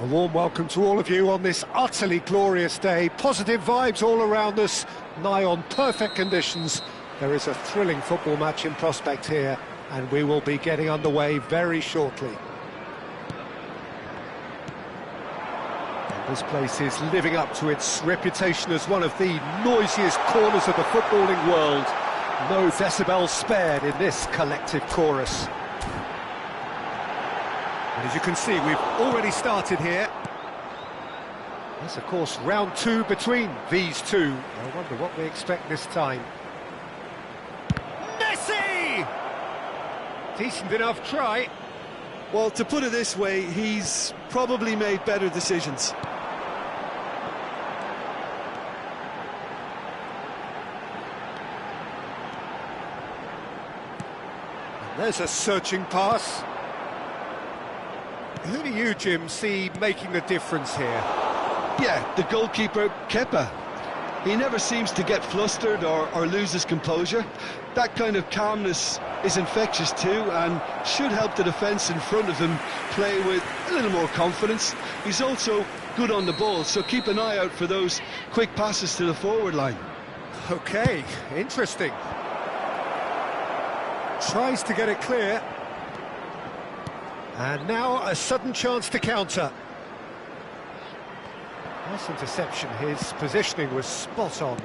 A warm welcome to all of you on this utterly glorious day. Positive vibes all around us, nigh on perfect conditions. There is a thrilling football match in prospect here, and we will be getting underway very shortly. And this place is living up to its reputation as one of the noisiest corners of the footballing world. No decibels spared in this collective chorus. And as you can see, we've already started here. That's, of course, round two between these two. I wonder what we expect this time. Messi! Decent enough try. Well, to put it this way, he's probably made better decisions. There's a searching pass. Who do you, Jim, see making the difference here? Yeah, the goalkeeper, Kepa. He never seems to get flustered or lose his composure. That kind of calmness is infectious too, and should help the defence in front of him play with a little more confidence. He's also good on the ball, so keep an eye out for those quick passes to the forward line. Okay, interesting. Tries to get it clear. And now a sudden chance to counter. Nice interception, his positioning was spot on.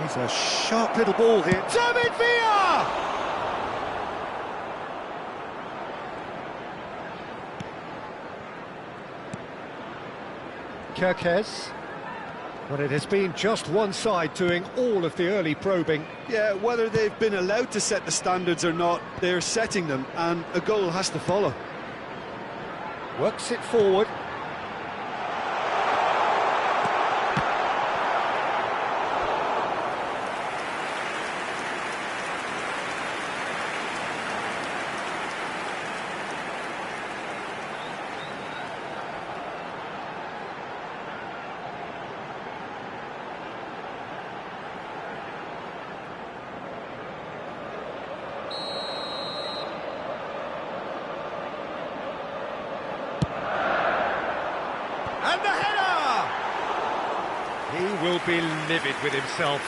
He's a sharp little ball here. David Villa! Kirkes. But it has been just one side doing all of the early probing. Yeah, whether they've been allowed to set the standards or not, they're setting them, and a goal has to follow. Works it forward. And the header! He will be livid with himself.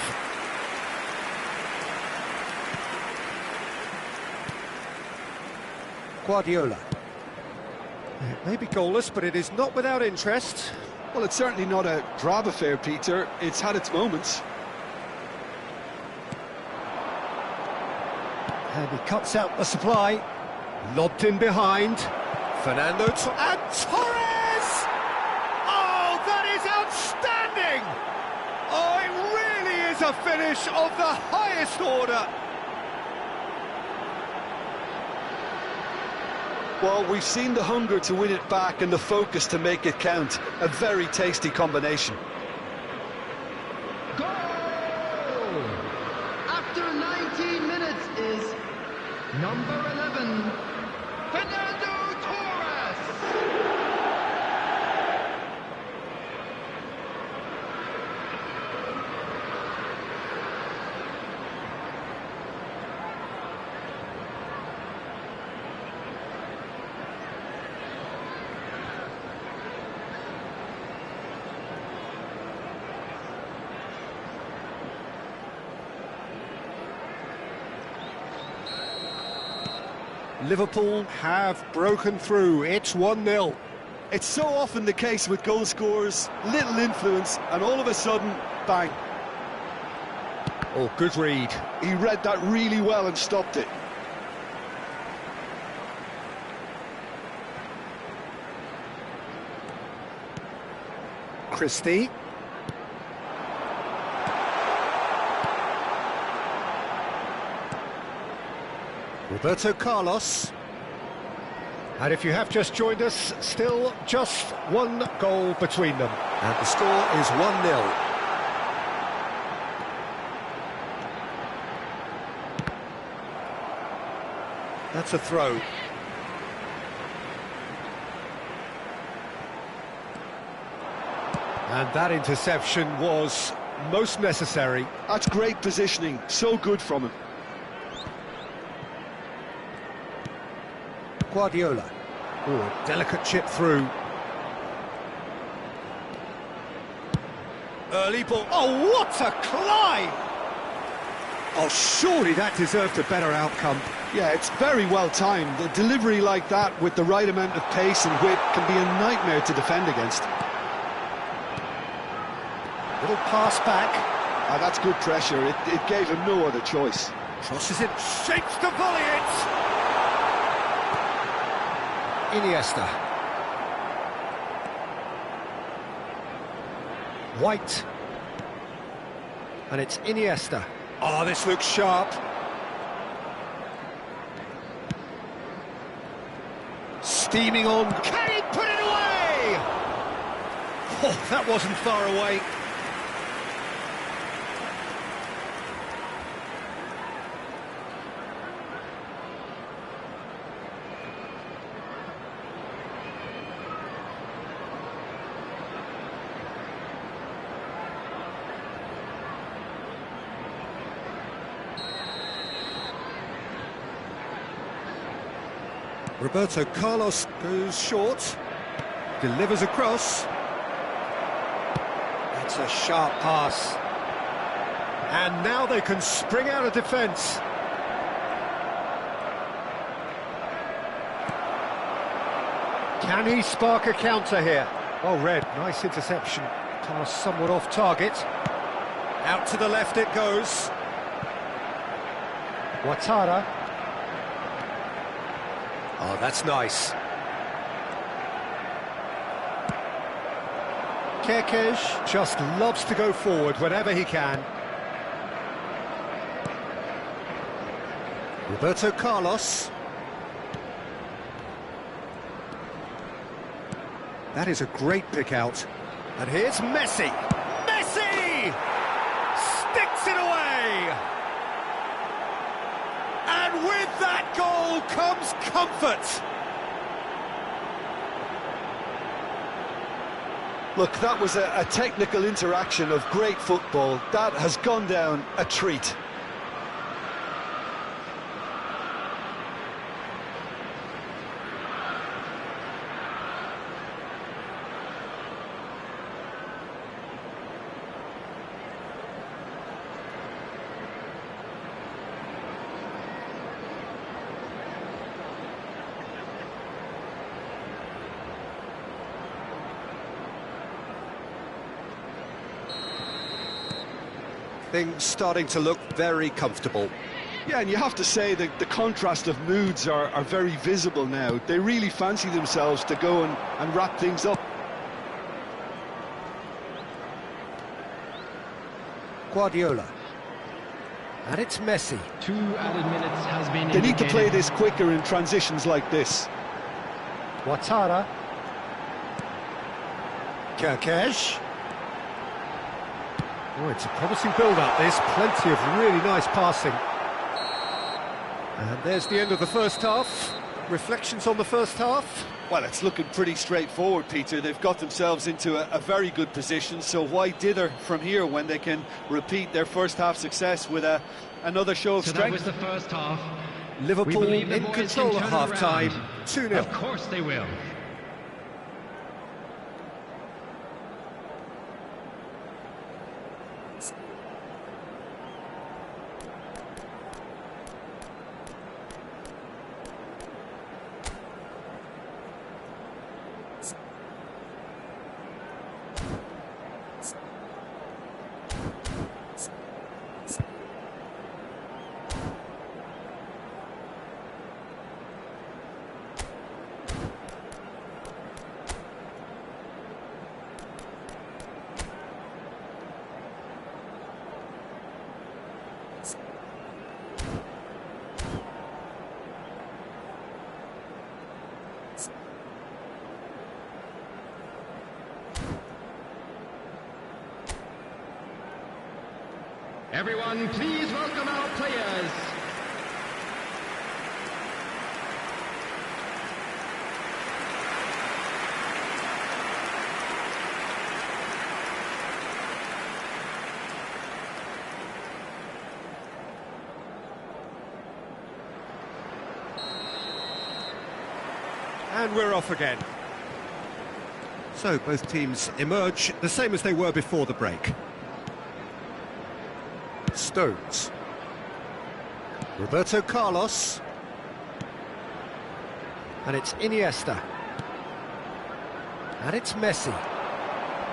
Guardiola. It may be goalless, but it is not without interest. Well, it's certainly not a drab affair, Peter. It's had its moments. And he cuts out the supply. Lobbed in behind. Fernando and Torres! Oh, that is outstanding! Oh, it really is a finish of the highest order. Well, we've seen the hunger to win it back and the focus to make it count. A very tasty combination. Goal! After 19 minutes is number 11, Fernando Torres! Liverpool have broken through. It's 1-0. It's so often the case with goal scorers, little influence, and all of a sudden, bang. Oh, good read. He read that really well and stopped it. Christie. Roberto Carlos. And if you have just joined us, still just one goal between them. And the score is 1-0. That's a throw. And that interception was most necessary. That's great positioning, so good from him. Guardiola. Oh, a delicate chip through. Early ball. Oh, what a climb! Oh, surely that deserved a better outcome. Yeah, it's very well timed. A delivery like that with the right amount of pace and whip can be a nightmare to defend against. Little pass back. Ah, that's good pressure. It gave him no other choice. Crosses it, shapes to volley it! Iniesta. White. And it's Iniesta. Oh, this looks sharp. Steaming on. Can he put it away? Oh, that wasn't far away. Roberto Carlos goes short, delivers across. That's a sharp pass. And now they can spring out of defence. Can he spark a counter here? Well read, nice interception. Pass somewhat off target. Out to the left it goes. Ouattara. Oh, that's nice. Kerkez just loves to go forward whenever he can. Roberto Carlos. That is a great pick out. And here's Messi. Messi! Sticks it away! And with that goal comes comfort. Look, that was a technical interaction of great football. That has gone down a treat. Things starting to look very comfortable. Yeah, and you have to say that the contrast of moods are very visible now. They really fancy themselves to go and wrap things up. Guardiola. And it's Messi. 2 added minutes has been They need to play indicated. this quicker in transitions like this. Ouattara. Kerkez. Oh, it's a promising build-up, this. Plenty of really nice passing. And there's the end of the first half. Reflections on the first half? Well, it's looking pretty straightforward, Peter. They've got themselves into a very good position, so why dither from here when they can repeat their first half success with another show of So that strength? was the first half. We Liverpool believe the in boys control can at turn it half-time, around. 2-0. Of course they will. Everyone, please welcome our players. And we're off again. So both teams emerge the same as they were before the break. Stones. Roberto Carlos. And it's Iniesta. And it's Messi.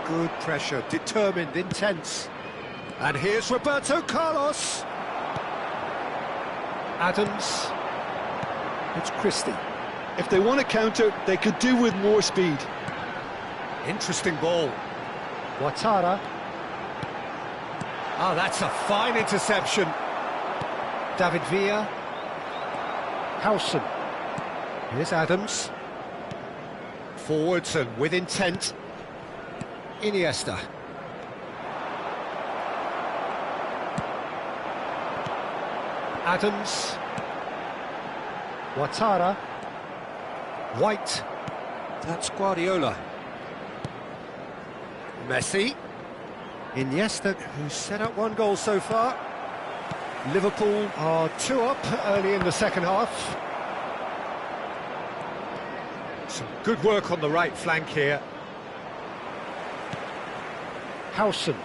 Good pressure, determined, intense. And here's Roberto Carlos. Adams. It's Christie. If they want to counter, they could do with more speed. Interesting ball. Ouattara. Oh, that's a fine interception. David Villa. Howson. Here's Adams. Forwards and with intent. Iniesta. Adams. Ouattara. White. That's Guardiola. Messi. Iniesta, who's set up one goal so far. Liverpool are 2 up early in the second half. Some good work on the right flank here. Howson.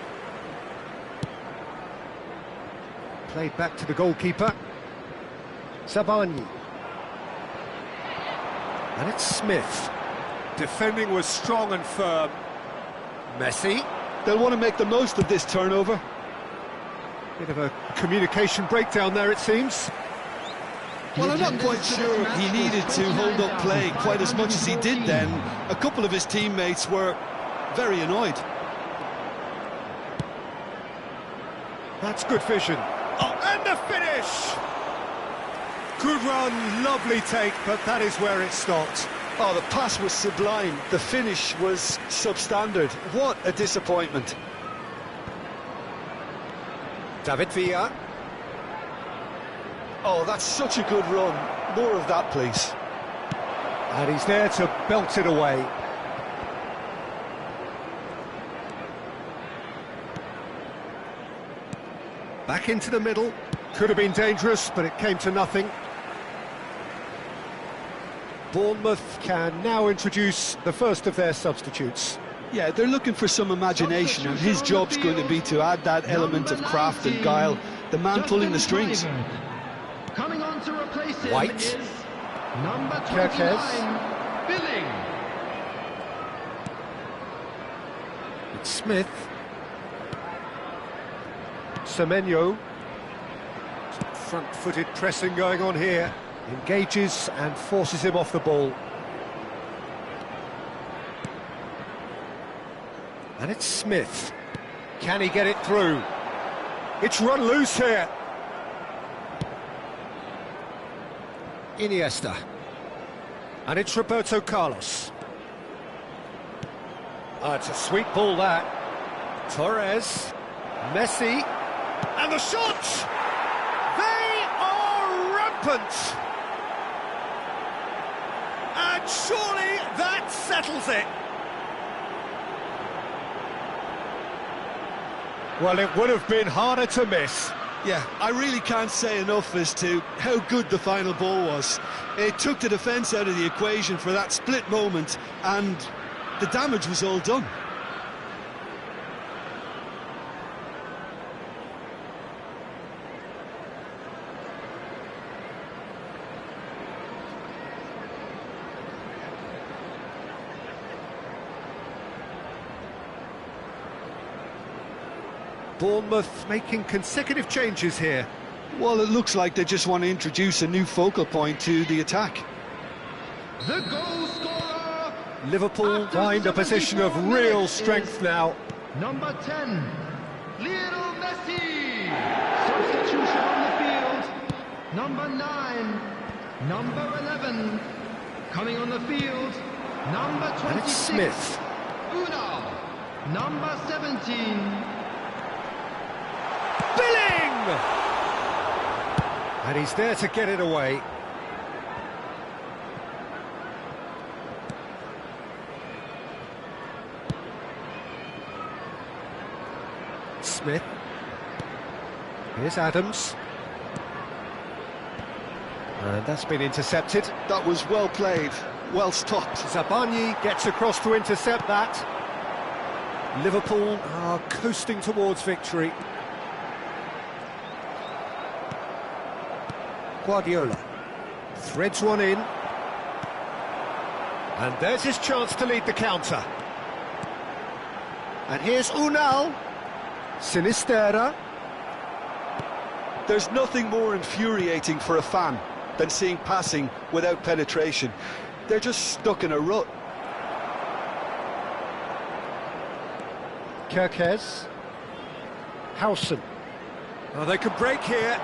Played back to the goalkeeper. Zabani. And it's Smith. Defending was strong and firm. Messi. They'll want to make the most of this turnover. Bit of a communication breakdown there, it seems. Well, I'm not quite sure he needed to hold up play quite as much as he did then. A couple of his teammates were very annoyed. That's good vision. Oh, and the finish! Good run, lovely take, but that is where it stopped. Oh, the pass was sublime. The finish was substandard. What a disappointment. David Villa. Oh, that's such a good run. More of that, please. And he's there to belt it away. Back into the middle. Could have been dangerous, but it came to nothing. Bournemouth can now introduce the first of their substitutes. Yeah, they're looking for some imagination, and his job's going to be to add that element of craft and guile. The man pulling the strings. Coming on to replace him White. is number 29, Billing. It's Smith. Semenyo. Some front-footed pressing going on here. Engages and forces him off the ball. And it's Smith. Can he get it through? It's run loose here. Iniesta. And it's Roberto Carlos. Oh, it's a sweet ball, that. Torres. Messi. And the shot! They are rampant! And surely that settles it. Well, it would have been harder to miss. Yeah, I really can't say enough as to how good the final ball was. It took the defence out of the equation for that split moment, and the damage was all done. Bournemouth making consecutive changes here. Well, it looks like they just want to introduce a new focal point to the attack. The goal scorer. Liverpool find a position of real strength now. Number 10, Lionel Messi. Substitution on the field. Number 9, number 11. Coming on the field, number 26. And it's Smith. Unal, number 17. Billing! And he's there to get it away. Smith. Here's Adams. And that's been intercepted. That was well played. well stopped. Zabani gets across to intercept that. Liverpool are coasting towards victory. Guardiola threads one in. And there's his chance to lead the counter. And here's Unal. Sinistera. There's nothing more infuriating for a fan than seeing passing without penetration. They're just stuck in a rut. Kerkez. Howson. Oh, they could break here.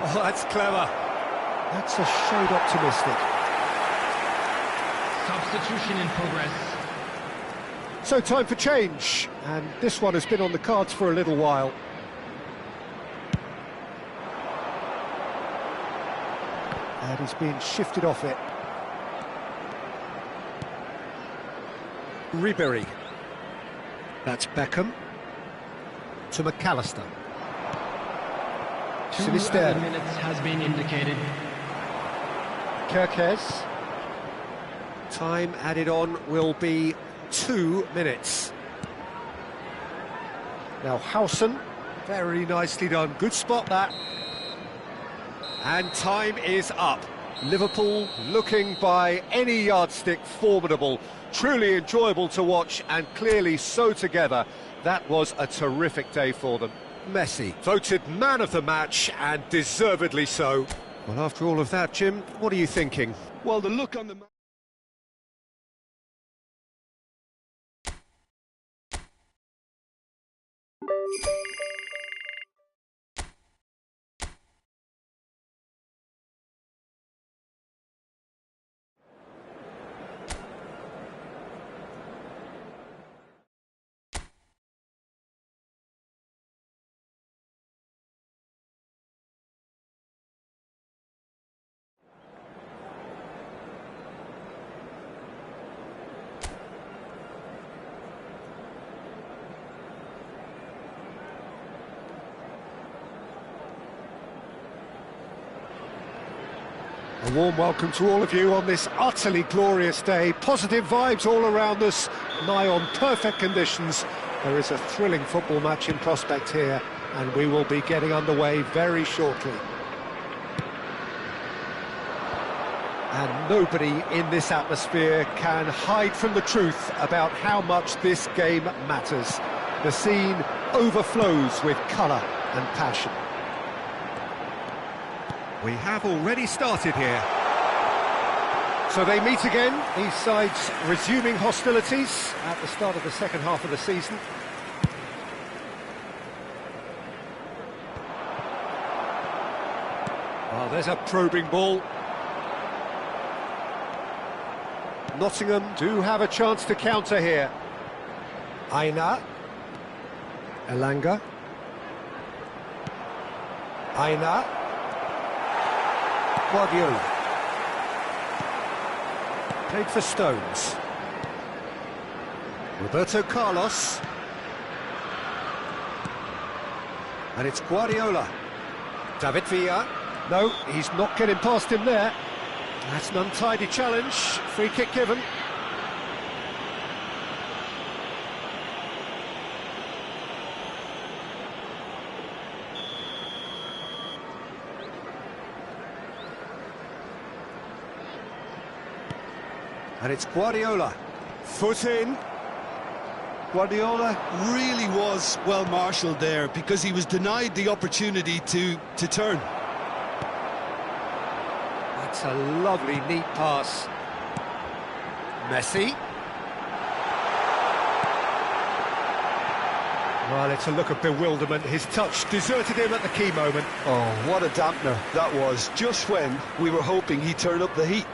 Oh, that's clever. That's a shade optimistic. Substitution in progress. So time for change, and this one has been on the cards for a little while. And he's been shifted off it. Ribery. That's Beckham. To McAllister. 2 added minutes has been indicated. Kerkez. Time added on will be 2 minutes. Now Howson, very nicely done, good spot that. And time is up. Liverpool looking by any yardstick formidable, truly enjoyable to watch and clearly so together. That was a terrific day for them. Messi, voted man of the match and deservedly so. Well, after all of that, Jim, what are you thinking? Well, the look on the... A warm welcome to all of you on this utterly glorious day. Positive vibes all around us, nigh on perfect conditions. There is a thrilling football match in prospect here, and we will be getting underway very shortly. And nobody in this atmosphere can hide from the truth about how much this game matters. The scene overflows with colour and passion. We have already started here. So they meet again, these sides resuming hostilities at the start of the second half of the season. Oh, there's a probing ball. Nottingham do have a chance to counter here. Aina. Elanga. Aina. Guardiola. Played for Stones. Roberto Carlos. And it's Guardiola. David Villa. No, he's not getting past him there. That's an untidy challenge. Free kick given. And it's Guardiola. Foot in. Guardiola really was well marshalled there because he was denied the opportunity to turn. That's a lovely, neat pass. Messi. Well, it's a look of bewilderment. His touch deserted him at the key moment. Oh, what a dampener that was, just when we were hoping he'd turn up the heat.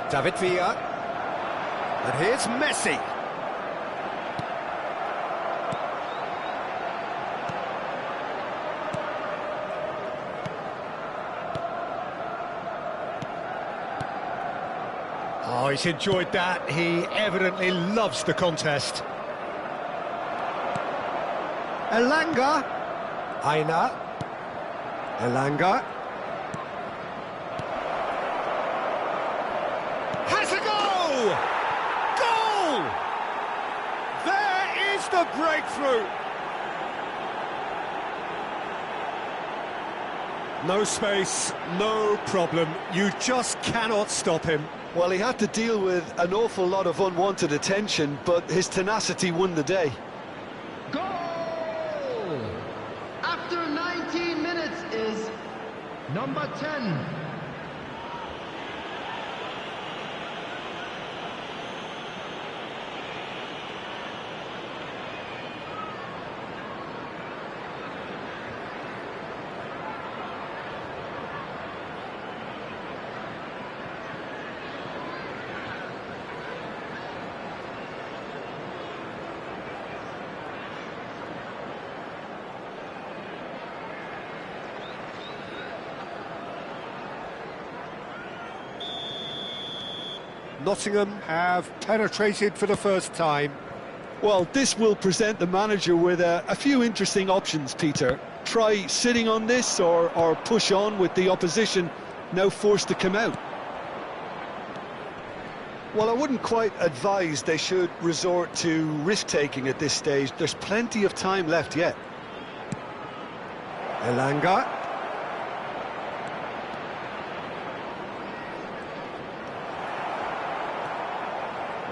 David Villa. And here's Messi. Oh, Oh, he's enjoyed that. He evidently loves the contest. Elanga. Aina. Elanga. Has a goal! Goal! There is the breakthrough. No space, no problem. You just cannot stop him. Well, he had to deal with an awful lot of unwanted attention, but his tenacity won the day. Goal! After 19 minutes is number 10. Nottingham have penetrated for the first time. Well, this will present the manager with a few interesting options, Peter. Try sitting on this or push on with the opposition now forced to come out. Well, I wouldn't quite advise they should resort to risk-taking at this stage. There's plenty of time left yet. Elanga.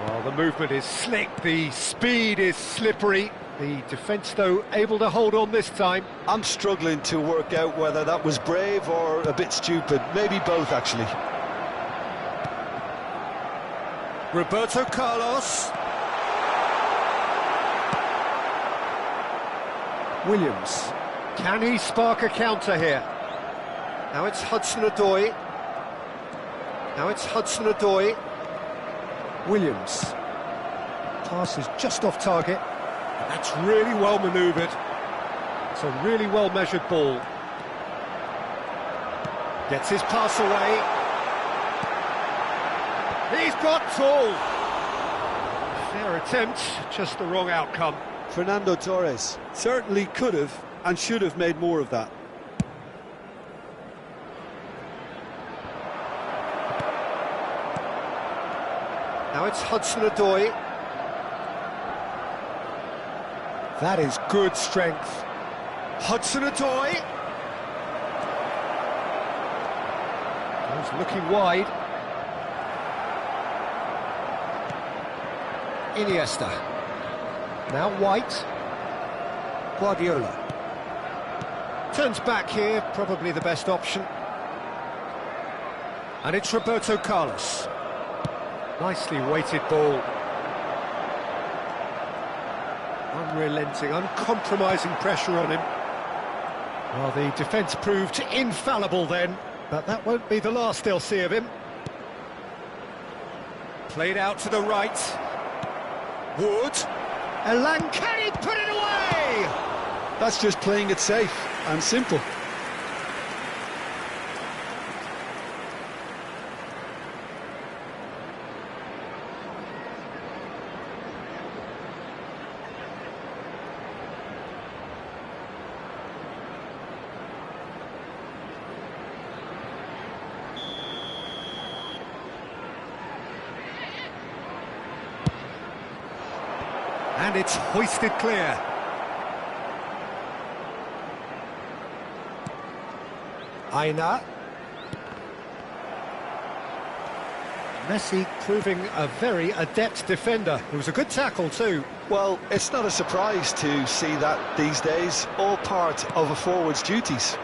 Well, the movement is slick, the speed is slippery. The defence, though, able to hold on this time. I'm struggling to work out whether that was brave or a bit stupid. Maybe both, actually. Roberto Carlos. Williams. Can he spark a counter here? Now it's Hudson-Odoi. Now it's Hudson-Odoi. Williams. Pass is just off target. That's really well manoeuvred. It's a really well measured ball. Gets his pass away. He's got tall. Fair attempt, just the wrong outcome. Fernando Torres certainly could have and should have made more of that. Now it's Hudson-Odoi. That is good strength. Hudson-Odoi. He's looking wide. Iniesta. Now White. Guardiola. Turns back here, probably the best option. And it's Roberto Carlos. Nicely weighted ball. Unrelenting, uncompromising pressure on him. Well, the defence proved infallible then, but that won't be the last they'll see of him. Played out to the right. Wood. Elang, can he put it away? That's just playing it safe and simple. And it's hoisted clear. Aina. Messi proving a very adept defender. It was a good tackle too. Well, it's not a surprise to see that these days, all part of a forward's duties.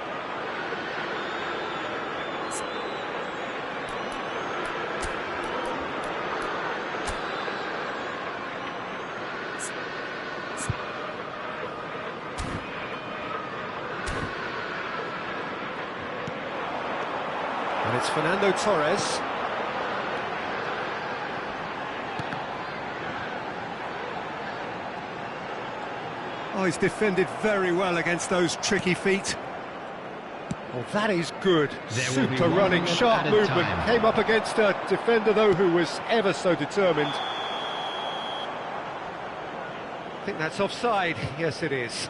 And it's Fernando Torres. Oh, he's defended very well against those tricky feet. Well, that is good. There will be Super 1 running, minute sharp added movement. time. Came up against a defender, though, who was ever so determined. I think that's offside. Yes, it is.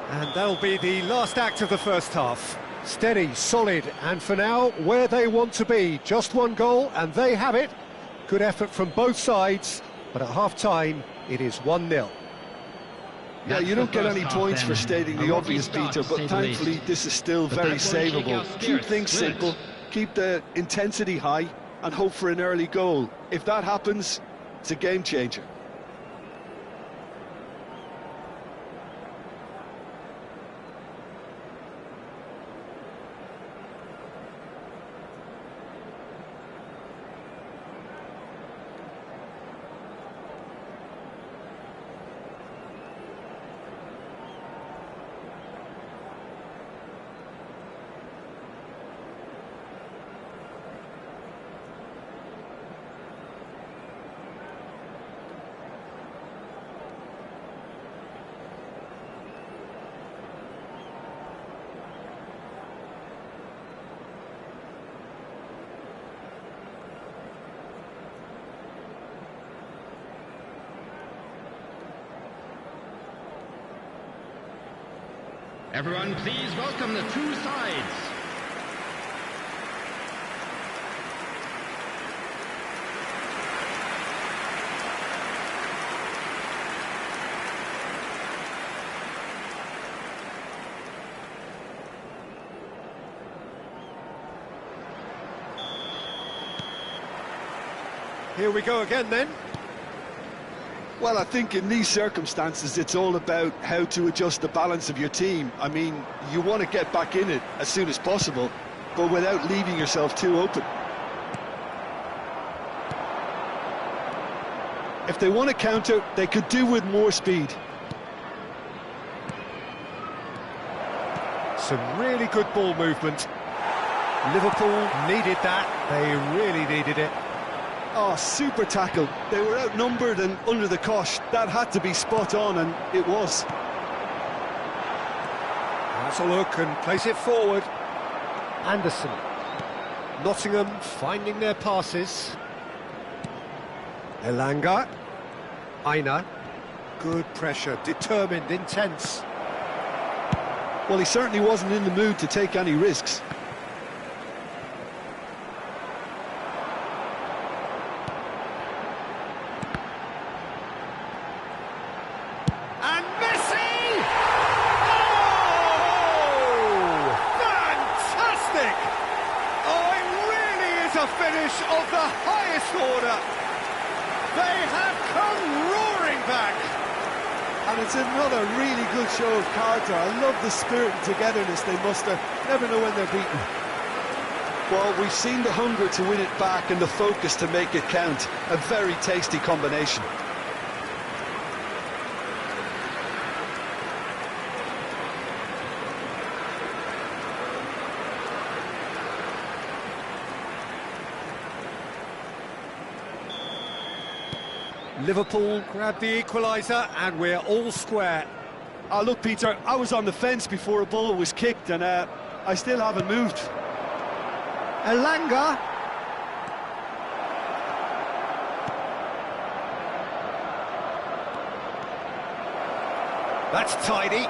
And that'll be the last act of the first half. Steady, solid, and for now, where they want to be. Just one goal, and they have it. Good effort from both sides, but at half-time, it is 1-0. Yeah, you don't get any points for stating the obvious, Peter, but thankfully this is still very savable. Keep things simple, keep the intensity high, and hope for an early goal. If that happens, it's a game changer. Everyone, please welcome the two sides. Here we go again, then. Well, I think in these circumstances, it's all about how to adjust the balance of your team. I mean, you want to get back in it as soon as possible, but without leaving yourself too open. If they want to counter, they could do with more speed. Some really good ball movement. Liverpool needed that. They really needed it. Oh, super tackle. They were outnumbered and under the cosh. That had to be spot on, and it was. That's a look and place it forward. Anderson. Nottingham finding their passes. Elanga. Aina. Good pressure, determined, intense. Well, he certainly wasn't in the mood to take any risks. And Messi! Oh! Fantastic! Oh, it really is a finish of the highest order. They have come roaring back. And it's another really good show of character. I love the spirit and togetherness they muster. Never know when they're beaten. Well, we've seen the hunger to win it back and the focus to make it count. A very tasty combination. Liverpool grabbed the equaliser and we're all square. Oh, look, Peter, I was on the fence before a ball was kicked and I still haven't moved. Elanga. That's tidy.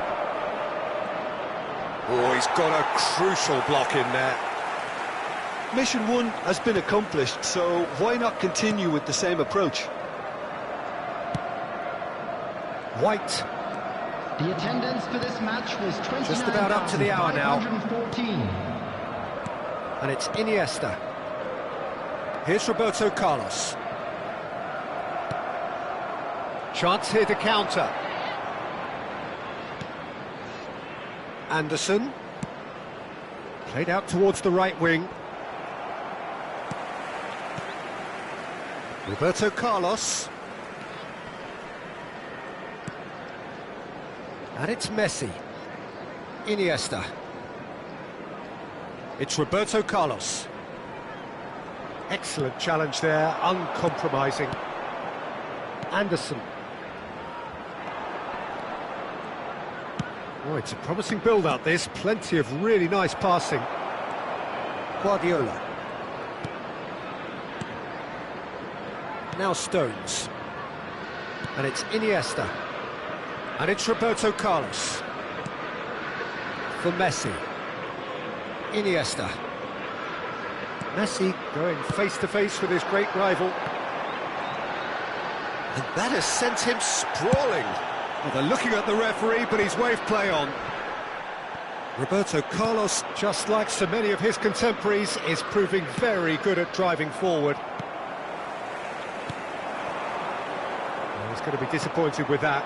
Oh, he's got a crucial block in there. Mission 1 has been accomplished, so why not continue with the same approach? White. The attendance for this match was 29,514. Just about up to the hour now. And it's Iniesta. Here's Roberto Carlos. Chance here to counter. Anderson. Played out towards the right wing. Roberto Carlos. And it's Messi. Iniesta. It's Roberto Carlos. Excellent challenge there, uncompromising. Anderson. Oh, it's a promising build-up, this. Plenty of really nice passing. Guardiola. Now Stones. And it's Iniesta. And it's Roberto Carlos. For Messi. Iniesta. Messi going face-to-face with his great rival. And that has sent him sprawling. Well, they're looking at the referee, but he's waved play on. Roberto Carlos, just like so many of his contemporaries, is proving very good at driving forward. Well, he's going to be disappointed with that.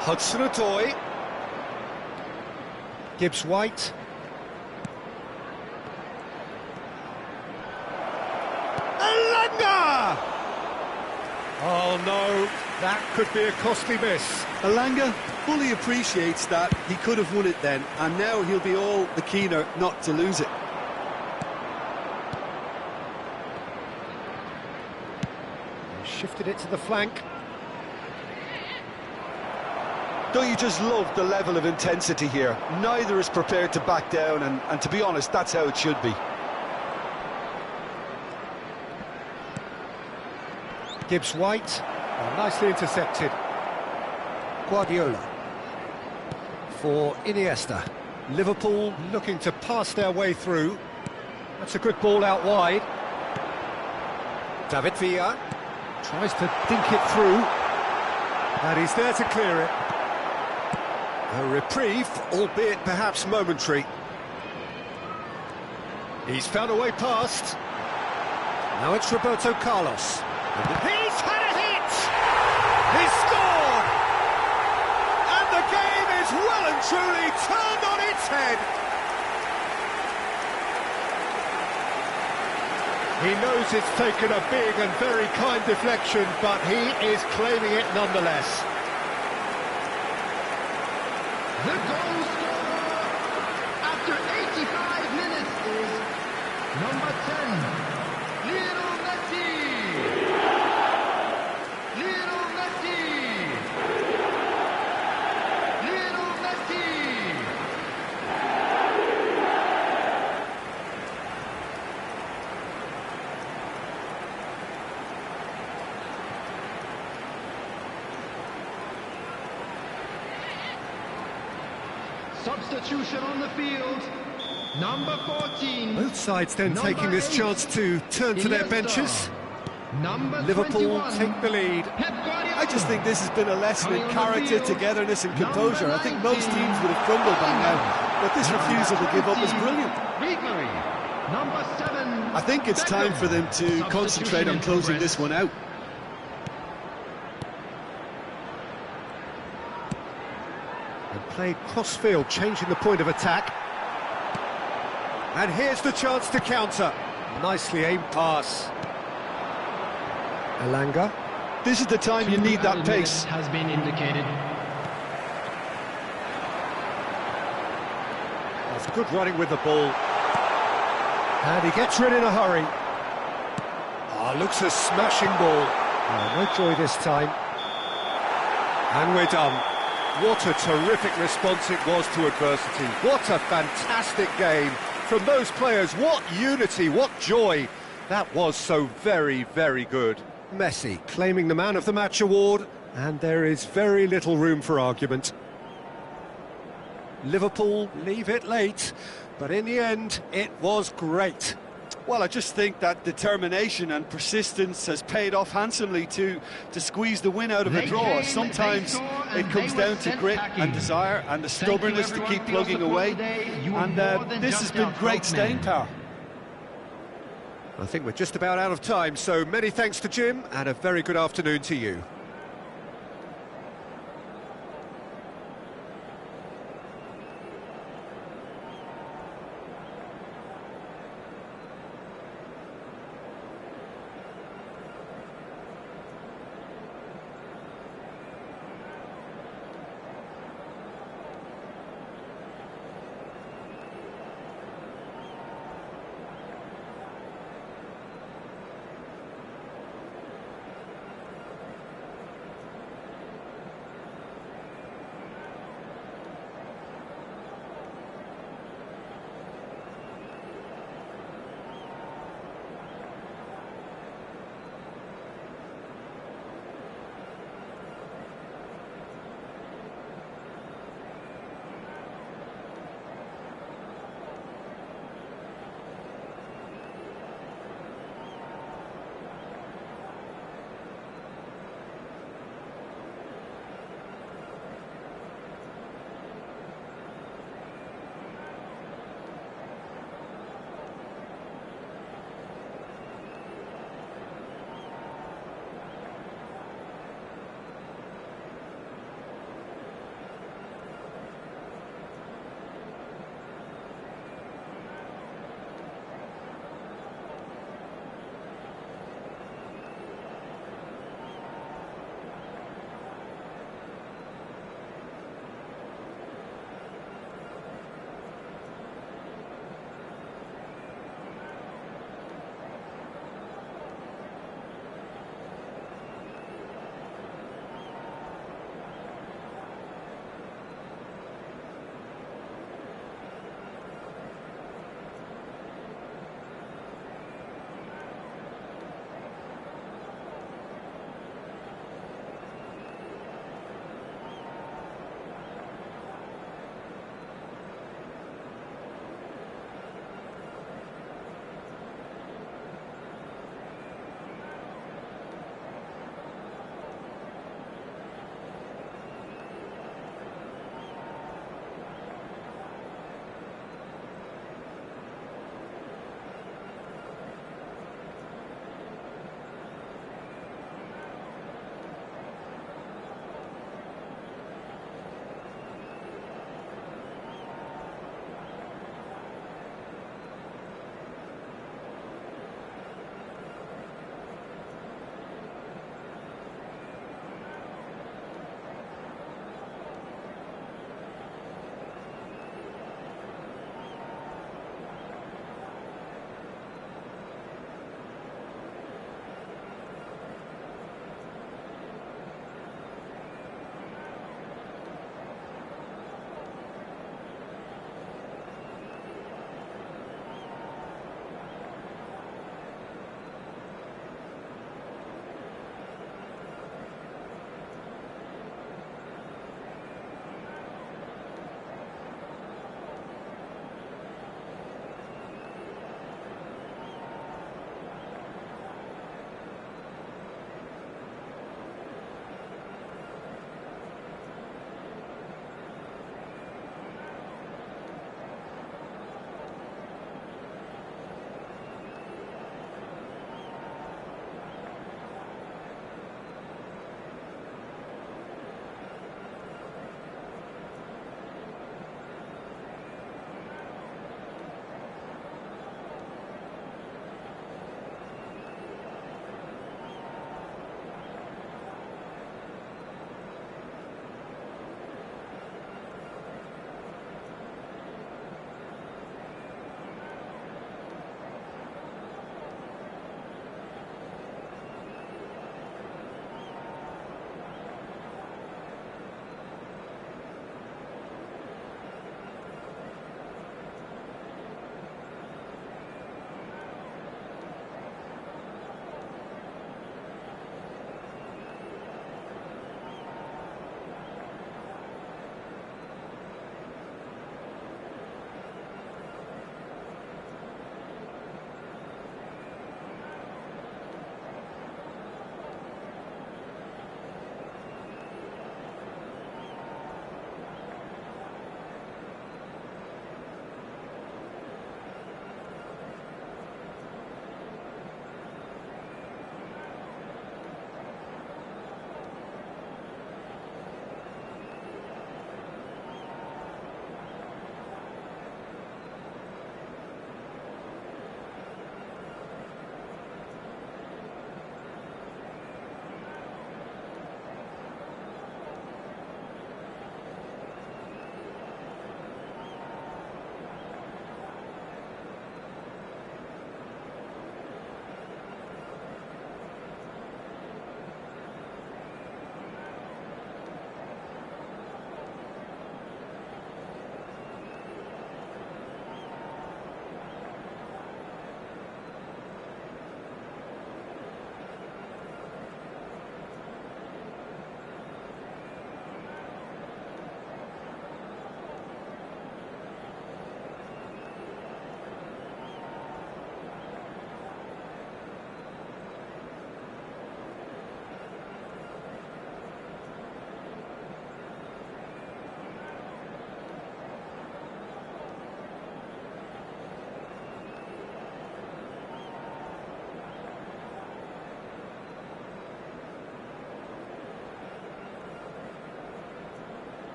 Hudson-Odoi. Gibbs-White. Elanga! Oh no, that could be a costly miss. Elanga fully appreciates that he could have won it then, and now he'll be all the keener not to lose it. He shifted it to the flank. Don't you just love the level of intensity here? Neither is prepared to back down, and to be honest, that's how it should be. Gibbs-White, nicely intercepted. Guardiola. For Iniesta. Liverpool looking to pass their way through. That's a good ball out wide. David Villa tries to dink it through. And he's there to clear it. A reprieve, albeit perhaps momentary. He's found a way past. Now it's Roberto Carlos. He's had a hit! He's scored! And the game is well and truly turned on its head. He knows it's taken a big and very kind deflection, but he is claiming it nonetheless. The goal scorer after 85 minutes is number 10, Lionel Messi. Lionel Messi. Lionel Messi. Substitution on the field, number 14. Both sides then taking this chance to turn to their benches. Number Liverpool 21, take the lead. I just think this has been a lesson in character, togetherness and composure. I think most teams would have crumbled by now, but this refusal to give up is brilliant. Number 7. I think it's time for them to concentrate on closing this one out. And played cross-field, changing the point of attack. And here's the chance to counter. Nicely aimed pass. Elanga. This is the time you need that pace. Has been indicated. That's good running with the ball. And he gets rid in a hurry. Ah, looks a smashing ball. Oh, no joy this time. And we're done. What a terrific response it was to adversity. What a fantastic game from those players. What unity, what joy. That was so very, very good. Messi claiming the Man of the Match award, and there is very little room for argument. Liverpool leave it late, but in the end, it was great. Well, I just think that determination and persistence has paid off handsomely to squeeze the win out of a draw. Sometimes it comes down to grit and desire and the stubbornness to keep plugging away, and this has been great staying power. I think we're just about out of time, so many thanks to Jim, and a very good afternoon to you.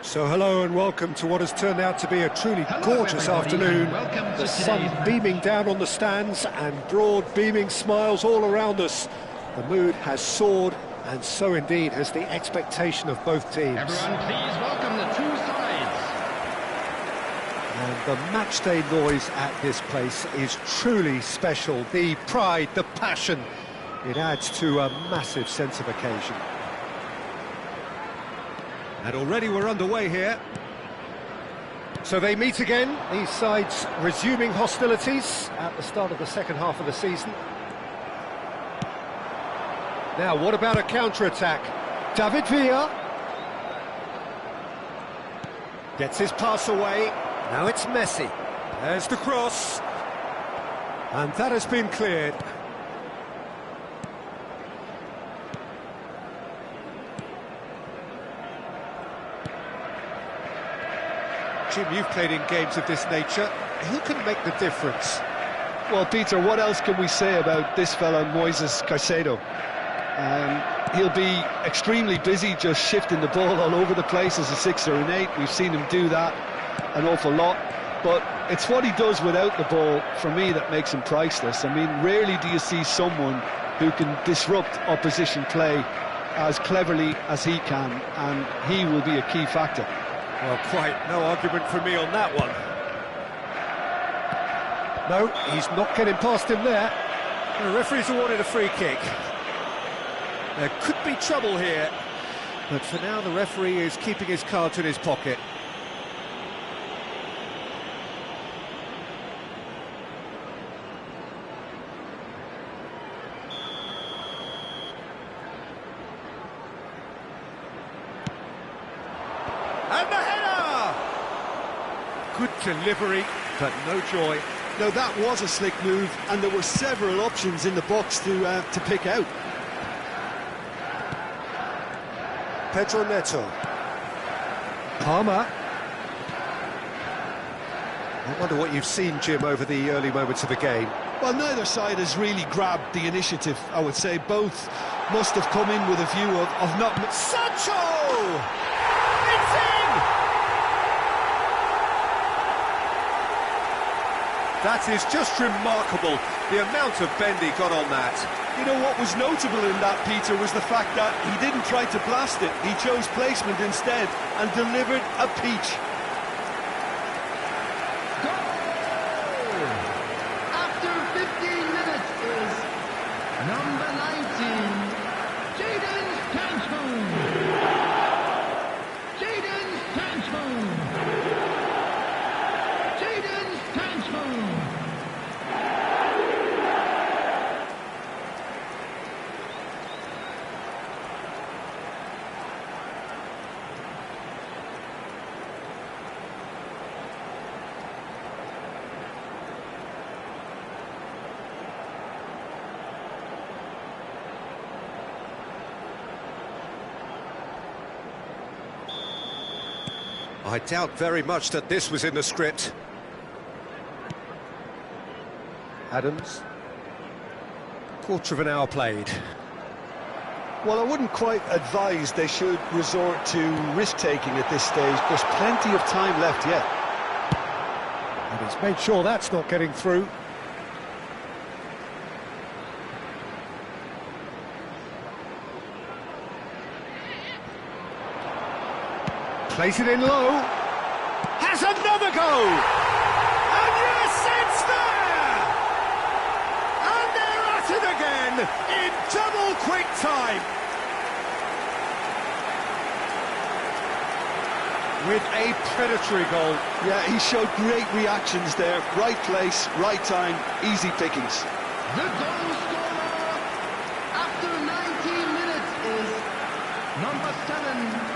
So hello and welcome to what has turned out to be a truly gorgeous afternoon. The sun beaming down on the stands and broad beaming smiles all around us. The mood has soared, and so indeed has the expectation of both teams. Everyone, please welcome the two sides. And the matchday noise at this place is truly special. The pride, the passion, it adds to a massive sense of occasion. And already we're underway here. So they meet again, these sides resuming hostilities at the start of the second half of the season. Now, what about a counter-attack? David Villa gets his pass away. Now it's Messi. There's the cross. And that has been cleared. Jim, you've played in games of this nature. Who can make the difference? Well, Peter, what else can we say about this fella, Moises Caicedo? He'll be extremely busy just shifting the ball all over the place as a 6 or an 8. We've seen him do that an awful lot. But it's what he does without the ball, for me, that makes him priceless. I mean, rarely do you see someone who can disrupt opposition play as cleverly as he can, and he will be a key factor. Well, quite no argument from me on that one. No, he's not getting past him there. The referee's awarded a free kick. There could be trouble here, but for now the referee is keeping his cards in his pocket. And the header! Good delivery, but no joy. No, that was a slick move, and there were several options in the box to pick out. Pedro Neto. Palmer. I wonder what you've seen, Jim, over the early moments of the game. Well, neither side has really grabbed the initiative, I would say. Both must have come in with a view of not... Sancho! It's in! That is just remarkable, the amount of bend he got on that. You know, what was notable in that, Peter, was the fact that he didn't try to blast it. He chose placement instead and delivered a peach. Goal! After 15 minutes is number 19, Jadon Sancho. Jadon Sancho. Jadon Sancho. I doubt very much that this was in the script. Adams. Quarter of an hour played. Well, I wouldn't quite advise they should resort to risk-taking at this stage. There's plenty of time left yet. And he's made sure that's not getting through. Plays it in low. Has another go! And yes, it's there! And they're at it again in double quick time. With a predatory goal. Yeah, he showed great reactions there. Right place, right time, easy pickings. The goal scorer after 19 minutes is number 7.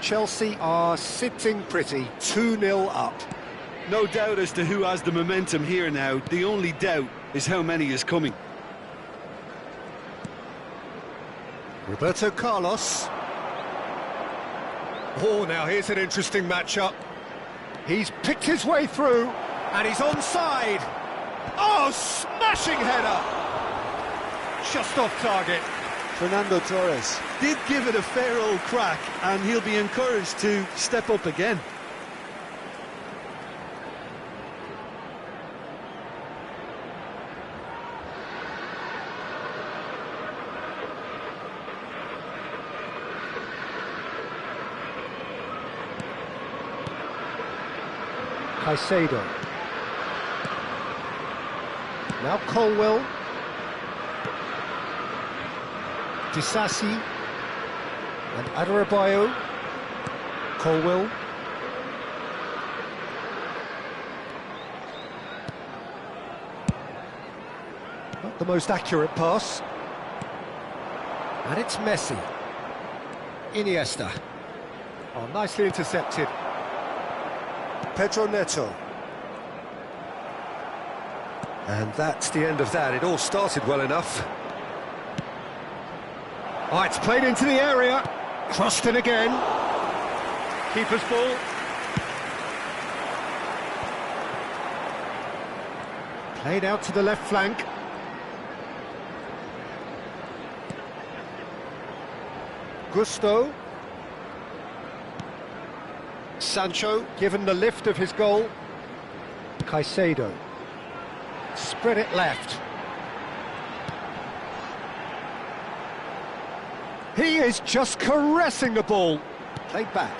Chelsea are sitting pretty, 2-0 up. No doubt as to who has the momentum here now. The only doubt is how many is coming. Roberto Carlos. Oh, now here's an interesting matchup. He's picked his way through, and he's onside. Oh, smashing header! Just off target. Fernando Torres did give it a fair old crack, and he'll be encouraged to step up again. Caicedo. Now Colwell. Disasi. And Adarabioyo. Colwell. Not the most accurate pass. And it's Messi. Iniesta. Oh, nicely intercepted. Pedro Neto. And that's the end of that. It all started well enough. Oh, it's played into the area. Crossed in again. Keeper's ball. Played out to the left flank. Gusto. Sancho, given the lift of his goal. Caicedo. Spread it left. He is just caressing the ball. Played back.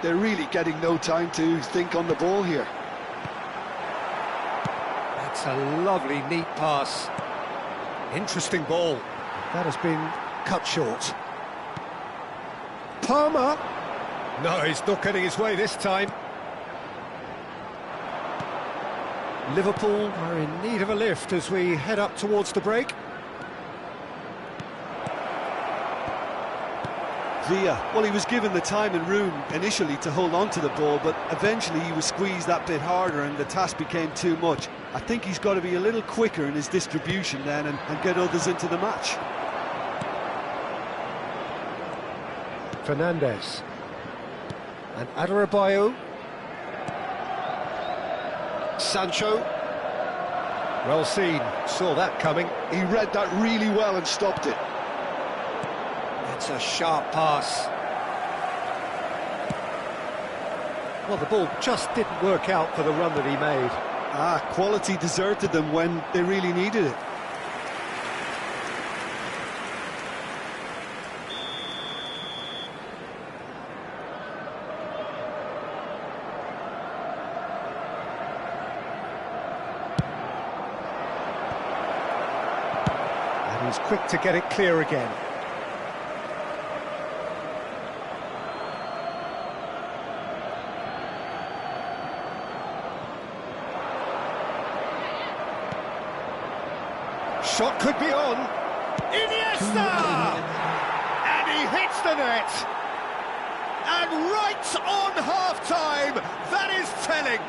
They're really getting no time to think on the ball here. That's a lovely, neat pass. Interesting ball. That has been cut short. Palmer. No, he's not getting his way this time. Liverpool are in need of a lift as we head up towards the break. Villa, well, he was given the time and room initially to hold on to the ball, but eventually he was squeezed that bit harder and the task became too much. I think he's got to be a little quicker in his distribution then and get others into the match. Fernandez. And Adarabioyo. Sancho. Well seen, saw that coming. He read that really well and stopped it. It's a sharp pass. Well, the ball just didn't work out for the run that he made. Quality deserted them when they really needed it. And he's quick to get it clear again. Shot could be on. Iniesta! And he hits the net. And right on half-time, that is telling.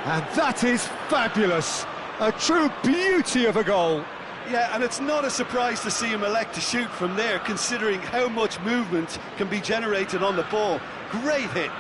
And that is fabulous. A true beauty of a goal. Yeah, and it's not a surprise to see him elect to shoot from there, considering how much movement can be generated on the ball. Great hit.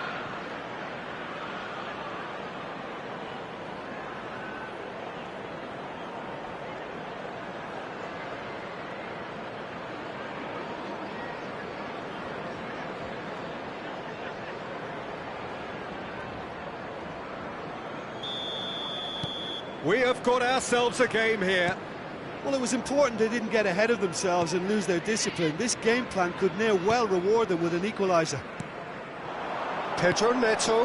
We have got ourselves a game here. Well, it was important they didn't get ahead of themselves and lose their discipline. This game plan could now well reward them with an equaliser. Pedro Neto.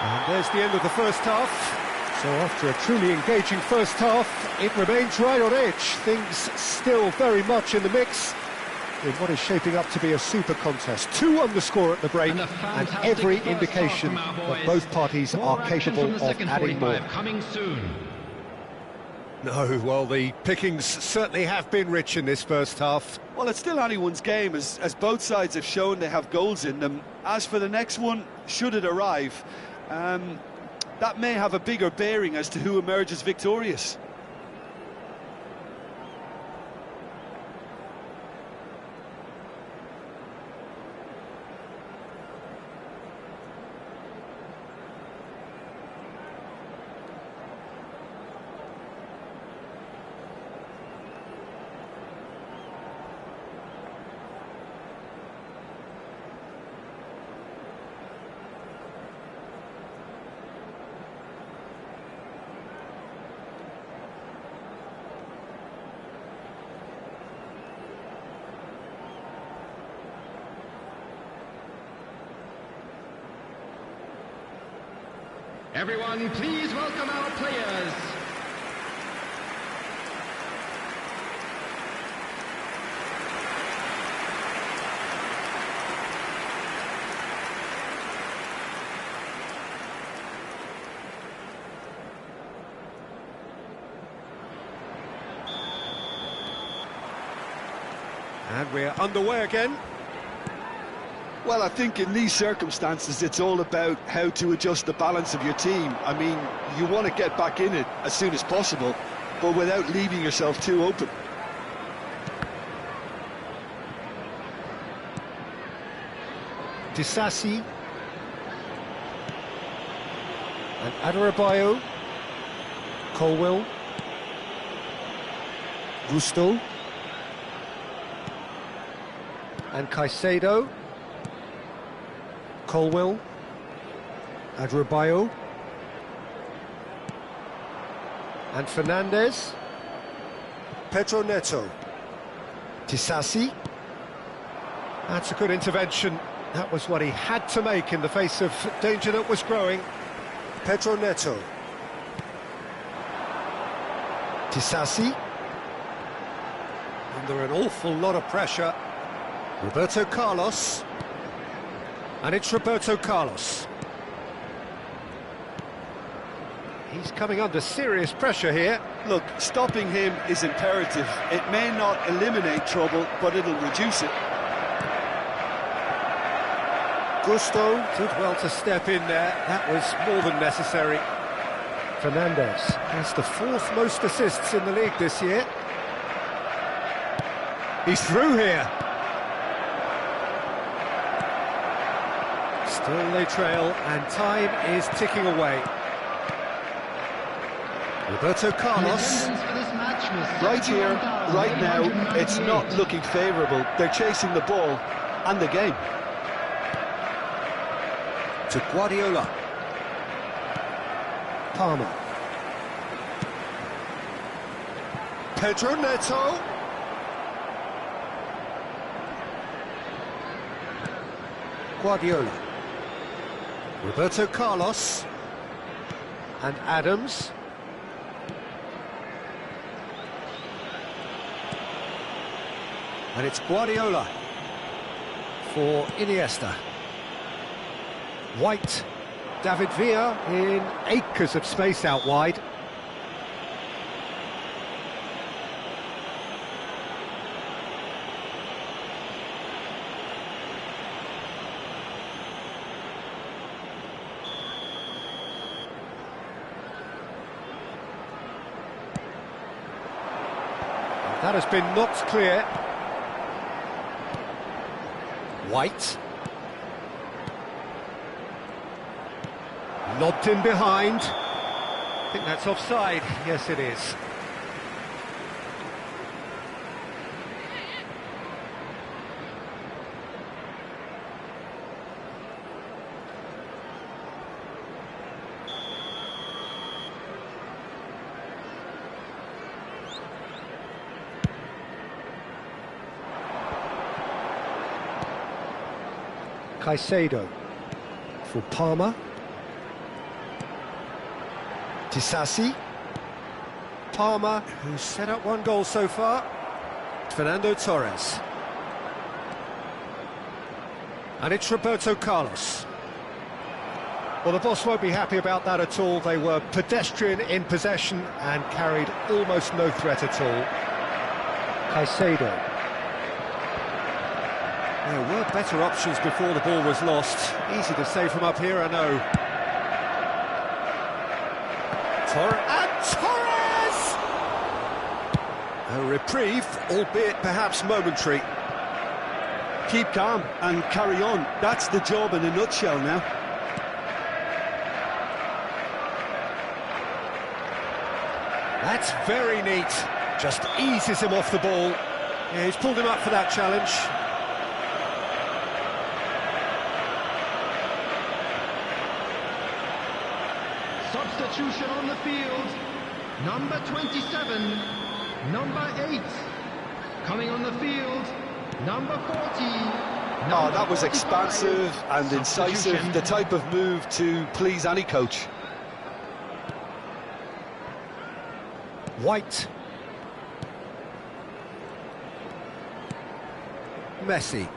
And there's the end of the first half. So after a truly engaging first half, it remains right on edge. Things still very much in the mix in what is shaping up to be a super contest. 2 on the score at the break, and every indication that both parties are capable of adding more. Coming soon. No, well, the pickings certainly have been rich in this first half. Well, it's still anyone's game, as both sides have shown they have goals in them. As for the next one, should it arrive, that may have a bigger bearing as to who emerges victorious. Everyone, please welcome our players. And we're underway again. Well, I think in these circumstances, it's all about how to adjust the balance of your team. I mean, you want to get back in it as soon as possible, but without leaving yourself too open. Disasi. And Adarabioyo. Colwill. Gusto. And Caicedo. Colwill, Adarabioyo, and Fernandez, Pedro Neto, Disasi. That's a good intervention. That was what he had to make in the face of danger that was growing. Pedro Neto, Disasi, under an awful lot of pressure. Roberto Carlos. And it's Roberto Carlos. He's coming under serious pressure here. Look, stopping him is imperative. It may not eliminate trouble, but it'll reduce it. Gusto did well to step in there. That was more than necessary. Fernandez has the fourth most assists in the league this year. He's through here. Still they trail, and time is ticking away. Roberto Carlos. Right here, right now, it's not looking favourable. They're chasing the ball and the game. To Guardiola. Palmer. Pedro Neto. Guardiola. Roberto Carlos. And Adams. And it's Guardiola for Iniesta. White. David Villa in acres of space out wide. That has been knocked clear. White. Lobbed in behind. I think that's offside. Yes, it is. Caicedo for Palmer. Disasi. Palmer, who's set up one goal so far. Fernando Torres. And it's Roberto Carlos. Well, the boss won't be happy about that at all. They were pedestrian in possession and carried almost no threat at all. Caicedo. There were better options before the ball was lost. Easy to say from up here, I know. Torres! A reprieve, albeit perhaps momentary. Keep calm and carry on. That's the job in a nutshell now. That's very neat. Just eases him off the ball. Yeah, he's pulled him up for that challenge. Substitution on the field. Number 27, number 8. Coming on the field, number 40. Oh, that was expansive and incisive, the type of move to please any coach. White. Messi.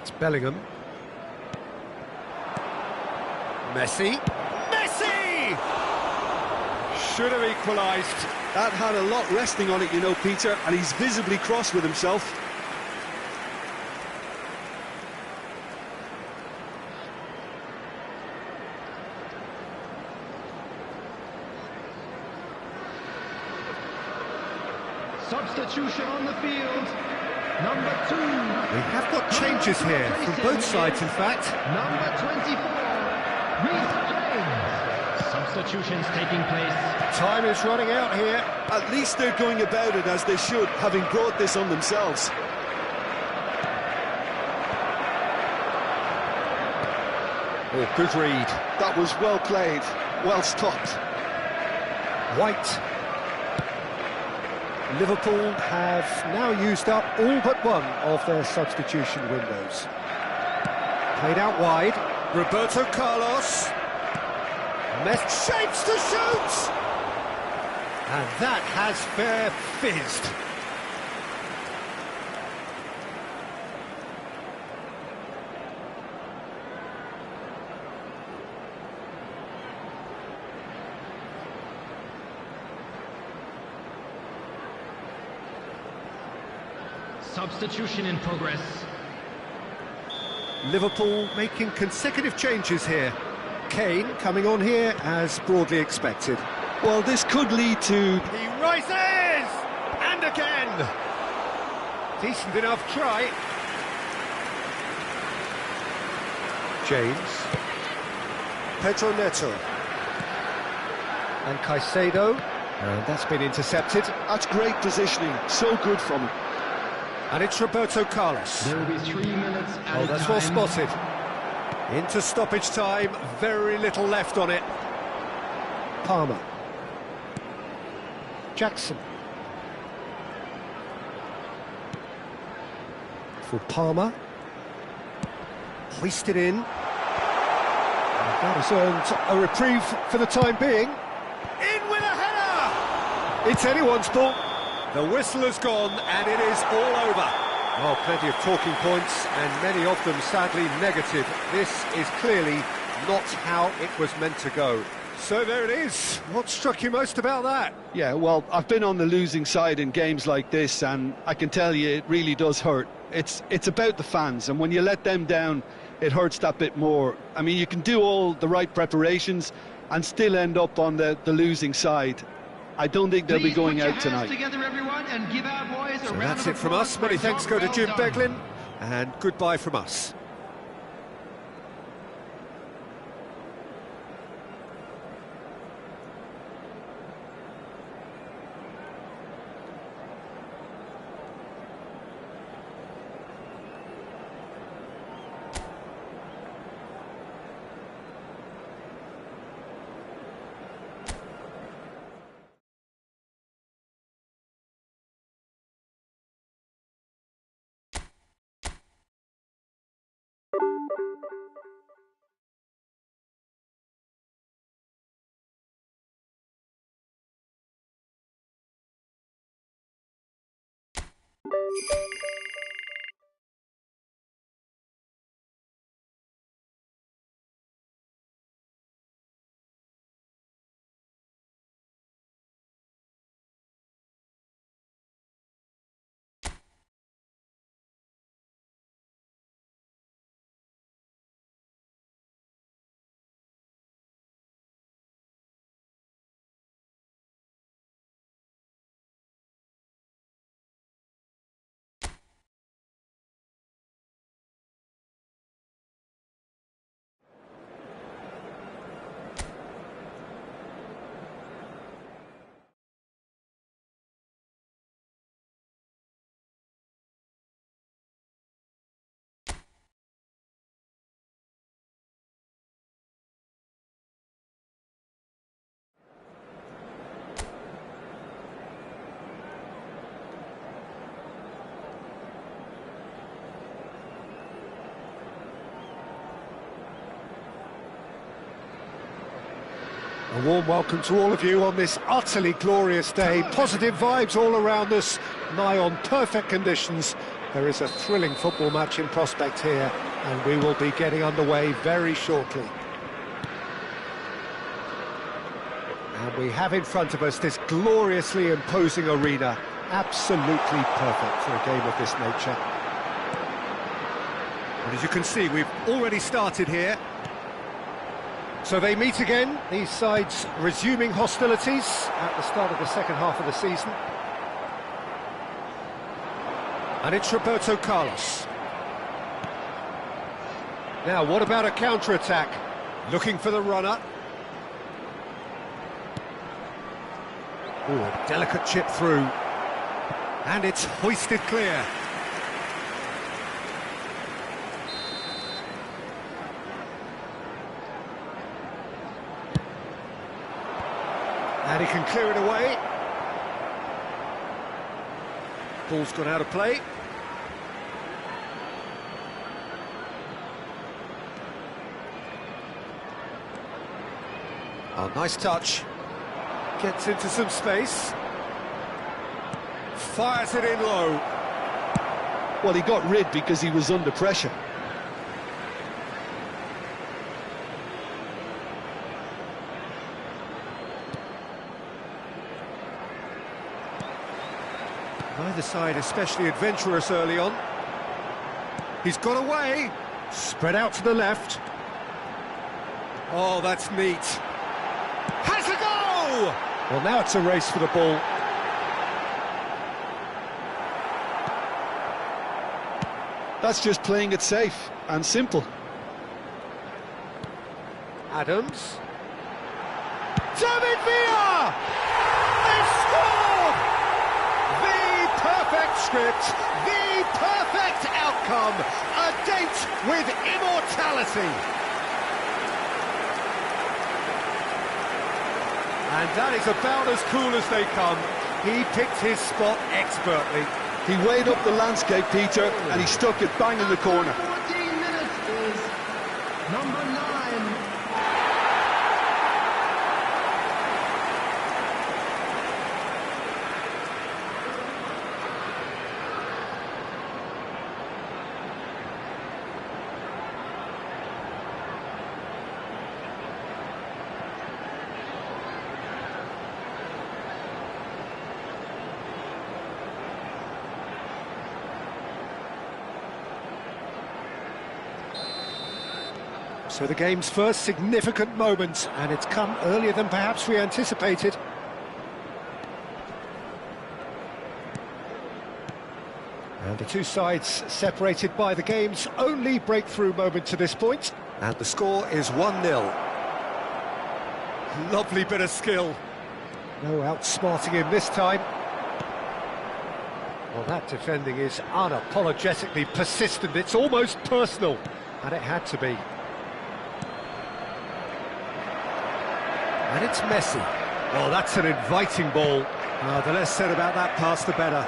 It's Bellingham. Messi. Messi! Should have equalised. That had a lot resting on it, you know, Peter, and he's visibly cross with himself. Substitution on the field. Number 2. We have got changes here from both sides, in fact. Number 24, Reece James. Substitutions taking place. Time is running out here. At least they're going about it as they should, having brought this on themselves. Oh, good read. That was well played, well stopped. White. Liverpool have now used up all but one of their substitution windows. Played out wide. Roberto Carlos. Messi shapes to shoot! And that has fair fizzed. Substitution in progress. Liverpool making consecutive changes here. Kane coming on here as broadly expected. Well, this could lead to... He rises! And again! Decent enough try. James. Pedro Neto. And Caicedo. And that's been intercepted. That's great positioning, so good from him. And it's Roberto Carlos. There will be 3 minutes added Oh, that's well spotted. Into stoppage time, very little left on it. Palmer. Jackson. For Palmer. Hoisted in. And that has earned a reprieve for the time being. In with a header! It's anyone's ball. The whistle has gone and it is all over. Well, plenty of talking points and many of them sadly negative. This is clearly not how it was meant to go. So there it is. What struck you most about that? Yeah, well, I've been on the losing side in games like this, and I can tell you it really does hurt. It's about the fans, and when you let them down, it hurts that bit more. I mean, you can do all the right preparations and still end up on the losing side. I don't think they'll be going out tonight. Together, everyone, and give our boys a So round that's of it from applause us. for Many a thanks job go to well Jim done. Beglin, and goodbye from us. A warm welcome to all of you on this utterly glorious day. Positive vibes all around us, nigh on perfect conditions. There is a thrilling football match in prospect here, and we will be getting underway very shortly. And we have in front of us this gloriously imposing arena, absolutely perfect for a game of this nature. And as you can see, we've already started here. So they meet again, these sides resuming hostilities at the start of the second half of the season. And it's Roberto Carlos. Now, what about a counter-attack? Looking for the runner. Ooh, a delicate chip through. And it's hoisted clear. And he can clear it away. Ball's gone out of play. Oh, nice touch. Gets into some space. Fires it in low. Well, he got rid because he was under pressure. Neither side especially adventurous early on. He's got away. Spread out to the left. Oh, that's neat. Has a go! Well, now it's a race for the ball. That's just playing it safe and simple. Adams. David Villa! They've scored! The perfect script, the perfect outcome, a date with immortality. And that is about as cool as they come. He picked his spot expertly. He weighed up the landscape, Peter, and he stuck it bang in the corner. 14 minutes is number 9. So the game's first significant moment, and it's come earlier than perhaps we anticipated. And the two sides separated by the game's only breakthrough moment to this point. And the score is 1-0. Lovely bit of skill. No outsmarting him this time. Well, that defending is unapologetically persistent. It's almost personal, and it had to be. And it's Messi. Oh, that's an inviting ball. The less said about that pass, the better.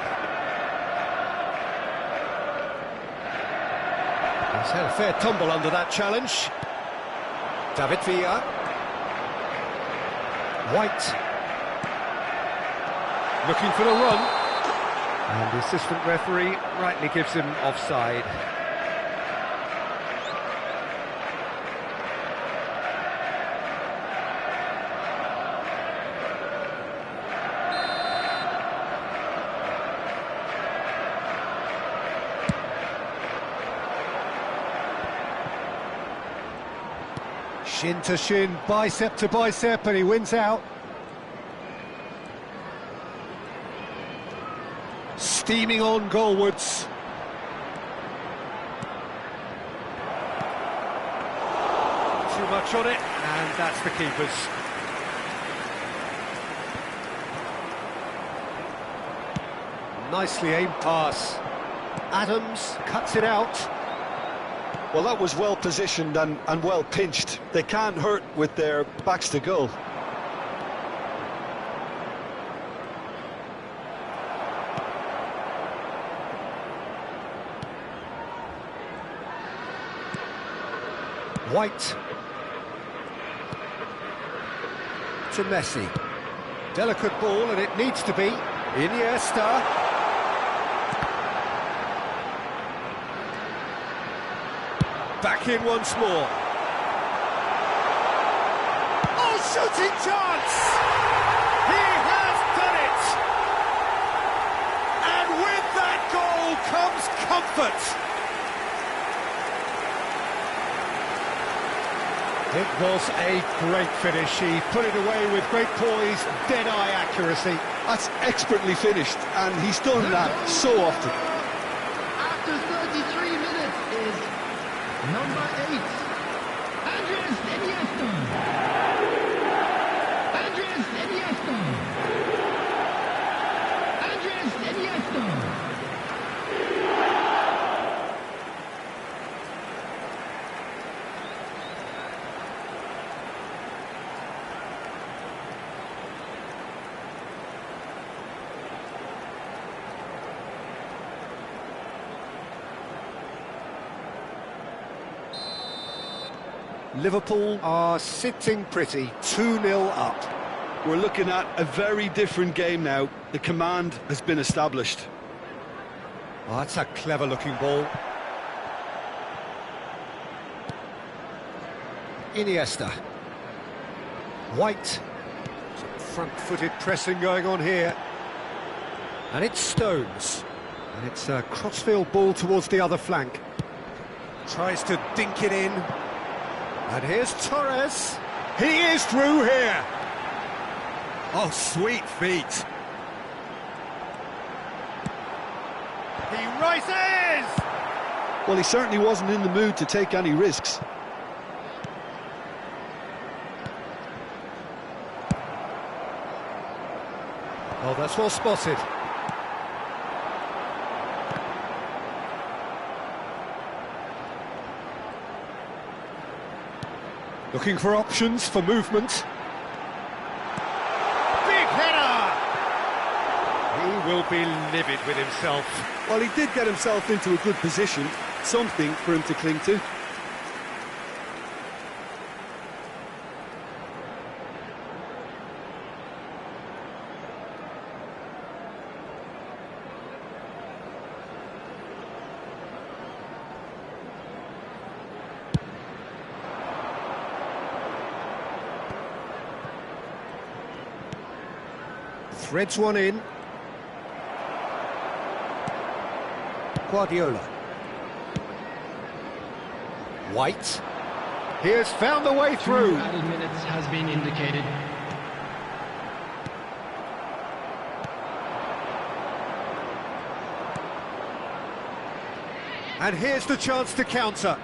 He's had a fair tumble under that challenge. David Villa. White. Looking for the run. And the assistant referee rightly gives him offside. Shin to shin, bicep to bicep, and he wins out. Steaming on goalwards. Too much on it, and that's the keeper's. Nicely aimed pass. Adams cuts it out. Well, that was well positioned and well pinched. They can't hurt with their backs to goal. White. to Messi. Delicate ball, and it needs to be. Iniesta. Back in once more. Oh, shooting chance! He has done it! And with that goal comes comfort. It was a great finish. He put it away with great poise, dead-eye accuracy. That's expertly finished, and he's done that so often. After 33 minutes is number 8, Andres Iniesta. Andres Iniesta. Andres Iniesta. Liverpool are sitting pretty, 2-0 up. We're looking at a very different game now. The command has been established. Oh, that's a clever-looking ball. Iniesta. White. Some front-footed pressing going on here. And it's Stones. And it's a crossfield ball towards the other flank. Tries to dink it in. And here's Torres. He is through here. Oh, sweet feet. He rises! Well, he certainly wasn't in the mood to take any risks. Oh, that's well spotted. Looking for options for movement. Big header! He will be livid with himself. Well, he did get himself into a good position, something for him to cling to. Threads one in. Guardiola. White. He has found the way through. 2 added minutes has been indicated. And here's the chance to counter.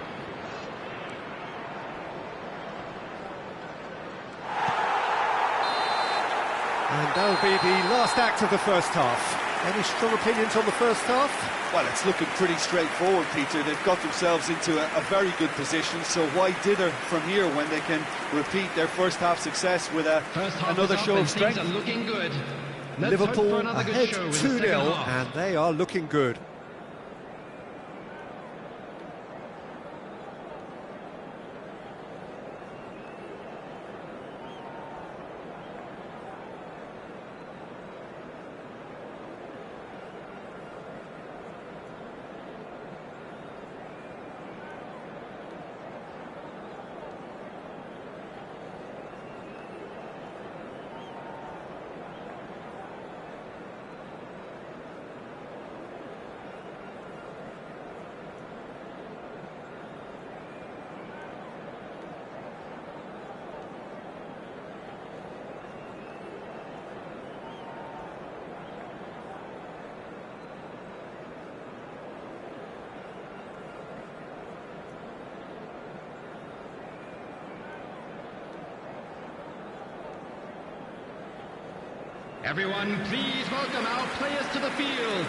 And that'll be the last act of the first half. Any strong opinions on the first half? Well, it's looking pretty straightforward, Peter. They've got themselves into a very good position, so why dither from here when they can repeat their first half success with another show of strength? Things are looking good. Liverpool ahead 2-0, and they are looking good. Everyone, please welcome our players to the field.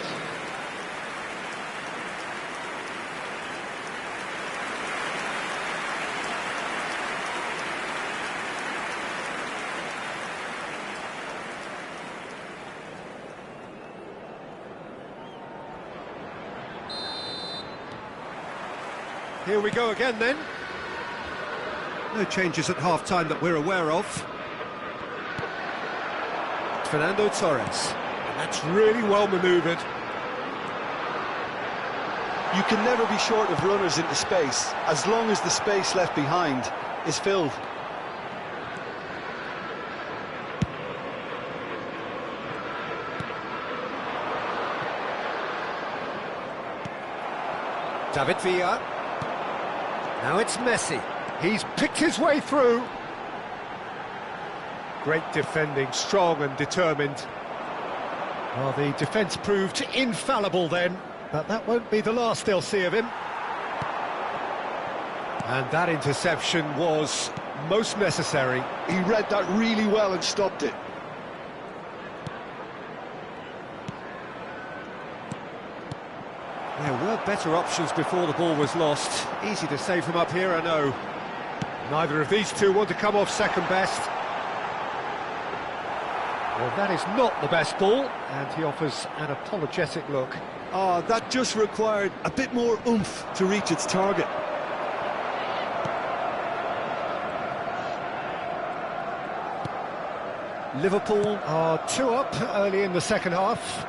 Here we go again then. No changes at half-time that we're aware of. Fernando Torres. And that's really well manoeuvred. You can never be short of runners into space, as long as the space left behind is filled. David Villa. Now it's Messi. He's picked his way through. Great defending, strong and determined. Well, the defence proved infallible then, but that won't be the last they'll see of him. And that interception was most necessary. He read that really well and stopped it. There were better options before the ball was lost. Easy to say from up here, I know. Neither of these two want to come off second best. Well, that is not the best ball, and he offers an apologetic look. Oh, that just required a bit more oomph to reach its target. Liverpool are 2 up early in the second half.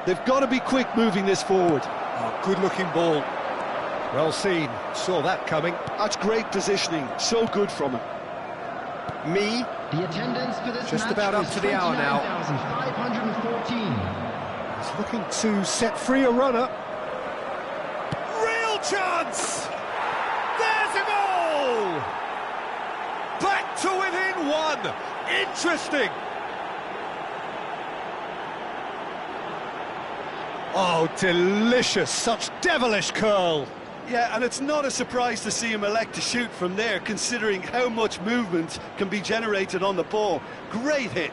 They've got to be quick moving this forward. Oh, good-looking ball. Well seen. Saw that coming. That's great positioning. So good from him. Me. The attendance for this Just match about up is to the hour now. 29,514. He's looking to set free a runner. Real chance! There's a goal! Back to within 1. Interesting. Oh, delicious. Such devilish curl. Yeah, and it's not a surprise to see him elect to shoot from there, considering how much movement can be generated on the ball. Great hit.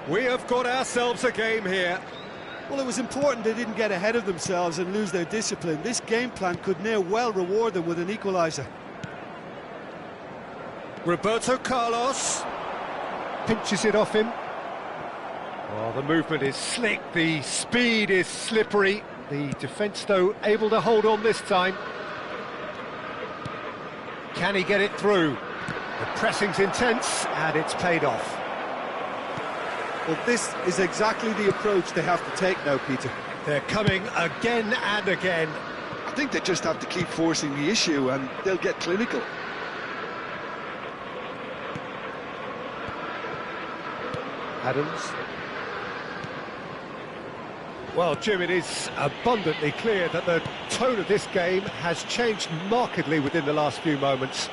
We have got ourselves a game here. Well, it was important they didn't get ahead of themselves and lose their discipline. This game plan could now well reward them with an equaliser. Roberto Carlos pinches it off him. Oh, the movement is slick, the speed is slippery. The defence, though, able to hold on this time. Can he get it through? The pressing's intense, and it's paid off. Well, this is exactly the approach they have to take now, Peter. They're coming again and again. I think they just have to keep forcing the issue and they'll get clinical. Adams. Well, Jim, it is abundantly clear that the tone of this game has changed markedly within the last few moments.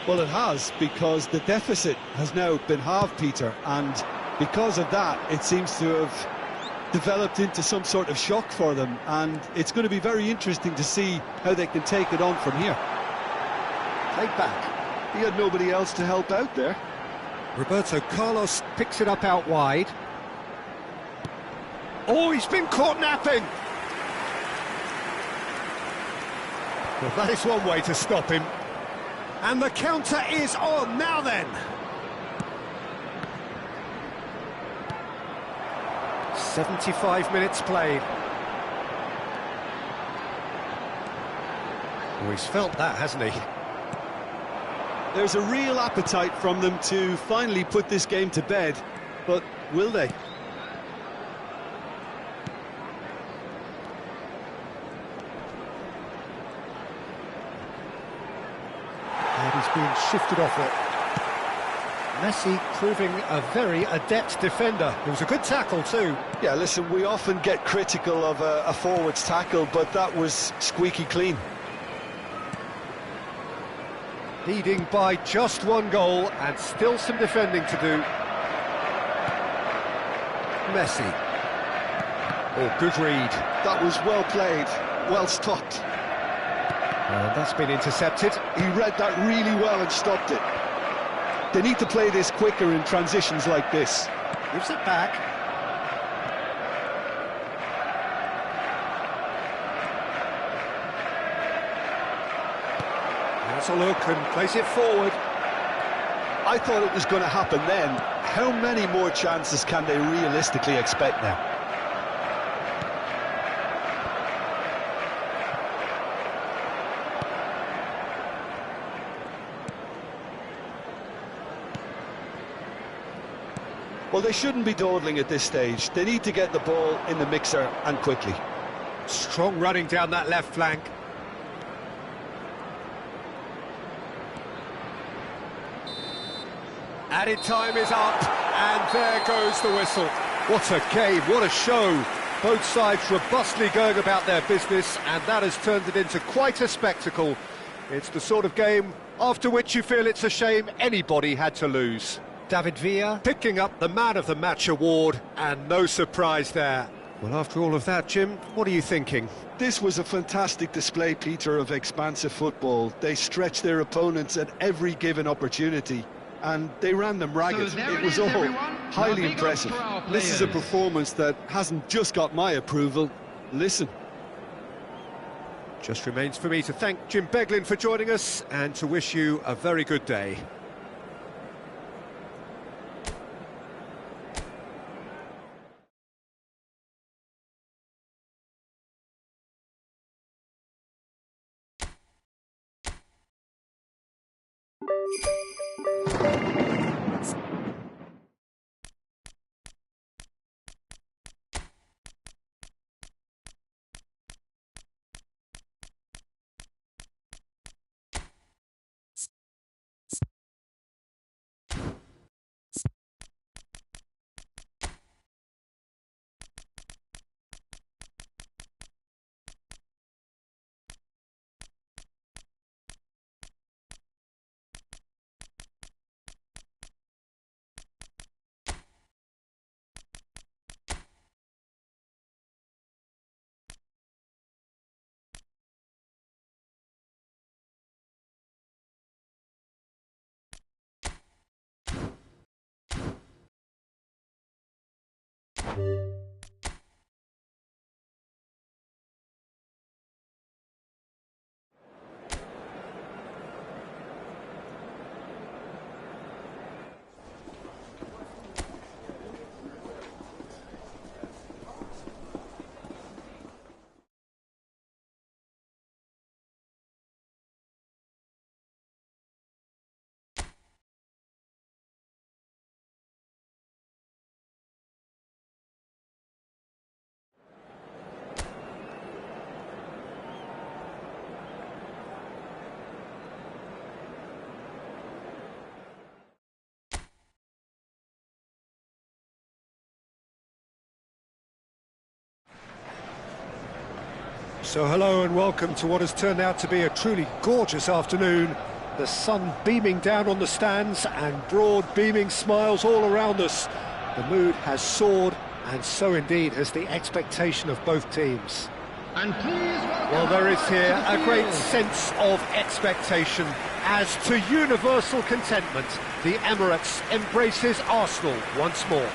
Well, it has, because the deficit has now been halved, Peter, and because of that, it seems to have developed into some sort of shock for them, and it's going to be very interesting to see how they can take it on from here. Played back. He had nobody else to help out there. Roberto Carlos picks it up out wide. Oh, he's been caught napping! Well, that is one way to stop him. And the counter is on, now then! 75 minutes played. Oh, he's felt that, hasn't he? There's a real appetite from them to finally put this game to bed, but will they? And he's being shifted off it. Messi proving a very adept defender. It was a good tackle too. Yeah, listen, we often get critical of a forward's tackle, but that was squeaky clean. Leading by just 1 goal and still some defending to do. Messi. Oh, good read. That was well played, well stopped. And that's been intercepted. He read that really well and stopped it. They need to play this quicker in transitions like this. Gives it back. Has a look and plays it forward. I thought it was going to happen then. How many more chances can they realistically expect now? Well, they shouldn't be dawdling at this stage. They need to get the ball in the mixer and quickly. Strong running down that left flank. Added time is up, and there goes the whistle. What a game, what a show. Both sides robustly going about their business, and that has turned it into quite a spectacle. It's the sort of game after which you feel it's a shame anybody had to lose. David Villa picking up the Man of the Match award, and no surprise there. Well, after all of that, Jim, what are you thinking? This was a fantastic display, Peter, of expansive football. They stretched their opponents at every given opportunity, and they ran them ragged. So it was all highly impressive. This is a performance that hasn't just got my approval. Listen. Just remains for me to thank Jim Beglin for joining us and to wish you a very good day. So hello and welcome to what has turned out to be a truly gorgeous afternoon. The sun beaming down on the stands and broad beaming smiles all around us. The mood has soared, and so indeed has the expectation of both teams. And please welcome Well, there is here to a the great field. sense of expectation as to universal contentment. The Emirates embraces Arsenal once more.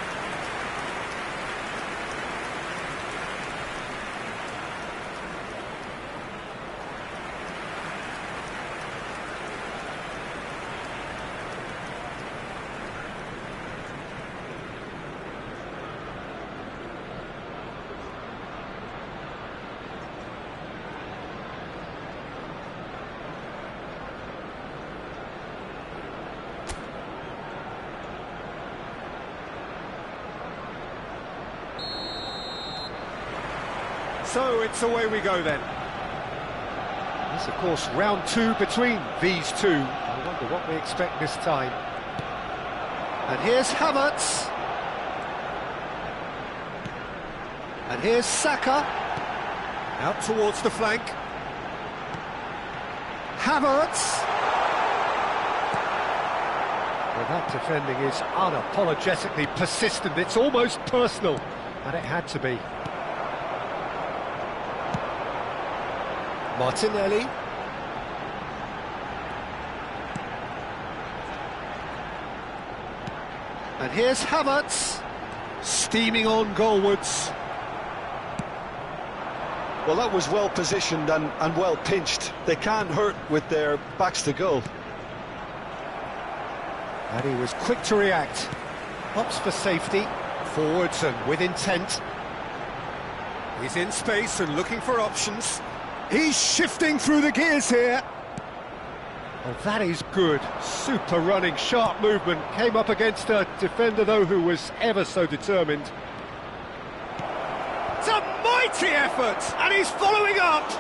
So it's away we go then. It's of course round two between these two. I wonder what we expect this time. And here's Havertz. And here's Saka. Out towards the flank. Havertz. Well, that defending is unapologetically persistent. It's almost personal. And it had to be. Martinelli. And here's Havertz, steaming on goalwards. Well, that was well positioned and well pinched. They can't hurt with their backs to goal. And he was quick to react. Hops for safety, forwards and with intent. He's in space and looking for options. He's shifting through the gears here. Oh, that is good. Super running, sharp movement. Came up against a defender, though, who was ever so determined. It's a mighty effort, and he's following up.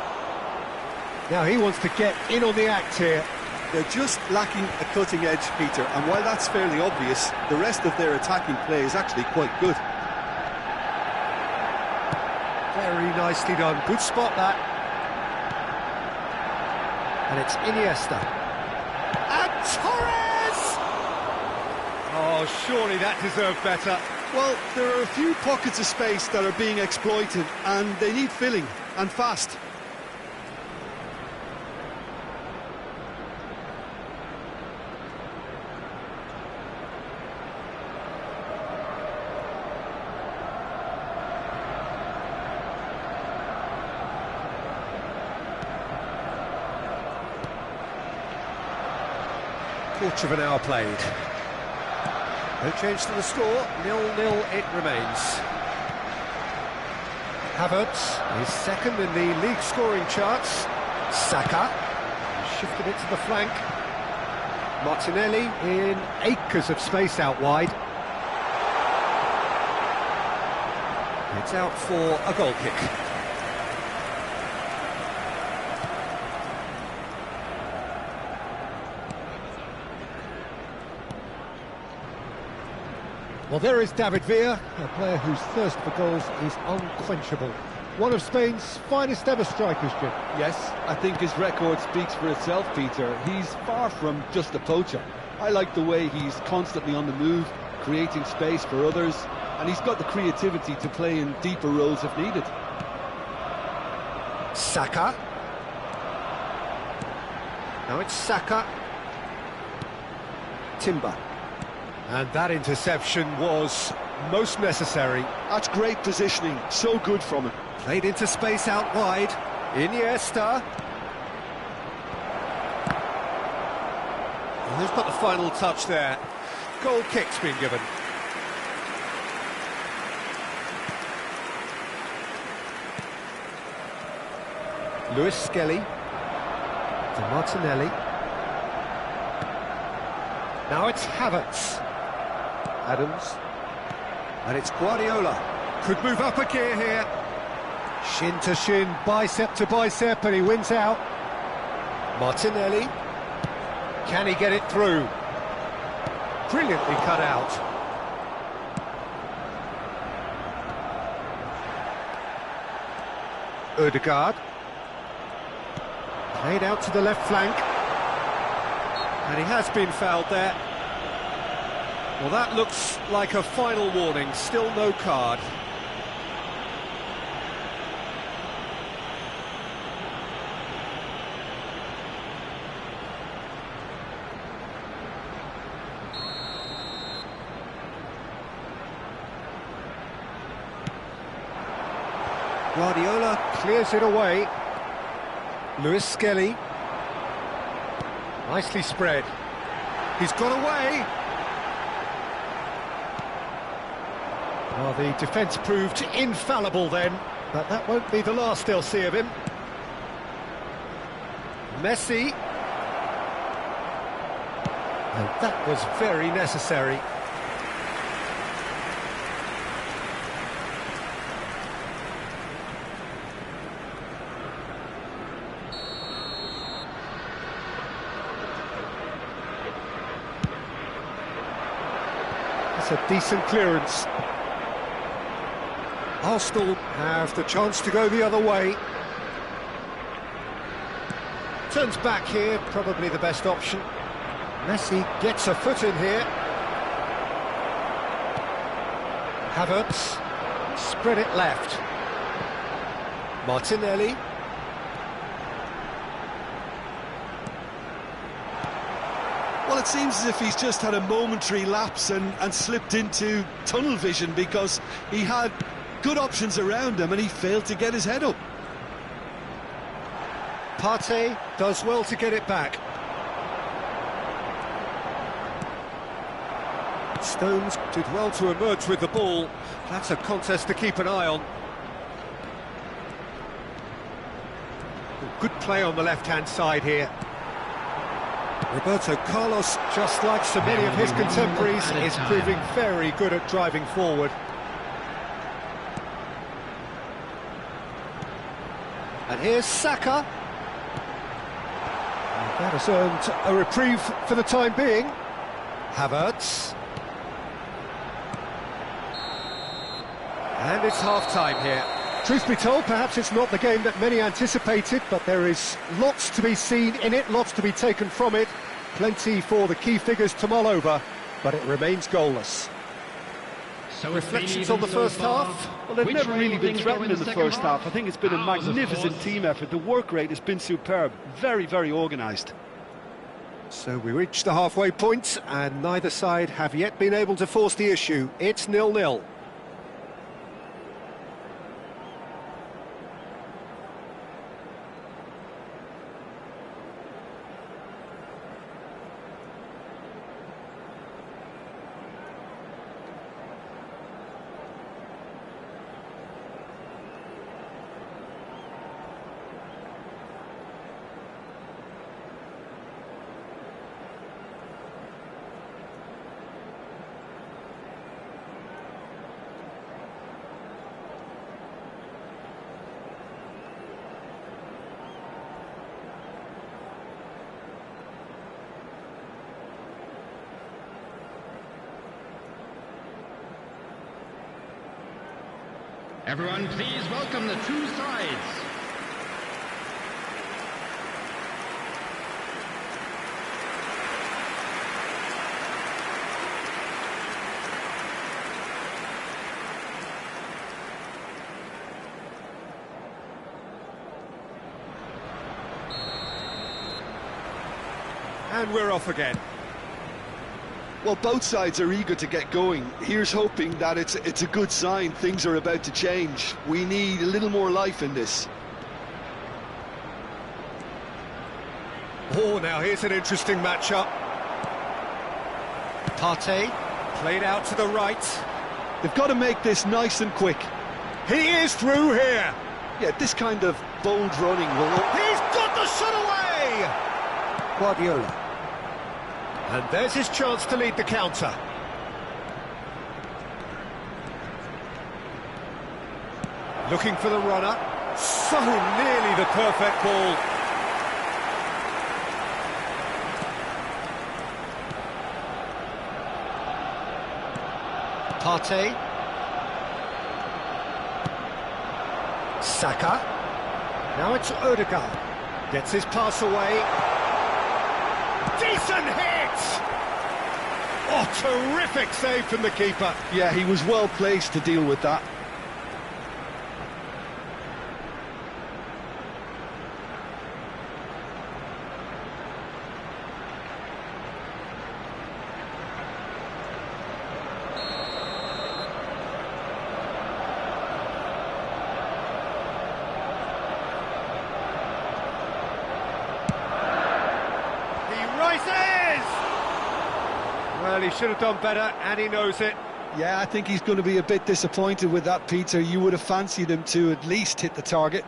Now he wants to get in on the act here. They're just lacking a cutting edge, Peter, and while that's fairly obvious, the rest of their attacking play is actually quite good. Very nicely done. Good spot, that. And it's Iniesta. And Torres! Oh, surely that deserved better. Well, there are a few pockets of space that are being exploited, and they need filling, and fast. Quarter of an hour played. No change to the score, 0-0 it remains. Havertz is second in the league scoring charts. Saka shifted it to the flank. Martinelli in acres of space out wide. It's out for a goal kick. Well, there is David Villa, a player whose thirst for goals is unquenchable. One of Spain's finest ever strikers, Jim. Yes, I think his record speaks for itself, Peter. He's far from just a poacher. I like the way he's constantly on the move, creating space for others, and he's got the creativity to play in deeper roles if needed. Saka. Now it's Saka. Timber. And that interception was most necessary. That's great positioning, so good from him. Played into space out wide. Iniesta. Well, who's got the final touch there? Goal kick's been given. Lewis Skelly to Martinelli. Now it's Havertz. Adams. And it's Guardiola. Could move up a gear here. Shin to shin, bicep to bicep, and he wins out. Martinelli. Can he get it through? Brilliantly cut out. Ødegaard. Played out to the left flank. And he has been fouled there. Well, that looks like a final warning, still no card. Guardiola clears it away. Lewis Skelly. Nicely spread. He's got away. Well, the defence proved infallible then, but that won't be the last they'll see of him. Messi. And that was very necessary. That's a decent clearance. Arsenal have the chance to go the other way. Turns back here, probably the best option. Messi gets a foot in here. Havertz, spread it left. Martinelli. Well, it seems as if he's just had a momentary lapse and slipped into tunnel vision, because he had good options around him and he failed to get his head up. Partey does well to get it back. Stones did well to emerge with the ball. That's a contest to keep an eye on. Good play on the left-hand side here. Roberto Carlos, just like so many of his contemporaries, is proving very good at driving forward. And here's Saka. And that has earned a reprieve for the time being. Havertz. And it's half-time here. Truth be told, perhaps it's not the game that many anticipated, but there is lots to be seen in it, lots to be taken from it. Plenty for the key figures to mull over, but it remains goalless. So reflections on the first half? Well, they've never really been threatened in the first half. I think it's been a magnificent team effort. The work rate has been superb. Very, very organised. So we reach the halfway point, and neither side have yet been able to force the issue. It's 0-0. Everyone, please welcome the two sides. And we're off again. Well, both sides are eager to get going. Here's hoping that it's a good sign. Things are about to change. We need a little more life in this. Oh, now here's an interesting matchup. Partey, played out to the right. They've got to make this nice and quick. He is through here. Yeah, this kind of bold running will... He's got the shot away! Guardiola. And there's his chance to lead the counter. Looking for the runner. So nearly the perfect ball. Partey. Saka. Now it's Odegaard. Gets his pass away. Decent hit! Oh, terrific save from the keeper. Yeah, he was well placed to deal with that. Well, he should have done better, and he knows it. Yeah, I think he's going to be a bit disappointed with that, Peter. You would have fancied him to at least hit the target.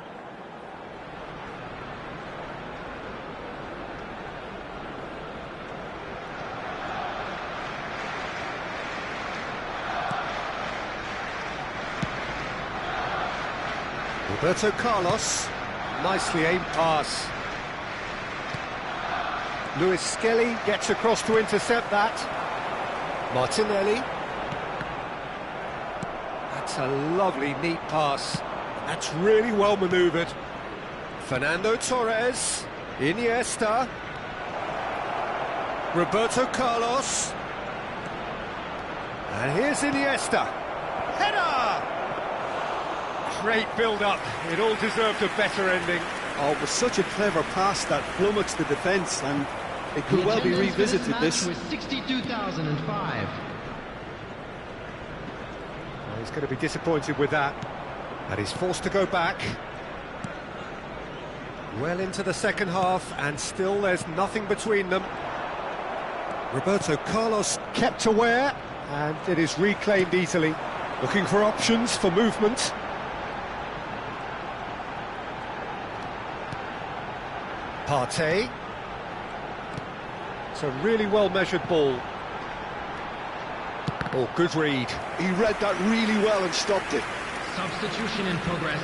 Roberto Carlos, nicely aimed pass. Luis Skelly gets across to intercept that. Martinelli. That's a lovely, neat pass. That's really well manoeuvred. Fernando Torres. Iniesta. Roberto Carlos. And here's Iniesta. Header! Great build-up. It all deserved a better ending. Oh, it was such a clever pass that flummoxed the defence, and It could well be revisited, this. Was 62,005. Well, he's going to be disappointed with that. And he's forced to go back. Well into the second half, and still there's nothing between them. Roberto Carlos kept aware, and it is reclaimed easily. Looking for options for movement. Partey. It's a really well-measured ball. Oh, good read. He read that really well and stopped it. Substitution in progress.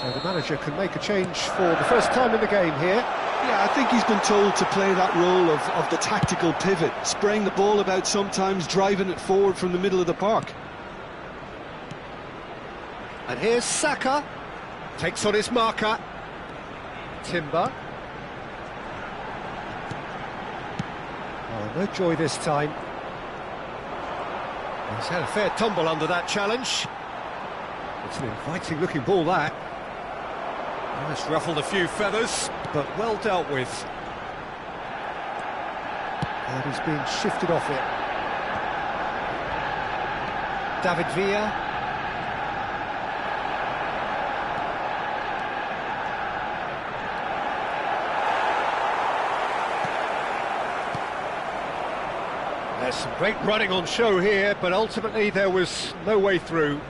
So the manager can make a change for the first time in the game here. Yeah, I think he's been told to play that role of the tactical pivot, spraying the ball about sometimes, driving it forward from the middle of the park. And here's Saka. Takes on his marker. Timber. Oh, no joy this time. He's had a fair tumble under that challenge. It's an inviting looking ball, that. Oh, it's ruffled a few feathers, but well dealt with. And he's being shifted off it. David Villa. There's some great running on show here, but ultimately there was no way through.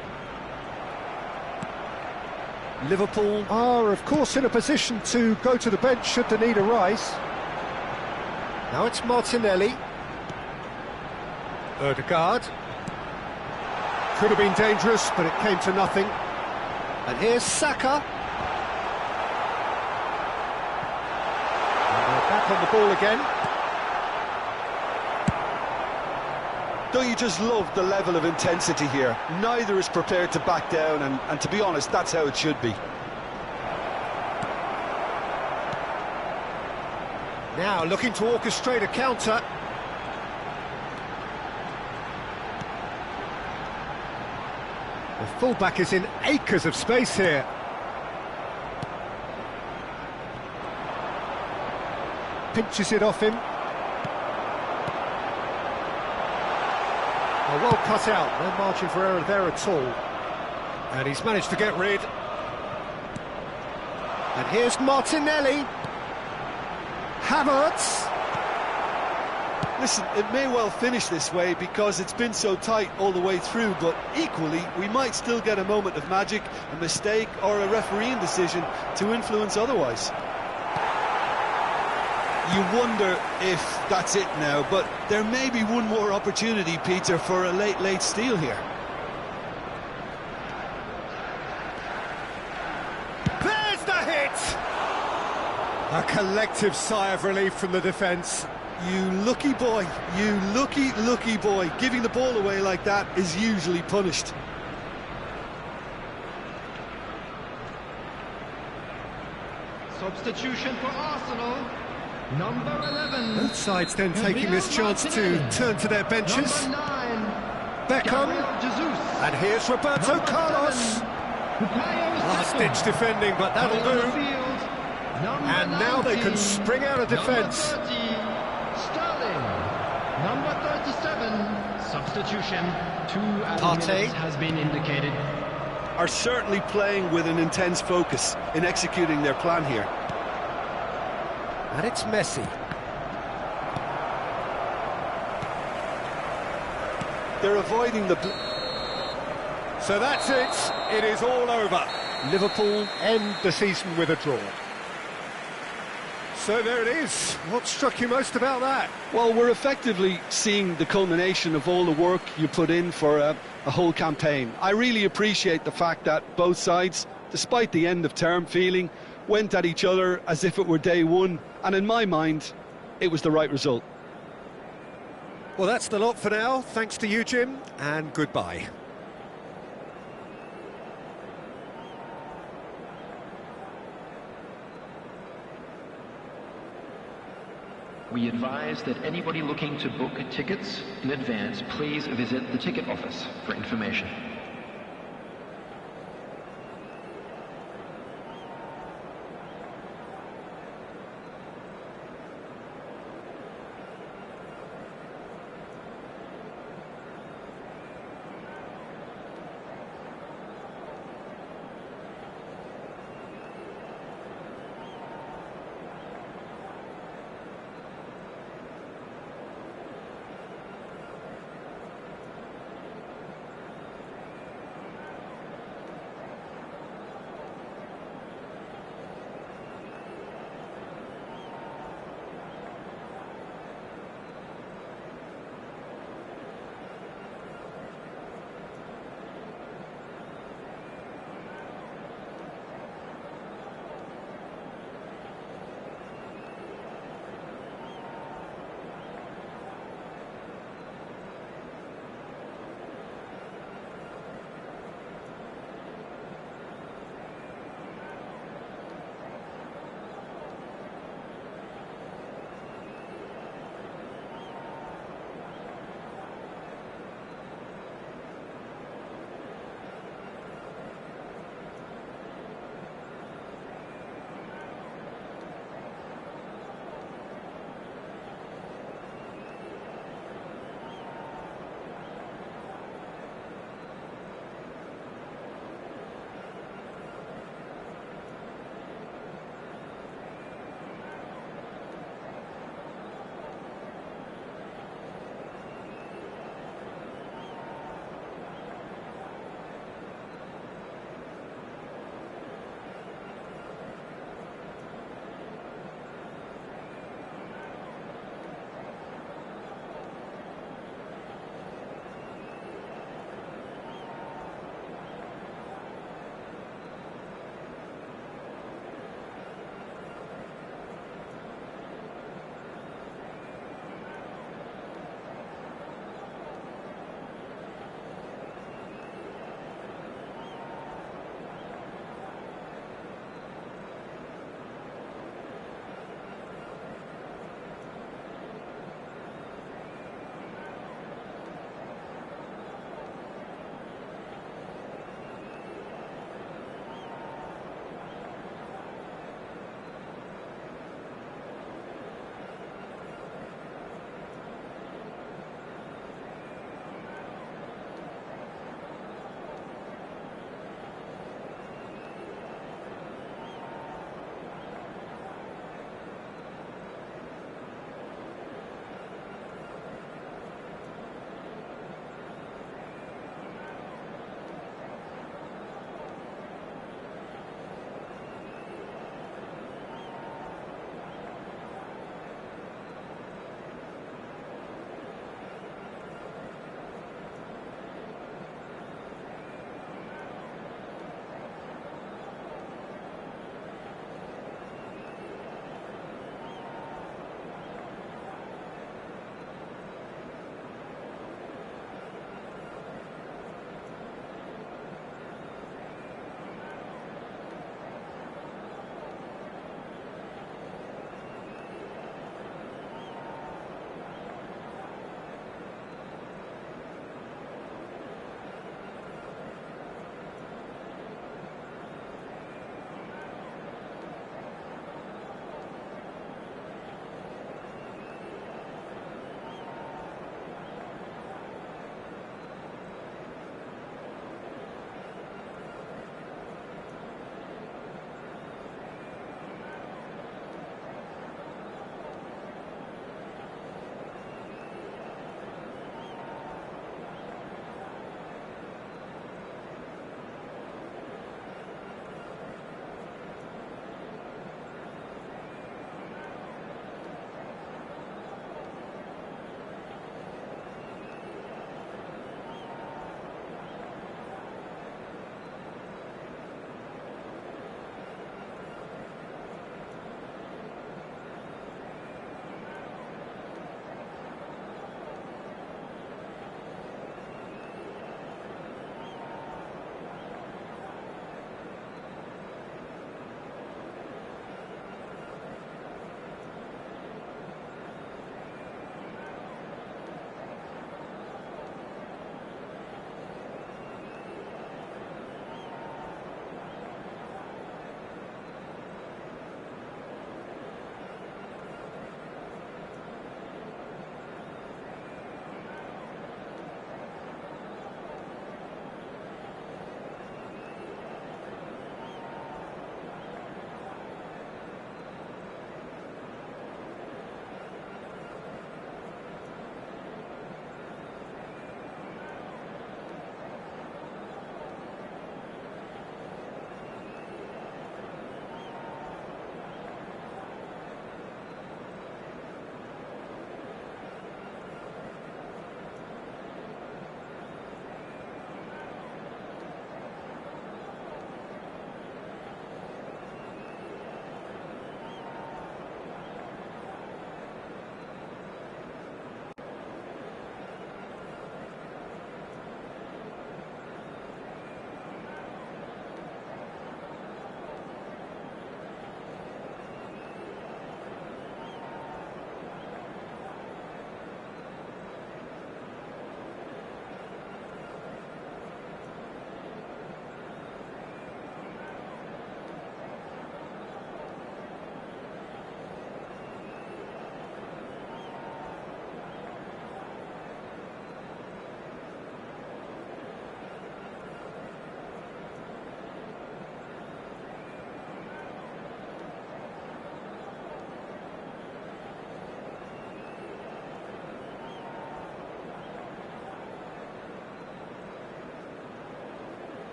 Liverpool are, of course, in a position to go to the bench should the need arise. Now it's Martinelli. Ødegaard. Could have been dangerous, but it came to nothing. And here's Saka. And they're back on the ball again. Don't you just love the level of intensity here? Neither is prepared to back down, and to be honest, that's how it should be. Now looking to orchestrate a counter. The fullback is in acres of space here. Pinches it off him. Oh, well cut out, no margin for error there at all. And he's managed to get rid. And here's Martinelli. Havertz. Listen, it may well finish this way because it's been so tight all the way through, but equally, we might still get a moment of magic, a mistake or a refereeing decision to influence otherwise. You wonder if that's it now, but there may be one more opportunity, Peter, for a late steal here. There's the hit! A collective sigh of relief from the defence. You lucky boy, you lucky boy. Giving the ball away like that is usually punished. Substitution for Arsenal. Number 11. Both sides then taking this chance to turn to their benches. Number 9. Beckham. Jesus. And here's Roberto Number Carlos. 7. Last-ditch defending, but that'll do. And now they can spring out of defence. Number 30, Sterling. Number 37, substitution. 2 Partey has been indicated. Are certainly playing with an intense focus in executing their plan here. And it's Messi. They're avoiding the... So that's it. It is all over. Liverpool end the season with a draw. So there it is. What struck you most about that? Well, we're effectively seeing the culmination of all the work you put in for a whole campaign. I really appreciate the fact that both sides, despite the end-of-term feeling, went at each other as if it were day one, and in my mind, it was the right result. Well, that's the lot for now. Thanks to you, Jim, and goodbye. We advise that anybody looking to book tickets in advance, please visit the ticket office for information.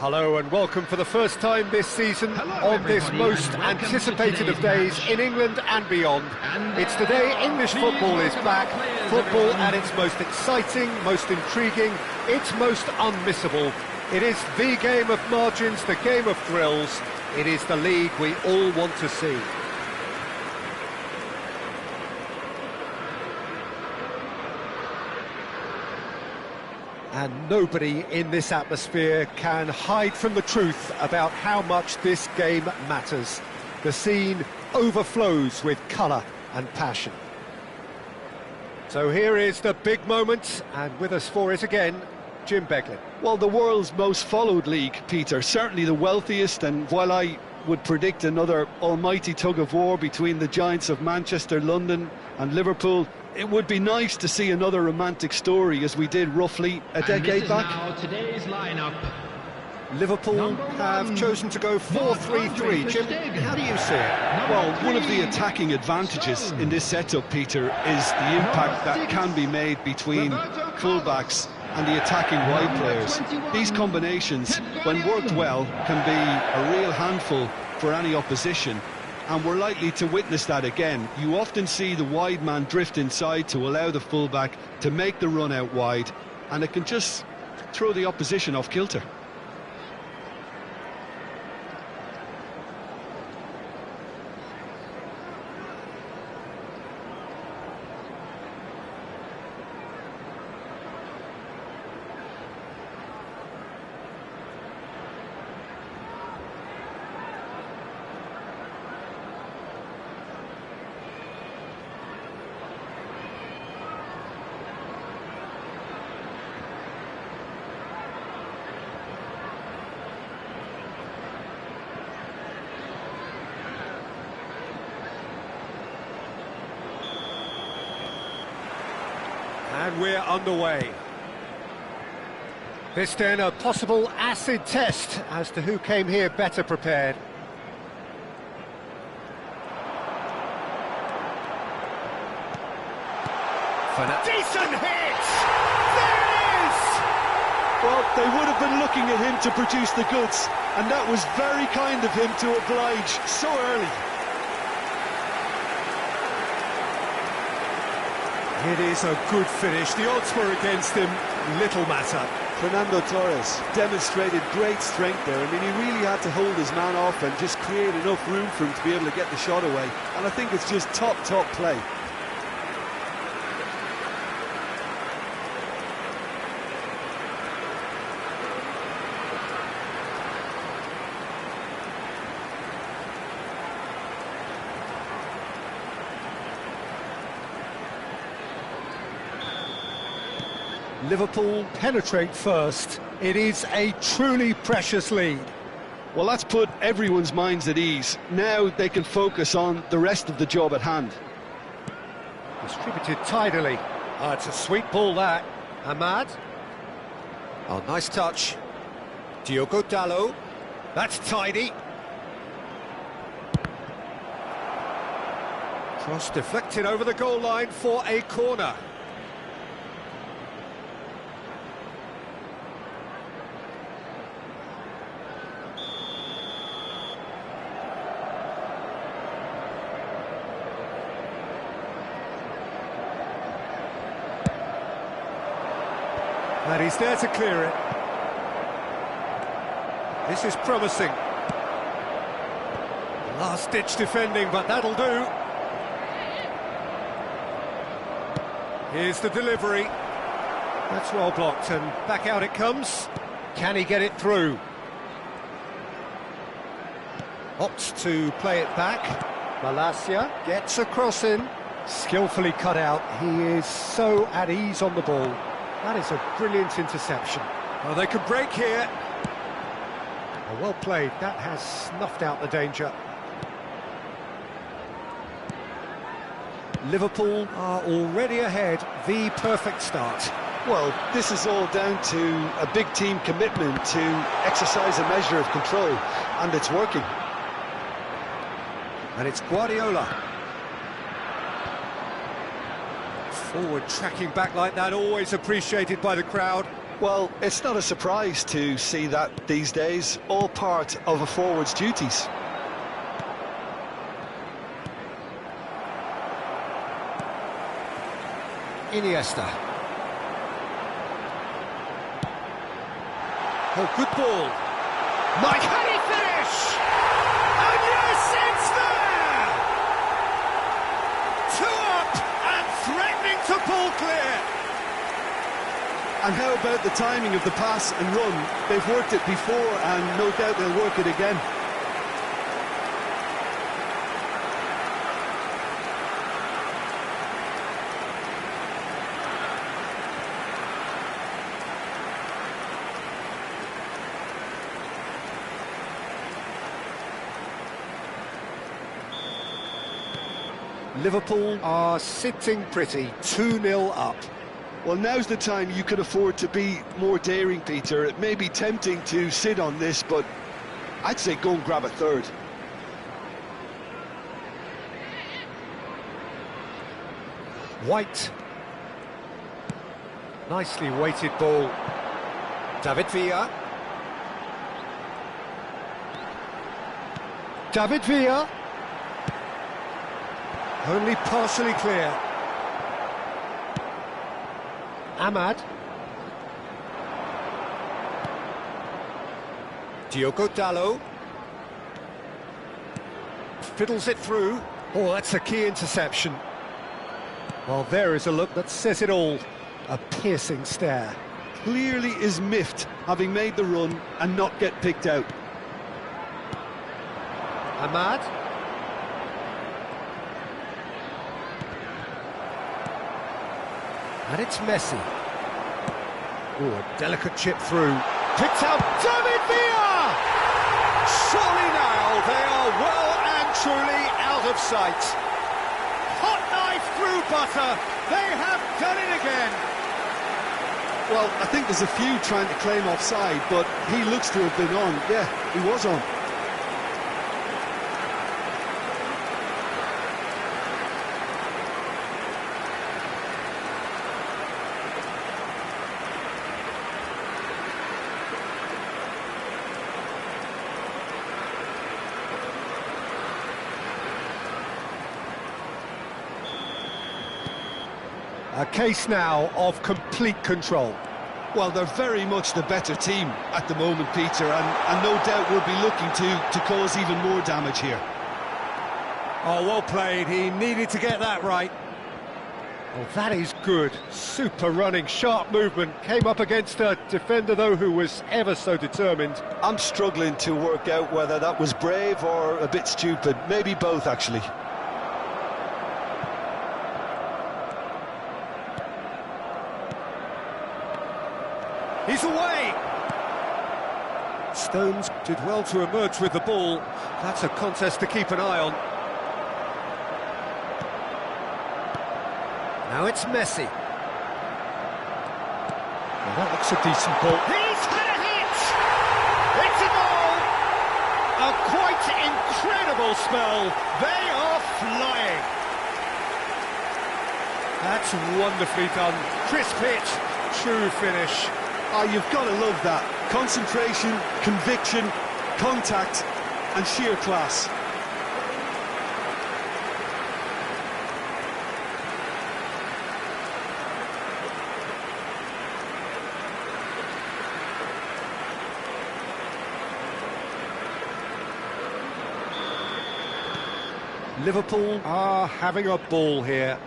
Hello and welcome for the first time this season on this most anticipated of days in England and beyond. It's the day English football is back, football at its most exciting, most intriguing, its most unmissable. It is the game of margins, the game of thrills. It is the league we all want to see. And nobody in this atmosphere can hide from the truth about how much this game matters. The scene overflows with colour and passion. So here is the big moment, and with us for it again, Jim Beglin. Well, the world's most followed league, Peter, certainly the wealthiest, and while I would predict another almighty tug of war between the giants of Manchester, London and Liverpool, it would be nice to see another romantic story as we did roughly a decade back. Now today's lineup. Liverpool have chosen to go 4-3-3. Jim, how do you see it? Well, one of the attacking advantages in this setup, Peter, is the impact that can be made between fullbacks and the attacking wide players. These combinations, when worked well, can be a real handful for any opposition, and we're likely to witness that again. You often see the wide man drift inside to allow the fullback to make the run out wide, and it can just throw the opposition off kilter. And we're underway. This then a possible acid test as to who came here better prepared. Decent hit! There it is! Well, they would have been looking at him to produce the goods, and that was very kind of him to oblige so early. It is a good finish. The odds were against him. Little matter. Fernando Torres demonstrated great strength there. I mean, he really had to hold his man off and just create enough room for him to be able to get the shot away. And I think it's just top play. Liverpool penetrate first. It is a truly precious lead. Well, that's put everyone's minds at ease. Now they can focus on the rest of the job at hand. Distributed tidily. It's a sweet ball, that. Ahmad. Oh, nice touch. Diogo Dalot. That's tidy. Cross deflected over the goal line for a corner. And he's there to clear it. This is promising. Last-ditch defending, but that'll do. Here's the delivery. That's well blocked, and back out it comes. Can he get it through? Opts to play it back. Malacia gets a cross in. Skillfully cut out. He is so at ease on the ball. That is a brilliant interception. Well, they could break here. Oh, well played. That has snuffed out the danger. Liverpool are already ahead. The perfect start. Well, this is all down to a big team commitment to exercise a measure of control, and it's working. And it's Guardiola. Forward tracking back like that, always appreciated by the crowd. Well, it's not a surprise to see that these days, all part of a forward's duties. Iniesta. Oh, good ball. Mike, can he finish? And yes, it's there! 2 up and threatening to pull clear. And how about the timing of the pass and run? They've worked it before and no doubt they'll work it again. Liverpool are sitting pretty, 2-0 up. Well, now's the time you can afford to be more daring, Peter. It may be tempting to sit on this, but I'd say go and grab a third. White. Nicely weighted ball. David Villa. David Villa. Only partially clear. Ahmad. Diogo Dalot. Fiddles it through. Oh, that's a key interception. Well, there is a look that says it all. A piercing stare. Clearly is miffed, having made the run and not get picked out. Ahmad. And it's Messi. Oh, a delicate chip through. Picked out David Villa! Surely now they are well and truly out of sight. Hot knife through butter. They have done it again. Well, I think there's a few trying to claim offside, but he looks to have been on. Yeah, he was on. A case now of complete control. Well, they're very much the better team at the moment, Peter, and no doubt will be looking to cause even more damage here. Oh, well played. He needed to get that right. Oh, that is good. Super running, sharp movement. Came up against a defender, though, who was ever so determined. I'm struggling to work out whether that was brave or a bit stupid. Maybe both, actually. He's away! Stones did well to emerge with the ball. That's a contest to keep an eye on. Now it's Messi. Well, that looks a decent ball. He's had a hit! It's a goal! A quite incredible spell. They are flying. That's wonderfully done. Crisp hit, true finish. Ah, you've got to love that. Concentration, conviction, contact, and sheer class. Liverpool are having a ball here.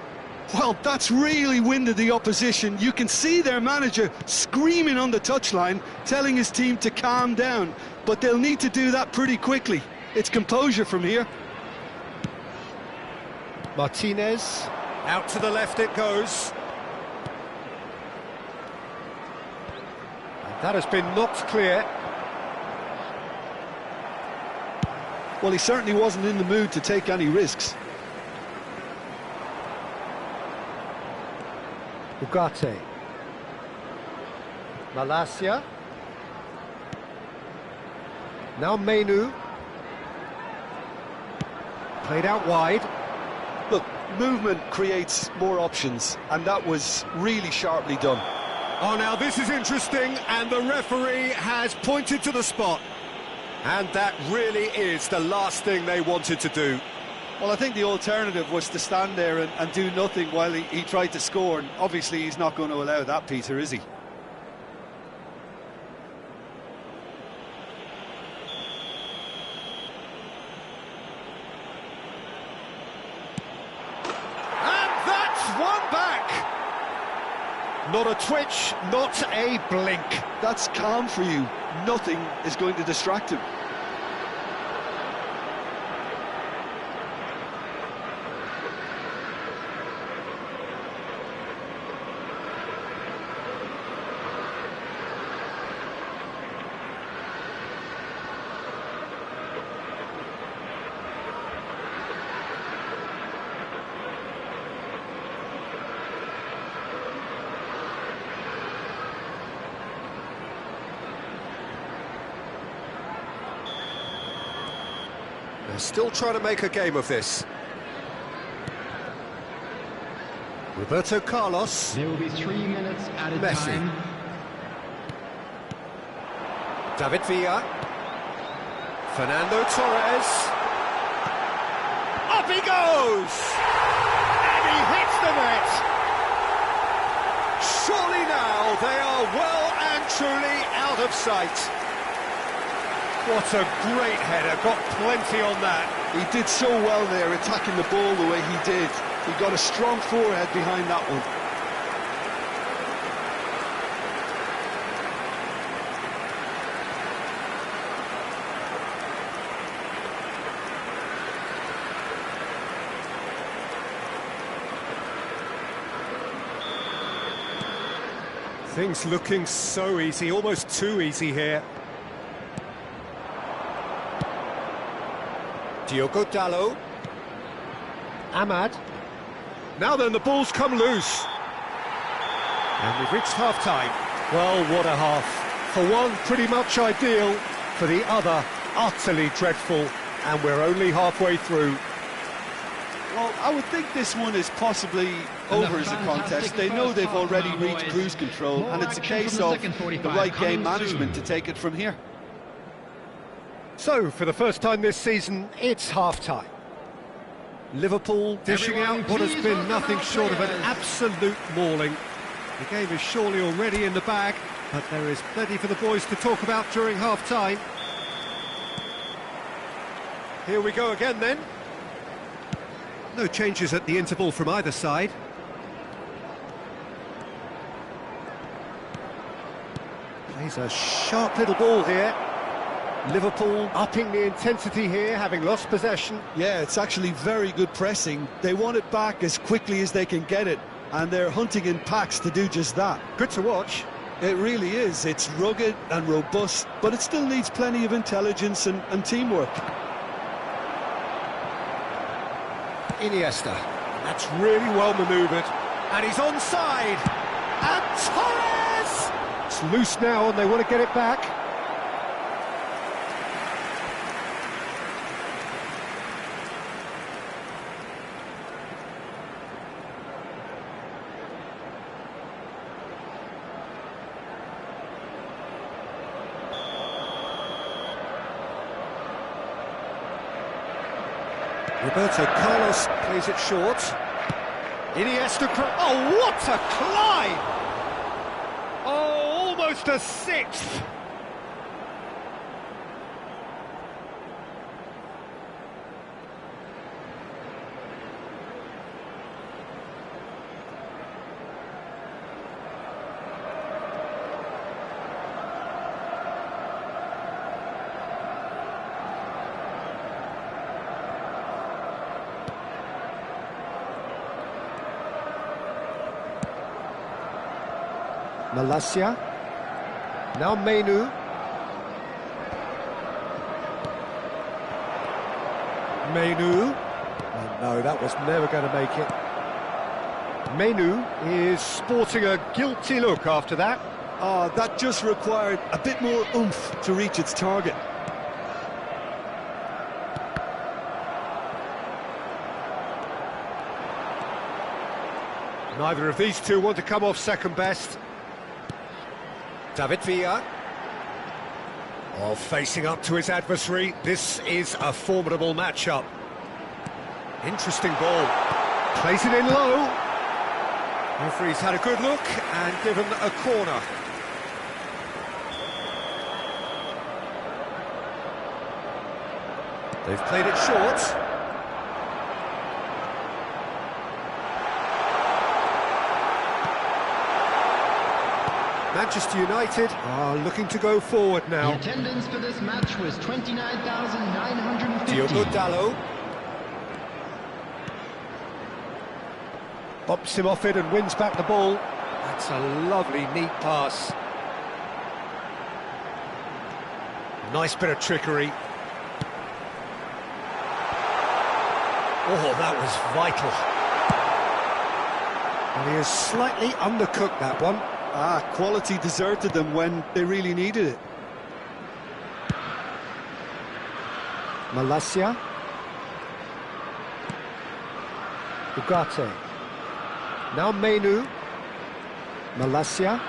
Well, that's really winded the opposition. You can see their manager screaming on the touchline, telling his team to calm down. But they'll need to do that pretty quickly. It's composure from here. Martinez, out to the left it goes. And that has been knocked clear. Well, he certainly wasn't in the mood to take any risks. Ugarte. Malacia. Now Menu. Played out wide. Look, movement creates more options, and that was really sharply done. Oh, now this is interesting, and the referee has pointed to the spot. And that really is the last thing they wanted to do. Well, I think the alternative was to stand there and do nothing while he tried to score, and obviously he's not going to allow that, Peter, is he? And that's one back! Not a twitch, not a blink. That's calm for you. Nothing is going to distract him. They're still trying to make a game of this. Roberto Carlos. There will be 3 minutes added Messi. time. David Villa. Fernando Torres. Up he goes! And he hits the net! Surely now they are well and truly out of sight. What a great header, got plenty on that. He did so well there, attacking the ball the way he did. He got a strong forehead behind that one. Things looking so easy, almost too easy here. Diogo Dalot. Ahmad. Now then, the ball's come loose. And we've reached half-time. Well, what a half. For one, pretty much ideal. For the other, utterly dreadful. And we're only halfway through. Well, I would think this one is possibly over as a contest. They know they've already reached cruise control, and it's a case of the right game management to take it from here. So, for the first time this season, it's half-time. Liverpool dishing out what has been nothing short of an absolute mauling. The game is surely already in the bag, but there is plenty for the boys to talk about during half-time. Here we go again then. No changes at the interval from either side. Plays a sharp little ball here. Liverpool upping the intensity here, having lost possession. Yeah, it's actually very good pressing. They want it back as quickly as they can get it, and they're hunting in packs to do just that. Good to watch. It really is. It's rugged and robust, but it still needs plenty of intelligence and teamwork. Iniesta. That's really well manoeuvred. And he's onside. And Torres! It's loose now and they want to get it back. Roberto Carlos plays it short. Iniesta, oh, what a climb! Oh, almost a sixth. Malacia. Now Menu. Menu. Oh, no, that was never going to make it. Menu is sporting a guilty look after that. That just required a bit more oomph to reach its target. Neither of these two want to come off second best. David Villa. Oh, facing up to his adversary. This is a formidable matchup. Interesting ball. Plays it in low. Referee's had a good look and given a corner. They've played it short. Manchester United are looking to go forward now. The attendance for this match was 29,950. Diogo Dalot. Bumps him off it and wins back the ball. That's a lovely, neat pass. Nice bit of trickery. Oh, that was vital. And he has slightly undercooked that one. Quality deserted them when they really needed it. Malacia. Ugarte. Now Menu. Malacia.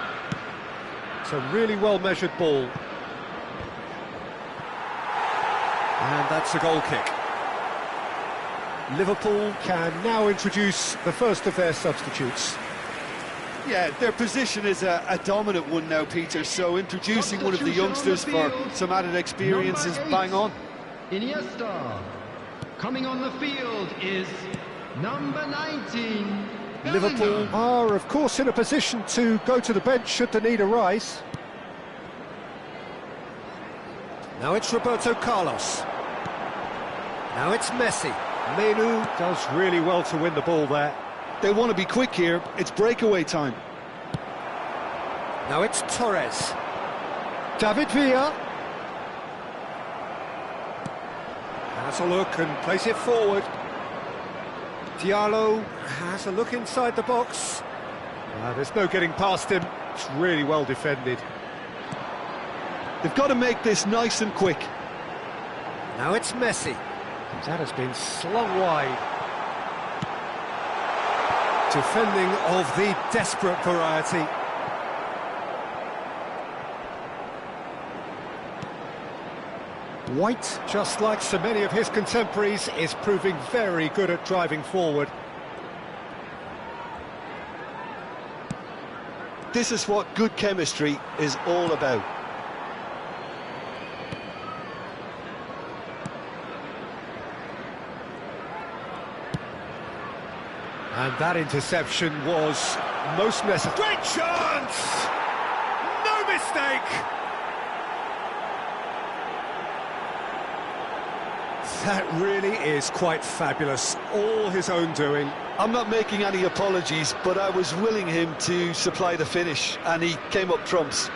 It's a really well-measured ball. And that's a goal kick. Liverpool can now introduce the first of their substitutes. Yeah, their position is a dominant one now, Peter, so introducing one of the youngsters for some added experience is bang on. Iniesta. Coming on the field is number 19. Liverpool are, of course, in a position to go to the bench should the need arise. Now it's Roberto Carlos. Now it's Messi. Menu does really well to win the ball there. They want to be quick here, it's breakaway time. Now it's Torres. David Villa. Has a look and plays it forward. Diallo has a look inside the box. There's no getting past him. It's really well defended. They've got to make this nice and quick. Now it's Messi. That has been slung wide. Defending of the desperate variety. White, just like so many of his contemporaries, is proving very good at driving forward. This is what good chemistry is all about. And that interception was most necessary. Great chance! No mistake! That really is quite fabulous. All his own doing. I'm not making any apologies, but I was willing him to supply the finish, and he came up trumps.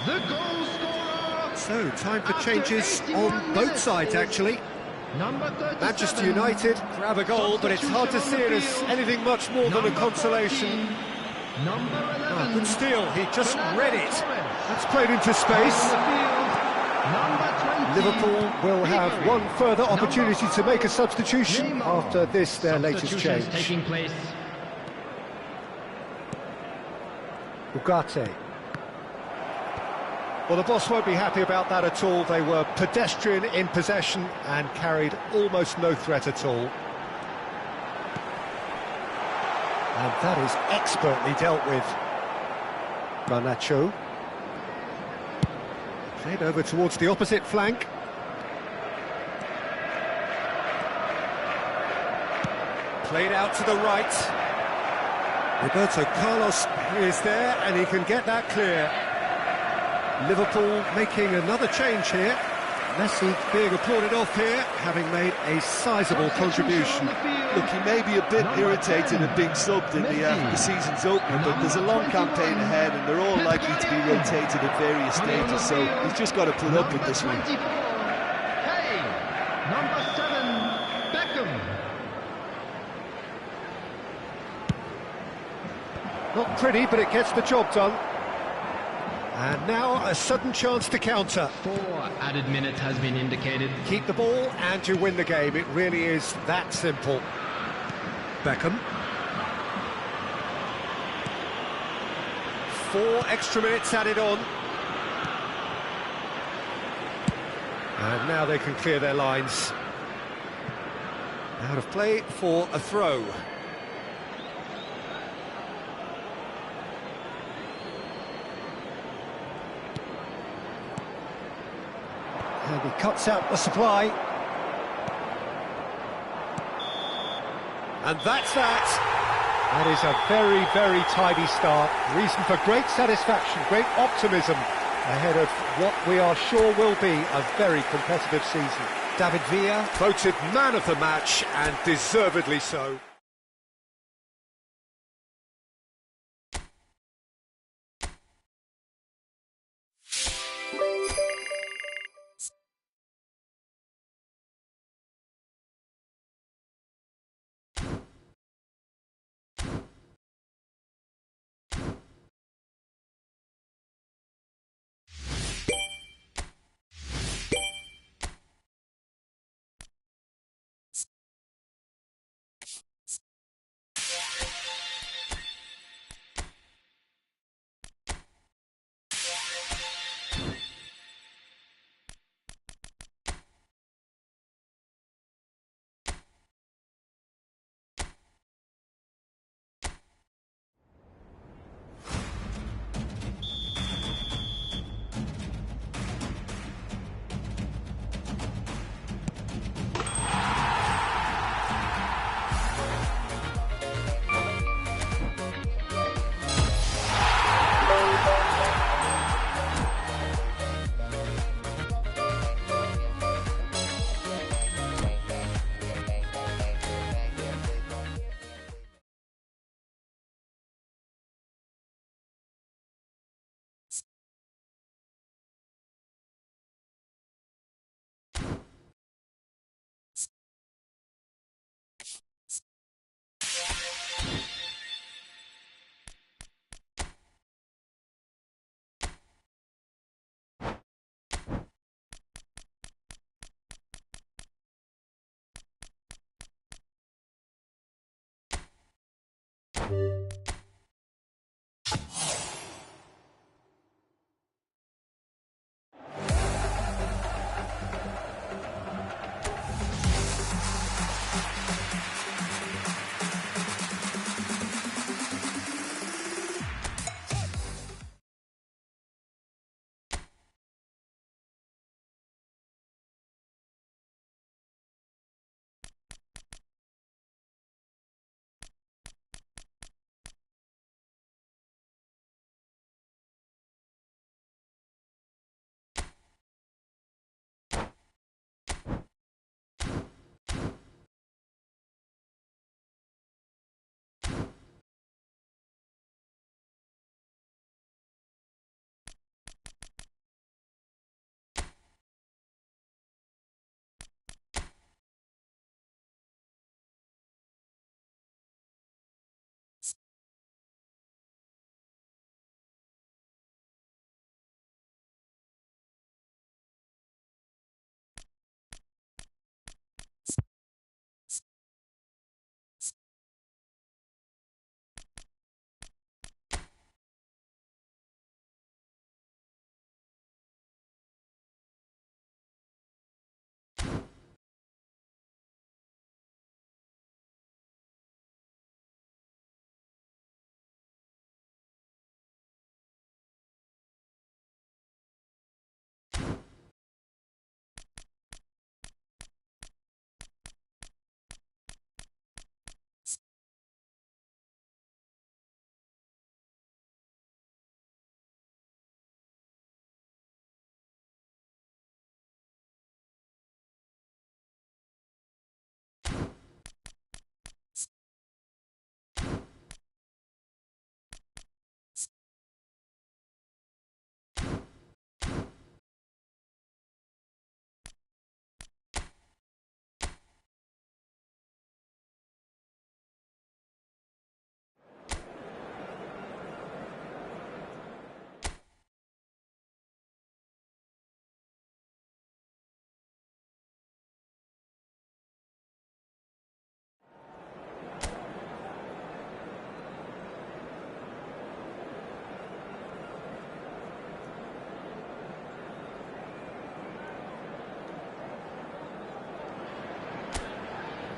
The goal scorer. So, time for changes on both sides, actually. Manchester United grab a goal, but it's hard to see it as anything much more than a consolation. Good steal, he just read it. That's played into space. Liverpool will have one further opportunity to make a substitution after this, their latest change. Ugarte. Well, the boss won't be happy about that at all. They were pedestrian in possession and carried almost no threat at all. And that is expertly dealt with. Garnacho. Played over towards the opposite flank. Played out to the right. Roberto Carlos is there and he can get that clear. Liverpool making another change here. Messi being applauded off here, having made a sizable contribution. Look, he may be a bit irritated at being subbed in the season's opener, but there's a long campaign ahead and they're all likely to be rotated at various stages, so he's just got to put up with this one. Not pretty, but it gets the job done. And now a sudden chance to counter. 4 added minutes has been indicated. Keep the ball and you win the game. It really is that simple. Beckham. 4 extra minutes added on. And now they can clear their lines. Out of play for a throw. And he cuts out the supply. And that's that. That is a very, very tidy start. Reason for great satisfaction, great optimism ahead of what we are sure will be a very competitive season. David Villa, voted man of the match, and deservedly so.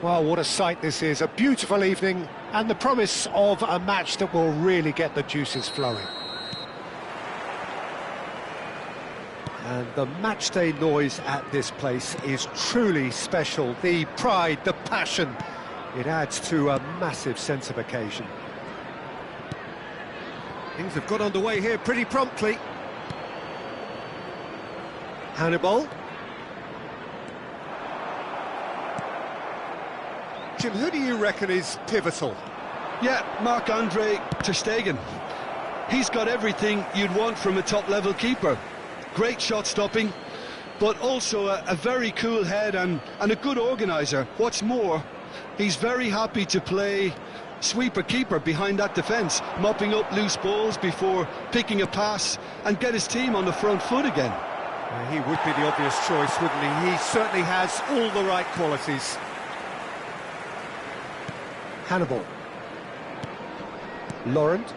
Well, what a sight this is, a beautiful evening, and the promise of a match that will really get the juices flowing. And the matchday noise at this place is truly special. The pride, the passion, it adds to a massive sense of occasion. Things have got underway here pretty promptly. Hannibal. Jim, who do you reckon is pivotal? Yeah, Marc-Andre ter Stegen. He's got everything you'd want from a top-level keeper. Great shot stopping, but also a very cool head and a good organiser. What's more, he's very happy to play sweeper-keeper behind that defence, mopping up loose balls before picking a pass and get his team on the front foot again. He would be the obvious choice, wouldn't he? He certainly has all the right qualities. Hannibal. Laurent.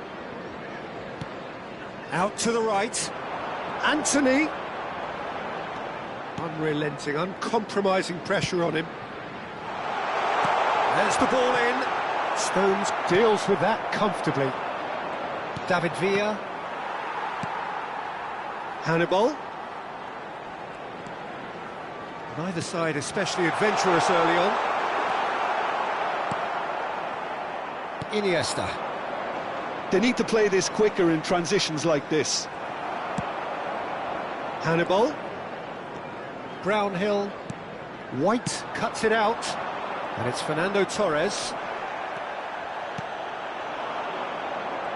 Out to the right. Anthony. Unrelenting, uncompromising pressure on him. There's the ball in. Stones deals with that comfortably. David Villa. Hannibal. Neither side especially adventurous early on. Iniesta. They need to play this quicker in transitions like this. Hannibal. Brownhill. White cuts it out. And it's Fernando Torres.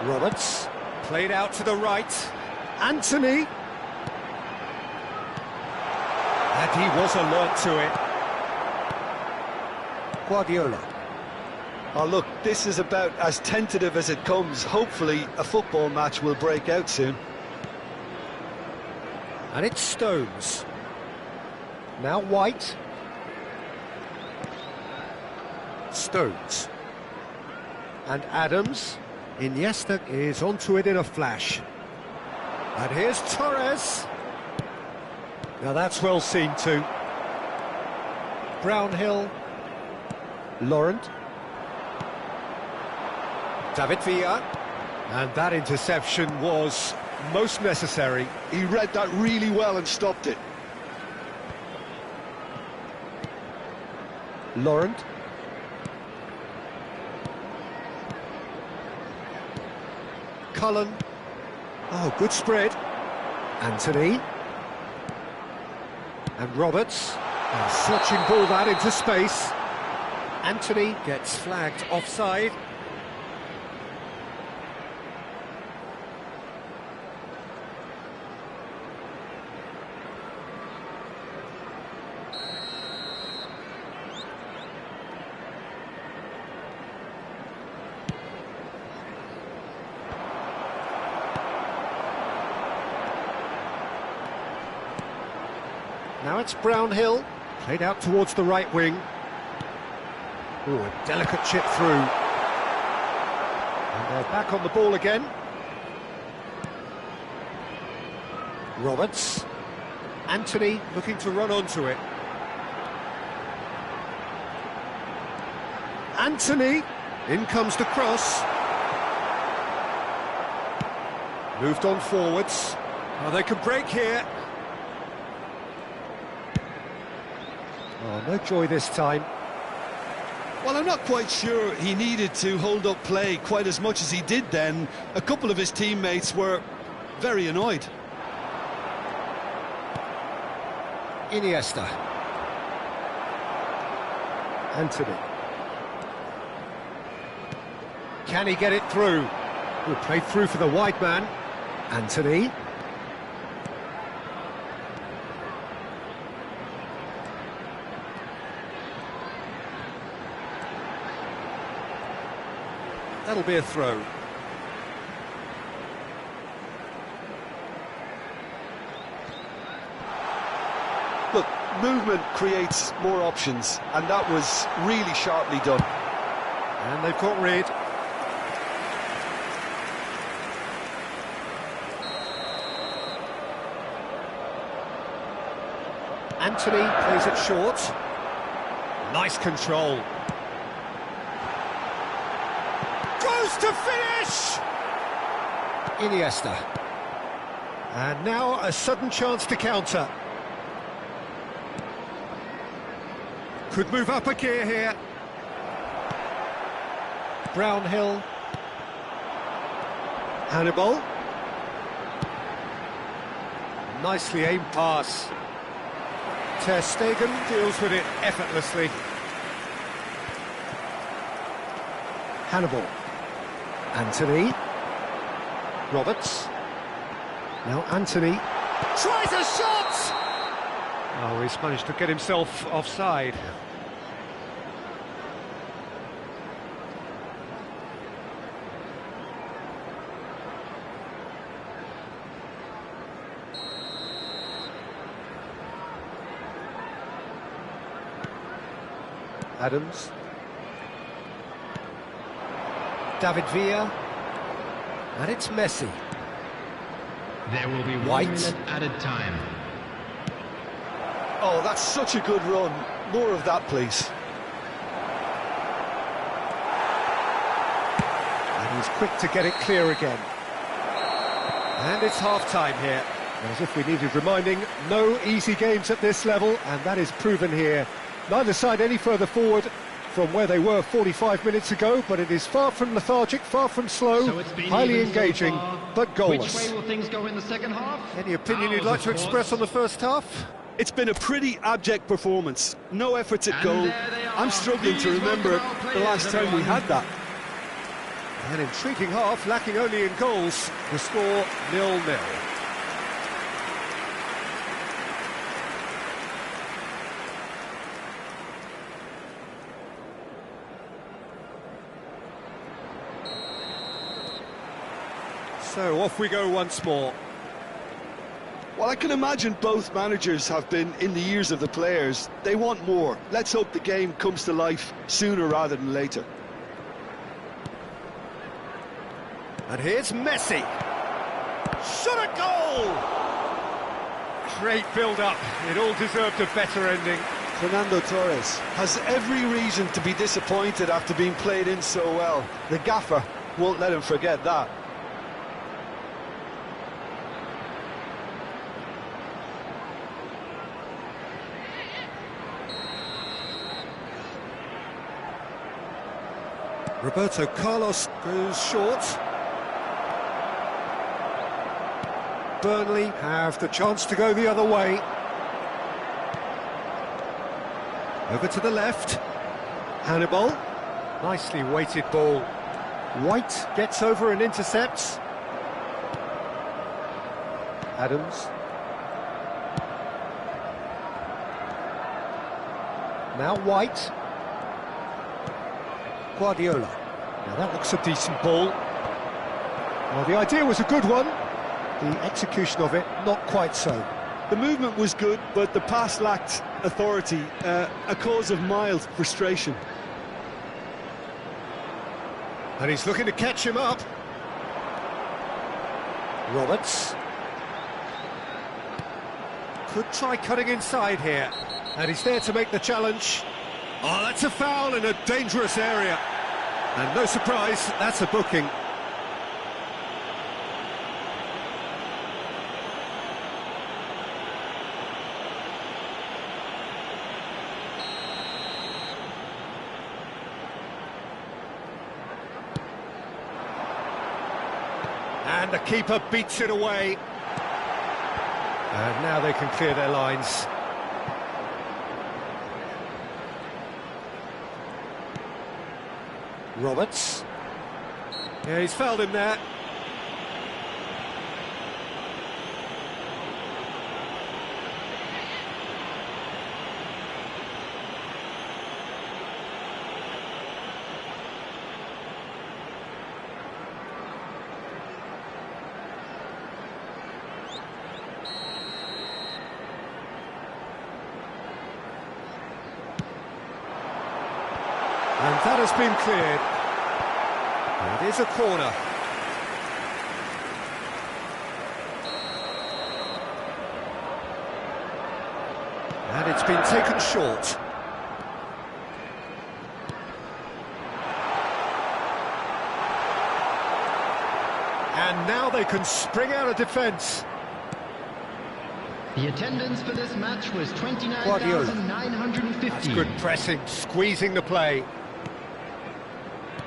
Roberts. Played out to the right. Anthony. And he was alert to it. Guardiola. Oh look, this is about as tentative as it comes. Hopefully a football match will break out soon. And it's Stones. Now White. Stones. And Adams. Iniesta is onto it in a flash. And here's Torres. Now that's well seen too. Brownhill. Laurent. David Villa. And that interception was most necessary. He read that really well and stopped it. Laurent. Cullen. Oh, good spread. Anthony. And Roberts. And swatching ball that into space. Anthony gets flagged offside. Now it's Brownhill, played out towards the right wing. Ooh, a delicate chip through. And they're back on the ball again. Roberts. Anthony looking to run onto it. Anthony, in comes the cross. Moved on forwards. Oh, they can break here. Oh, no joy this time. Well, I'm not quite sure he needed to hold up play quite as much as he did then. A couple of his teammates were very annoyed. Iniesta. Anthony. Can he get it through? Will play through for the wide man. Anthony. That'll be a throw. Look, movement creates more options, and that was really sharply done. And they've got rid. Anthony plays it short. Nice control. goes to finish! Iniesta. And now a sudden chance to counter. Could move up a gear here. Brownhill. Hannibal. Nicely aimed pass. Ter Stegen deals with it effortlessly. Hannibal. Anthony. Roberts. Now Anthony. Tries a shot! Oh, he's managed to get himself offside. Adams. David Villa. And it's Messi. There will be White. 1 minute added time. Oh, that's such a good run. More of that, please. And he's quick to get it clear again. And it's half-time here. As if we needed reminding, no easy games at this level, and that is proven here. Neither side any further forward from where they were 45 minutes ago, but it is far from lethargic, far from slow, So it's been highly even so engaging, far. but goalless. Which way will things go in the second half? Any opinion you'd Ours, like to of course. express on the first half? It's been a pretty abject performance. No efforts at And goal. there they are. I'm struggling to Please remember welcome our the last players, time we had that. An intriguing half, lacking only in goals. The score 0-0. So off we go once more. Well, I can imagine both managers have been in the ears of the players. They want more. Let's hope the game comes to life sooner rather than later. And here's Messi. Shot a goal! Great build-up. It all deserved a better ending. Fernando Torres has every reason to be disappointed after being played in so well. The gaffer won't let him forget that. Roberto Carlos goes short. Burnley have the chance to go the other way. Over to the left. Hannibal. Nicely weighted ball. White gets over and intercepts. Adams. Now White. Guardiola. Now that looks a decent ball. Well, the idea was a good one. The execution of it, not quite so. The movement was good, but the pass lacked authority, a cause of mild frustration. And he's looking to catch him up. Roberts. Could try cutting inside here. And he's there to make the challenge. Oh, that's a foul in a dangerous area. And no surprise, that's a booking. And the keeper beats it away. And now they can clear their lines. Roberts. Yeah, he's fouled him there. And that has been cleared. It is a corner. And it's been taken short. they can spring out of defence. The attendance for this match was Guardiola. 29,950. That's good pressing, squeezing the play.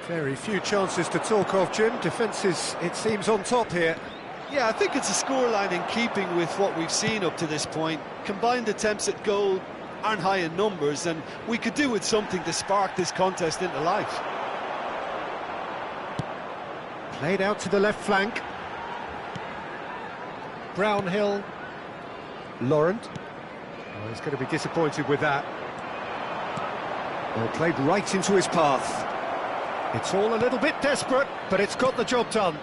Very few chances to talk of, Jim. Defence is, it seems, on top here. Yeah, I think it's a scoreline in keeping with what we've seen up to this point. Combined attempts at goal aren't high in numbers, and we could do with something to spark this contest into life. Played out to the left flank. Brownhill. Laurent. Oh, he's going to be disappointed with that. Well, played right into his path. It's all a little bit desperate, but it's got the job done.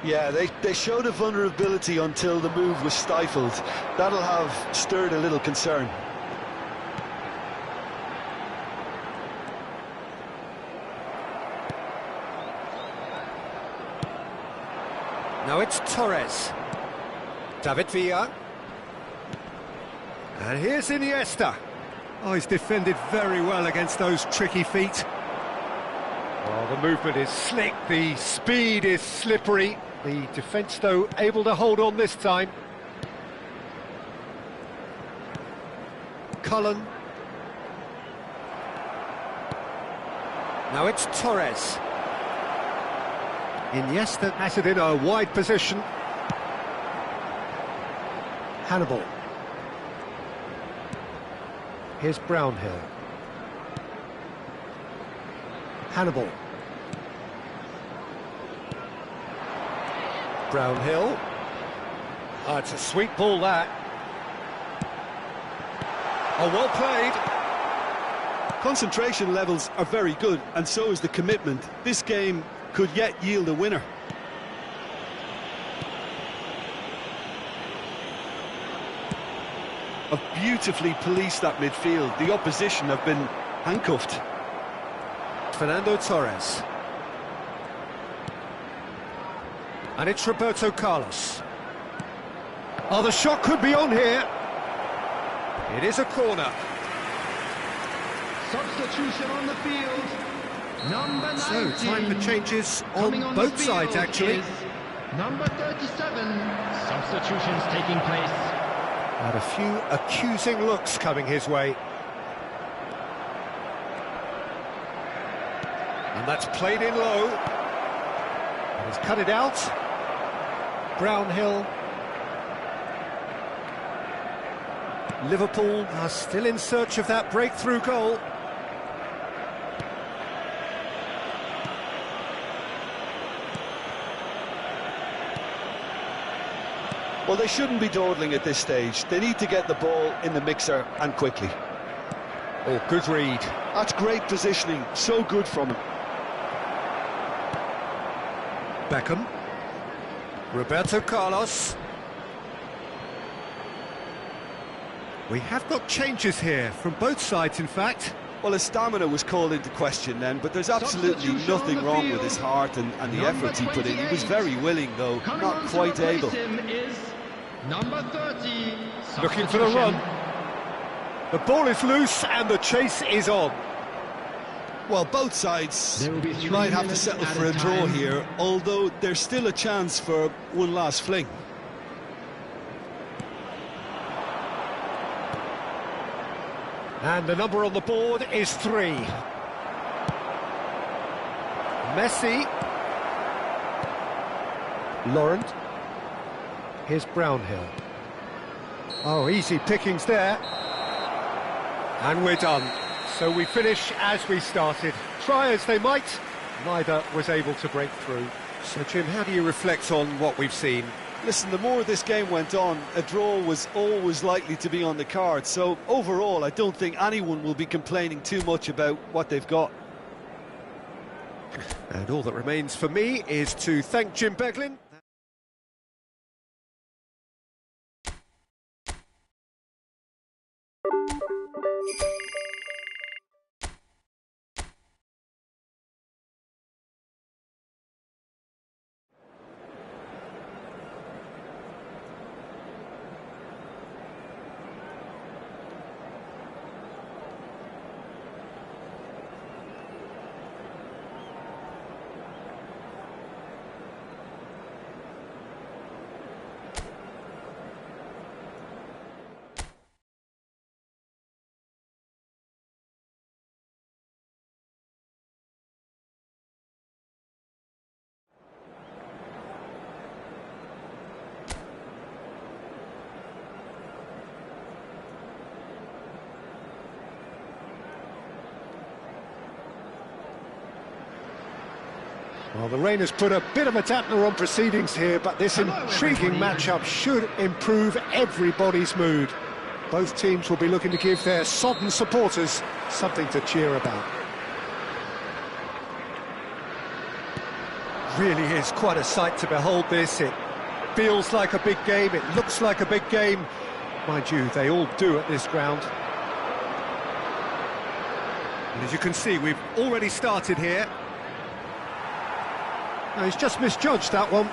Yeah, they showed a vulnerability until the move was stifled. That'll have stirred a little concern. Now it's Torres. David Villa. And here's Iniesta. Oh, he's defended very well against those tricky feet. Oh, the movement is slick, the speed is slippery. The defence, though, able to hold on this time. Cullen. Now it's Torres. Iniesta has it in a wide position. Hannibal. Here's Brownhill. Hannibal. Brownhill. Oh, it's a sweet ball, that. Oh, well played. Concentration levels are very good, and so is the commitment. This game could yet yield a winner. Have beautifully policed that midfield. The opposition have been handcuffed. Fernando Torres. And it's Roberto Carlos. Oh, the shot could be on here. It is a corner. Substitution on the field. Number 19. So, time for changes Coming on the both field sides, actually. is number 37. Substitutions taking place. And a few accusing looks coming his way. And that's played in low. And he's cut it out. Brownhill. Liverpool are still in search of that breakthrough goal. Well, they shouldn't be dawdling at this stage. They need to get the ball in the mixer, and quickly. Oh, good read. That's great positioning, so good from him. Beckham. Roberto Carlos. We have got changes here, from both sides, in fact. Well, his stamina was called into question then, but there's absolutely nothing wrong with his heart and the efforts he put in. He was very willing, though, not quite able. Number 30. Looking for the run. The ball is loose and the chase is on. Well, both sides There will be 3 might have to minutes settle at for a a draw time. here, although there's still a chance for one last fling. And the number on the board is 3. Messi. Laurent. Here's Brownhill. Oh, easy pickings there. And we're done. So we finish as we started. Try as they might, neither was able to break through. So, Jim, how do you reflect on what we've seen? Listen, the more this game went on, a draw was always likely to be on the card. So, overall, I don't think anyone will be complaining too much about what they've got. And all that remains for me is to thank Jim Beglin. Well, the rain has put a bit of a dampener on proceedings here, but this intriguing matchup should improve everybody's mood. Both teams will be looking to give their sodden supporters something to cheer about. Really is quite a sight to behold this. It feels like a big game, it looks like a big game. Mind you, they all do at this ground. And as you can see, we've already started here. No, he's just misjudged that one.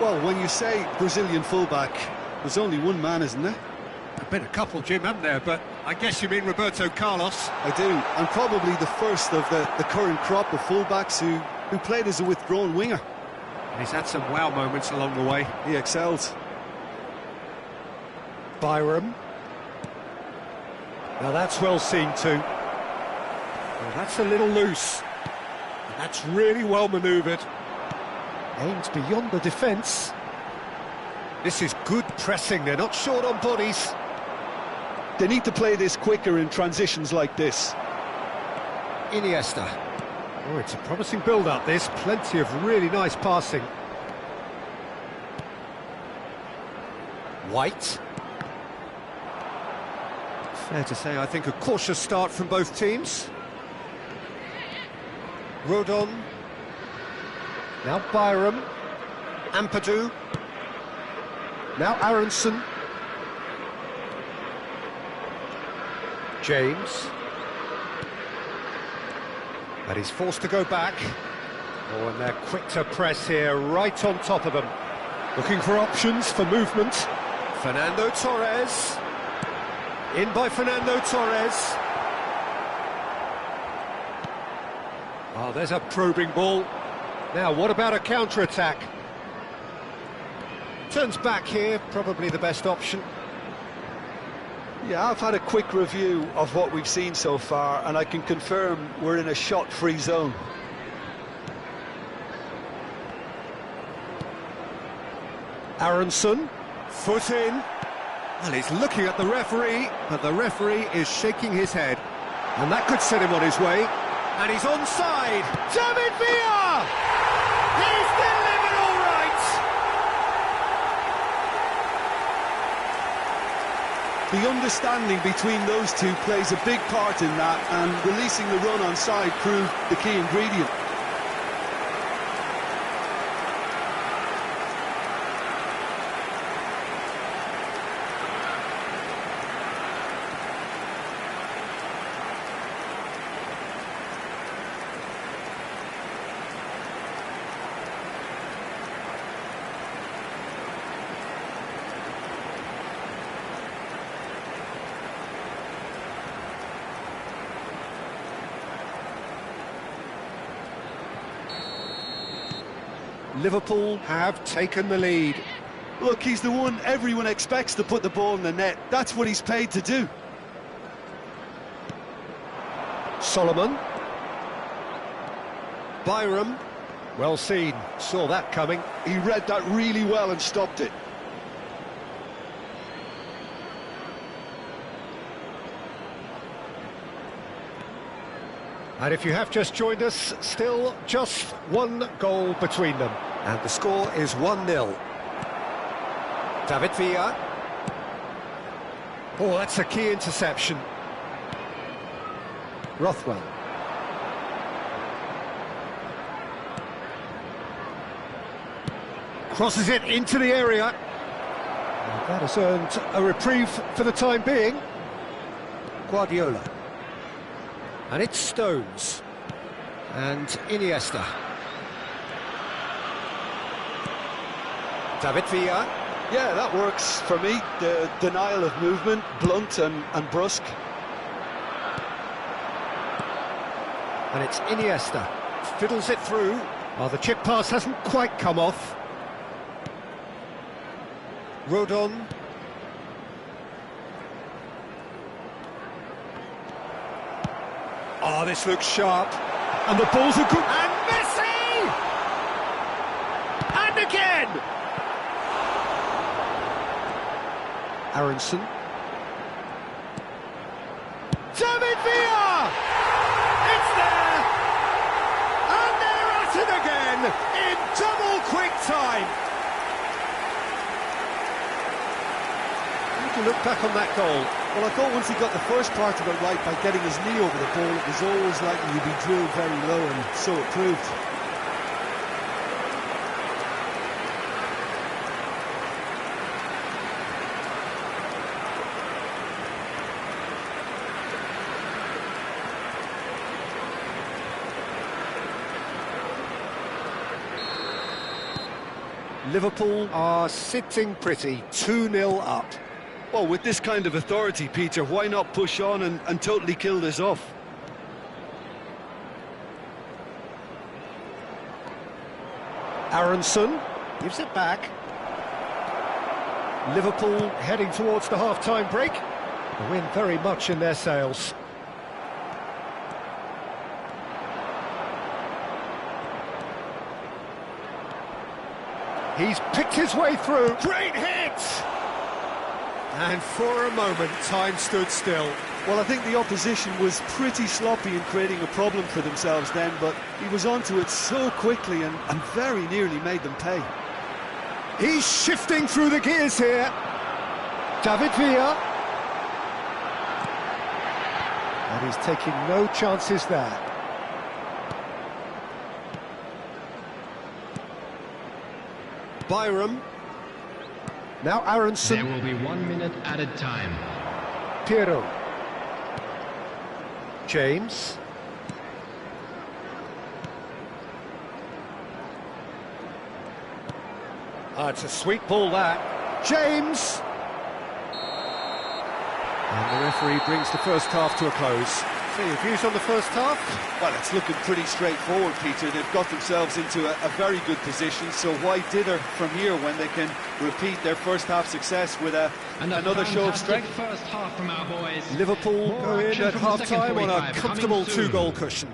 Well, when you say Brazilian fullback, there's only one man, isn't there? There've been a couple, Jim, haven't there? But I guess you mean Roberto Carlos. I do, and probably the first of the current crop of fullbacks who played as a withdrawn winger. And he's had some wow moments along the way. He excels. Byram. Now that's well seen too. Well, that's a little loose. And that's really well manoeuvred. Aimed beyond the defence. This is good pressing, they're not short on bodies. They need to play this quicker in transitions like this. Iniesta. Oh, it's a promising build-up, this. Plenty of really nice passing. White. Fair to say, I think, a cautious start from both teams. Rodon. Now Byram. Ampadu. Now Aronson. James. But he's forced to go back. Oh, and they're quick to press here, right on top of them. Looking for options for movement. Fernando Torres. In by Fernando Torres. Oh, there's a probing ball. Now, what about a counter-attack? Turns back here, probably the best option. Yeah, I've had a quick review of what we've seen so far, and I can confirm we're in a shot-free zone. Aronson, foot in. Well, he's looking at the referee, but the referee is shaking his head. And that could set him on his way. And he's onside. David Villa! He's delivered all right! The understanding between those two plays a big part in that, and releasing the run on side proved the key ingredient. Liverpool have taken the lead. Look, he's the one everyone expects to put the ball in the net. That's what he's paid to do. Solomon. Byram. Well seen. Saw that coming. He read that really well and stopped it. And if you have just joined us, still just one goal between them. And the score is 1-0. David Villa. Oh, that's a key interception. Rothwell. Crosses it into the area. And that has earned a reprieve for the time being. Guardiola. And it's Stones. And Iniesta. David Villa. Yeah, that works for me. The denial of movement, blunt and brusque. And it's Iniesta. Fiddles it through. Oh, the chip pass hasn't quite come off. Rodon. Oh, this looks sharp. And the ball's a good... And Messi! And again! Aronson. David Villa! It's Double quick time! How do you look back on that goal? Well, I thought once he got the first part of it right by getting his knee over the ball, it was always likely to be drilled very low, and so it proved. Liverpool are sitting pretty, 2-0 up. Well, with this kind of authority, Peter, why not push on and totally kill this off? Aronson gives it back. Liverpool heading towards the half-time break. The wind very much in their sails. He's picked his way through. Great hit! And for a moment, time stood still. Well, I think the opposition was pretty sloppy in creating a problem for themselves then, but he was onto it so quickly and very nearly made them pay. He's shifting through the gears here. David Villa. And he's taking no chances there. Byram. Now Aronson. There will be 1 minute added time. Piero. James. It's a sweet ball, that. James. And the referee brings the first half to a close. So your views on the first half? Well, it's looking pretty straightforward, Peter. They've got themselves into a very good position, so why dither from here when they can repeat their first half success with another show of strength? First half from our boys. Liverpool More go in action at from the second half-time on a 45, comfortable coming soon. 2-goal cushion.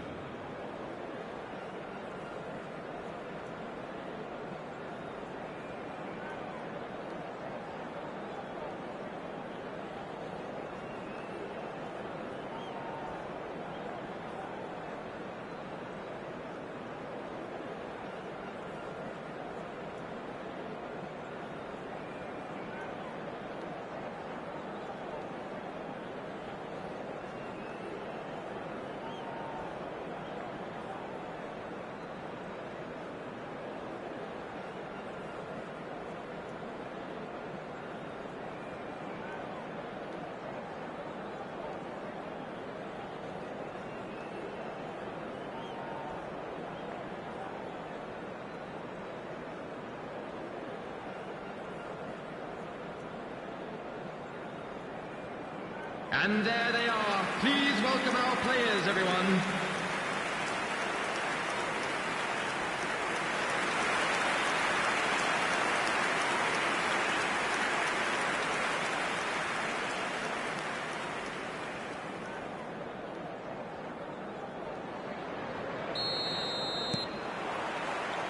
And there they are. Please welcome our players, everyone.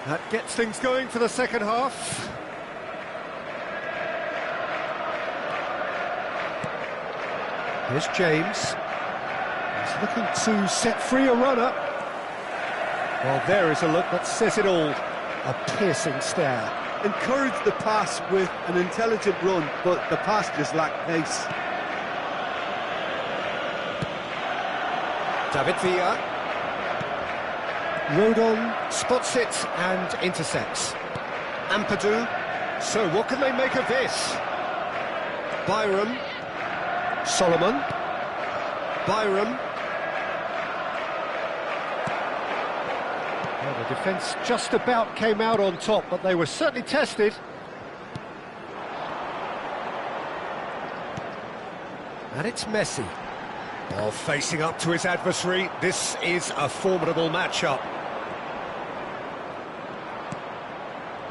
That gets things going for the second half. Here's James. He's looking to set free a runner. Well, there is a look that says it all. A piercing stare. Encouraged the pass with an intelligent run, but the pass just lacked pace. David Villa. Rodon spots it and intercepts. Ampadu. So what can they make of this? Byram. Solomon. Byram. Well, the defence just about came out on top, but they were certainly tested. And it's Messi. Well, facing up to his adversary, this is a formidable matchup.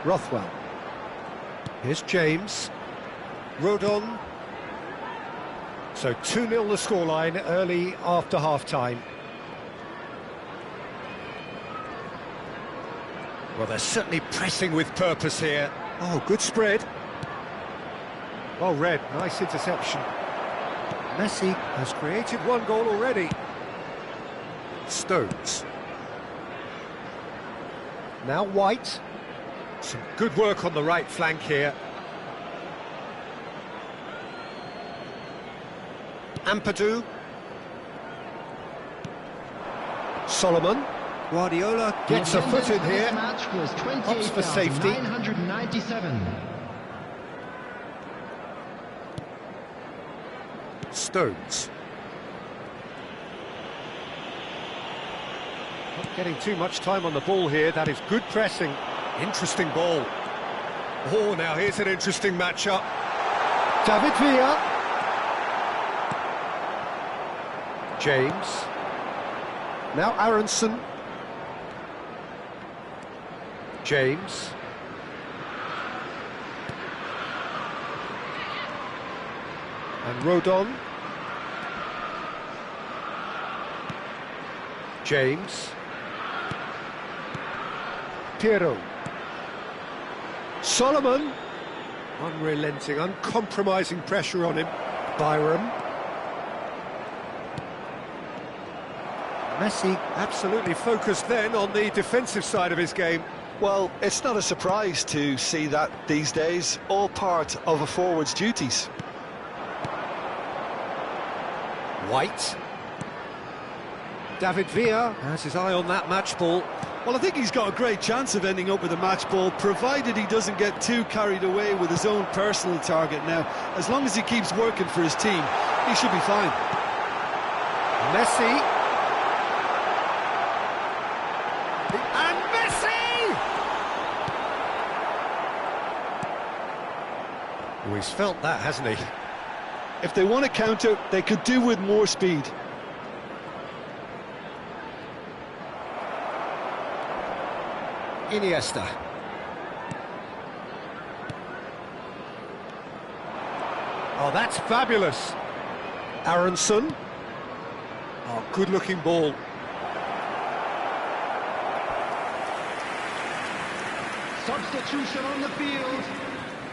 Rothwell. Here's James. Rodon. So 2-0 the scoreline early after half-time. Well, they're certainly pressing with purpose here. Oh, good spread. Well read, nice interception. Messi has created one goal already. Stones. Now White. Some good work on the right flank here. Ampadu. Solomon. Guardiola gets a foot in here. Match was Opts for safety. 28,997. Stones. Not getting too much time on the ball here. That is good pressing. Interesting ball. Oh, now here's an interesting matchup. David Villa. James. Now Aronson. James. And Rodon. James. Piero. Solomon. Unrelenting, uncompromising pressure on him. Byram. Messi absolutely focused then on the defensive side of his game. Well, it's not a surprise to see that these days, all part of a forward's duties. White. David Villa has his eye on that match ball. Well, I think he's got a great chance of ending up with a match ball, provided he doesn't get too carried away with his own personal target now. As long as he keeps working for his team, he should be fine. Messi. And Messi! Oh, he's felt that, hasn't he? If they want to counter, they could do with more speed. Iniesta. Oh, that's fabulous. Aronson. Oh, good-looking ball. Substitution on the field.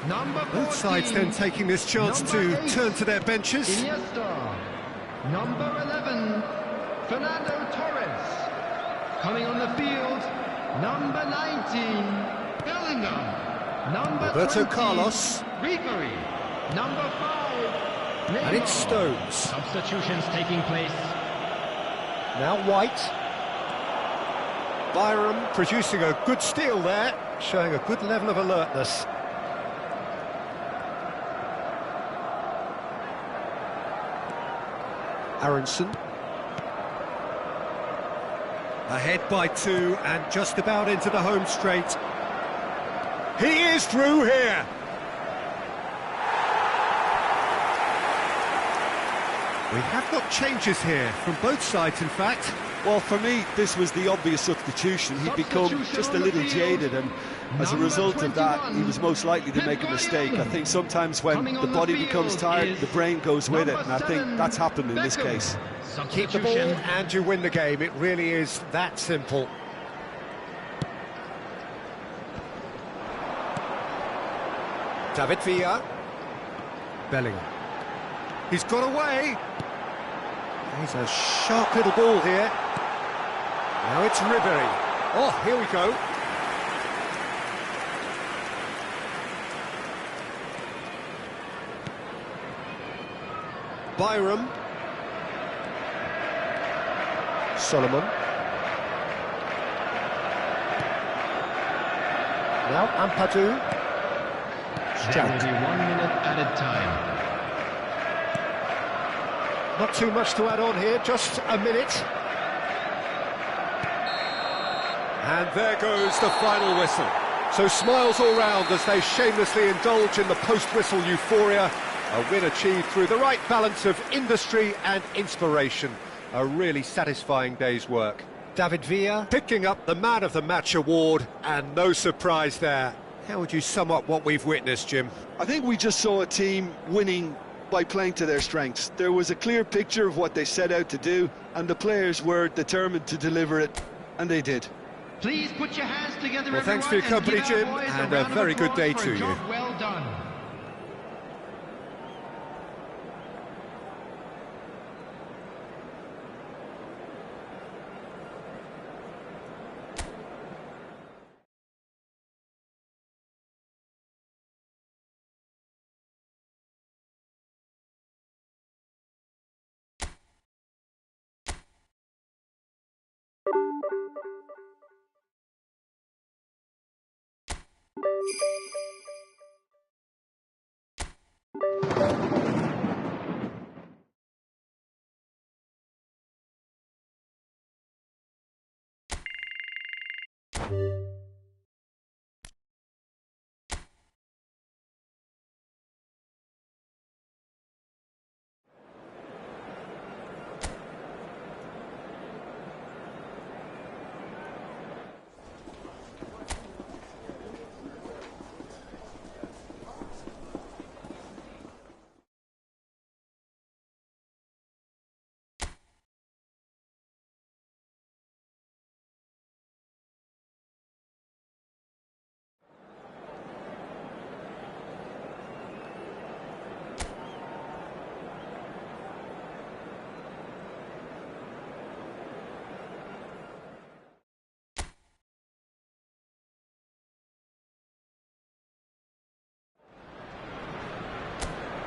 Number 14. Both sides then taking this chance to Number 8, turn to their benches. Iniesta. Number 11, Fernando Torres. Coming on the field, number 19, Bellingham. Number Roberto 20, Carlos. Ribery. Number 5, Neymar. And it's Stones. Substitutions taking place. Now White. Byram producing a good steal there, showing a good level of alertness. Aronson. Ahead by 2 and just about into the home straight. He is through here. We have got changes here from both sides, in fact. Well, for me, this was the obvious substitution. He'd become just a little jaded, and as a result of that, he was most likely to make a mistake. I think sometimes when the body becomes tired, the brain goes with it, and I think that's happened in this case. Keep the ball and you win the game. It really is that simple. David Villa. Bellingham. He's got away. He's a sharp little ball here. Now it's Ribery. Oh, here we go. Byram. Solomon. Now Ampadu. There will be 1 minute added time. Not too much to add on here, just a minute. And there goes the final whistle. So smiles all round as they shamelessly indulge in the post-whistle euphoria. A win achieved through the right balance of industry and inspiration. A really satisfying day's work. David Villa picking up the Man of the Match award, and no surprise there. How would you sum up what we've witnessed, Jim? I think we just saw a team winning by playing to their strengths. There was a clear picture of what they set out to do, and the players were determined to deliver it, and they did. Please put your hands together, Well, thanks for your company, Jim, and a very good day to you. Well done.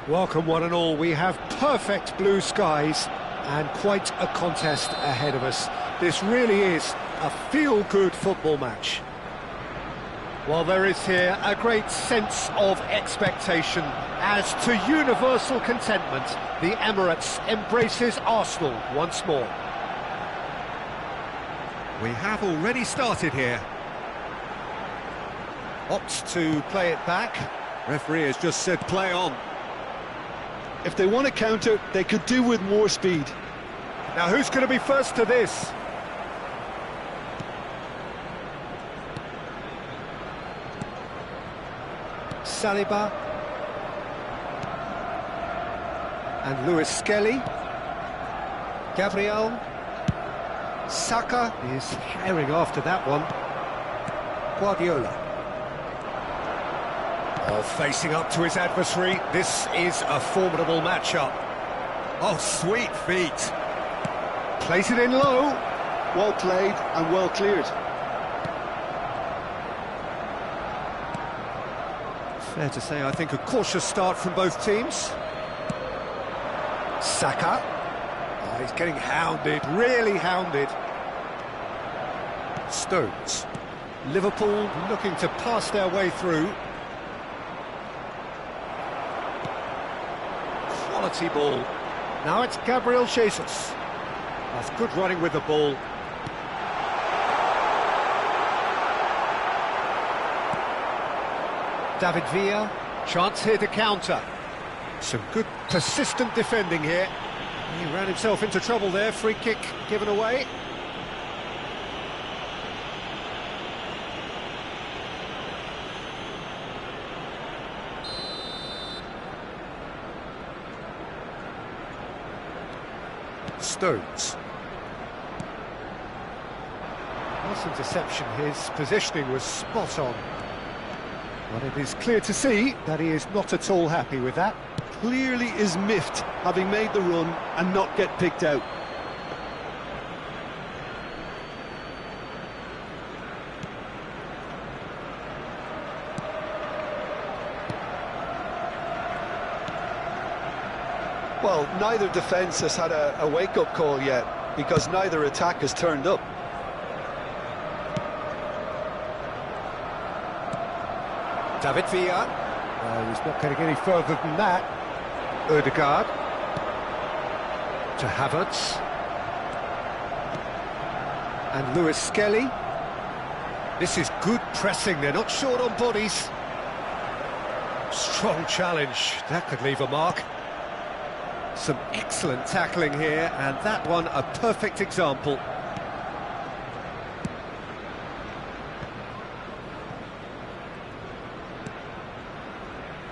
Welcome one and all. We have perfect blue skies and quite a contest ahead of us. This really is a feel-good football match. Well, there is here a great sense of expectation as to universal contentment. The Emirates embraces Arsenal once more. We have already started here. Opts to play it back. Referee has just said play on. If they want to counter, they could do with more speed. Now who's going to be first to this? Saliba. And Lewis Skelly. Gabriel. Saka is herring after that one. Guardiola. Oh, facing up to his adversary, this is a formidable matchup. Oh, sweet feet. Plays it in low. Well played and well cleared. Fair to say, I think, a cautious start from both teams. Saka. Oh, he's getting hounded, really hounded. Stones. Liverpool looking to pass their way through. Quality ball. Now it's Gabriel Jesus. That's good running with the ball. David Villa, chance here to counter. Some good persistent defending here. He ran himself into trouble there, free kick given away. Stones. Nice interception, his positioning was spot on. But it is clear to see that he is not at all happy with that. Clearly is miffed, having made the run and not get picked out. Well, neither defence has had a wake-up call yet, because neither attack has turned up. David Villa. He's not getting any further than that. Ødegaard. To Havertz. And Lewis Skelly. This is good pressing, they're not short on bodies. Strong challenge, that could leave a mark. Some excellent tackling here, and that one a perfect example.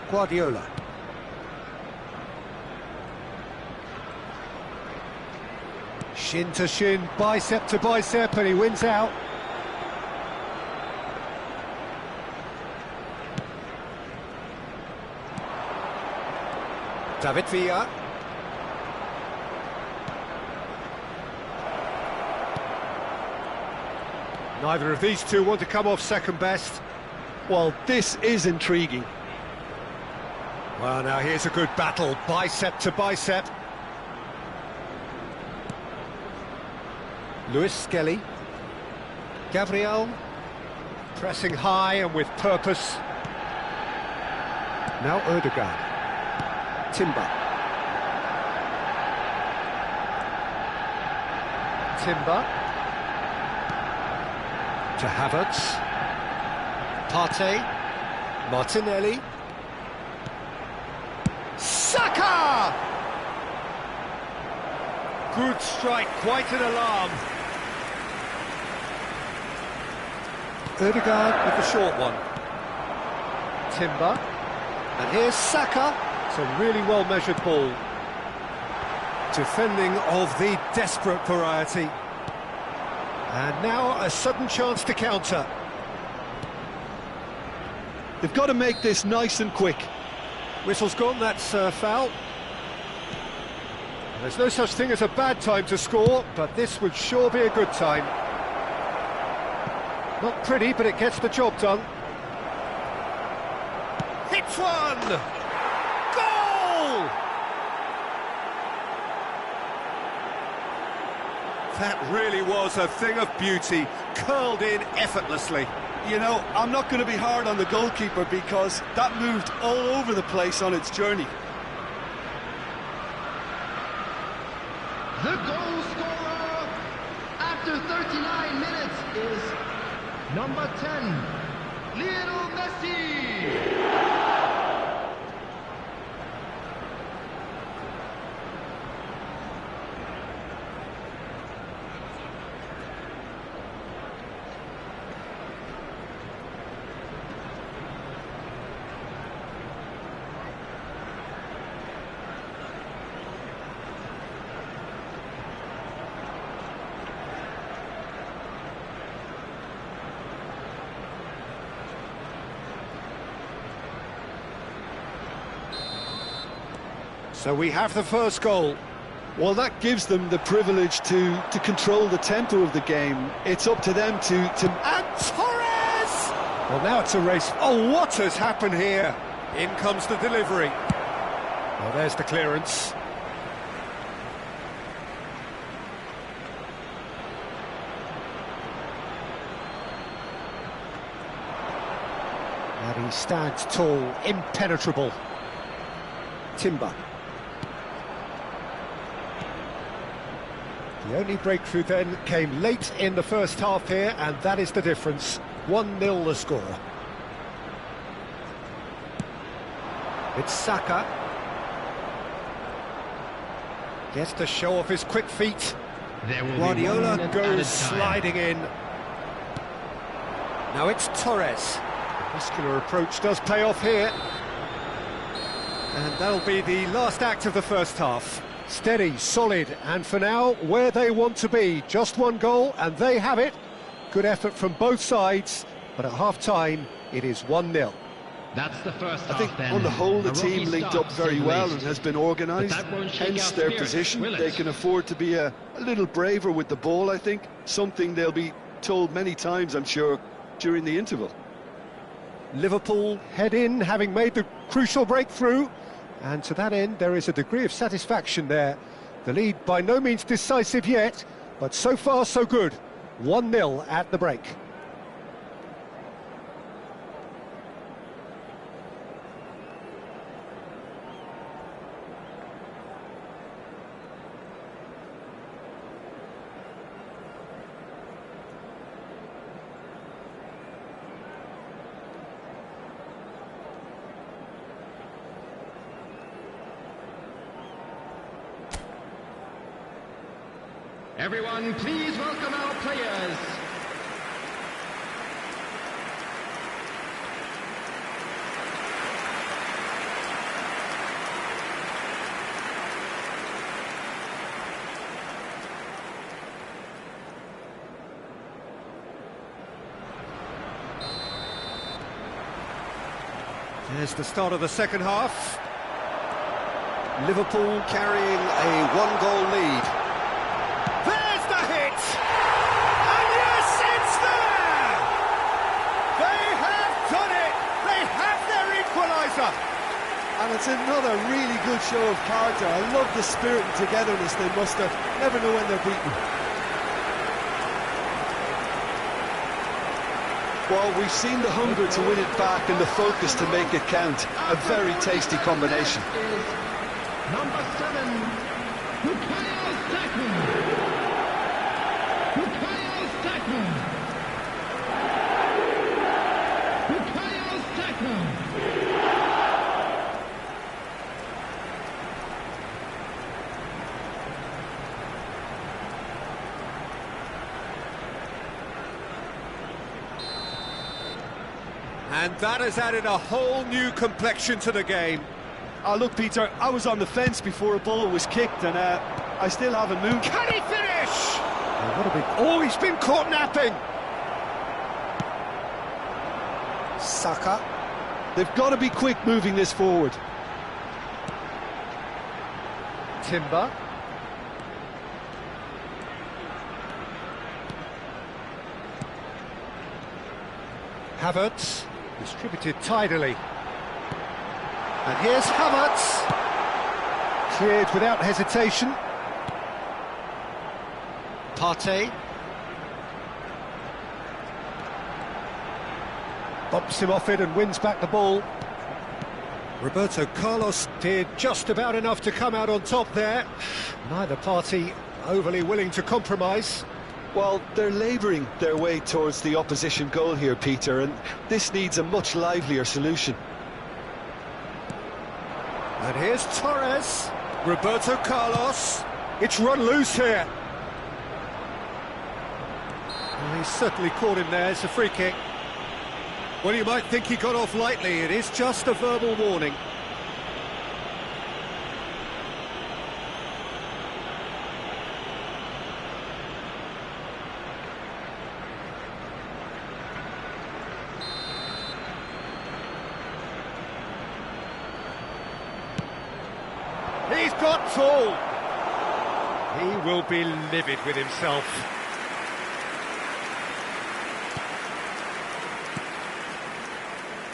Guardiola. Shin to shin, bicep to bicep, and he wins out. David Villa. Neither of these two want to come off second best. Well, this is intriguing. Well, now here's a good battle, bicep to bicep. Lewis Skelly. Gabriel, pressing high and with purpose. Now Ødegaard. Timber. Timber. To Havertz. Partey. Martinelli. Saka! Good strike, quite an alarm. Ødegaard with the short one. Timber. And here's Saka. It's a really well-measured ball. Defending of the desperate variety. And now a sudden chance to counter. They've got to make this nice and quick. Whistle's gone, that's foul. There's no such thing as a bad time to score, but this would sure be a good time. Not pretty, but it gets the job done. Hits one! Goal! That really was a thing of beauty, curled in effortlessly. You know, I'm not going to be hard on the goalkeeper because that moved all over the place on its journey. The goal scorer after 39 minutes is number 10, Lionel Messi. So we have the first goal. Well, that gives them the privilege to control the tempo of the game. It's up to them to... And Torres! Well, now it's a race. Oh, what has happened here? In comes the delivery. Well, there's the clearance. And he stands tall, impenetrable. Timber. The only breakthrough then came late in the first half here, and that is the difference. 1-0 the score. It's Saka. Gets to show off his quick feet. Guardiola goes sliding in. Now it's Torres. The muscular approach does pay off here. And that'll be the last act of the first half. Steady, solid, and for now, where they want to be. Just one goal, and they have it. Good effort from both sides, but at half-time, it is 1-0. That's the first half. I think then. on the whole, the A team rocky linked start, up to say very the well least. and has been organised. But that won't shake Hence our their spirits, position. will it? They can afford to be a little braver with the ball, I think. Something they'll be told many times, I'm sure, during the interval. Liverpool head in, having made the crucial breakthrough. And to that end, there is a degree of satisfaction there. The lead by no means decisive yet, but so far so good. 1-0 at the break. Everyone, please welcome our players. There's the start of the second half. Liverpool carrying a one-goal lead. There's the hit! And yes, it's there! They have done it! They have their equaliser! And it's another really good show of character. I love the spirit and togetherness they muster. Never know when they're beaten. Well, we've seen the hunger to win it back and the focus to make it count. A very tasty combination. Number 7, Bukayo Saka. Bukayo Saka. Bukayo Saka. And that has added a whole new complexion to the game. Oh, look, Peter, I was on the fence before a ball was kicked, and I still haven't moved. Can he finish? Oh, what a big... Oh, he's been caught napping. Saka. They've got to be quick moving this forward. Timber. Havertz. Distributed tidily. And here's Havertz. Cleared without hesitation. Partey. Bumps him off it and wins back the ball. Roberto Carlos did just about enough to come out on top there. Neither party overly willing to compromise. Well, they're labouring their way towards the opposition goal here, Peter, and this needs a much livelier solution. And here's Torres. Roberto Carlos. It's run loose here. Well, he's certainly caught him there. It's a free kick. Well, you might think he got off lightly. It is just a verbal warning. He's got tall. He will be livid with himself.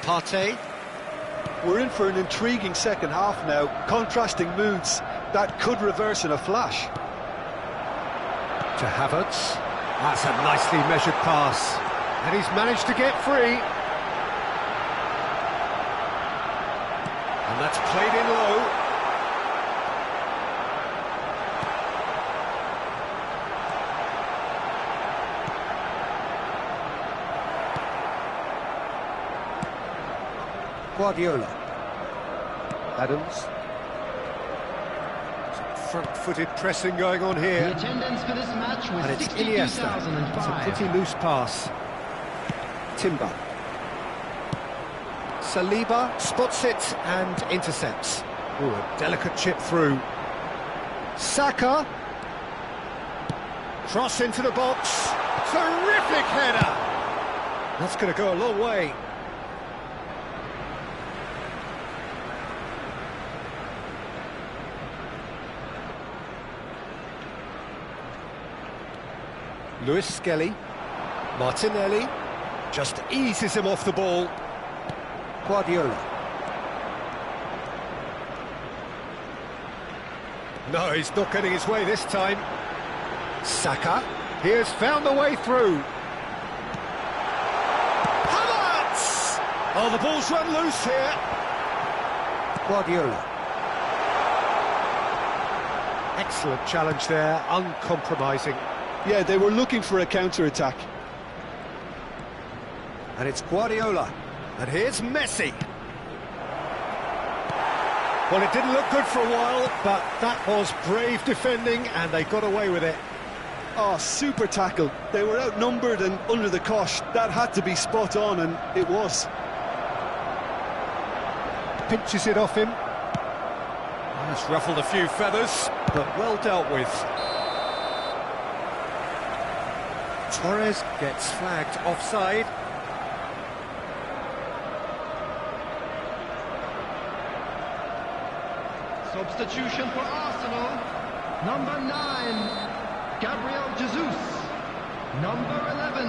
Partey. We're in for an intriguing second half now. Contrasting moods that could reverse in a flash. To Havertz. That's a nicely measured pass. And he's managed to get free. And that's played in low. Guardiola. Adams. Some front-footed pressing going on here. The attendance for this match was And it's Iniesta. It's a pretty loose pass. Timber. Saliba spots it and intercepts. Ooh, a delicate chip through. Saka. Cross into the box. Terrific header. That's going to go a long way. Lewis Skelly. Martinelli. Just eases him off the ball. Guardiola. No, he's not getting his way this time. Saka. He has found the way through. Havertz! Oh, the ball's run loose here. Guardiola. Excellent challenge there, uncompromising. Yeah, they were looking for a counter-attack. And it's Guardiola. And here's Messi. Well, it didn't look good for a while, but that was brave defending, and they got away with it. Oh, super tackle. They were outnumbered and under the cosh. That had to be spot on, and it was. Pinches it off him. That's ruffled a few feathers, but well dealt with. Torres gets flagged offside. Substitution for Arsenal. Number 9, Gabriel Jesus. Number 11,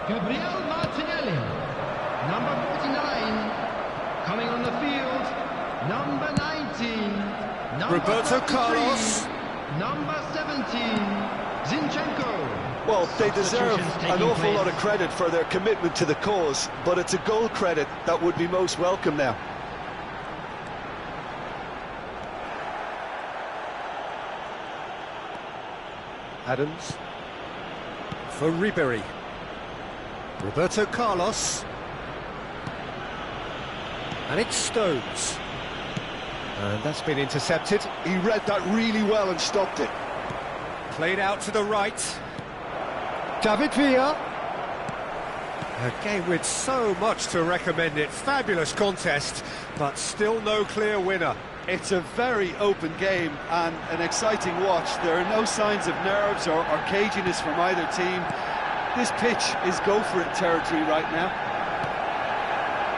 Gabriel Martinelli. Number 49, coming on the field, number 19, number Roberto 33, Carlos. number 17, Zinchenko. Well, they deserve Substitutions an taking awful lot place. of credit for their commitment to the cause, but it's a goal credit that would be most welcome now. Adams for Ribery. Roberto Carlos. And it's Stones. And that's been intercepted. He read that really well and stopped it. Played out to the right. David Villa. A game with so much to recommend it. Fabulous contest, but still no clear winner. It's a very open game and an exciting watch. There are no signs of nerves or caginess from either team. This pitch is go-for-it territory right now.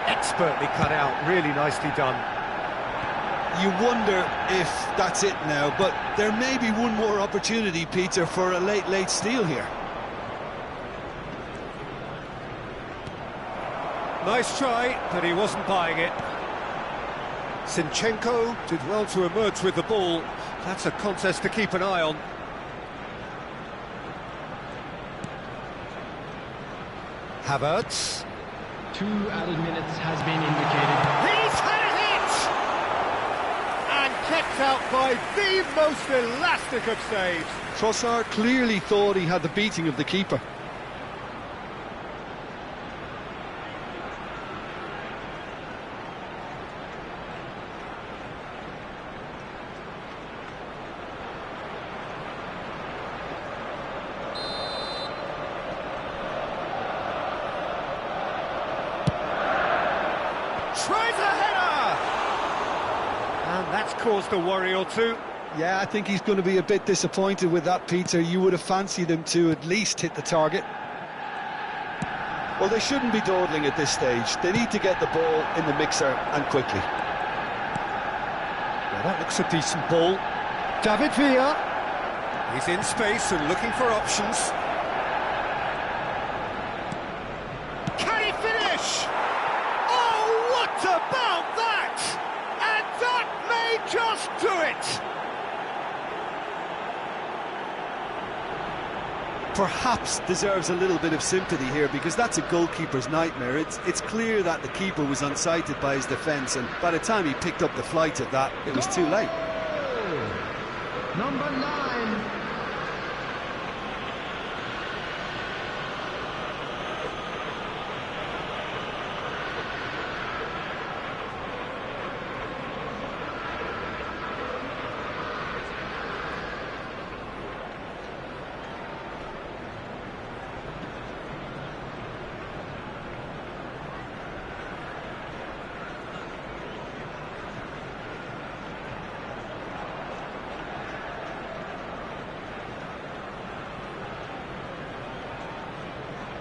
Expertly cut out, really nicely done. You wonder if that's it now, but there may be one more opportunity, Peter, for a late steal here. Nice try, but he wasn't buying it. Zinchenko did well to emerge with the ball. That's a contest to keep an eye on. Havertz. 2 added minutes has been indicated. He's had it! And kept out by the most elastic of saves. Trossard clearly thought he had the beating of the keeper. Tries a header! And that's caused a worry or two. Yeah, I think he's going to be a bit disappointed with that, Peter. You would have fancied him to at least hit the target. Well, they shouldn't be dawdling at this stage. They need to get the ball in the mixer and quickly. Well, that looks a decent ball. David Villa. He's in space and looking for options. Can he finish? Oh, what about that? And that may just do it. Perhaps deserves a little bit of sympathy here, because that's a goalkeeper's nightmare. It's clear that the keeper was unsighted by his defence, and by the time he picked up the flight of that, it was too late. Number 9.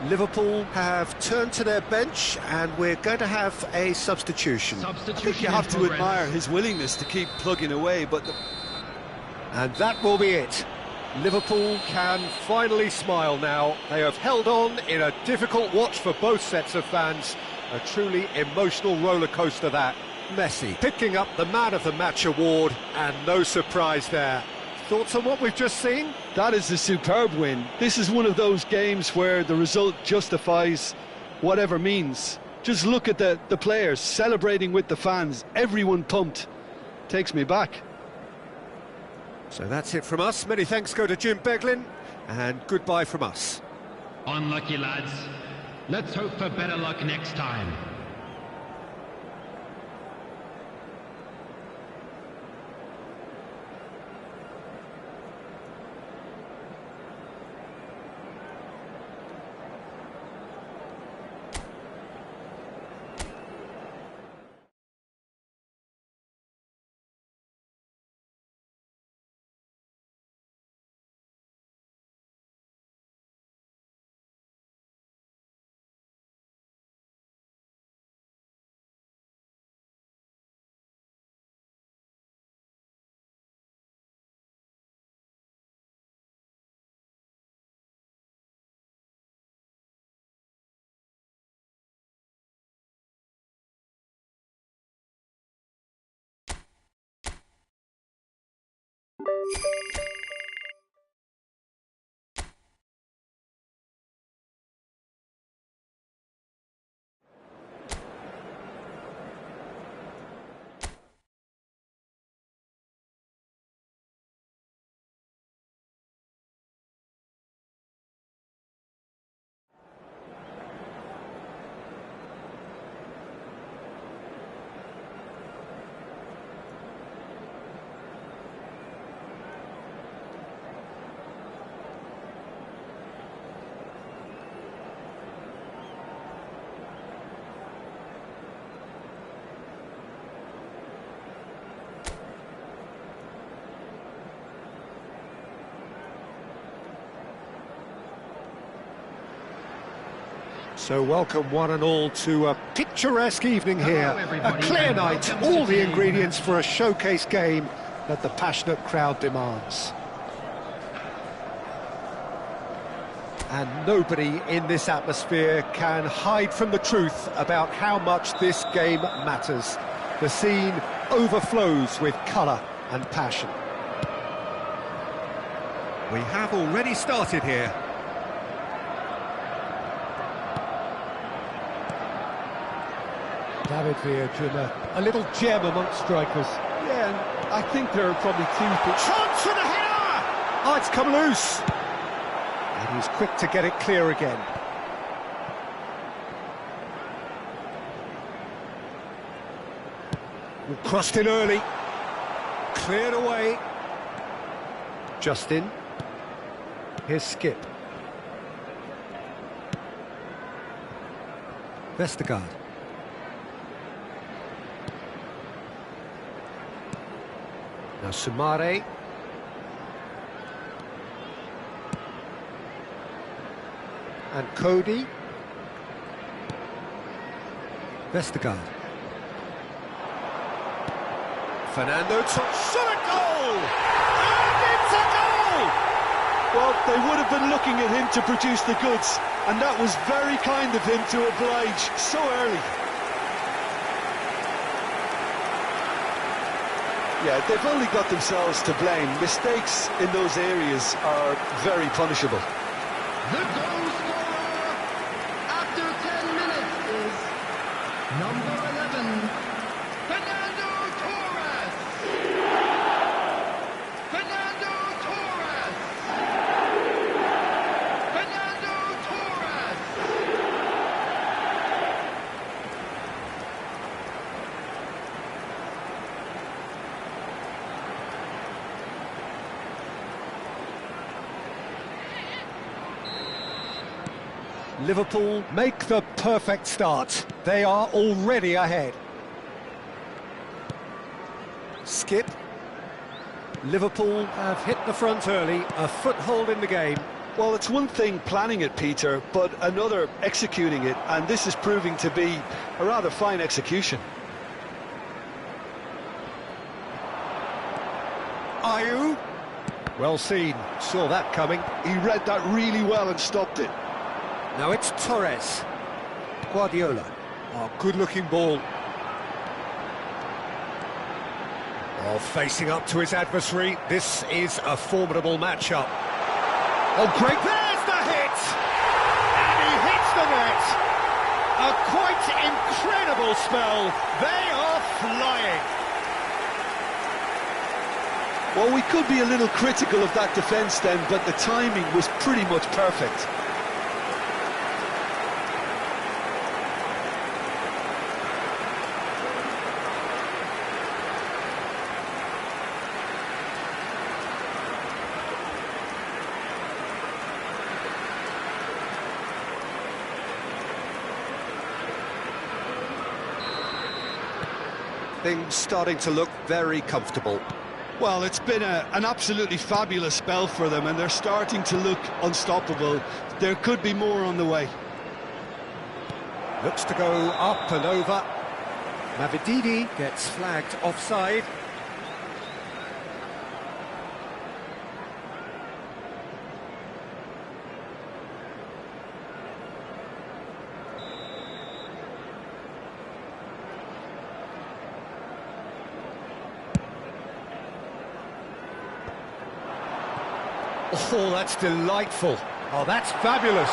Liverpool have turned to their bench and we're going to have a substitution. I Substitution think you have in to progress. admire his willingness to keep plugging away, but And that will be it. Liverpool can finally smile now. They have held on in a difficult watch for both sets of fans. A truly emotional roller coaster that. Messi picking up the Man of the Match award, and no surprise there. Thoughts on what we've just seen? That is a superb win. This is one of those games where the result justifies whatever means. Just look at the players celebrating with the fans. Everyone pumped. Takes me back. So that's it from us. Many thanks go to Jim Beglin, and goodbye from us. Unlucky lads. Let's hope for better luck next time. So welcome one and all to a picturesque evening here. A clear night, all the ingredients for a showcase game that the passionate crowd demands. And nobody in this atmosphere can hide from the truth about how much this game matters. The scene overflows with colour and passion. We have already started here. David Villa, a little gem amongst strikers. Yeah, and I think there are probably two... Chance for the header! Oh, it's come loose. And he's quick to get it clear again. Crossed in early. Cleared away. Justin. Here's Skip. Vestergaard. Now Sumare. And Cody. Vestergaard. Fernando shot a goal! And it's a goal! Well, they would have been looking at him to produce the goods, and that was very kind of him to oblige so early. Yeah, they've only got themselves to blame. Mistakes in those areas are very punishable. The goal scorer after 10 minutes is number 11, Fernando Torres. Fernando Torres. Fernando Torres. Liverpool make the perfect start. They are already ahead. Skip. Liverpool have hit the front early, a foothold in the game. Well, it's one thing planning it, Peter, but another executing it, and this is proving to be a rather fine execution. Ayew. Well seen, saw that coming. He read that really well and stopped it. Now it's Torres. Guardiola. Oh, good-looking ball. Oh, facing up to his adversary. This is a formidable matchup. Oh, great. There's the hit! And he hits the net. A quite incredible spell. They are flying. Well, we could be a little critical of that defence then, but the timing was pretty much perfect. Things starting to look very comfortable. Well, it's been an absolutely fabulous spell for them, and they're starting to look unstoppable. There could be more on the way. Looks to go up and over. Mavididi gets flagged offside. Oh, that's delightful. Oh, that's fabulous.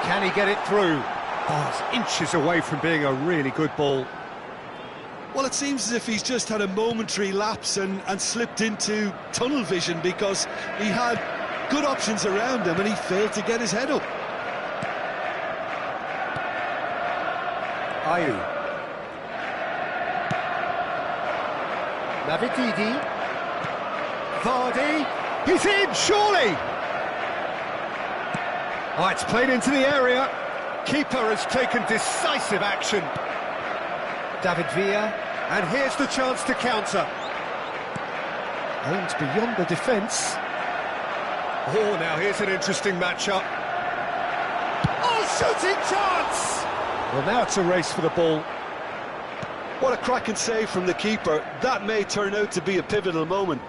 Can he get it through? Oh, it's inches away from being a really good ball. Well, it seems as if he's just had a momentary lapse and slipped into tunnel vision, because he had good options around him and he failed to get his head up. Ayew. Mavididi. Vardy. He's in, surely! Oh, it's played into the area. Keeper has taken decisive action. David Villa, and here's the chance to counter. Aimed beyond the defence. Oh, now here's an interesting matchup. Oh, shooting chance! Well, now it's a race for the ball. What a cracking save from the keeper. That may turn out to be a pivotal moment.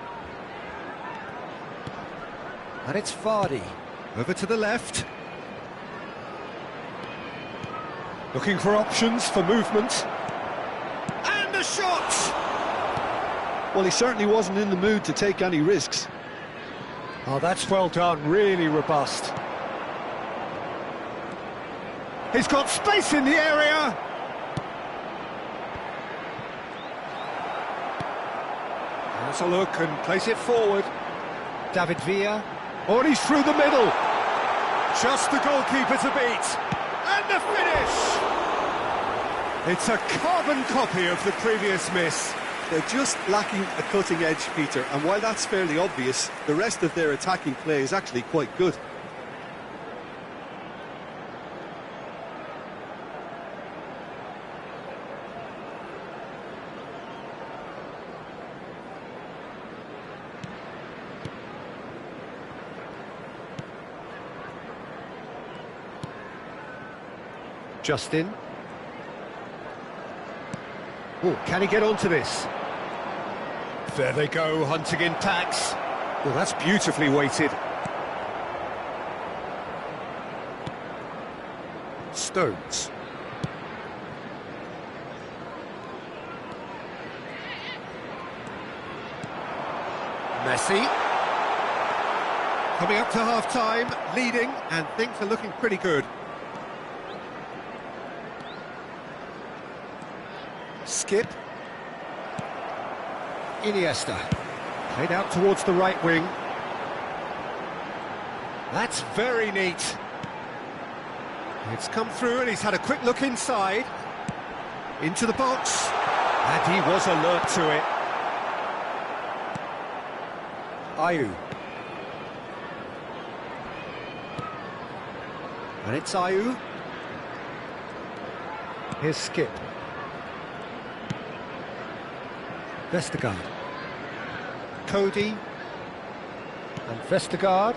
And it's Vardy. Over to the left. Looking for options for movement. And the shot! Well, he certainly wasn't in the mood to take any risks. Oh, that's well done, really robust. He's got space in the area! Let's a look and place it forward. David Villa. Oh, and he's through the middle. Just the goalkeeper to beat. And the finish! It's a carbon copy of the previous miss. They're just lacking a cutting edge, Peter, and while that's fairly obvious, the rest of their attacking play is actually quite good. Justin. Oh, can he get onto this? There they go, hunting in packs. Well, that's beautifully weighted. Stones. Messi. Coming up to half-time, leading, and things are looking pretty good. Skip. Iniesta. Played out towards the right wing. That's very neat. It's come through and he's had a quick look inside. Into the box. And he was alert to it. Ayew. And it's Ayew. Here's Skip. Vestergaard. Cody. And Vestergaard.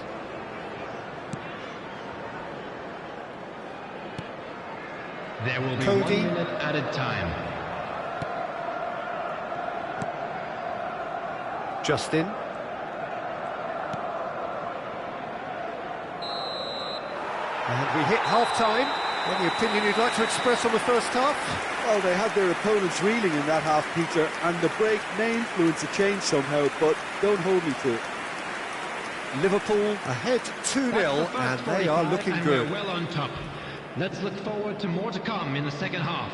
There will be Cody. 1 minute added time. Justin. And we hit half-time. Any opinion you'd like to express on the first half? Well, they had their opponents reeling in that half, Peter, and the break may influence a change somehow, but don't hold me to it. Liverpool ahead 2-0, and they are looking and good. we're well on top. Let's look forward to more to come in the second half.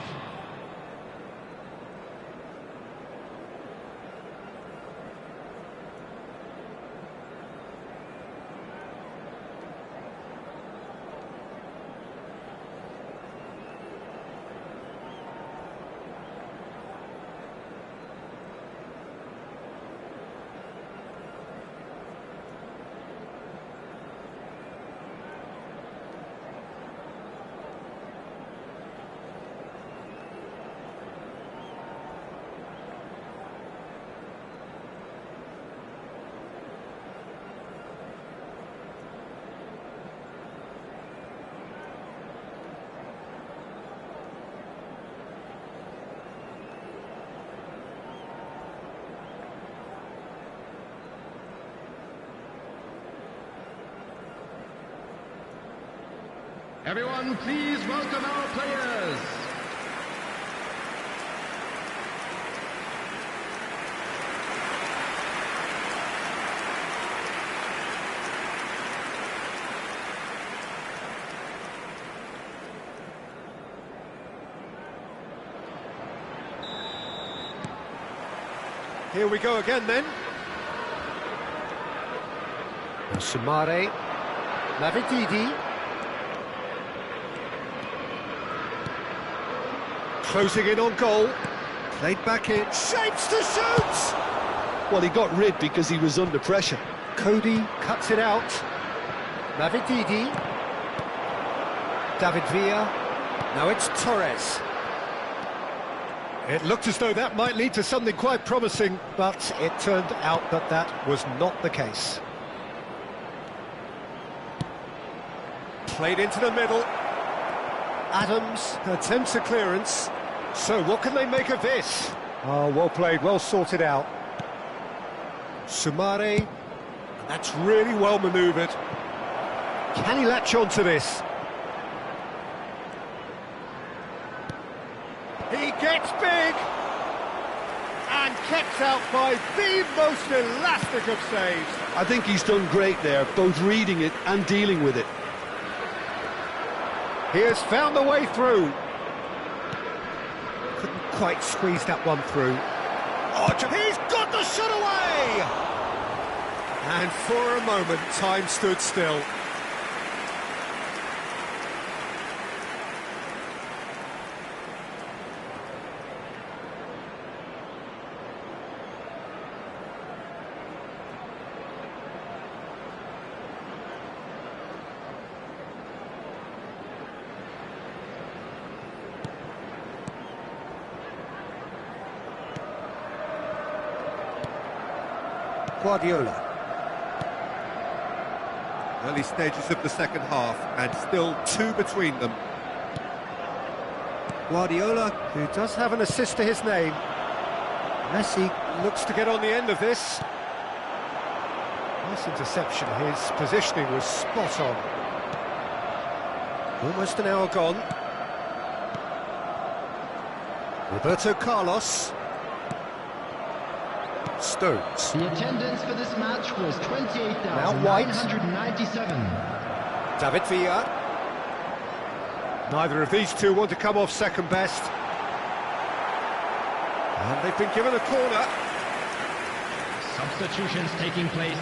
Everyone, please welcome our players. Here we go again then. Samare. Mavididi. Closing in on goal. Played back in. Shapes to shoot! Well, he got rid because he was under pressure. Cody cuts it out. Mavididi. David Villa. Now it's Torres. It looked as though that might lead to something quite promising, but it turned out that that was not the case. Played into the middle. Adams attempts a clearance. So what can they make of this? Oh, well played, well sorted out. Sumare, that's really well manoeuvred. Can he latch on to this? He gets big! And kept out by the most elastic of saves. I think he's done great there, both reading it and dealing with it. He has found the way through. Couldn't quite squeeze that one through. Oh, he's got the shot away! And for a moment, time stood still. Guardiola. Early stages of the second half, and still two between them. Guardiola, who does have an assist to his name. Messi looks to get on the end of this. Nice interception, his positioning was spot on. Almost an hour gone. Roberto Carlos. Stones. The attendance for this match was 28,997. David Villa. Neither of these two want to come off second best. And they've been given a corner. Substitutions taking place.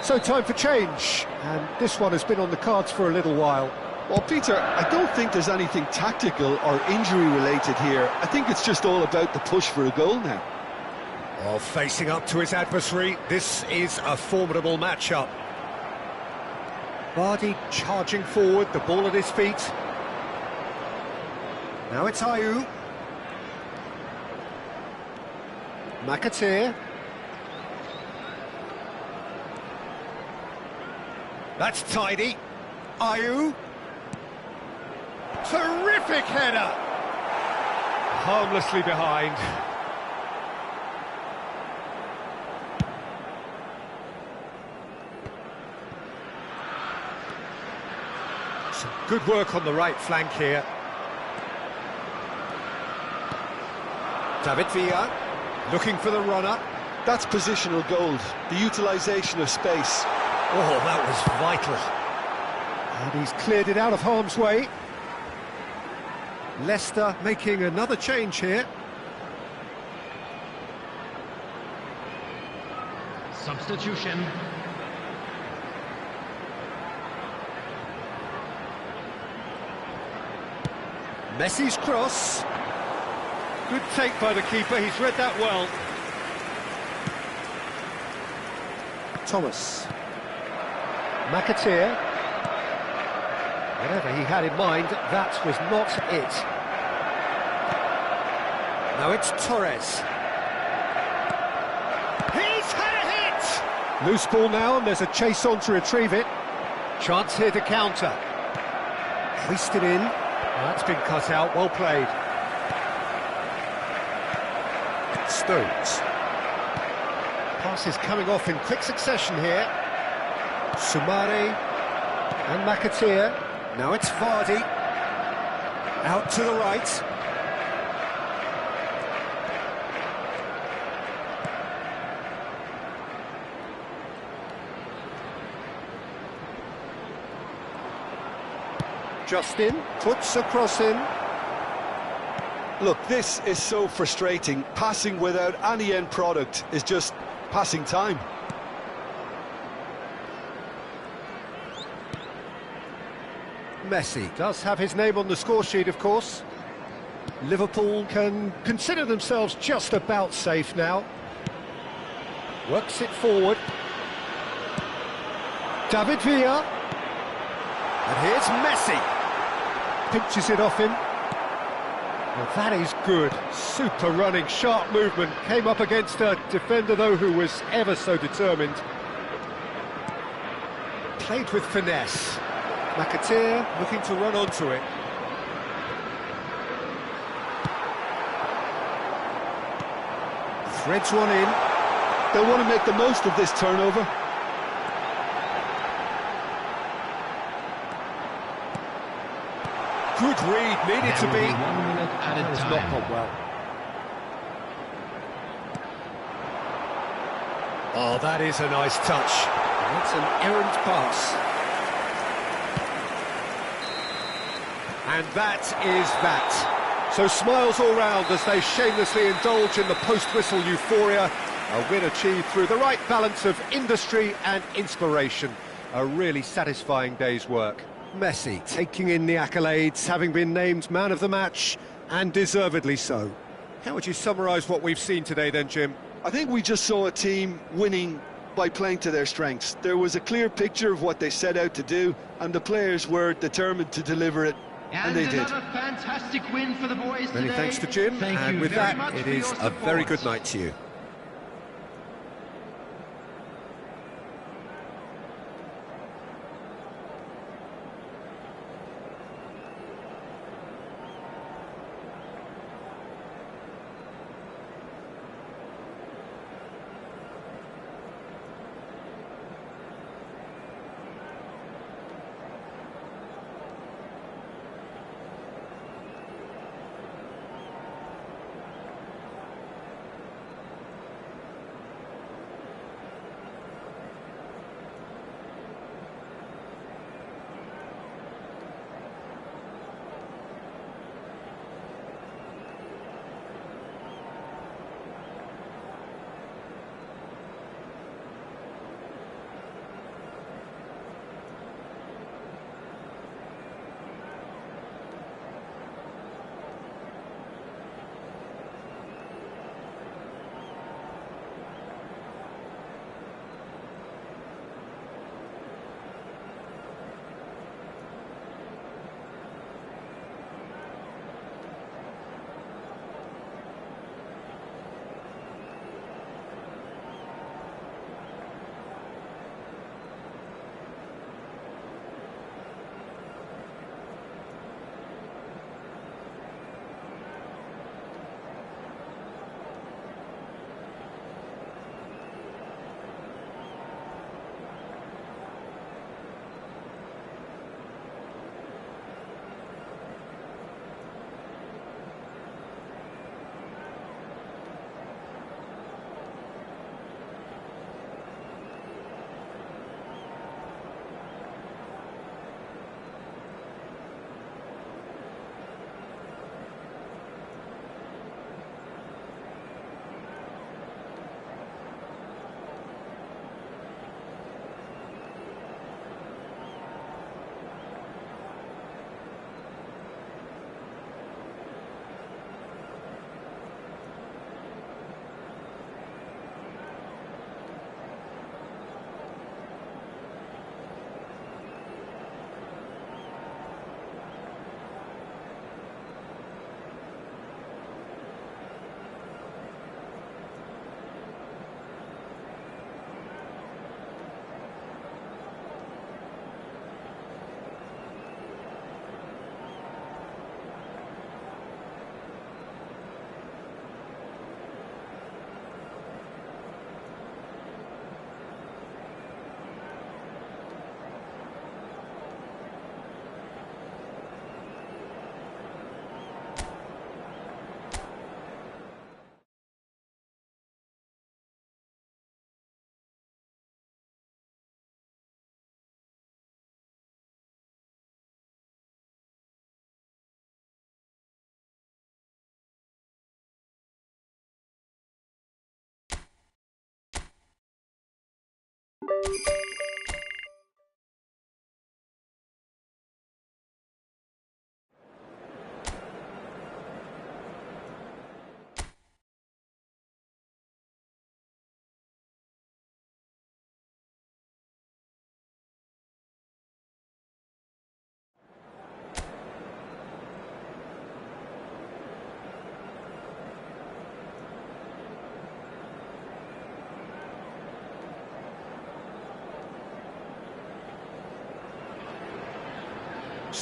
So time for change. And this one has been on the cards for a little while. Well, Peter, I don't think there's anything tactical or injury-related here. I think it's just all about the push for a goal now. Well, facing up to his adversary, this is a formidable matchup. Vardy charging forward, the ball at his feet. Now it's Ayew. McAteer. That's tidy. Ayew. Terrific header! Harmlessly behind. Some good work on the right flank here. David Villa, looking for the runner. That's positional gold, the utilisation of space. Oh, that was vital. And he's cleared it out of harm's way. Leicester making another change here. Substitution. Messi's cross. Good take by the keeper, he's read that well. Thomas. McAteer. Whatever he had in mind, that was not it. Now it's Torres. He's had a hit! Loose ball now, and there's a chase on to retrieve it. Chance here to counter. Hoisted in. That's been cut out, well played. Stones. Pass is coming off in quick succession here. Sumare and McAteer. Now it's Vardy. Out to the right. Justin puts a cross in. Look, this is so frustrating. Passing without any end product is just passing time. Messi does have his name on the score sheet, of course. Liverpool can consider themselves just about safe now. Works it forward. David Villa. And here's Messi. Pinches it off him. Well, that is good. Super running, sharp movement. Came up against a defender, though, who was ever so determined. Played with finesse. McAteer looking to run onto it. Threads one in. They'll want to make the most of this turnover. Good read, needed to be. 1 minute added It's time. not gone well. Oh, that is a nice touch. That's an errant pass. And that is that. So smiles all round as they shamelessly indulge in the post-whistle euphoria. A win achieved through the right balance of industry and inspiration. A really satisfying day's work. Messi taking in the accolades, having been named man of the match, and deservedly so. How would you summarise what we've seen today then, Jim? I think we just saw a team winning by playing to their strengths. There was a clear picture of what they set out to do, and the players were determined to deliver it, and they did. Another fantastic win for the boys Many today. thanks to Jim, Thank and you with very that, much it for is your a very support. good night to you.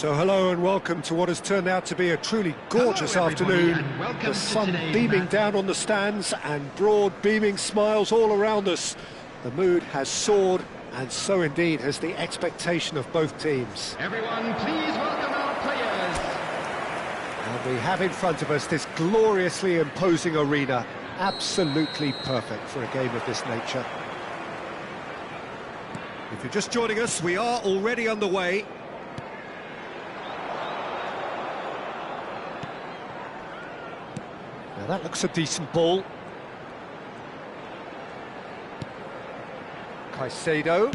So hello and welcome to what has turned out to be a truly gorgeous afternoon. The sun beaming down on the stands and broad beaming smiles all around us. The mood has soared, and so indeed has the expectation of both teams. Everyone, please welcome our players. And we have in front of us this gloriously imposing arena, absolutely perfect for a game of this nature. If you're just joining us, we are already underway. Now that looks a decent ball. Caicedo.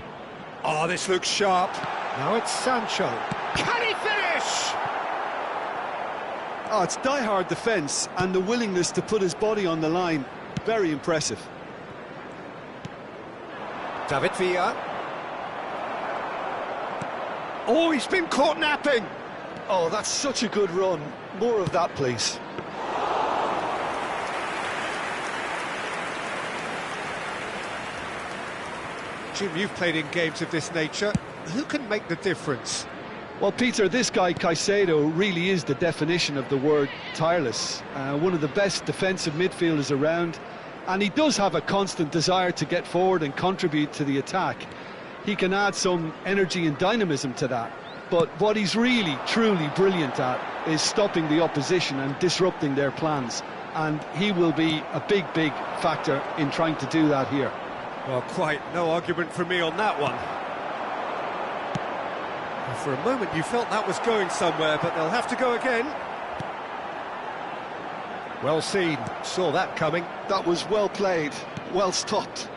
Oh, this looks sharp. Now it's Sancho. Can he finish? Oh, it's die-hard defence and the willingness to put his body on the line. Very impressive. David Villa. Oh, he's been caught napping. Oh, that's such a good run. More of that, please. Jim, you've played in games of this nature. Who can make the difference? Well, Peter, this guy Caicedo really is the definition of the word tireless. One of the best defensive midfielders around, and he does have a constant desire to get forward and contribute to the attack. He can add some energy and dynamism to that, but what he's really, truly brilliant at is stopping the opposition and disrupting their plans, and he will be a big, big factor in trying to do that here. Well, quite no argument from me on that one. For a moment you felt that was going somewhere, but they'll have to go again. Well seen, saw that coming. That was well played, well stopped.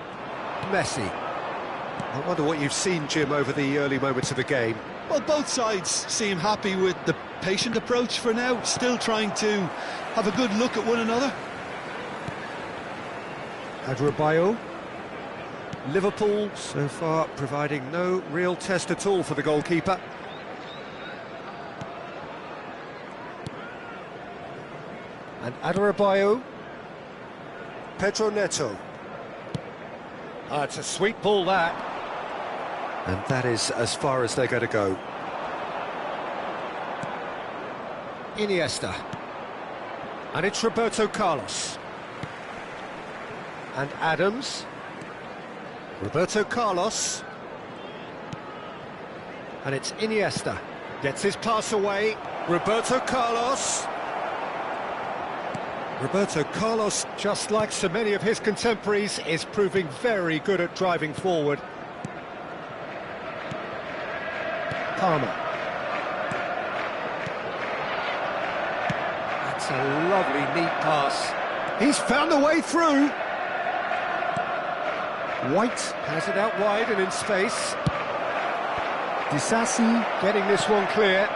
Messi. I wonder what you've seen, Jim, over the early moments of the game. Well, both sides seem happy with the patient approach for now, still trying to have a good look at one another. Adebayo. Liverpool, so far, providing no real test at all for the goalkeeper. And Adebayo. Pedro Neto. Ah, it's a sweet ball, that. And that is as far as they're going to go. Iniesta. And it's Roberto Carlos. And Adams. Roberto Carlos. And it's Iniesta. Gets his pass away. Roberto Carlos. Roberto Carlos, just like so many of his contemporaries, is proving very good at driving forward. Palmer. That's a lovely, neat pass. He's found a way through. White has it out wide and in space. Disasi getting this one clear.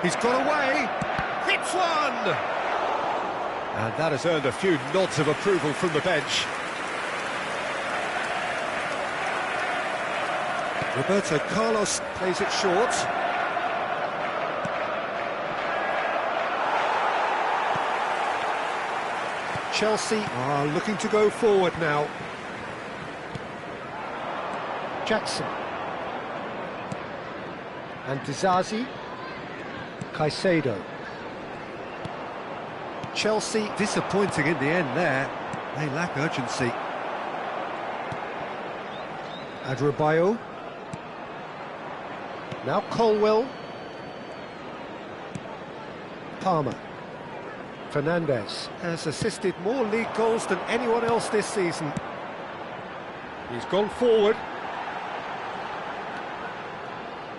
He's got away. Hits one! And that has earned a few nods of approval from the bench. Roberto Carlos plays it short. Chelsea are looking to go forward now. Jackson. And Disasi. Caicedo. Chelsea disappointing in the end there. They lack urgency. Adebayo. Now Colwell. Palmer. Fernandes has assisted more league goals than anyone else this season. He's gone forward.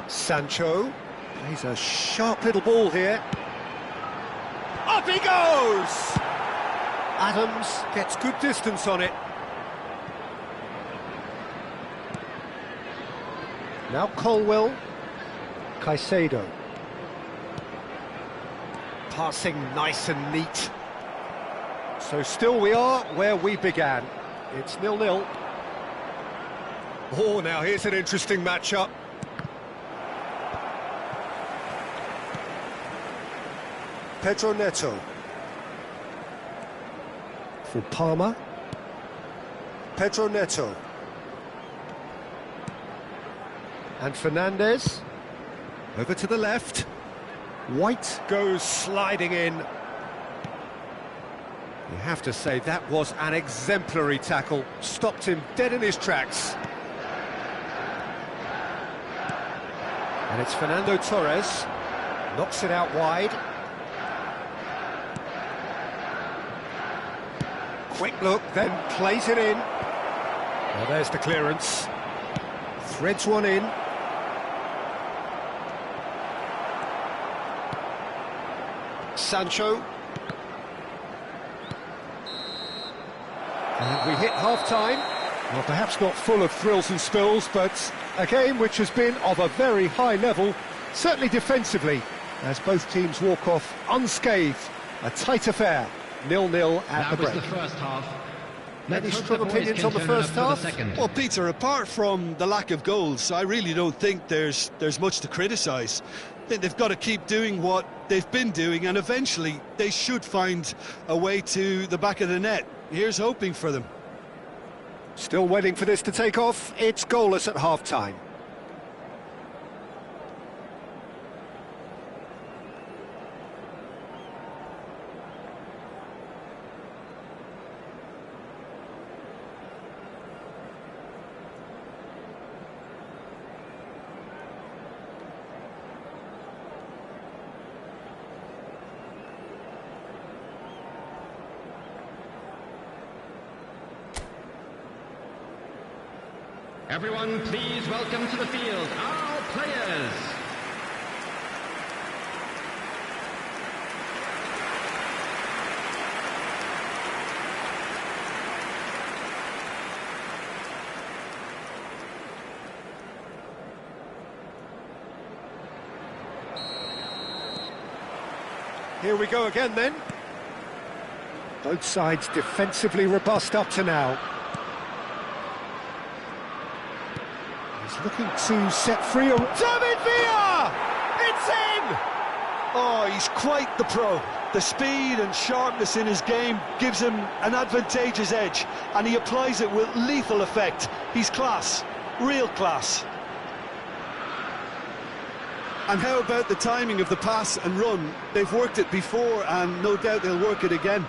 Sancho plays a sharp little ball here. Up he goes! Adams gets good distance on it. Now Colwell. Caicedo. Passing nice and neat. So still we are where we began. It's 0-0. Oh, now here's an interesting matchup. Pedro Neto. For Palmer. Pedro Neto. And Fernandes, over to the left. White goes sliding in. You have to say that was an exemplary tackle. Stopped him dead in his tracks. And it's Fernando Torres. Knocks it out wide. Quick look, then plays it in. Well, there's the clearance. Threads one in. Sancho. And we hit half-time. Well, perhaps not full of thrills and spills, but a game which has been of a very high level, certainly defensively, as both teams walk off unscathed. A tight affair, 0-0 at the break. That was the first half. Any strong opinions on the first half? Well, Peter, apart from the lack of goals, I really don't think there's much to criticise. They've got to keep doing what they've been doing, and eventually they should find a way to the back of the net. Here's hoping for them. Still waiting for this to take off. It's goalless at half-time. Everyone, please welcome to the field our players. Here we go again then. Both sides defensively robust up to now. He's looking to set free a... David Villa! It's in! Oh, he's quite the pro. The speed and sharpness in his game gives him an advantageous edge, and he applies it with lethal effect. He's class, real class. And how about the timing of the pass and run? They've worked it before, and no doubt they'll work it again.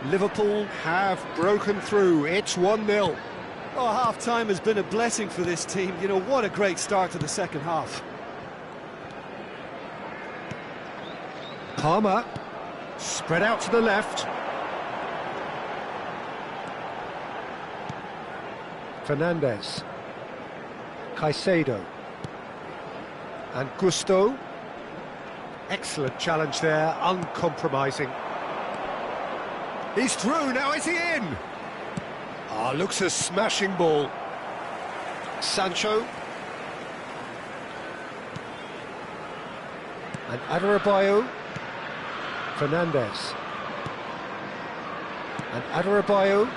Liverpool have broken through. It's 1-0. Oh, half-time has been a blessing for this team. You know, what a great start to the second half. Palmer, spread out to the left. Fernandes. Caicedo. And Gusto. Excellent challenge there, uncompromising. He's through, now is he in? Ah, looks a smashing ball. Sancho. And Adarabioyo. Fernandes. And Adarabioyo.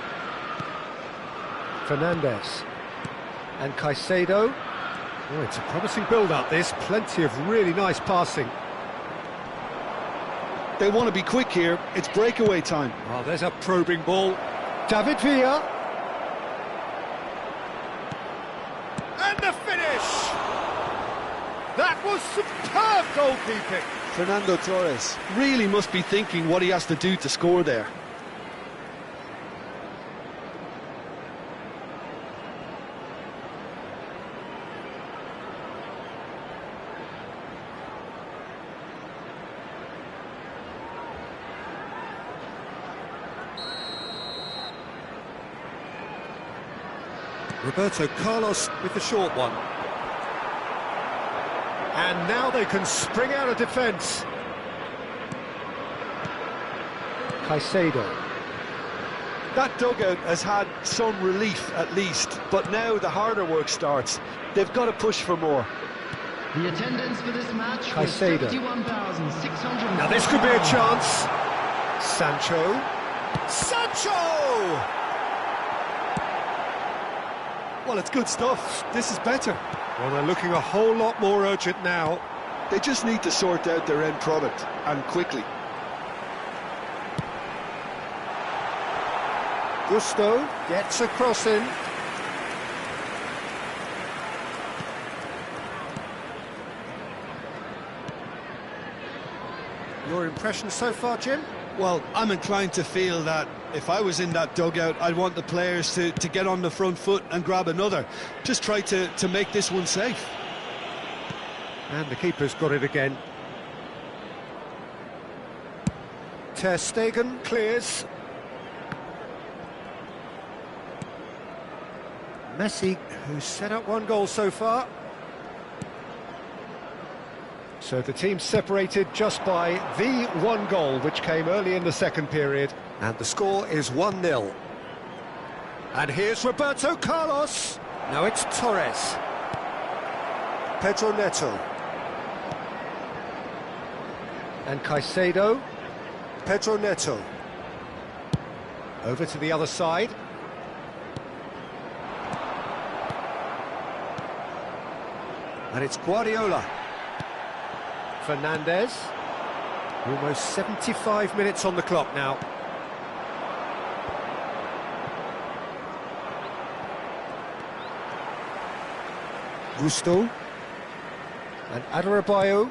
Fernandes. And Caicedo. Oh, it's a promising build-up, this. Plenty of really nice passing. They want to be quick here. It's breakaway time. Oh, there's a probing ball. David Villa. And the finish! That was superb goalkeeping. Fernando Torres really must be thinking what he has to do to score there. Roberto Carlos with the short one. And now they can spring out of defence. Caicedo. That dugout has had some relief at least, but now the harder work starts. They've got to push for more. The attendance for this match was Caicedo. 51,600. Now this could be a chance. Sancho. Sancho! Well, it's good stuff. This is better. Well, they're looking a whole lot more urgent now. They just need to sort out their end product, and quickly. Gusto gets a cross in. Your impression so far, Jim? Well, I'm inclined to feel that if I was in that dugout, I'd want the players to get on the front foot and grab another. Just try to make this one safe. And the keeper's got it again. Ter Stegen clears. Messi, who's set up one goal so far. So the team separated just by the one goal, which came early in the second period. And the score is 1-0. And here's Roberto Carlos. Now it's Torres. Pedro Neto. And Caicedo. Pedro Neto. Over to the other side. And it's Guardiola. Fernandez. Almost 75 minutes on the clock now. Gusto. And Adarabioyo.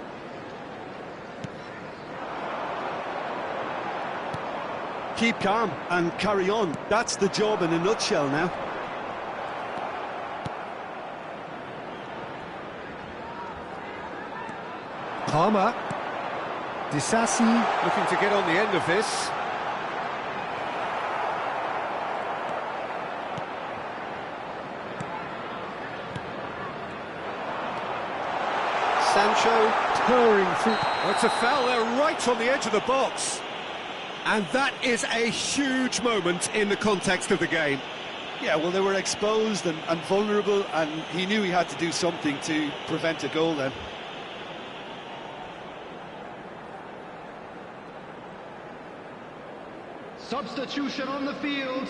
Keep calm and carry on. That's the job in a nutshell now. Palmer. Disasi looking to get on the end of this. Sancho purring through. Oh, it's a foul there right on the edge of the box. And that is a huge moment in the context of the game. Yeah, well, they were exposed and vulnerable, and he knew he had to do something to prevent a goal then. Substitution on the field.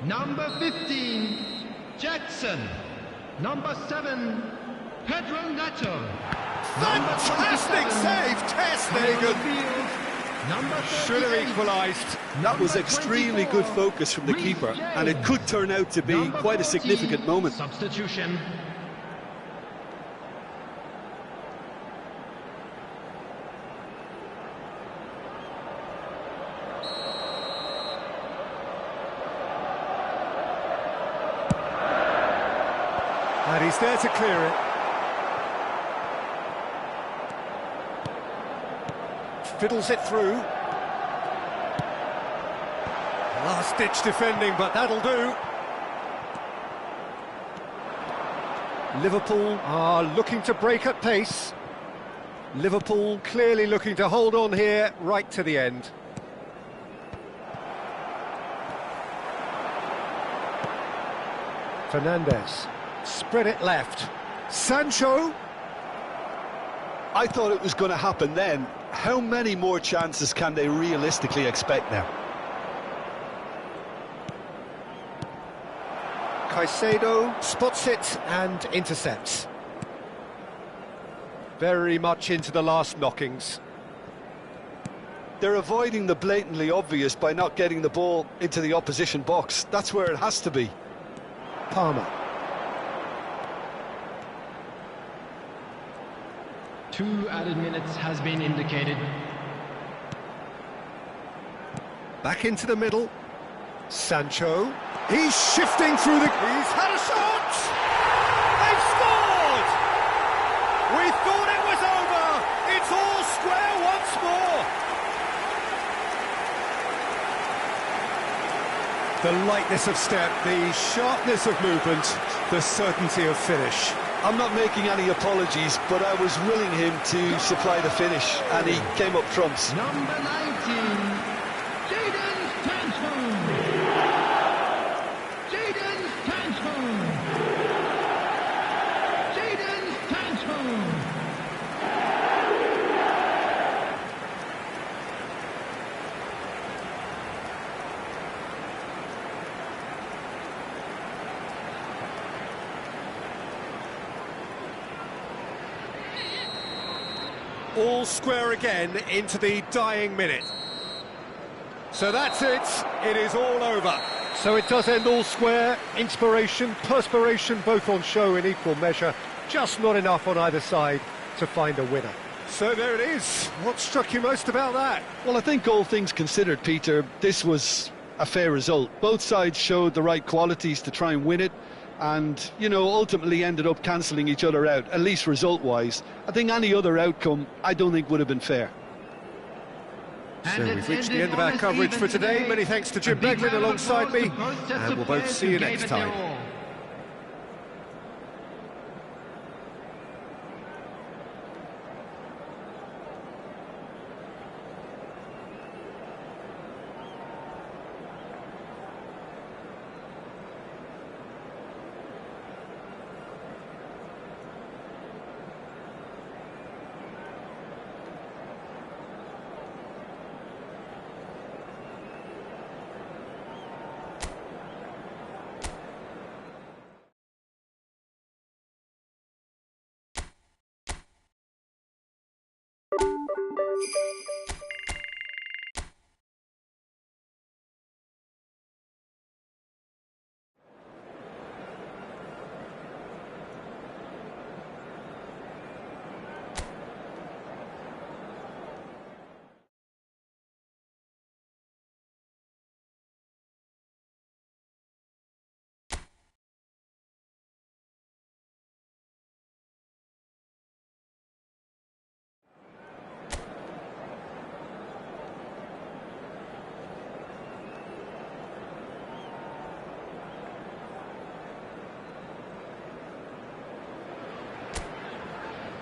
Number 15, Jackson. Number 7, Pedro Neto. Fantastic save, Ter Stegen. Should have equalised. That was extremely good focus from the keeper, and it could turn out to be quite a significant moment. Substitution. And he's there to clear it. Fiddles it through. Last-ditch defending, but that'll do. Liverpool are looking to break at pace. Liverpool clearly looking to hold on here right to the end. Fernandez. Spread it left. Sancho. I thought it was going to happen then. How many more chances can they realistically expect now? Caicedo spots it and intercepts. Very much into the last knockings. They're avoiding the blatantly obvious by not getting the ball into the opposition box. That's where it has to be. Palmer. 2 added minutes has been indicated. Back into the middle. Sancho. He's shifting through the... He's had a shot! They've scored! We thought it was over! It's all square once more! The lightness of step, the sharpness of movement, the certainty of finish. I'm not making any apologies, but I was willing him to supply the finish, and he came up trumps. Number 19, Jadon Sancho. Jadon Sancho. Jadon Sancho. all square again into the dying minute. So that's it, it is all over. So it does end all square, inspiration, perspiration, both on show in equal measure, just not enough on either side to find a winner. So there it is. What struck you most about that? Well, I think all things considered, Peter, this was a fair result. Both sides showed the right qualities to try and win it, and, you know, ultimately ended up cancelling each other out, at least result-wise. I think any other outcome, I don't think would have been fair. So we've reached the end of our coverage for today. Many thanks to Jim Beglin alongside me, and we'll both see you next time.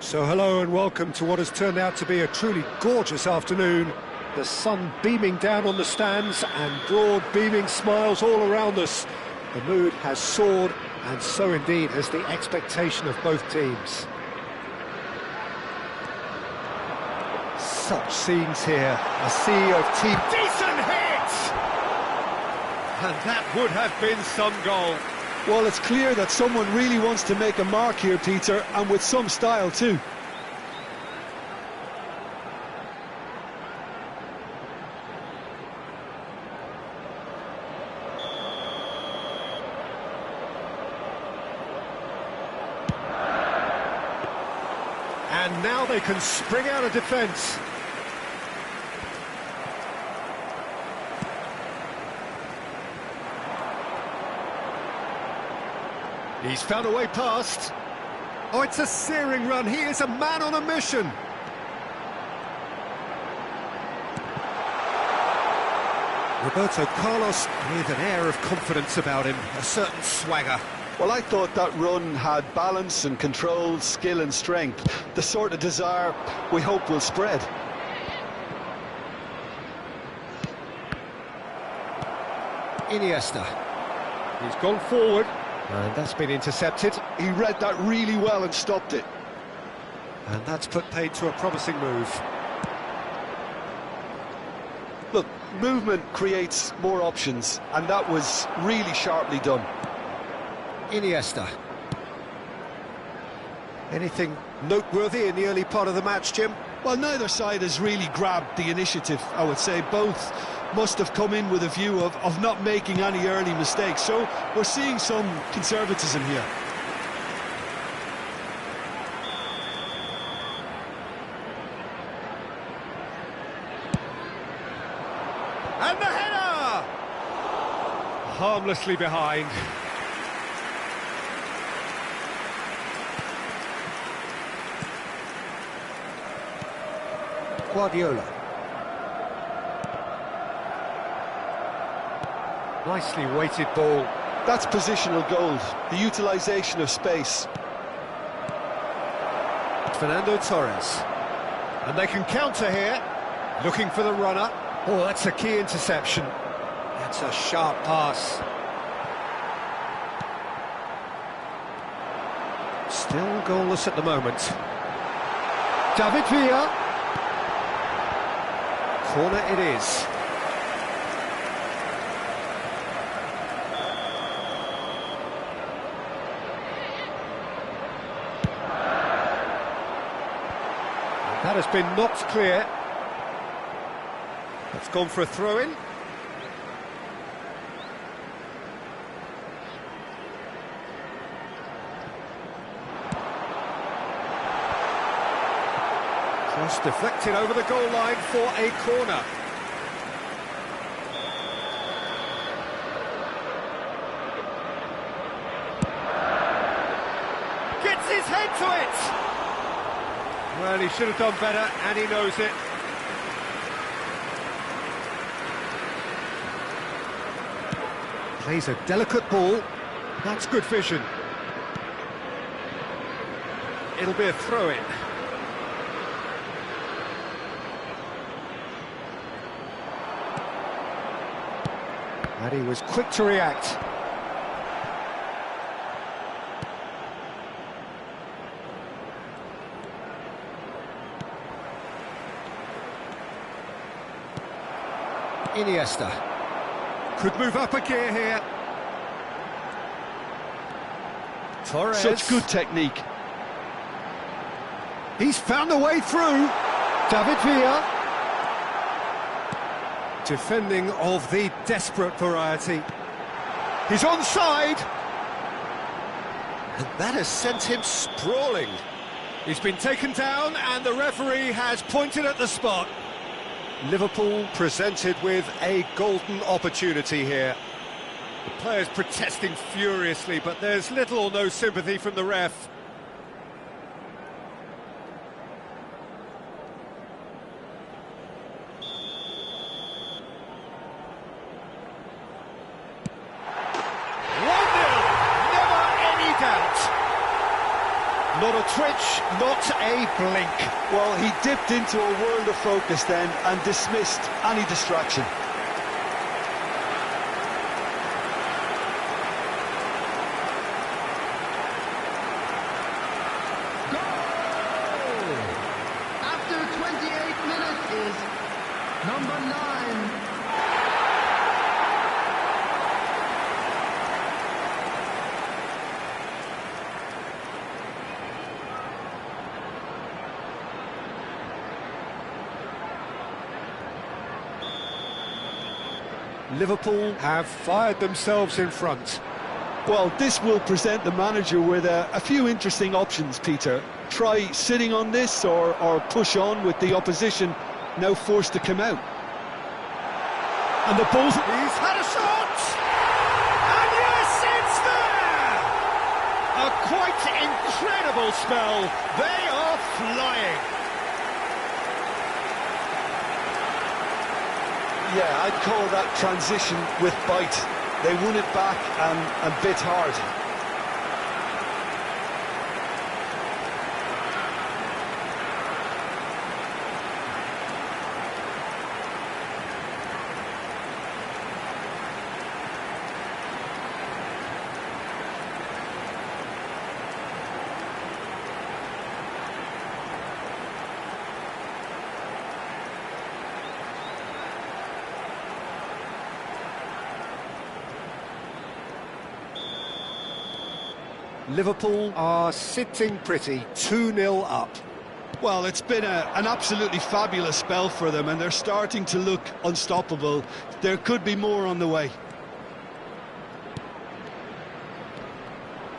So hello and welcome to what has turned out to be a truly gorgeous afternoon. The sun beaming down on the stands and broad beaming smiles all around us. The mood has soared, and so indeed has the expectation of both teams. Such scenes here, a sea of team... Decent hit! And that would have been some goal. Well, it's clear that someone really wants to make a mark here, Peter, and with some style too. And now they can spring out of defence. He's found a way past. Oh, it's a searing run. He is a man on a mission. Roberto Carlos with an air of confidence about him, a certain swagger. Well, I thought that run had balance and control, skill and strength, the sort of desire we hope will spread. Iniesta. He's gone forward. And that's been intercepted. He read that really well and stopped it. And that's put paid to a promising move. Look, movement creates more options, and that was really sharply done. Iniesta. Anything noteworthy in the early part of the match, Jim? Well, neither side has really grabbed the initiative, I would say. Both must have come in with a view of not making any early mistakes. So we're seeing some conservatism here. And the header! Harmlessly behind. Guardiola. Nicely weighted ball. That's positional gold, the utilisation of space. Fernando Torres. And they can counter here. Looking for the runner. Oh, that's a key interception. That's a sharp pass. Still goalless at the moment. David Villa. Corner it is. That has been knocked clear. That's gone for a throw-in. Cross deflected over the goal line for a corner. Gets his head to it! Well, he should have done better, and he knows it. Plays a delicate ball. That's good vision. It'll be a throw-in. And he was quick to react. Iniesta could move up a gear here. Torres. Such good technique. He's found a way through. David Villa. Defending of the desperate variety. He's onside. And that has sent him sprawling. He's been taken down and the referee has pointed at the spot. Liverpool presented with a golden opportunity here. The players protesting furiously, but there's little or no sympathy from the ref. Not a twitch, not a blink. Well, he dipped into a world of focus then and dismissed any distraction. Goal! After 28 minutes is number 9. Liverpool have fired themselves in front. Well, this will present the manager with a few interesting options, Peter. Try sitting on this or push on with the opposition now forced to come out. And the ball's... He's had a shot! And yes, it's there! A quite incredible spell. They are flying. Yeah, I'd call that transition with bite. They won it back and bit hard. Liverpool are sitting pretty, 2-0 up. Well, it's been an absolutely fabulous spell for them, and they're starting to look unstoppable. There could be more on the way.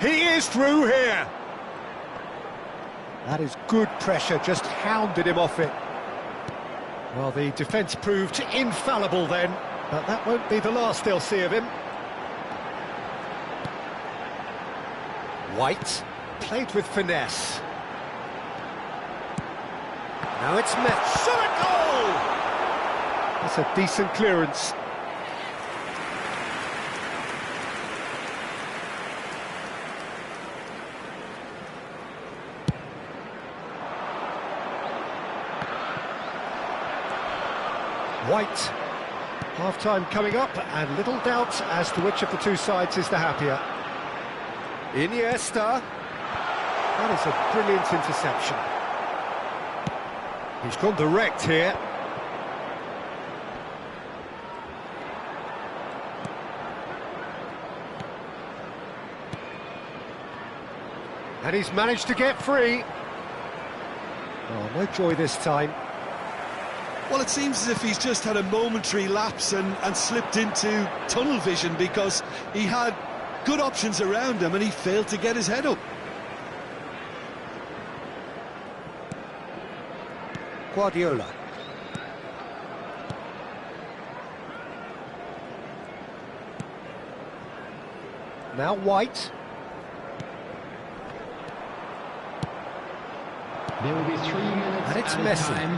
He is through here. That is good pressure, just hounded him off it. Well, the defence proved infallible then, but that won't be the last they'll see of him. White, played with finesse. Now it's met. Shot a goal! That's a decent clearance. White. Half-time coming up, and little doubt as to which of the two sides is the happier. Iniesta. That is a brilliant interception. He's gone direct here. And he's managed to get free. Oh, no joy this time. Well, it seems as if he's just had a momentary lapse and slipped into tunnel vision, because he had good options around him and he failed to get his head up. Guardiola. Now White. There will be 3 minutes And it's added Messi. time.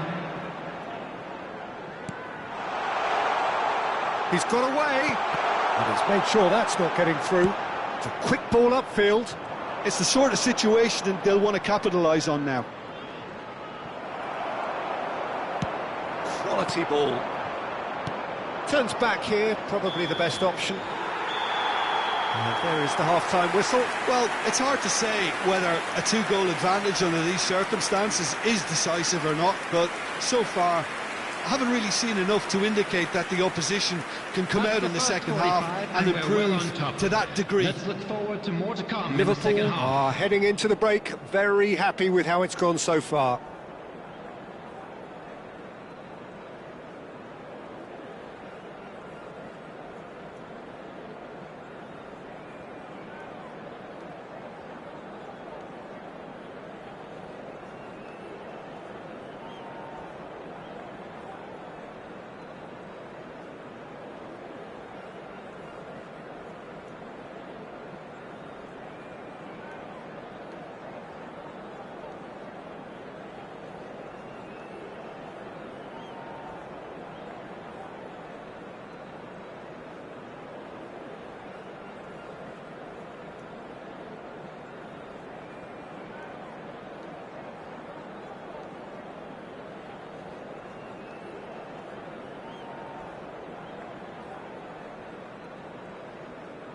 He's got away. And he's made sure that's not getting through. It's a quick ball upfield. It's the sort of situation that they'll want to capitalise on now. Quality ball. Turns back here, probably the best option. And there is the half-time whistle. Well, it's hard to say whether a 2-goal advantage under these circumstances is decisive or not, but so far I haven't really seen enough to indicate that the opposition can come out in the second half and improve to that degree. Let's look forward to more to come in the Liverpool second half. are heading into the break, very happy with how it's gone so far.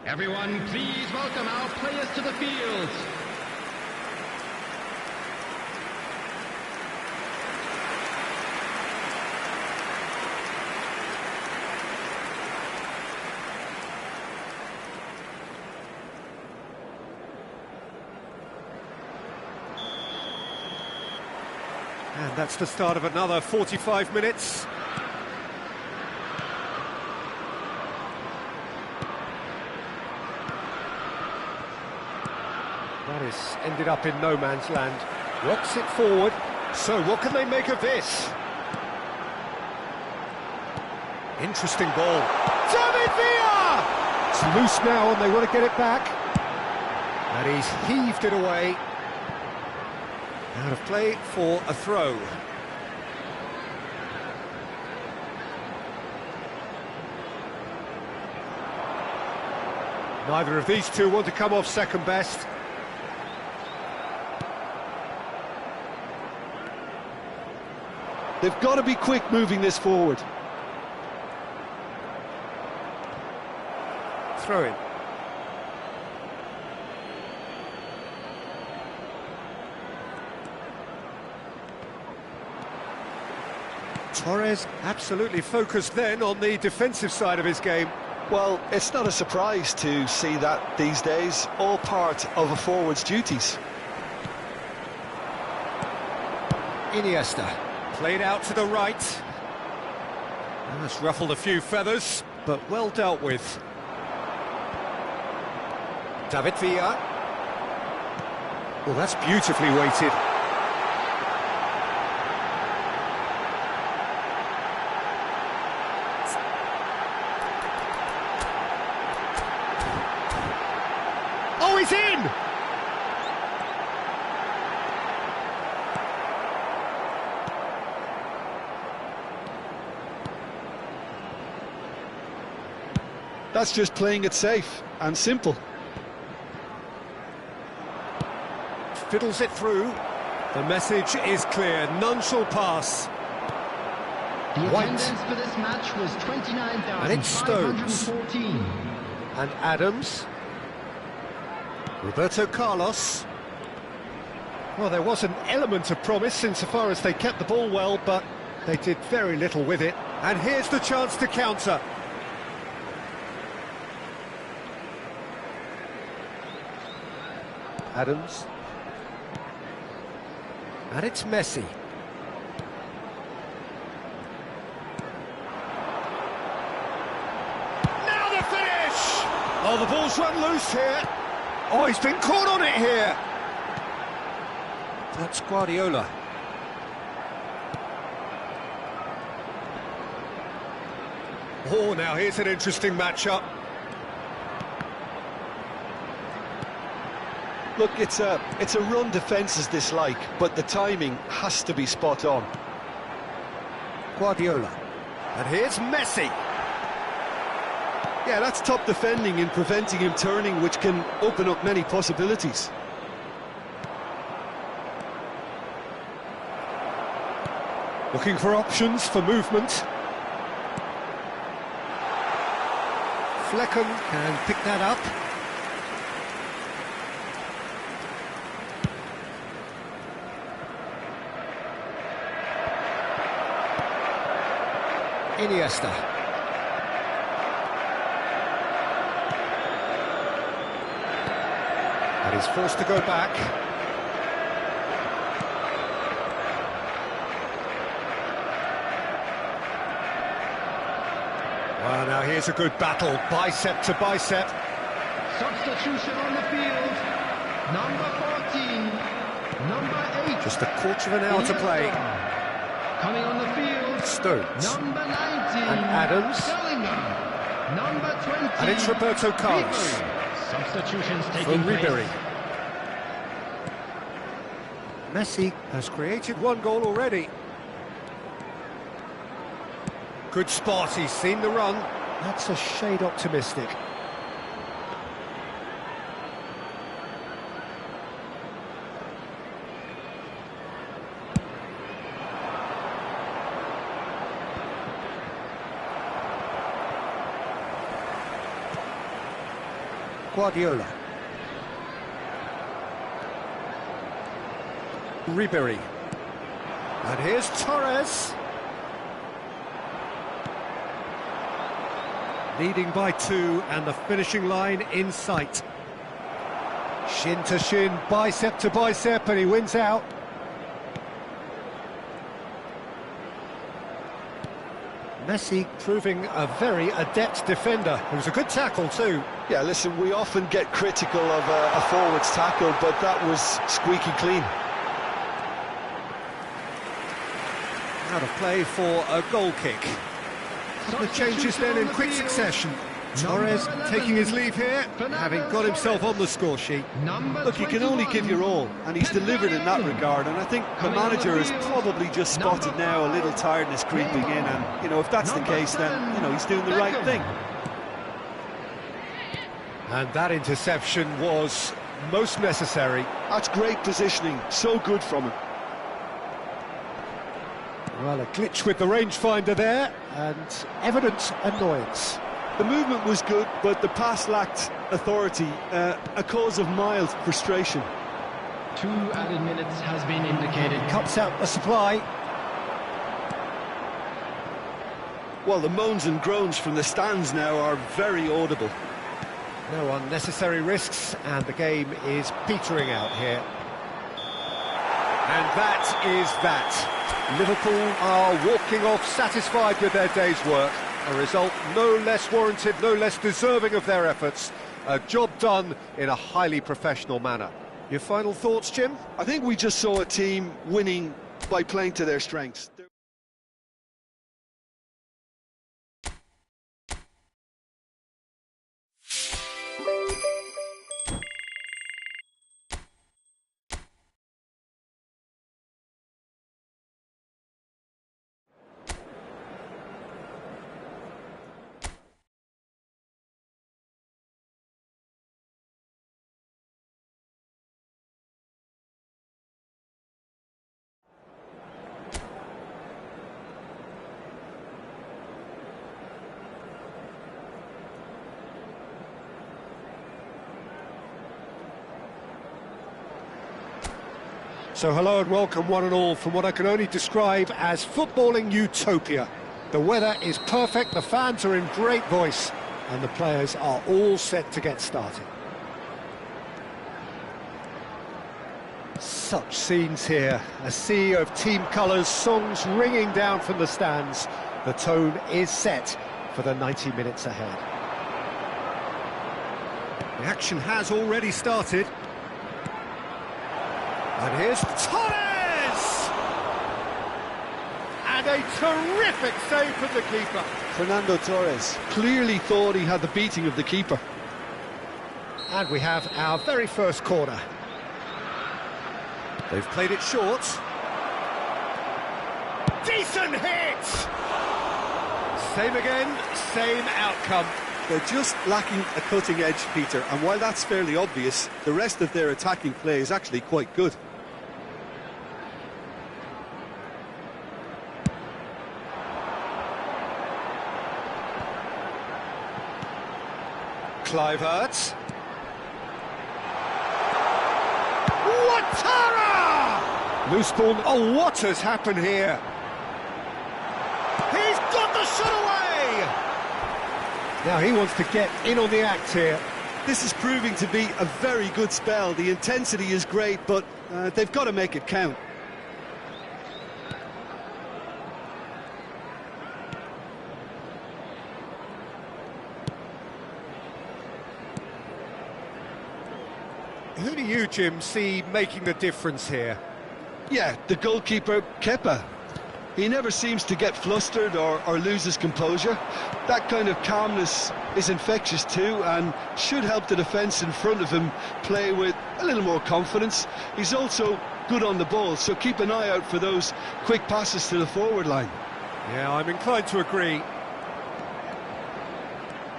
Everyone, please welcome our players to the field. And that's the start of another 45 minutes. That is ended up in no man's land. Rocks it forward. So what can they make of this? Interesting ball. David Villa! It's loose now and they want to get it back. And he's heaved it away. Out of play for a throw. Neither of these two want to come off second best. They've got to be quick moving this forward. Throw in. Torres absolutely focused then on the defensive side of his game. Well, it's not a surprise to see that these days, all part of a forward's duties. Iniesta played out to the right. That's ruffled a few feathers, but well dealt with. David Villa. Well, that's beautifully weighted. Oh, he's in! That's just playing it safe and simple. Fiddles it through. The message is clear. None shall pass. The White. attendance for this match was And it's Stones. 29,514. And Adams. Roberto Carlos. Well, there was an element of promise insofar as they kept the ball well, but they did very little with it. And here's the chance to counter. Adams. And it's Messi. Oh, the ball's run loose here. Oh, he's been caught on it here. That's Guardiola. Oh, now here's an interesting matchup. Look, it's a run defences dislike, but the timing has to be spot on. Guardiola. And here's Messi. Yeah, that's top defending and preventing him turning, which can open up many possibilities. Looking for options for movement. Flecken can pick that up. Iniesta. And he's forced to go back. Well, now here's a good battle, bicep to bicep. Substitution on the field. Number 14. Number 8. Just a quarter of an hour to play. Coming on the field. Stones. Number 19. And Adams. Bellingham. Number 20. And it's Roberto Carlos. Ribery. Substitutions For taking place. Ribery. Messi has created one goal already. Good spot, he's seen the run. That's a shade optimistic. Guardiola. Ribery. And here's Torres. Leading by 2 and the finishing line in sight. Shin to shin, bicep to bicep, and he wins out. Messi proving a very adept defender. It was a good tackle too. Yeah, listen, we often get critical of a forward's tackle, but that was squeaky clean. Out of play for a goal kick. Couple of changes then in quick succession. Torres taking his leave here, having got himself on the score sheet. Look, you can only give your all, and he's delivered in that regard, and I think the manager has probably just spotted now a little tiredness creeping in, and, you know, if that's the case, then, you know, he's doing the right thing. And that interception was most necessary. That's great positioning, so good from him. Well, a glitch with the rangefinder there, and evident annoyance. The movement was good, but the pass lacked authority, a cause of mild frustration. 2 added minutes has been indicated. Cuts out the supply. Well, the moans and groans from the stands now are very audible. No unnecessary risks, and the game is petering out here. And that is that. Liverpool are walking off satisfied with their day's work. A result no less warranted, no less deserving of their efforts. A job done in a highly professional manner. Your final thoughts, Jim? I think we just saw a team winning by playing to their strengths. So hello and welcome one and all from what I can only describe as footballing utopia. The weather is perfect, the fans are in great voice, and the players are all set to get started. Such scenes here, a sea of team colours, songs ringing down from the stands. The tone is set for the 90 minutes ahead. The action has already started. And here's Torres! And a terrific save from the keeper. Fernando Torres clearly thought he had the beating of the keeper. And we have our very first corner. They've played it short. Decent hit! Same again, same outcome. They're just lacking a cutting edge, Peter, and while that's fairly obvious, the rest of their attacking play is actually quite good. Kluivert. Ouattara! Loose ball. Oh, what has happened here? He's got the shot away! Now he wants to get in on the act here. This is proving to be a very good spell. The intensity is great, but they've got to make it count. Who do you, Jim, see making the difference here? Yeah, the goalkeeper, Kepa. He never seems to get flustered or lose his composure. That kind of calmness is infectious too, and should help the defence in front of him play with a little more confidence. He's also good on the ball, so keep an eye out for those quick passes to the forward line. Yeah, I'm inclined to agree.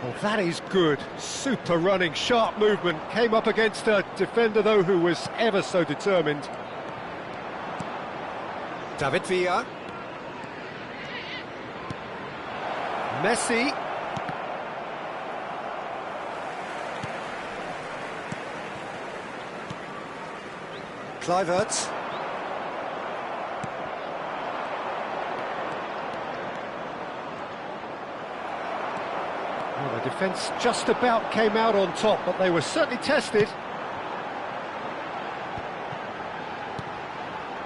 Well, that is good. Super running, sharp movement. Came up against a defender, though, who was ever so determined. David Villa. Messi. Kluivert. Well, the defence just about came out on top, but they were certainly tested.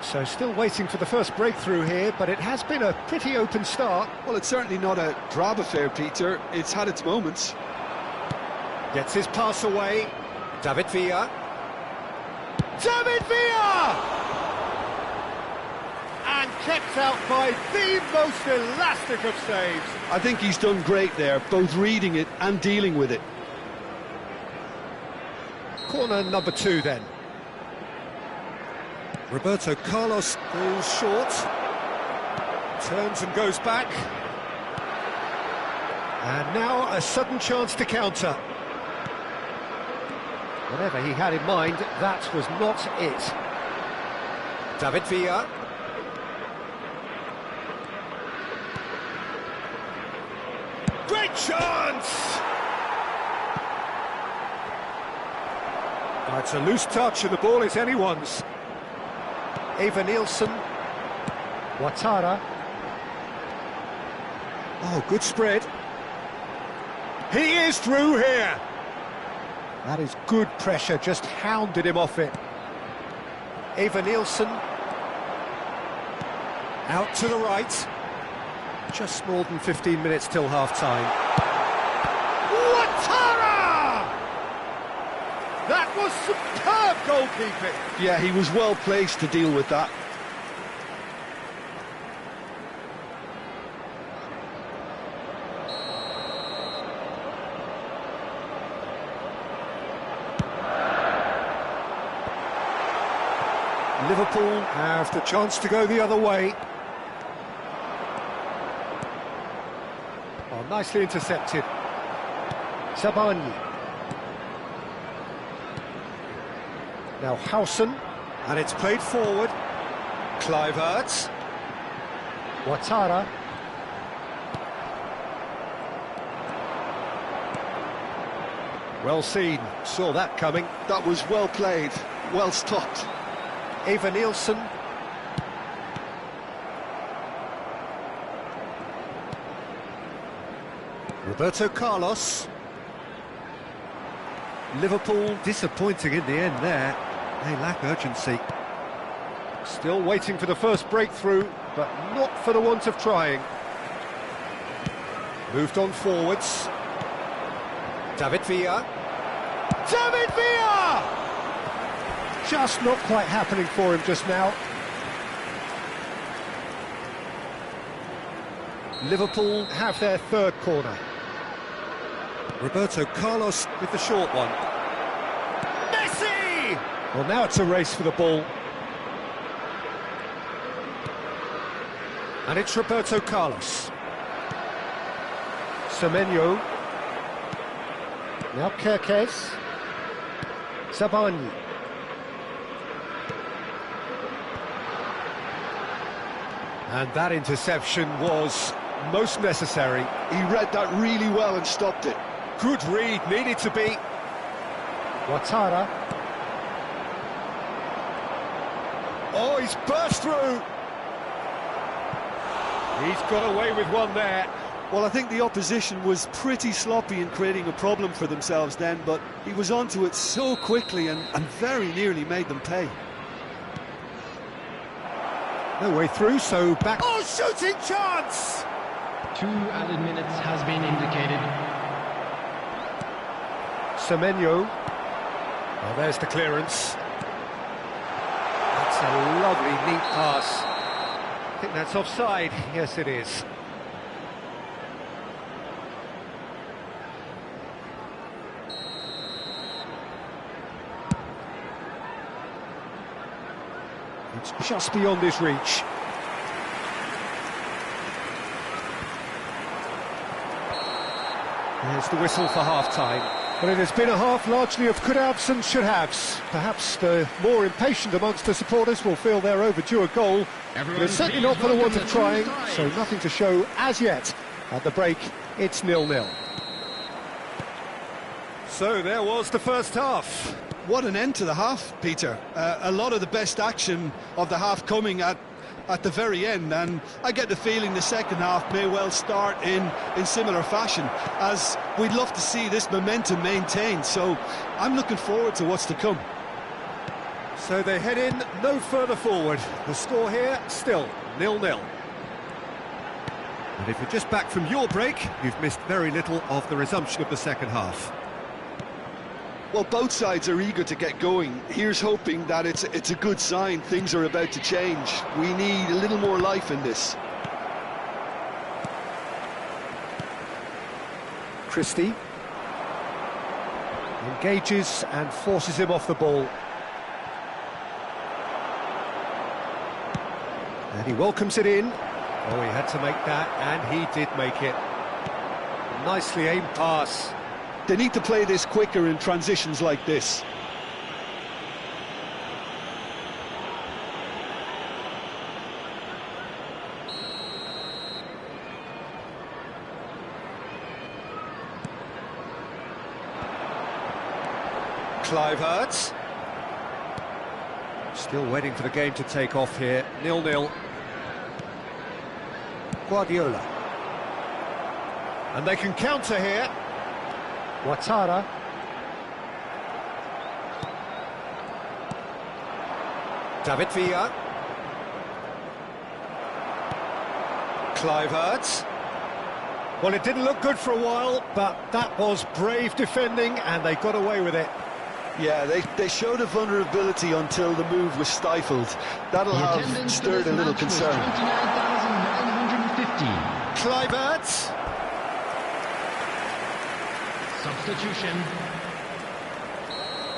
So still waiting for the first breakthrough here, but it has been a pretty open start. Well, it's certainly not a drab affair, Peter. It's had its moments. Gets his pass away. David Villa. David Villa! And kept out by the most elastic of saves. I think he's done great there, both reading it and dealing with it. Corner number 2 then. Roberto Carlos goes short. Turns and goes back. And now a sudden chance to counter. Whatever he had in mind, that was not it. David Villa. Great chance! It's a loose touch and the ball is anyone's. Eva Nielsen. Ouattara. Oh, good spread. He is through here. That is good pressure, just hounded him off it. Eva Nielsen. Out to the right. Just more than 15 minutes till half-time. Ouattara! That was superb goalkeeping. Yeah, he was well placed to deal with that. Liverpool have the chance to go the other way. Oh, nicely intercepted. Sabani. Now Howson, and it's played forward. Kluivert. Ouattara. Well seen, saw that coming. That was well played, well stopped. Eva Nielsen. Roberto Carlos. Liverpool disappointing in the end there. They lack urgency. Still waiting for the first breakthrough, but not for the want of trying. Moved on forwards. David Villa. David Villa! Just not quite happening for him just now. Liverpool have their third corner. Roberto Carlos with the short one. Messi! Well, now it's a race for the ball. And it's Roberto Carlos. Semenyo. Now Kerkez. Zabani. And that interception was most necessary. He read that really well and stopped it. Good read, needed to be. Ouattara. Oh, he's burst through. He's got away with one there. Well, I think the opposition was pretty sloppy in creating a problem for themselves then, but he was onto it so quickly and very nearly made them pay. No way through, so back. Oh, shooting chance! 2 added minutes has been indicated. Semenyo. Oh, there's the clearance. That's a lovely, neat pass. I think that's offside. Yes, it is. It's just beyond his reach. There's the whistle for half-time. But it has been a half largely of could-haves and should-haves. Perhaps the more impatient amongst the supporters will feel they're overdue a goal. But it's certainly not for the want of trying, so nothing to show as yet. At the break, it's 0-0. So there was the first half. What an end to the half, Peter. A lot of the best action of the half coming at the very end, and I get the feeling the second half may well start in similar fashion, as we'd love to see this momentum maintained, so I'm looking forward to what's to come. So they head in no further forward. The score here, still 0-0. And if you're just back from your break, you've missed very little of the resumption of the second half. Well, both sides are eager to get going. Here's hoping that it's a good sign. Things are about to change. We need a little more life in this. Christie engages and forces him off the ball. And he welcomes it in. Oh, he had to make that, and he did make it. Nicely aimed pass. They need to play this quicker in transitions like this. Kluivert. Still waiting for the game to take off here. 0-0. Guardiola. And they can counter here. Ouattara. David Villa. Kluivert. Well, it didn't look good for a while, but that was brave defending, and they got away with it. Yeah, they showed a vulnerability until the move was stifled. That'll have stirred a little concern. 29,950. Kluivert. Substitution.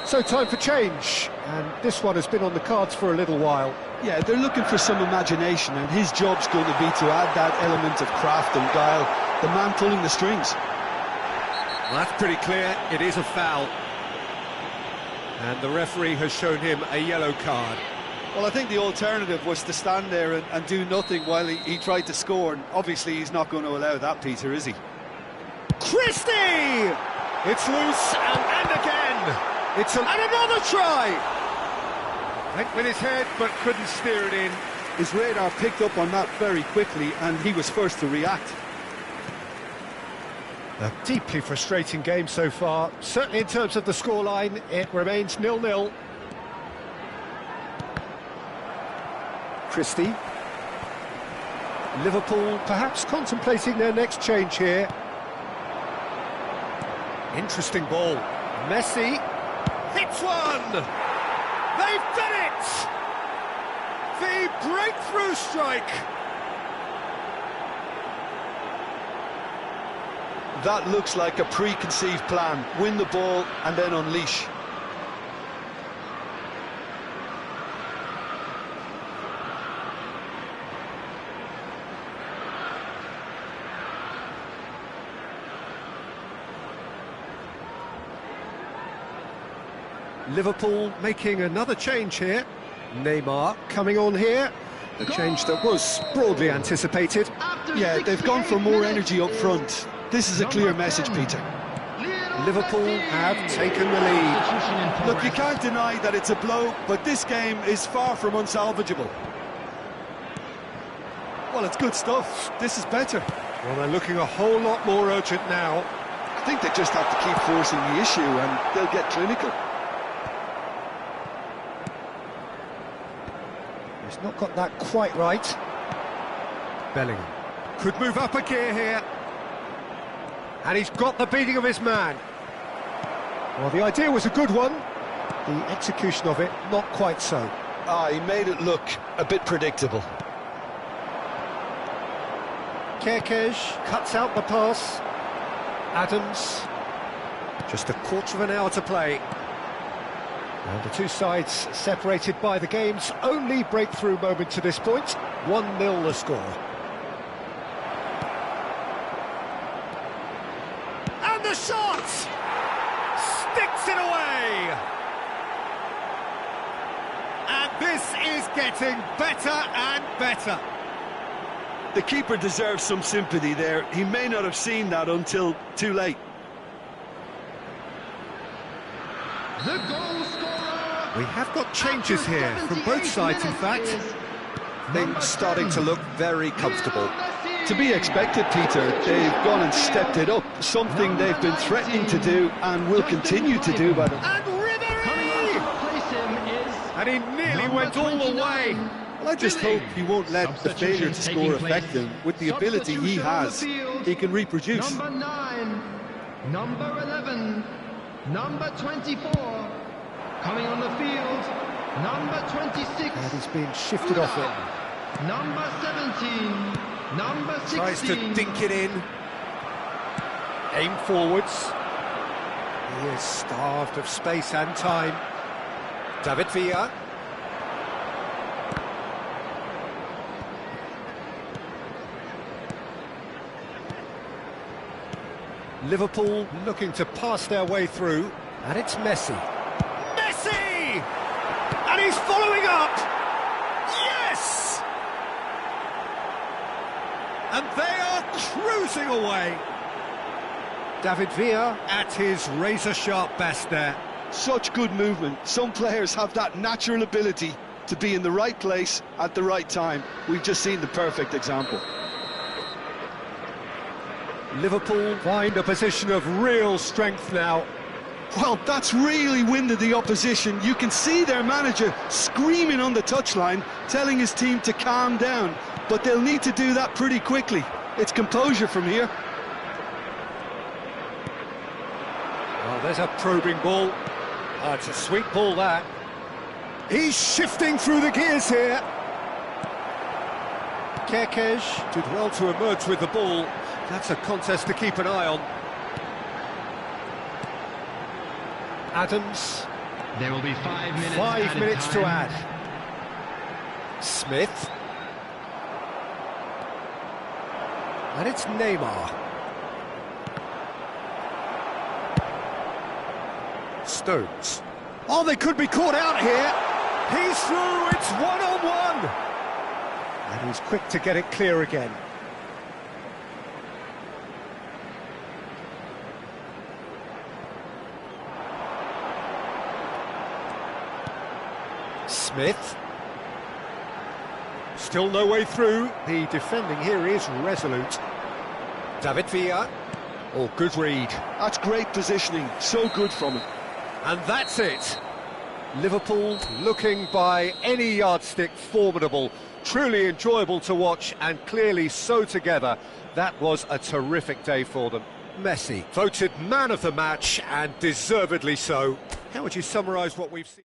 So time for change, and this one has been on the cards for a little while. Yeah, they're looking for some imagination, and his job's going to be to add that element of craft and guile, the man pulling the strings. Well, that's pretty clear, it is a foul. And the referee has shown him a yellow card. Well, I think the alternative was to stand there and do nothing while he tried to score, and obviously he's not going to allow that, Peter, is he? Christie! It's loose, and again! And another try! Went with his head, but couldn't steer it in. His radar picked up on that very quickly, and he was first to react. A deeply frustrating game so far. Certainly in terms of the scoreline, it remains 0-0. Christie. Liverpool perhaps contemplating their next change here. Interesting ball. Messi. Hits one! They've done it! The breakthrough strike! That looks like a preconceived plan. Win the ball and then unleash. Liverpool making another change here. Neymar coming on here. A change that was broadly anticipated. Yeah, they've gone for more energy up front. This is a clear message, Peter. Liverpool have taken the lead. Look, you can't deny that it's a blow, but this game is far from unsalvageable. Well, it's good stuff. This is better. Well, they're looking a whole lot more urgent now. I think they just have to keep forcing the issue and they'll get clinical. He's not got that quite right. Bellingham could move up a gear here. And he's got the beating of his man. Well, the idea was a good one. The execution of it, not quite so. He made it look a bit predictable. Kerkez cuts out the pass. Adams. Just a quarter of an hour to play. And the two sides separated by the game's only breakthrough moment to this point. 1-0 the score. And the shot! Sticks it away! And this is getting better and better. The keeper deserves some sympathy there. He may not have seen that until too late. The goal scorer. We have got changes here from both sides, in fact. Things starting to look very comfortable. To be expected, Peter. They've gone and stepped it up. Something they've been threatening to do and will continue to do by them. And Ribéry! And he nearly went all the way. Well, I just hope he won't let the failure to score affect him. With the ability he has, he can reproduce. Number 9, number 11, number 24, coming on the field, number 26. And he's been shifted off it. Number 17, number 16. Tries to dink it in. Aim forwards. He is starved of space and time. David Villa. Liverpool looking to pass their way through, and it's Messi. Messi! And he's following up! Yes! And they are cruising away. David Villa at his razor-sharp best there. Such good movement. Some players have that natural ability to be in the right place at the right time. We've just seen the perfect example. Liverpool find a position of real strength now. Well, that's really winded the opposition. You can see their manager screaming on the touchline, telling his team to calm down. But they'll need to do that pretty quickly. It's composure from here. Oh, there's a probing ball. Oh, it's a sweet ball, that. He's shifting through the gears here. Kerkez did well to emerge with the ball. That's a contest to keep an eye on. Adams. There will be 5 minutes. 5 minutes to add. Smith. And it's Neymar. Stones. Oh, they could be caught out here. He's through, it's one-on-one. And he's quick to get it clear again. Smith. Still no way through. The defending here is resolute. David Villa. Oh, good read. That's great positioning. So good from him. And that's it. Liverpool looking by any yardstick formidable. Truly enjoyable to watch and clearly so together. That was a terrific day for them. Messi, voted man of the match, and deservedly so. How would you summarise what we've seen?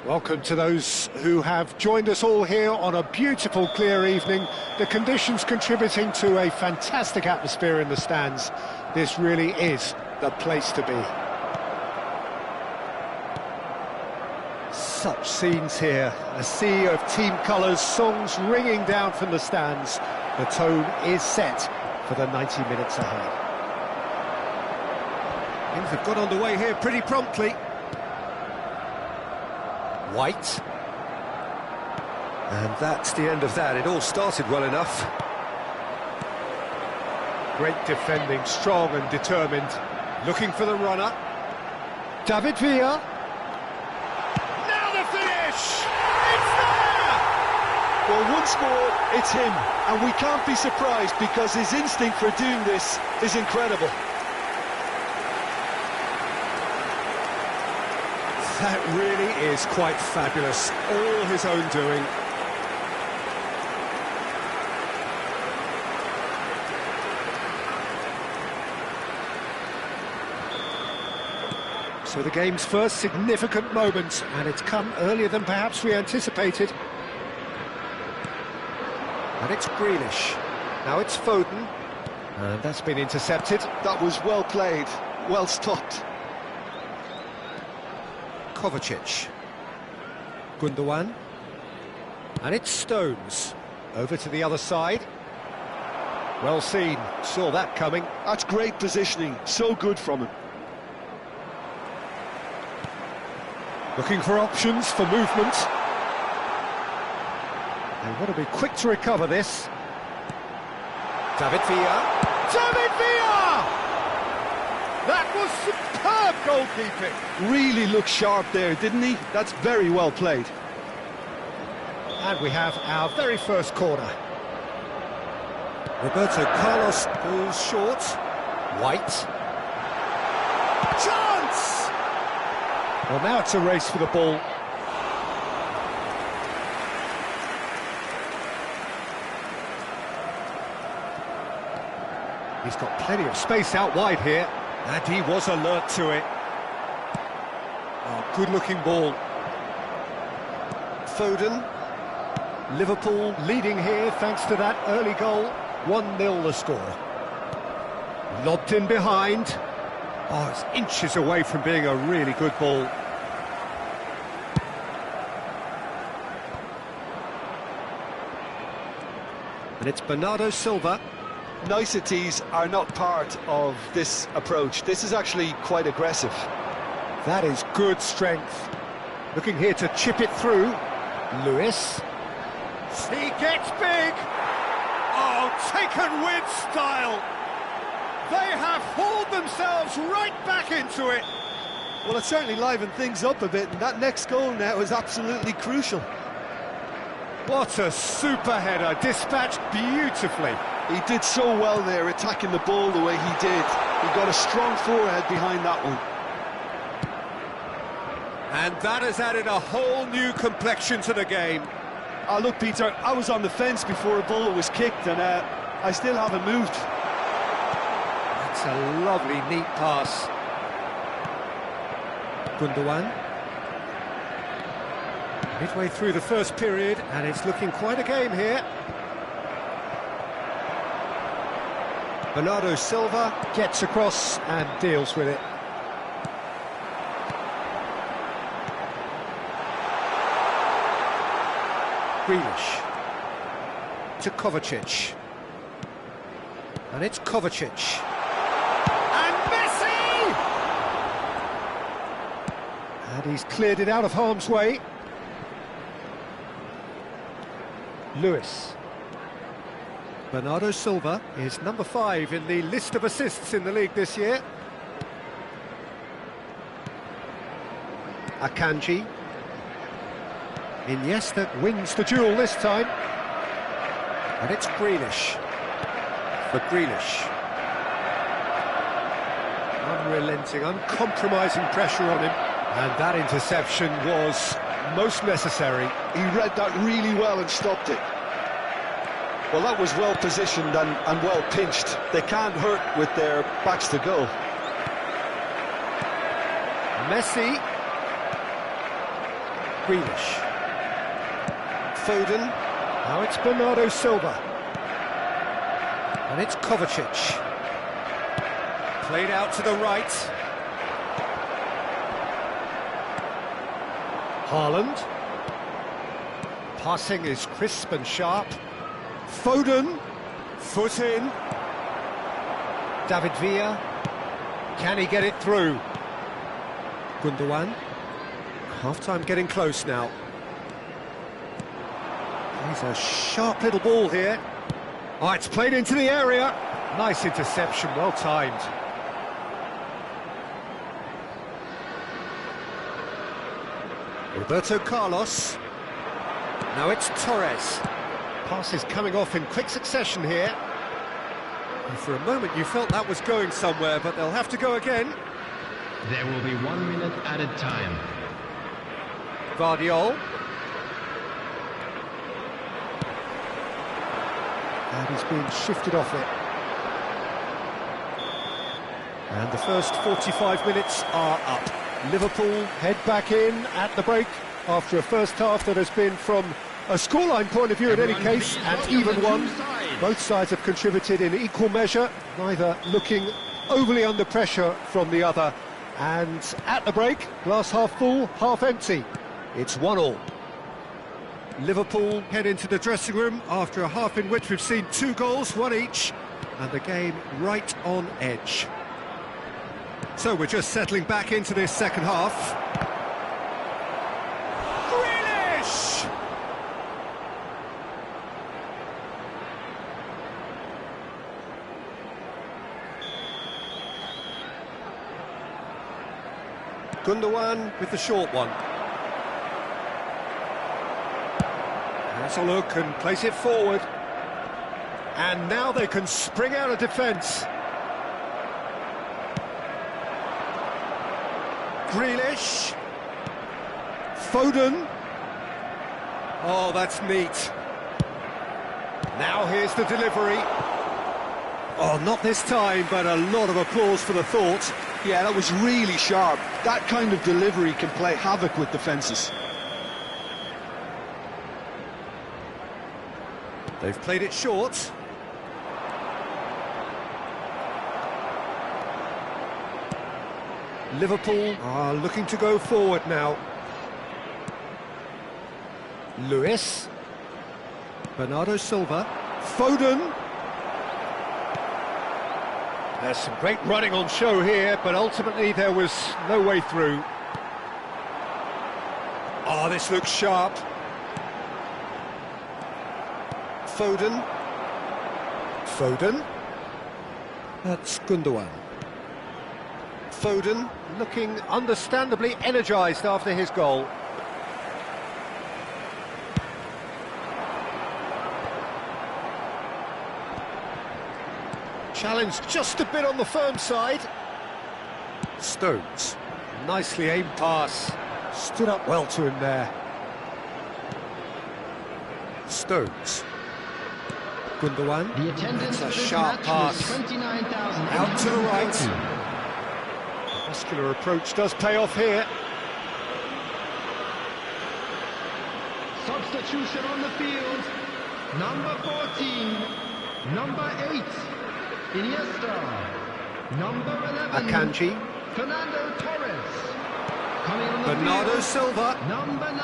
Welcome to those who have joined us all here on a beautiful, clear evening. The conditions contributing to a fantastic atmosphere in the stands. This really is the place to be. Such scenes here, a sea of team colours, songs ringing down from the stands. The tone is set for the 90 minutes ahead. Things have got underway here pretty promptly. White. And that's the end of that. It all started well enough. Great defending, strong and determined. Looking for the runner. David Villa. Now the finish! It's there! Well, once more, it's him. And we can't be surprised because his instinct for doing this is incredible. That really is quite fabulous, all his own doing. So the game's first significant moment, and it's come earlier than perhaps we anticipated. And it's Grealish. Now it's Foden, and that's been intercepted. That was well played, well stopped. Kovacic. Gundogan. And it's Stones. Over to the other side. Well seen, saw that coming. That's great positioning, so good from him. Looking for options for movement. They want to be quick to recover this. David Villa. David Villa! That was superb goalkeeping. Really looked sharp there, didn't he? That's very well played. And we have our very first corner. Roberto Carlos pulls short. White. Chance! Well, now it's a race for the ball. He's got plenty of space out wide here. And he was alert to it. Oh, good-looking ball. Foden. Liverpool leading here thanks to that early goal. 1-0 the score. Lobbed in behind. Oh, it's inches away from being a really good ball. And it's Bernardo Silva. Niceties are not part of this approach. This is actually quite aggressive. That is good strength. Looking here to chip it through. Lewis. He gets big. Oh, taken with style. They have hauled themselves right back into it. Well, it certainly livened things up a bit, and that next goal now is absolutely crucial. What a super header, dispatched beautifully. He did so well there, attacking the ball the way he did. He got a strong forehead behind that one. And that has added a whole new complexion to the game. Oh, look, Peter, I was on the fence before a ball was kicked, and I still haven't moved. That's a lovely, neat pass. Gundogan. Midway through the first period, and it's looking quite a game here. Bernardo Silva gets across and deals with it. Grealish. to Kovacic. And it's Kovacic. And Messi! And he's cleared it out of harm's way. Lewis. Bernardo Silva is number 5 in the list of assists in the league this year. Akanji. Iniesta wins the duel this time. And it's Grealish. For Grealish. Unrelenting, uncompromising pressure on him. And that interception was most necessary. He read that really well and stopped it. Well, that was well positioned and well pinched. They can't hurt with their backs to goal. Messi. Grealish. Foden. Now it's Bernardo Silva. And it's Kovacic. Played out to the right. Haaland. Passing is crisp and sharp. Foden. Foot in. David Villa. Can he get it through? Gundogan. Half-time getting close now. He's a sharp little ball here. Oh, it's played into the area. Nice interception, well timed. Roberto Carlos. Now it's Torres. Passes coming off in quick succession here. And for a moment you felt that was going somewhere, but they'll have to go again. There will be 1 minute added time. Guardiola. And he's been shifted off it. And the first 45 minutes are up. Liverpool head back in at the break after a first half that has been, from a scoreline point of view in any case, an even one. Both sides have contributed in equal measure, neither looking overly under pressure from the other. And at the break, glass half full, half empty. It's 1-1. Liverpool head into the dressing room after a half in which we've seen 2 goals, 1 each, and the game right on edge. So we're just settling back into this second half. Grealish! Gundogan with the short one. Has a look and place it forward. And now they can spring out of defence. Grealish. Foden. Oh, that's neat. Now here's the delivery. Oh, not this time, but a lot of applause for the thought. Yeah, that was really sharp. That kind of delivery can play havoc with defences. They've played it short. Liverpool are looking to go forward now. Lewis. Bernardo Silva. Foden. There's some great running on show here, but ultimately there was no way through. Oh, this looks sharp. Foden. Foden. That's Gundogan. Foden looking understandably energised after his goal. Challenged just a bit on the firm side. Stones. Nicely aimed pass. Stood up well to him there. Stones. Gundogan. The attendance It's a for this sharp match pass. was 29,000. Out to the right. The muscular approach does pay off here. Substitution on the field. Number 14. Number 8. Iniesta. Number 11. Akanji. Fernando Torres. Coming on the Bernardo field. Silva. Number 19.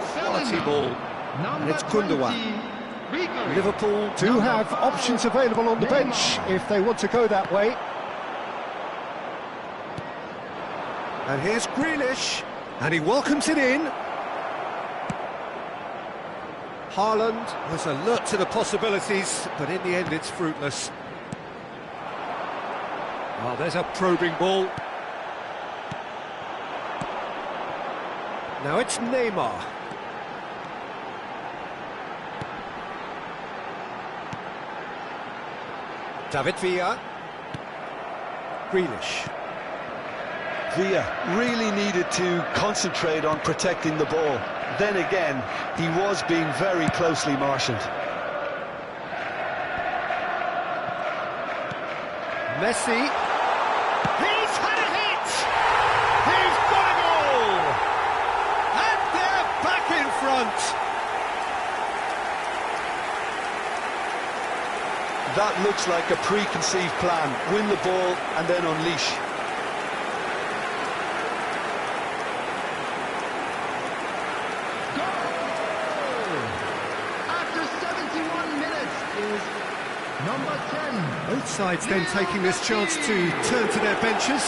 Quality Bellingham. ball. Number And it's Gundogan. 20. Liverpool do have options available on the bench if they want to go that way. And here's Grealish, and he welcomes it in. Haaland was alert to the possibilities, but in the end it's fruitless. Oh, there's a probing ball. Now it's Neymar. David Villa. Grealish. Villa really needed to concentrate on protecting the ball. Then again, he was being very closely marshalled. Messi. He's had a hit! He's got a goal! And they're back in front! That looks like a preconceived plan. Win the ball and then unleash. Both sides then taking this chance to turn to their benches.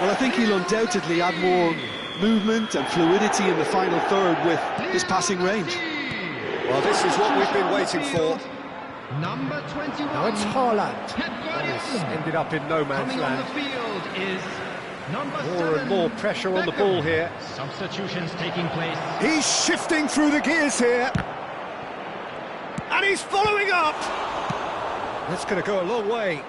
Well, I think he'll undoubtedly add more movement and fluidity in the final third with his passing range. Well, this is what we've been waiting for. Number 21. Now it's Haaland. He's ended up in no man's Coming on the land. field is number More 7. and more pressure on the ball here. Substitutions taking place. He's shifting through the gears here. And he's following up. That's going to go a long way.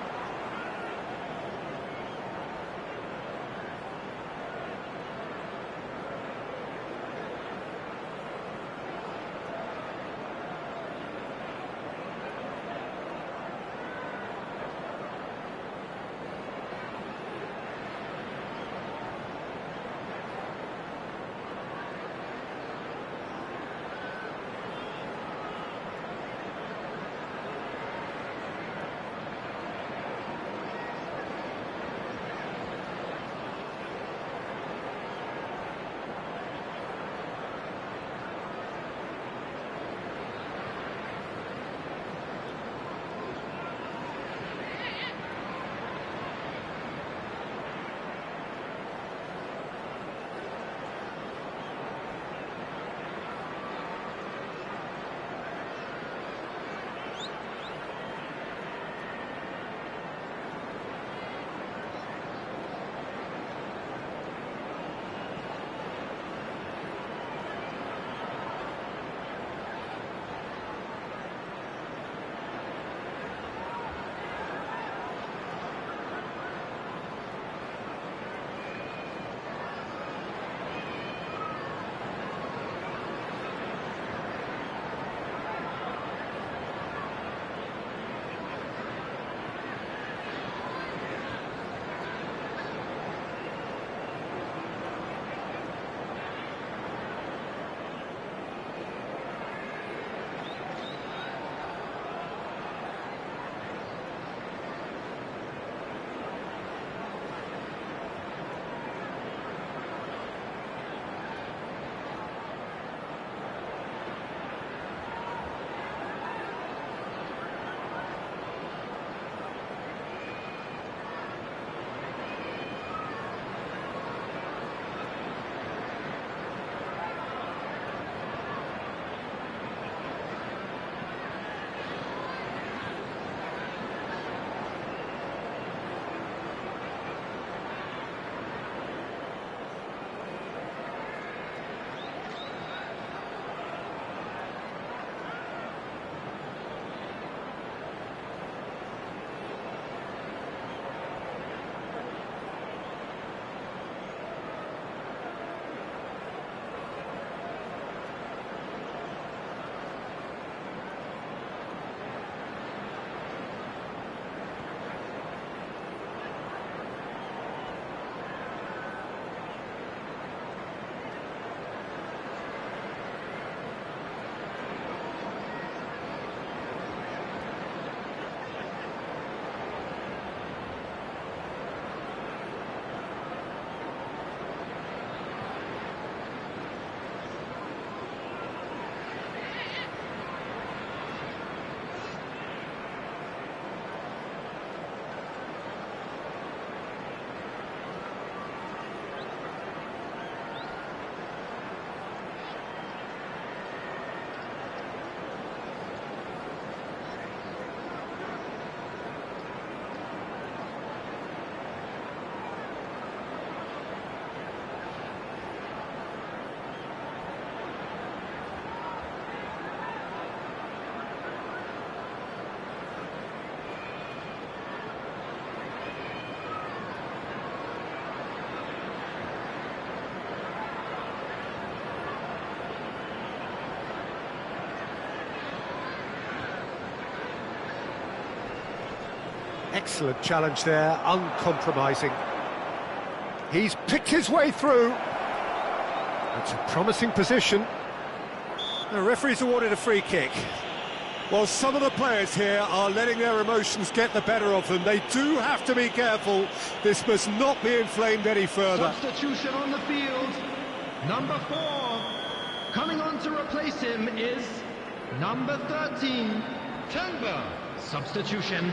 Excellent challenge there, uncompromising. He's picked his way through. It's a promising position. The referee's awarded a free kick. Well, some of the players here are letting their emotions get the better of them. They do have to be careful. This must not be inflamed any further. Substitution on the field. Number 4. Coming on to replace him is number 13, Tenba. Substitution.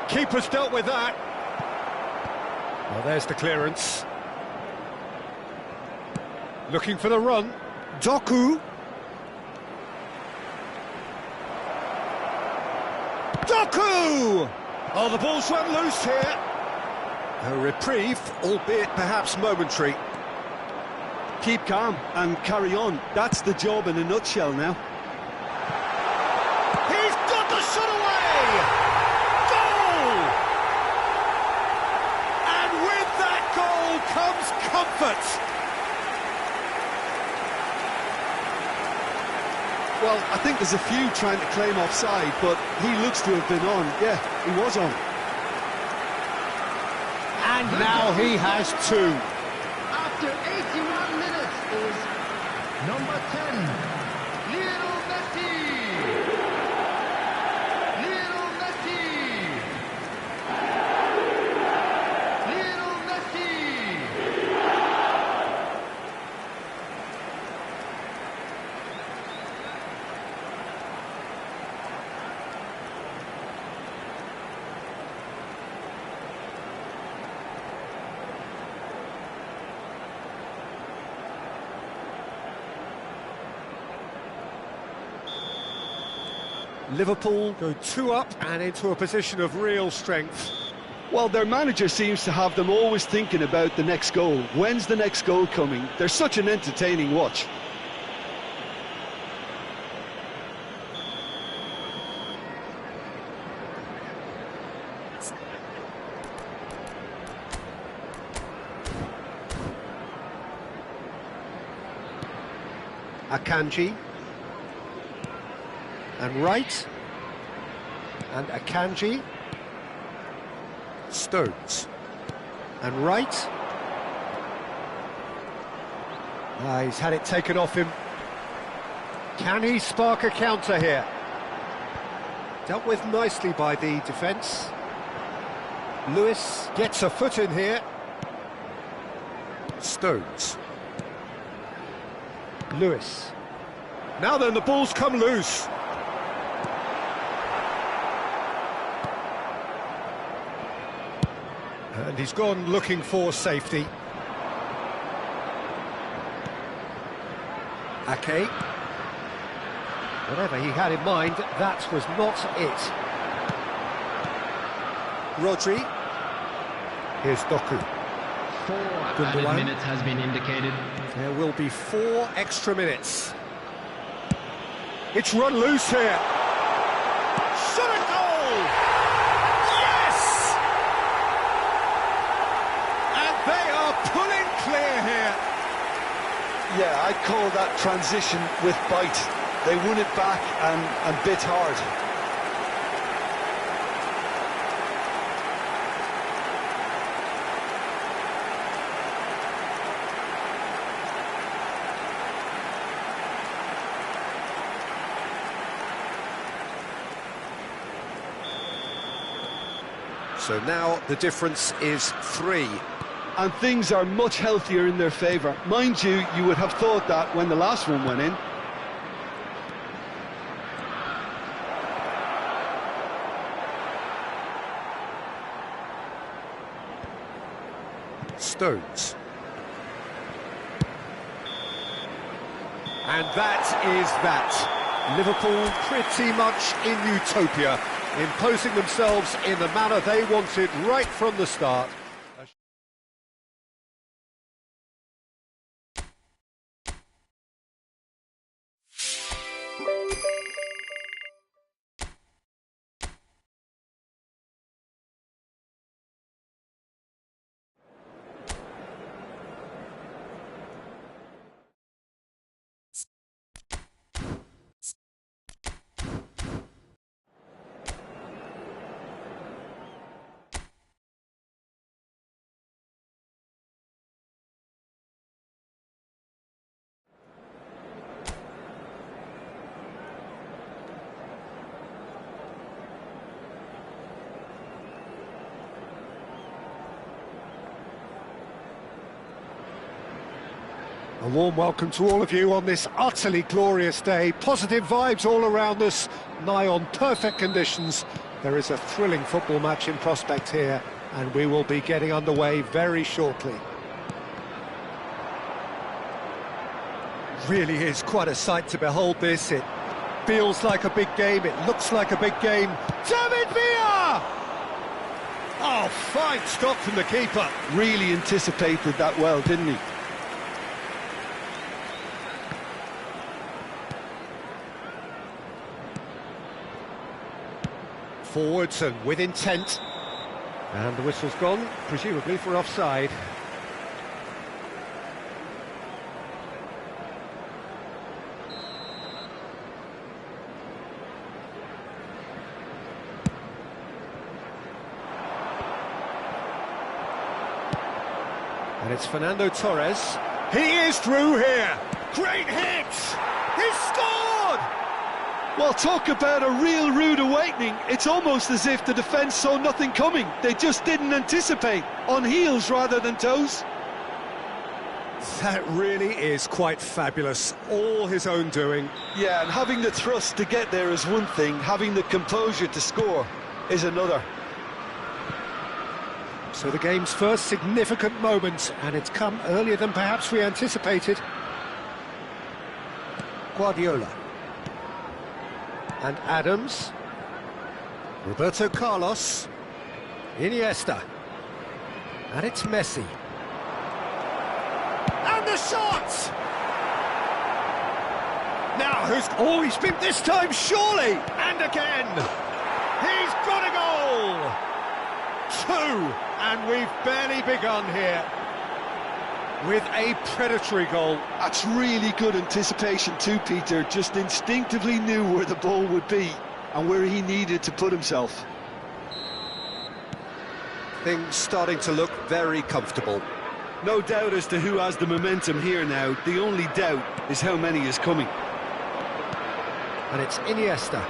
Keeper's dealt with that. Well, there's the clearance. Looking for the run. Doku. Doku! Oh, the ball's run loose here. A reprieve, albeit perhaps momentary. Keep calm and carry on. That's the job in a nutshell now. He's got the shot away! Goal! And with that goal comes comfort. Well, I think there's a few trying to claim offside, but he looks to have been on. Yeah, he was on. And now he has two. After 81 minutes is number 10, Lionel Messi. Lionel Messi. Lionel Messi. Liverpool go 2 up and into a position of real strength. Well, their manager seems to have them always thinking about the next goal. When's the next goal coming? They're such an entertaining watch. Akanji. And right. And Akanji. Stones. And right. He's had it taken off him. Can he spark a counter here? Dealt with nicely by the defence. Lewis gets a foot in here. Stones. Lewis. Now then, the ball's come loose. And he's gone looking for safety. Ake. Whatever he had in mind, that was not it. Rodri. Here's Doku. 4 added minutes has been indicated. There will be 4 extra minutes. It's run loose here. Shot a goal! Yes! And they are pulling clear here. Yeah, I'd call that transition with bite. They won it back and bit hard. So now the difference is 3. And things are much healthier in their favour. Mind you, you would have thought that when the last one went in. Stones. And that is that. Liverpool pretty much in utopia, imposing themselves in the manner they wanted right from the start. A warm welcome to all of you on this utterly glorious day. Positive vibes all around us, nigh on perfect conditions. There is a thrilling football match in prospect here, and we will be getting underway very shortly. Really is quite a sight to behold this. It feels like a big game, it looks like a big game. David Villa! Oh, fine stop from the keeper. Really anticipated that well, didn't he? Forwards and with intent. And the whistle's gone, presumably for offside. And it's Fernando Torres. He is through here. Great hit! He's scored! Well, talk about a real rude awakening. It's almost as if the defence saw nothing coming. They just didn't anticipate. On heels rather than toes. That really is quite fabulous. All his own doing. Yeah, and having the thrust to get there is one thing. Having the composure to score is another. So the game's first significant moment, and it's come earlier than perhaps we anticipated. Guardiola. And Adams. Roberto Carlos. Iniesta. And it's Messi. And the shot! Now who's... Oh, he's been this time, surely! And again! He's got a goal! 2, and we've barely begun here. With a predatory goal. That's really good anticipation too, Peter. Just instinctively knew where the ball would be and where he needed to put himself. Things starting to look very comfortable. No doubt as to who has the momentum here now. The only doubt is how many is coming. And it's Iniesta.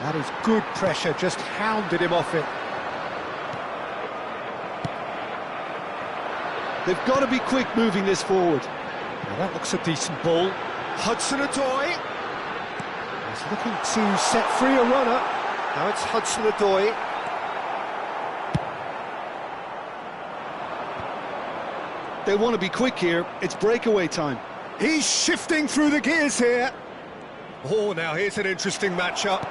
That is good pressure, just hounded him off it. They've got to be quick moving this forward. Now that looks a decent ball. Hudson-Odoi. He's looking to set free a runner. Now it's Hudson-Odoi. They want to be quick here. It's breakaway time. He's shifting through the gears here. Oh, now here's an interesting matchup.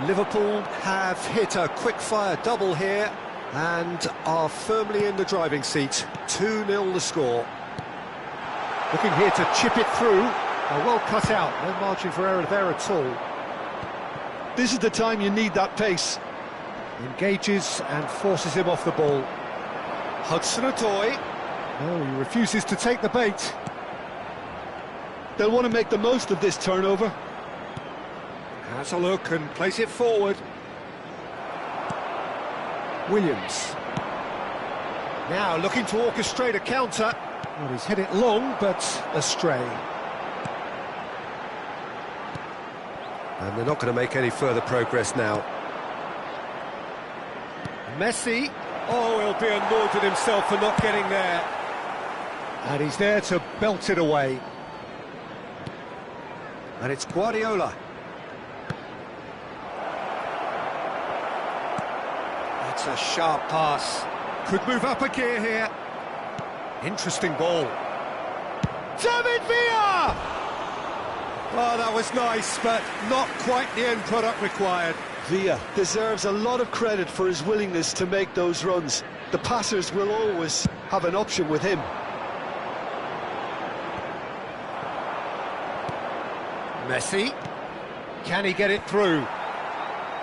Liverpool have hit a quick-fire double here and are firmly in the driving seat. 2-0 the score. Looking here to chip it through. Well cut out, no margin for error there at all. This is the time you need that pace. Engages and forces him off the ball. Hudson-Odoi. No, he refuses to take the bait. They'll want to make the most of this turnover. Has a look and plays it forward. Williams. Now looking to orchestrate a counter. Well, he's hit it long, but astray. And they're not going to make any further progress now. Messi. Oh, he'll be annoyed at himself for not getting there. And he's there to belt it away. And it's Guardiola. That's a sharp pass. Could move up a gear here. Interesting ball. David Villa! Oh, that was nice, but not quite the end product required. Villa deserves a lot of credit for his willingness to make those runs. The passers will always have an option with him. Messi. Can he get it through?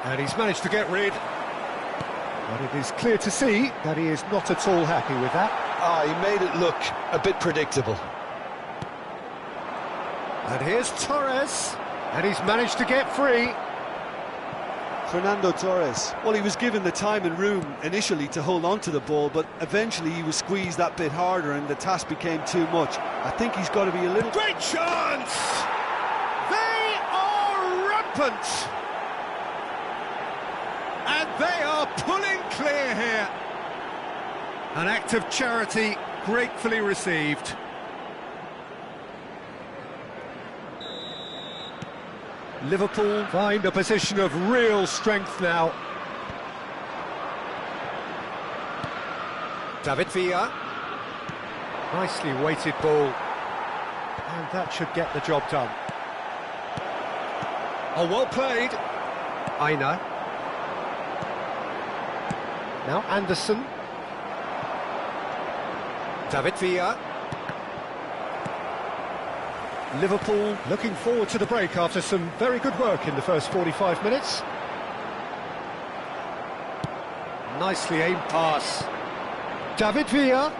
And he's managed to get rid. But it is clear to see that he is not at all happy with that. He made it look a bit predictable. And here's Torres. And he's managed to get free. Fernando Torres, well, he was given the time and room initially to hold on to the ball, but eventually he was squeezed that bit harder and the task became too much. I think he's got to be a little... Great chance! They are rampant! And they are pulling clear here. An act of charity gratefully received. Liverpool find a position of real strength now. David Villa. Nicely weighted ball. And that should get the job done. Oh, well played. Aina. Now Anderson. David Villa. Liverpool looking forward to the break after some very good work in the first 45 minutes. Nicely aimed pass. David Villa.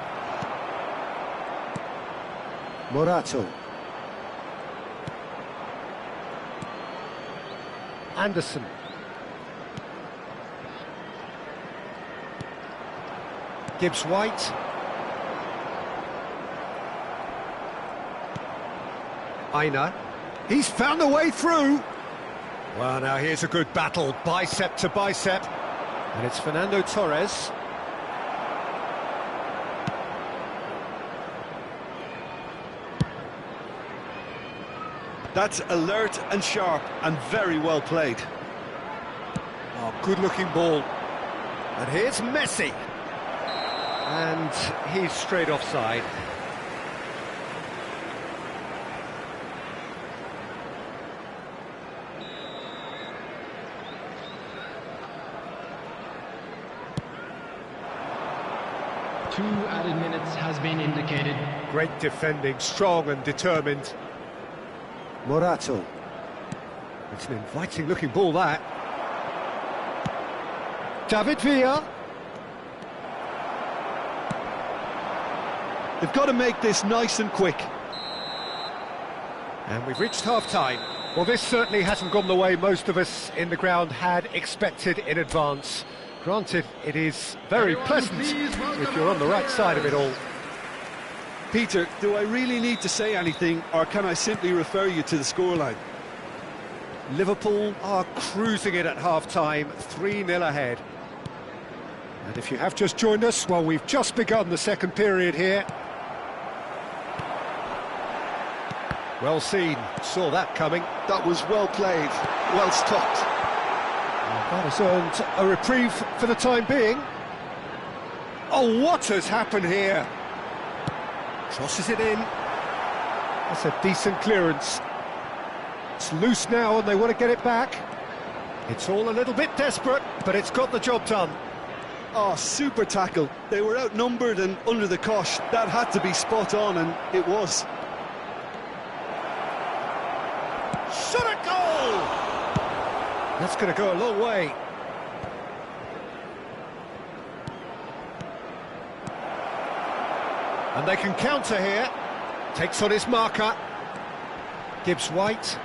Morato. Anderson. Gibbs White. Aina. He's found a way through. Well, now here's a good battle, bicep to bicep. And it's Fernando Torres. That's alert and sharp and very well played. Oh, good-looking ball. And here's Messi. And he's straight offside. Two added minutes has been indicated. Great defending, strong and determined. Morato. It's an inviting-looking ball, that. David Villa. They've got to make this nice and quick. And we've reached half-time. Well, this certainly hasn't gone the way most of us in the ground had expected in advance. Granted, it is very pleasant if you're on the right side of it all. Peter, do I really need to say anything, or can I simply refer you to the scoreline? Liverpool are cruising it at half-time, 3-0 ahead. And if you have just joined us, well, we've just begun the second period here. Well seen, saw that coming. That was well played, well stopped. That has earned a reprieve for the time being. Oh, what has happened here? Crosses it in. That's a decent clearance. It's loose now and they want to get it back. It's all a little bit desperate, but it's got the job done. Oh, super tackle. They were outnumbered and under the cosh. That had to be spot on, and it was. Shot a goal! That's going to go a long way. And they can counter here. Takes on his marker. Gibbs White.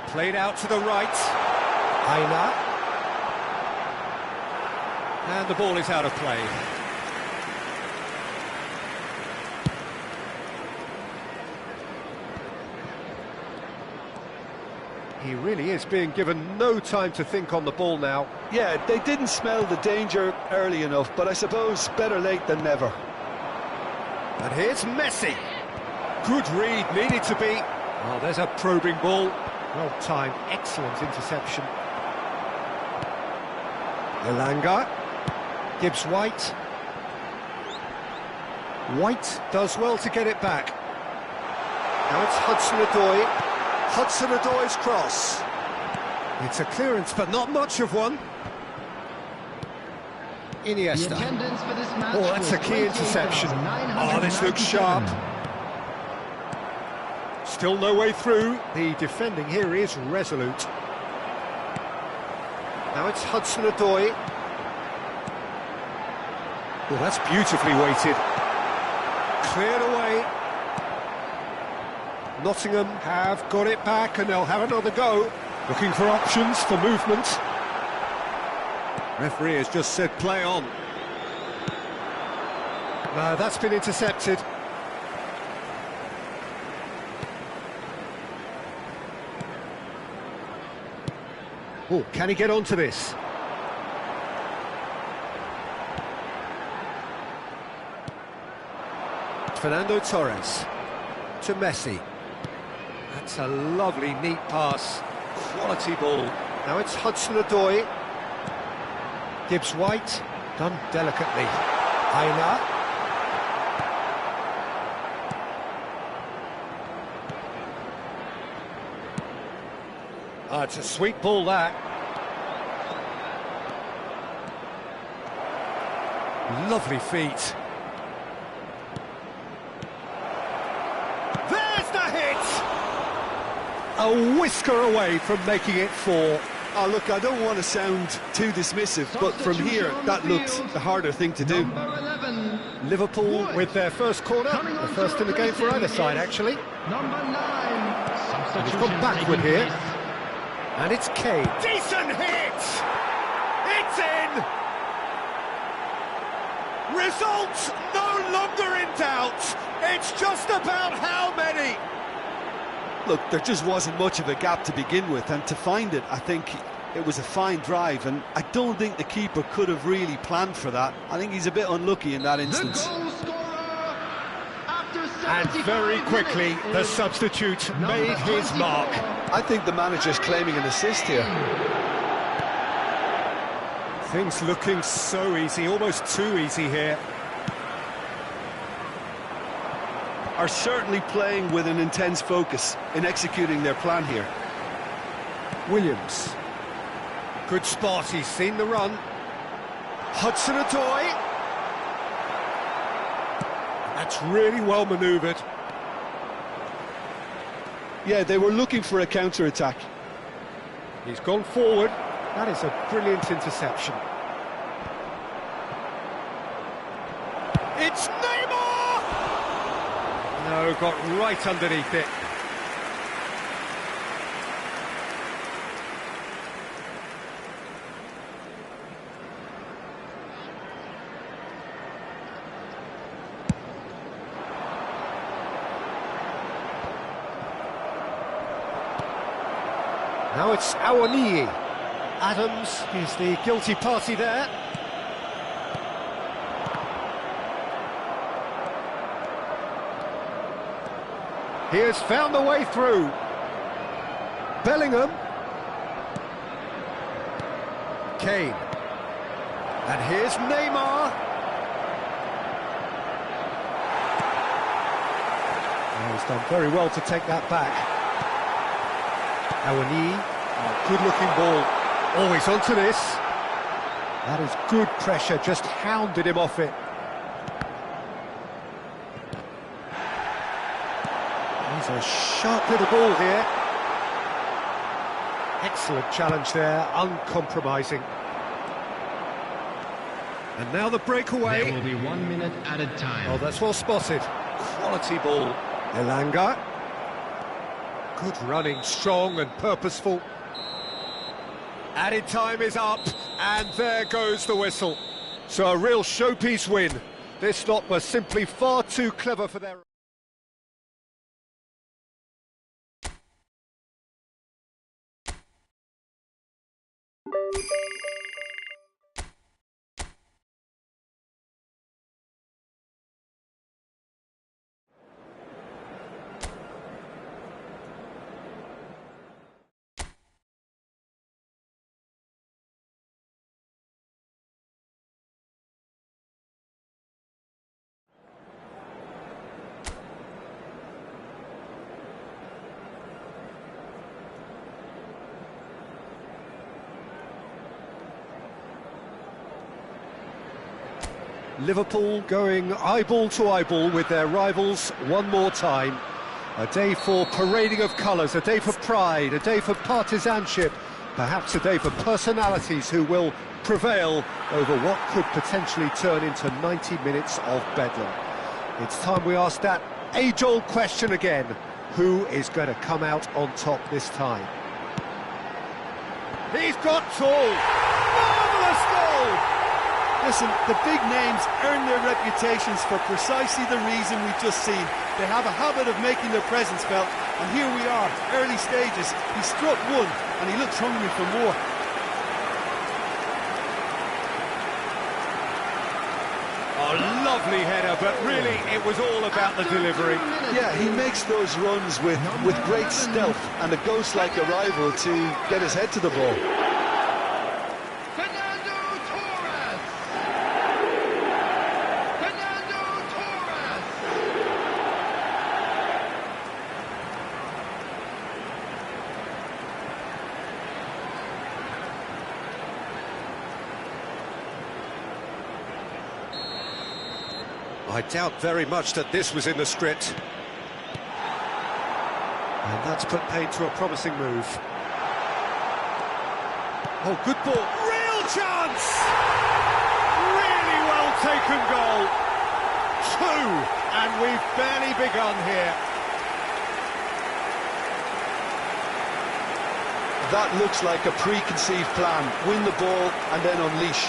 Played out to the right. Aina. And the ball is out of play. He really is being given no time to think on the ball now. Yeah, they didn't smell the danger early enough, but I suppose better late than never. And here's Messi. Good read, needed to be. Oh, there's a probing ball. Well timed, excellent interception. Elanga. Gibbs White. White does well to get it back. Now it's Hudson-Odoi. Hudson-Odoi's cross. It's a clearance, but not much of one. Iniesta. Oh, that's a key interception. Oh, this looks sharp. Still no way through. The defending here is resolute. Now it's Hudson-Odoi. Oh, that's beautifully weighted. Cleared away. Nottingham have got it back and they'll have another go. Looking for options for movement. Referee has just said play on. No, that's been intercepted. Oh, can he get onto this? Fernando Torres to Messi. That's a lovely, neat pass. Quality ball. Now it's Hudson-Odoi. Gibbs White. Done delicately. Aina. Ah, it's a sweet ball, that. Lovely feet. There's the hit! A whisker away from making it 4. Oh, look, I don't want to sound too dismissive, but from here, that looked the harder thing to do. Liverpool with their first corner, the first in the game for either side, actually. Number 9. And he's gone backward here. Place. And it's Kane. Decent hit! It's in! Results no longer in doubt. It's just about how many. Look, there just wasn't much of a gap to begin with, and to find it, I think it was a fine drive, and I don't think the keeper could have really planned for that. I think he's a bit unlucky in that instance. The goal scorer after And 75 very quickly, minutes the is substitute number made his 24. mark. I think the manager's claiming an assist here. Things looking so easy, almost too easy here. Are certainly playing with an intense focus in executing their plan here. Williams. Good spot, he's seen the run. Hudson-Odoi. That's really well manoeuvred. Yeah, they were looking for a counter-attack. He's gone forward. That is a brilliant interception. It's Neymar! No, got right underneath it. Now it's Awoniyi. Adams is the guilty party there. He has found the way through. Bellingham. Kane. And here's Neymar. Oh, he's done very well to take that back. Awoniyi. Oh, good-looking ball. Always onto this. That is good pressure, just hounded him off it. He's a sharp little ball here. Excellent challenge there, uncompromising. And now the breakaway. There will be 1 minute added time. Oh, that's well spotted. Quality ball. Elanga. Good running, strong and purposeful. Added time is up, and there goes the whistle. So a real showpiece win. This lot was simply far too clever for their... Liverpool going eyeball to eyeball with their rivals one more time. A day for parading of colours, a day for pride, a day for partisanship, perhaps a day for personalities who will prevail over what could potentially turn into 90 minutes of bedlam. It's time we ask that age-old question again. Who is going to come out on top this time? He's got tall! Marvellous goal! Listen, the big names earn their reputations for precisely the reason we've just seen. They have a habit of making their presence felt, and here we are, early stages. He struck one, and he looks hungry for more. Oh, lovely header, but really it was all about the delivery. Yeah, he makes those runs with great stealth and a ghost-like arrival to get his head to the ball. I doubt very much that this was in the script. And that's put paid to a promising move. Oh, good ball. Real chance! Really well taken goal. 2, and we've barely begun here. That looks like a preconceived plan. Win the ball and then unleash.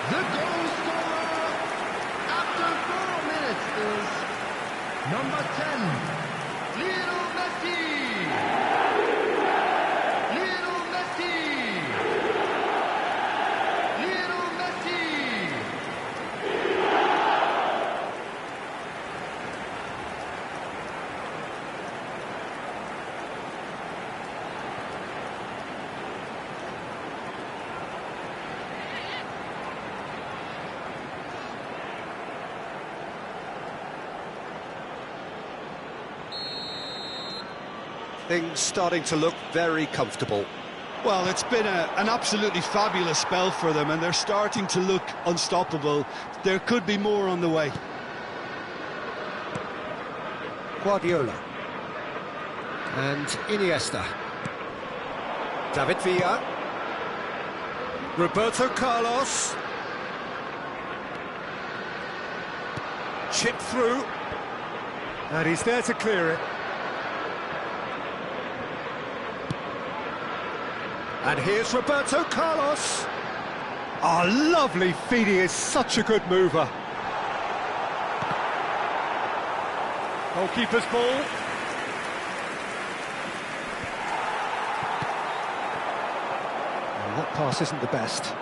The goal scorer after 4 minutes is number 10, Lionel Messi. Lionel Messi. Lionel Messi. Things starting to look very comfortable. Well, it's been an absolutely fabulous spell for them, and they're starting to look unstoppable. There could be more on the way. Guardiola. And Iniesta. David Villa. Roberto Carlos. Chip through. And he's there to clear it. And here's Roberto Carlos. Oh, lovely feed, he is such a good mover. Goalkeeper's ball. Oh, that pass isn't the best.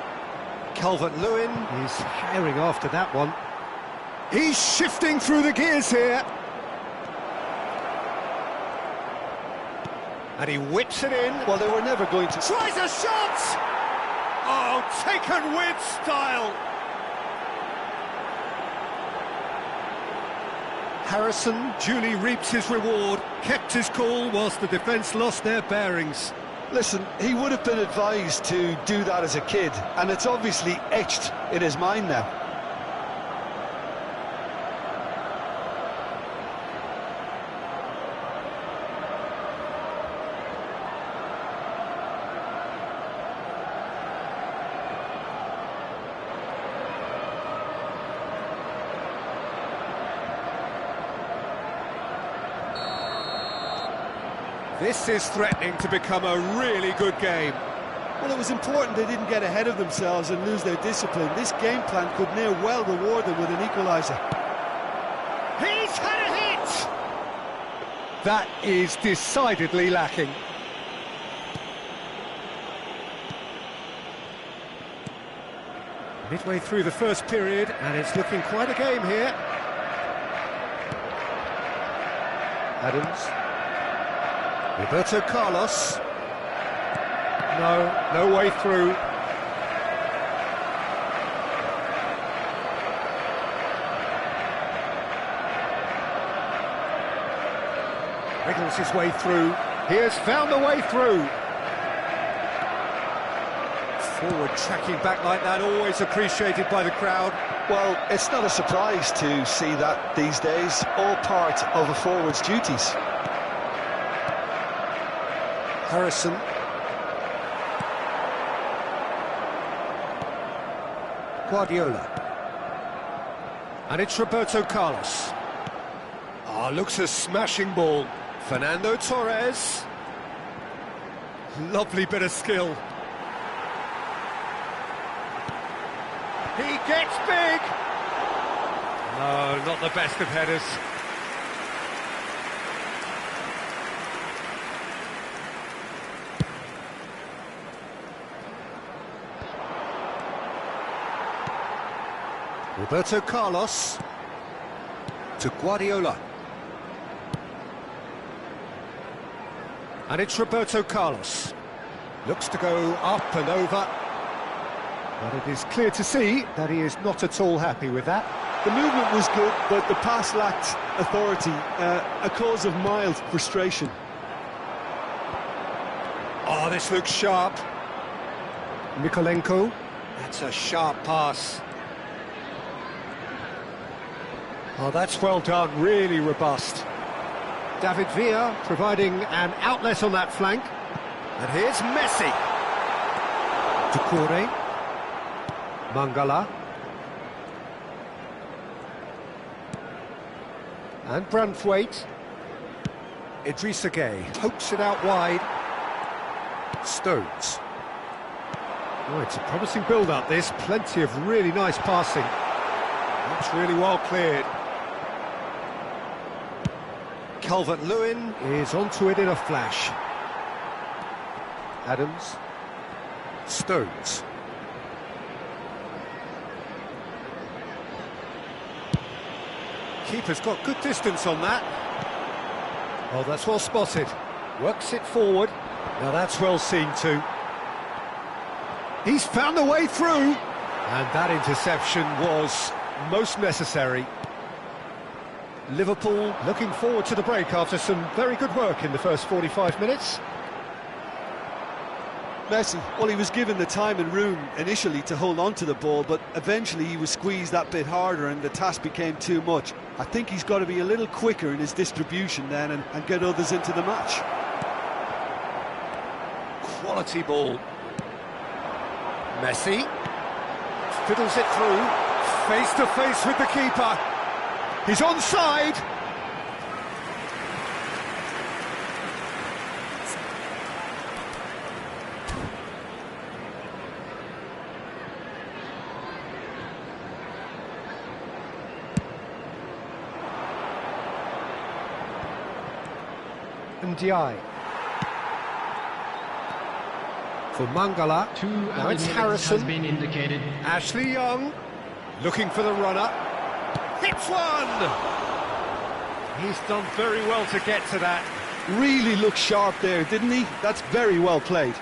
Calvert-Lewin is herring after that one. He's shifting through the gears here. And he whips it in. Well, they were never going to... Tries a shot! Oh, taken with style! Harrison duly reaps his reward, kept his cool whilst the defence lost their bearings. Listen, he would have been advised to do that as a kid, and it's obviously etched in his mind now. This is threatening to become a really good game. Well, it was important they didn't get ahead of themselves and lose their discipline. This game plan could near well reward them with an equaliser. He's had a hit! That is decidedly lacking. Midway through the first period, and it's looking quite a game here. Adams. Roberto Carlos. No way through. Wriggles his way through. He has found a way through. Forward tracking back like that, always appreciated by the crowd. Well, it's not a surprise to see that these days, all part of a forward's duties. Harrison. Guardiola. And it's Roberto Carlos. Ah, looks a smashing ball. Fernando Torres. Lovely bit of skill. He gets big! No, not the best of headers. Roberto Carlos to Guardiola. And it's Roberto Carlos. Looks to go up and over. But it is clear to see that he is not at all happy with that. The movement was good, but the pass lacked authority, a cause of mild frustration. Oh, this looks sharp. Mikolenko. That's a sharp pass. Oh, that's well done, really robust. David Villa providing an outlet on that flank. And here's Messi. Doucouré. Mangala. And Branthwaite. Idrissa Gueye pokes it out wide. Stones. Oh, it's a promising build-up, this. Plenty of really nice passing. That's really well cleared. Calvert-Lewin is onto it in a flash. Adams. Stones. Keeper's got good distance on that. Oh, that's well spotted. Works it forward. Now that's well seen too. He's found a way through. And that interception was most necessary. Liverpool looking forward to the break after some very good work in the first 45 minutes. Messi, well, he was given the time and room initially to hold on to the ball, but eventually he was squeezed that bit harder and the task became too much. I think he's got to be a little quicker in his distribution then and get others into the match. Quality ball. Messi fiddles it through, face to face with the keeper. He's onside. Ndiaye. For Mangala. Now it's Harrison. Has been indicated. Ashley Young looking for the runner. Hits one! He's done very well to get to that. Really looked sharp there, didn't he? That's very well played.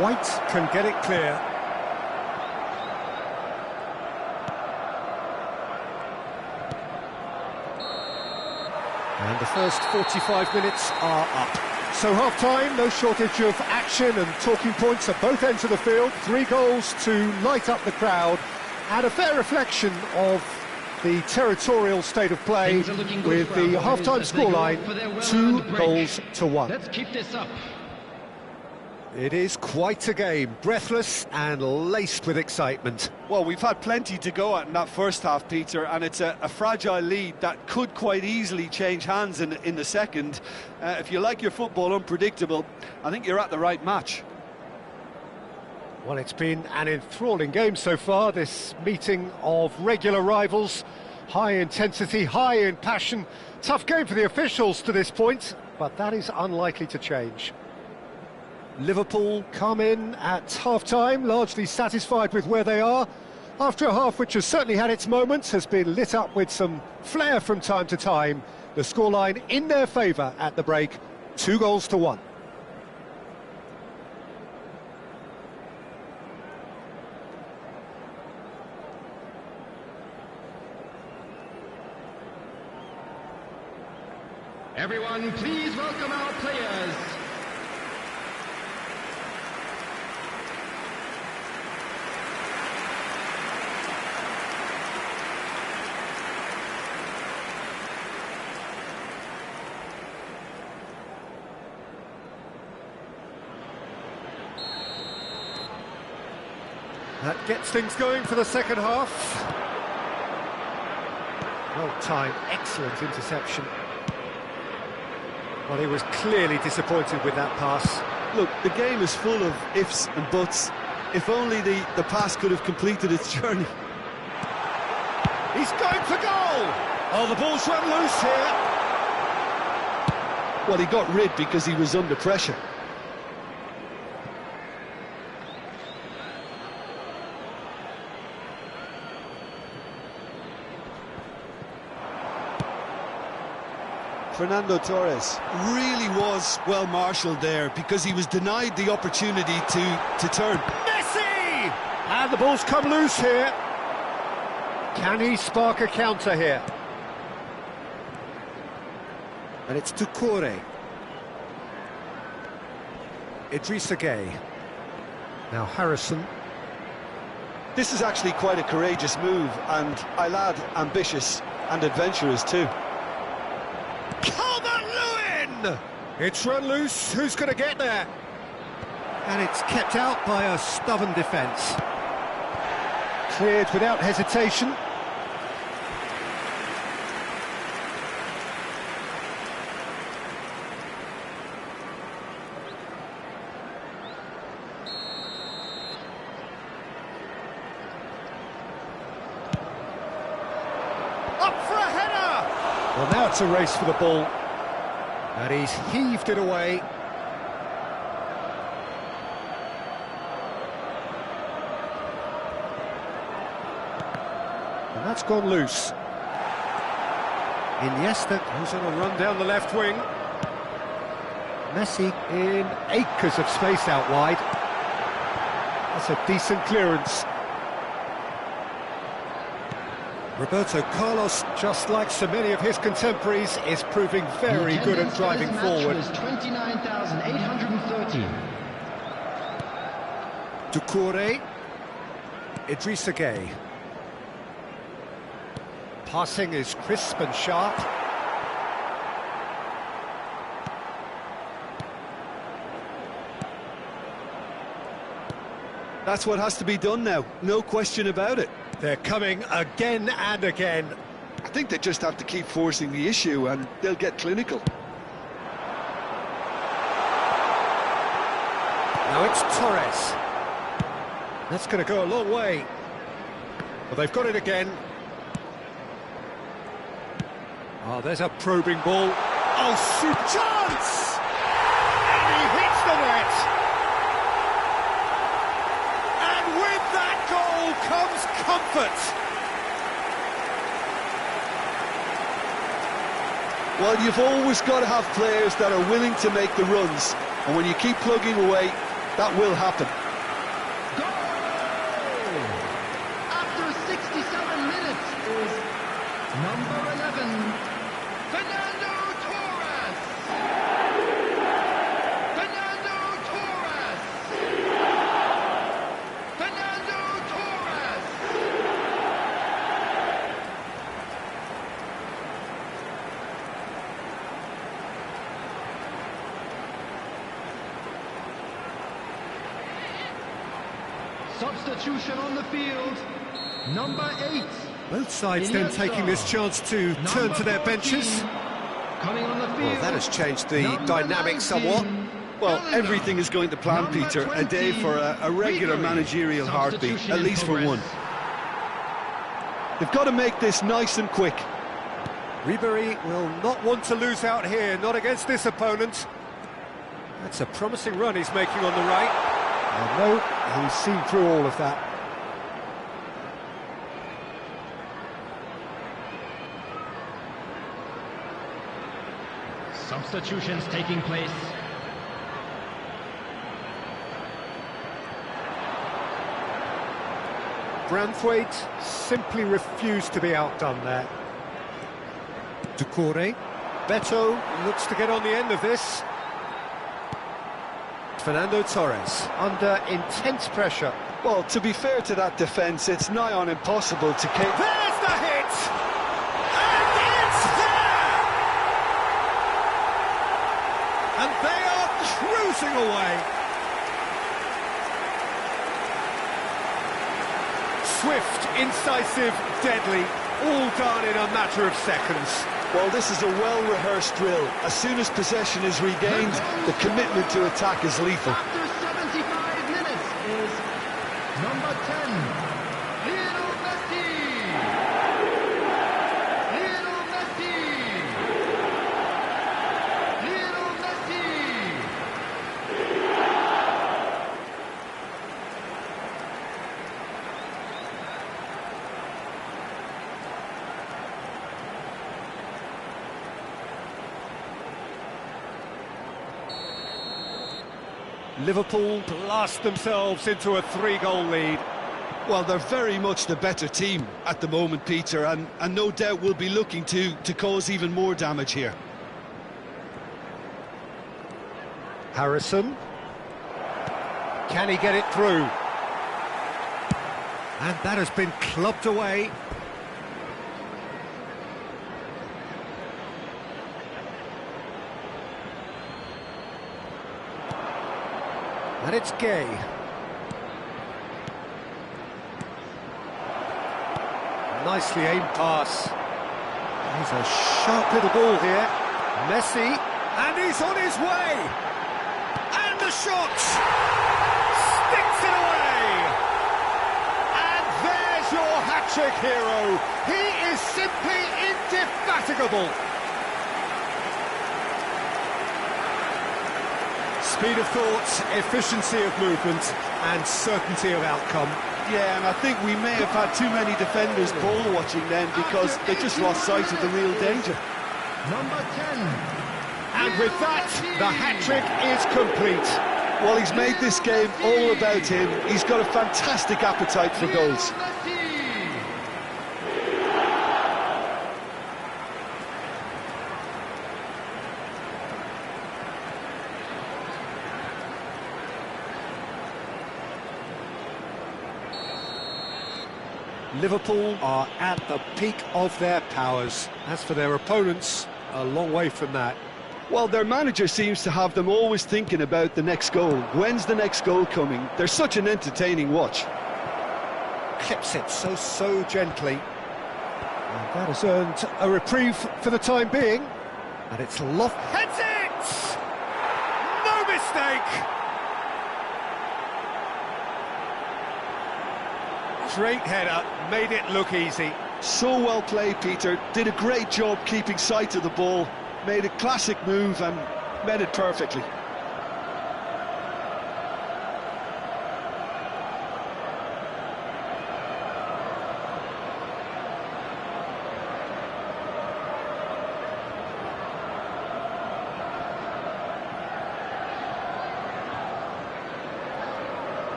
White can get it clear. And the first 45 minutes are up. So half-time, no shortage of action and talking points at both ends of the field. 3 goals to light up the crowd, and a fair reflection of the territorial state of play with the half-time scoreline, 2-1. Let's keep this up. It is quite a game, breathless and laced with excitement. Well, we've had plenty to go at in that first half, Peter, and it's a fragile lead that could quite easily change hands in the second. If you like your football unpredictable, I think you're at the right match. Well, it's been an enthralling game so far, this meeting of regular rivals. High intensity, high in passion. Tough game for the officials to this point, but that is unlikely to change. Liverpool come in at half-time, largely satisfied with where they are, after a half which has certainly had its moments, has been lit up with some flair from time to time. The scoreline in their favour at the break, 2-1. Everyone, please welcome our players. That gets things going for the second half. Well timed, excellent interception. Well, he was clearly disappointed with that pass. Look, the game is full of ifs and buts. If only the pass could have completed its journey. He's going for goal! Oh, the ball's run loose here. Well, he got rid because he was under pressure. Fernando Torres really was well marshalled there because he was denied the opportunity to turn. Messi! And the ball's come loose here. Can he spark a counter here? And it's Doucouré. Idrissa Gueye. Now Harrison. This is actually quite a courageous move, and I lad ambitious and adventurous too. Calvert-Lewin! It's run loose, who's going to get there? And it's kept out by a stubborn defence. Cleared without hesitation. Up for a header! Well, now it's a race for the ball. And he's heaved it away. And that's gone loose. Iniesta goes on a run down the left wing. Messi in acres of space out wide. That's a decent clearance. Roberto Carlos, just like so many of his contemporaries, is proving very good at driving forward. 29,830. Doucouré. Idrissa Gueye. Passing is crisp and sharp. That's what has to be done now, no question about it. They're coming again and again. I think they just have to keep forcing the issue and they'll get clinical. Now it's Torres. That's going to go a long way. Well, they've got it again. Oh, there's a probing ball. Oh, super chance! And he hits the net! And with that goal comes comfort! Well, you've always got to have players that are willing to make the runs, and when you keep plugging away, that will happen. Goal! After 67 minutes is number 11, Fernando Torres! Fernando Torres! Fernando Torres! Substitution on the field, number 8. Both sides then taking this chance to turn to their benches. Coming on the field. Well, that has changed the dynamic somewhat. Well, everything is going to plan, Peter. A day for a regular managerial heartbeat, at least for one. They've got to make this nice and quick. Ribery will not want to lose out here, not against this opponent. That's a promising run he's making on the right. And no, he's seen through all of that. Substitutions taking place. Branthwaite simply refused to be outdone there. Doucouré. Beto looks to get on the end of this. Fernando Torres under intense pressure. Well, to be fair to that defence, it's nigh on impossible to keep... There's the hit! And it's there! And they are cruising away. Swift, incisive, deadly, all done in a matter of seconds. Well, this is a well-rehearsed drill. As soon as possession is regained, the commitment to attack is lethal. After 75 minutes is number 10, Lionel Messi! Lionel Messi! Lionel Messi! Liverpool blast themselves into a 3-goal lead. Well, they're very much the better team at the moment, Peter, and no doubt will be looking to cause even more damage here. Harrison. Can he get it through? And that has been clubbed away. And it's Gay. Nicely aimed pass. He's a sharp little ball here. Messi, and he's on his way. And the shot! Sticks it away! And there's your hat-trick hero. He is simply indefatigable. Speed of thought, efficiency of movement, and certainty of outcome. Yeah, and I think we may have had too many defenders ball watching then because they just lost sight of the real danger. Number 10. And with that, the hat-trick is complete. Well, he's made this game all about him. He's got a fantastic appetite for goals. Liverpool are at the peak of their powers. As for their opponents, a long way from that. Well, their manager seems to have them always thinking about the next goal. When's the next goal coming? They're such an entertaining watch. Clips it so gently. And that has earned a reprieve for the time being. And it's loft. Heads it! No mistake! Great header, made it look easy. So well played, Peter. Did a great job keeping sight of the ball. Made a classic move and met it perfectly.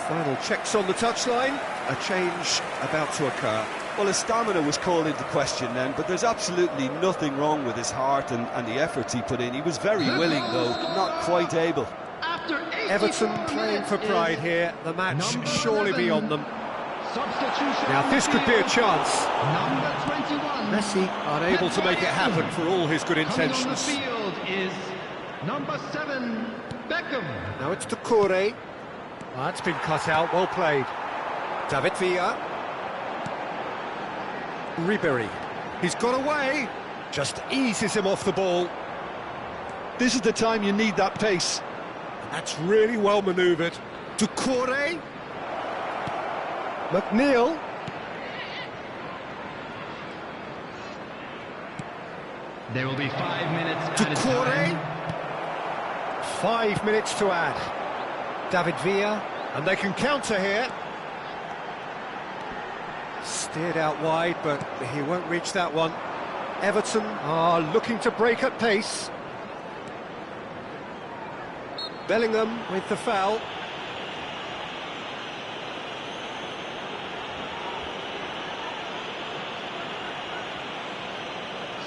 Final checks on the touchline. A change about to occur. Well, his stamina was called into question then, but there's absolutely nothing wrong with his heart and the efforts he put in. He was very willing, though, not quite able. Everton playing for pride here. The match surely beyond them. Substitution. Now this could be a chance. Number 21. Messi unable to make it happen for all his good Coming on the intentions. field is number 7, Beckham. Now it's Doucouré. That's been cut out, well played. David Villa. Ribéry. He's got away. Just eases him off the ball. This is the time you need that pace. That's really well manoeuvred. Doucouré. McNeil. There will be 5 minutes added Doucouré. time. 5 minutes to add. David Villa, and they can counter here. Steered out wide, but he won't reach that one. Everton are looking to break at pace. Bellingham with the foul.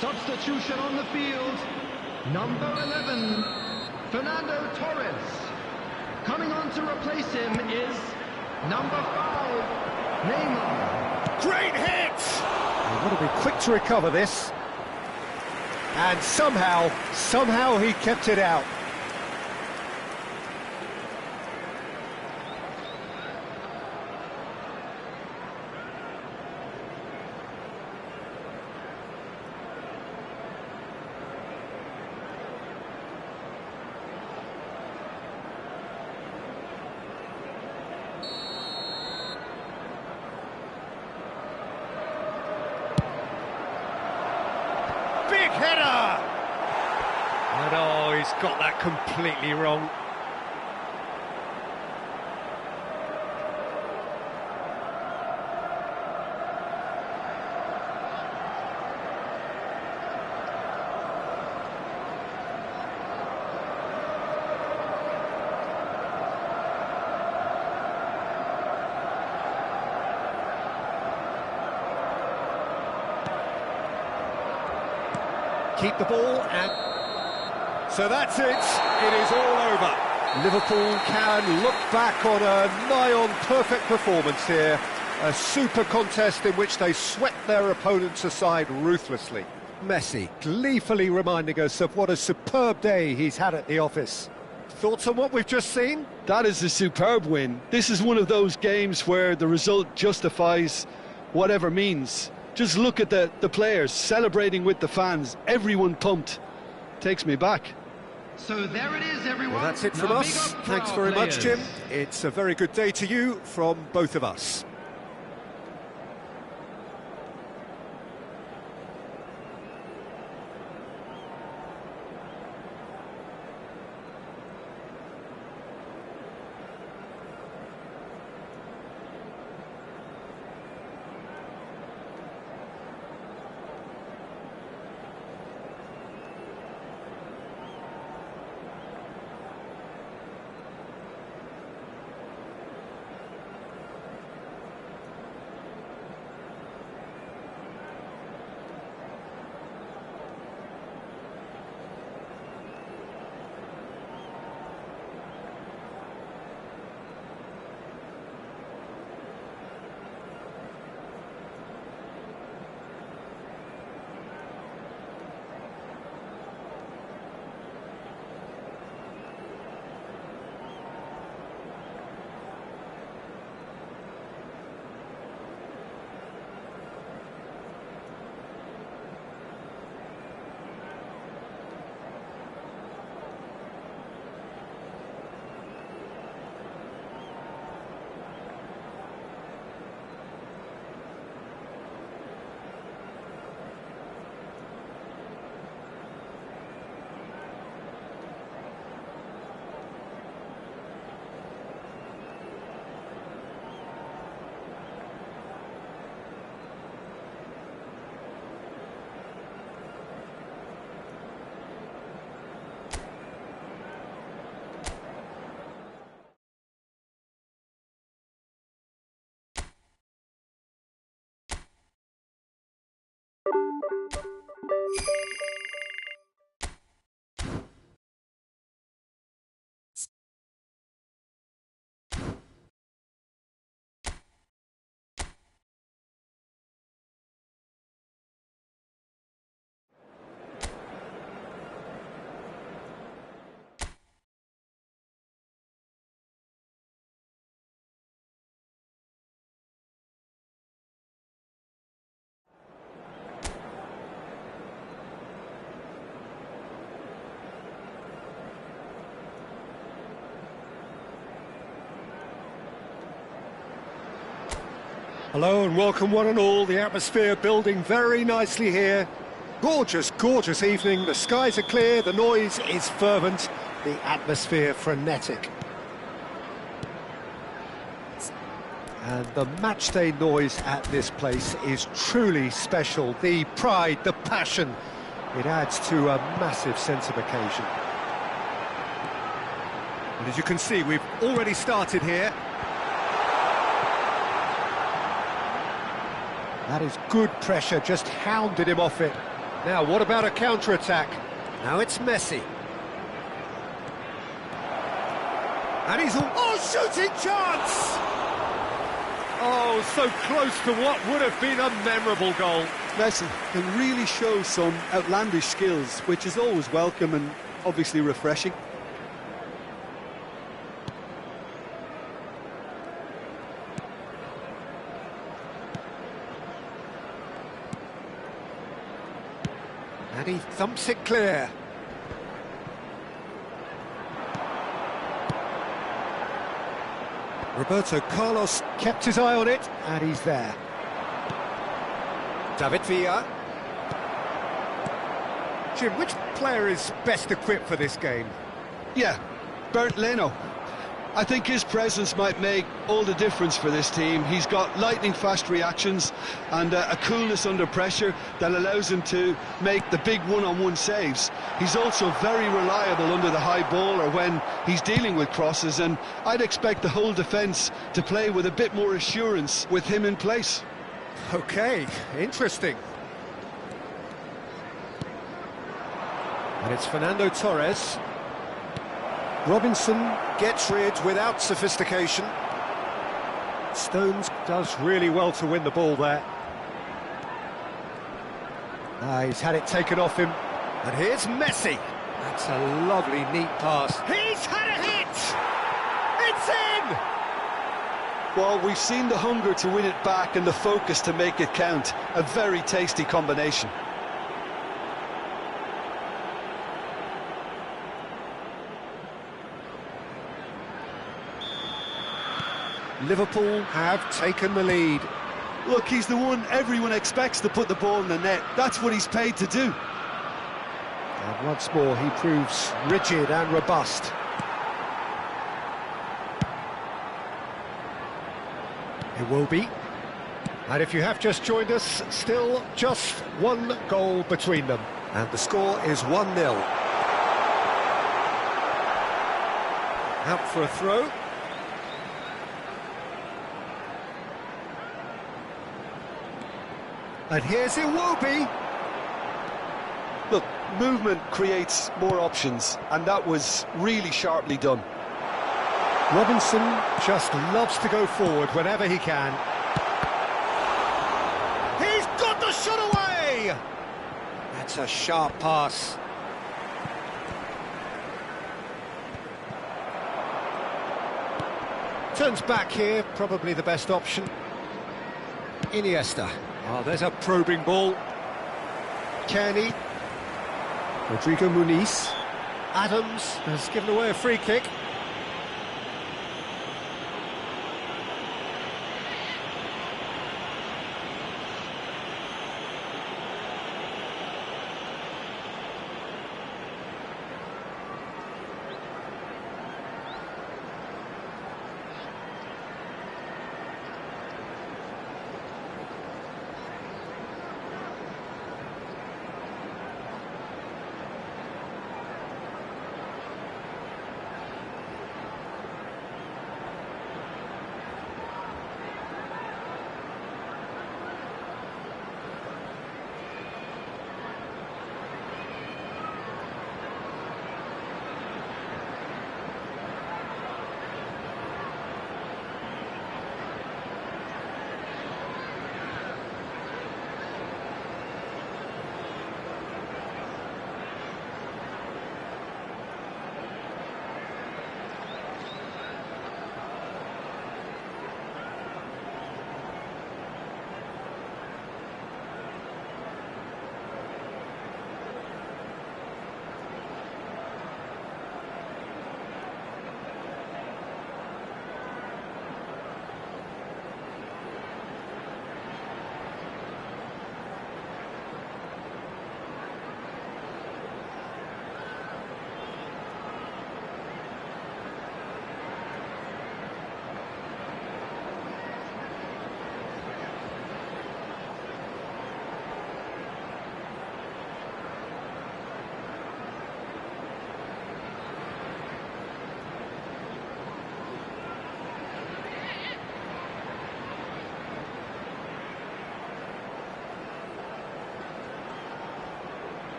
Substitution on the field. Number 11, Fernando Torres. Coming on to replace him is number 5, Neymar. Great hit! They've got to be quick to recover this. And somehow he kept it out. Big header! And oh, he's got that completely wrong. Keep the ball, and so that's it. It is all over. Liverpool can look back on a nigh-on perfect performance here. A super contest in which they swept their opponents aside ruthlessly. Messi, gleefully reminding us of what a superb day he's had at the office. Thoughts on what we've just seen? That is a superb win. This is one of those games where the result justifies whatever means. Just look at the players celebrating with the fans, everyone pumped. Takes me back. So there it is, everyone. Well, that's it from Now us. big up Thanks for our very much, players. Jim. It's a very good day to you from both of us. Hello and welcome one and all. The atmosphere building very nicely here. Gorgeous, gorgeous evening. The skies are clear, the noise is fervent, the atmosphere frenetic. And the matchday noise at this place is truly special. The pride, the passion, it adds to a massive sense of occasion. And as you can see, we've already started here. That is good pressure, just hounded him off it. Now, what about a counter-attack? Now it's Messi. And he's... Oh, shooting chance! Oh, so close to what would have been a memorable goal. Messi can really show some outlandish skills, which is always welcome and obviously refreshing. And he thumps it clear. Roberto Carlos kept his eye on it, and he's there. David Villa. Jim, which player is best equipped for this game? Yeah, Bernd Leno. I think his presence might make all the difference for this team. He's got lightning-fast reactions and a coolness under pressure that allows him to make the big one-on-one saves. He's also very reliable under the high ball or when he's dealing with crosses, and I'd expect the whole defence to play with a bit more assurance with him in place. Okay, interesting. And it's Fernando Torres. Robinson gets rid without sophistication. Stones does really well to win the ball there. He's had it taken off him. And here's Messi. That's a lovely, neat pass. He's had a hit! It's in! Well, we've seen the hunger to win it back and the focus to make it count. A very tasty combination. Liverpool have taken the lead. Look, he's the one everyone expects to put the ball in the net. That's what he's paid to do. And once more, he proves rigid and robust. It will be. And if you have just joined us, still just one goal between them. And the score is 1-0. Out for a throw. And here's Iwobi. Look, movement creates more options, and that was really sharply done. Robinson just loves to go forward whenever he can. He's got the shot away! That's a sharp pass. Turns back here, probably the best option. Iniesta. Oh, there's a probing ball. Kearney. Rodrigo Muniz. Adams has given away a free kick.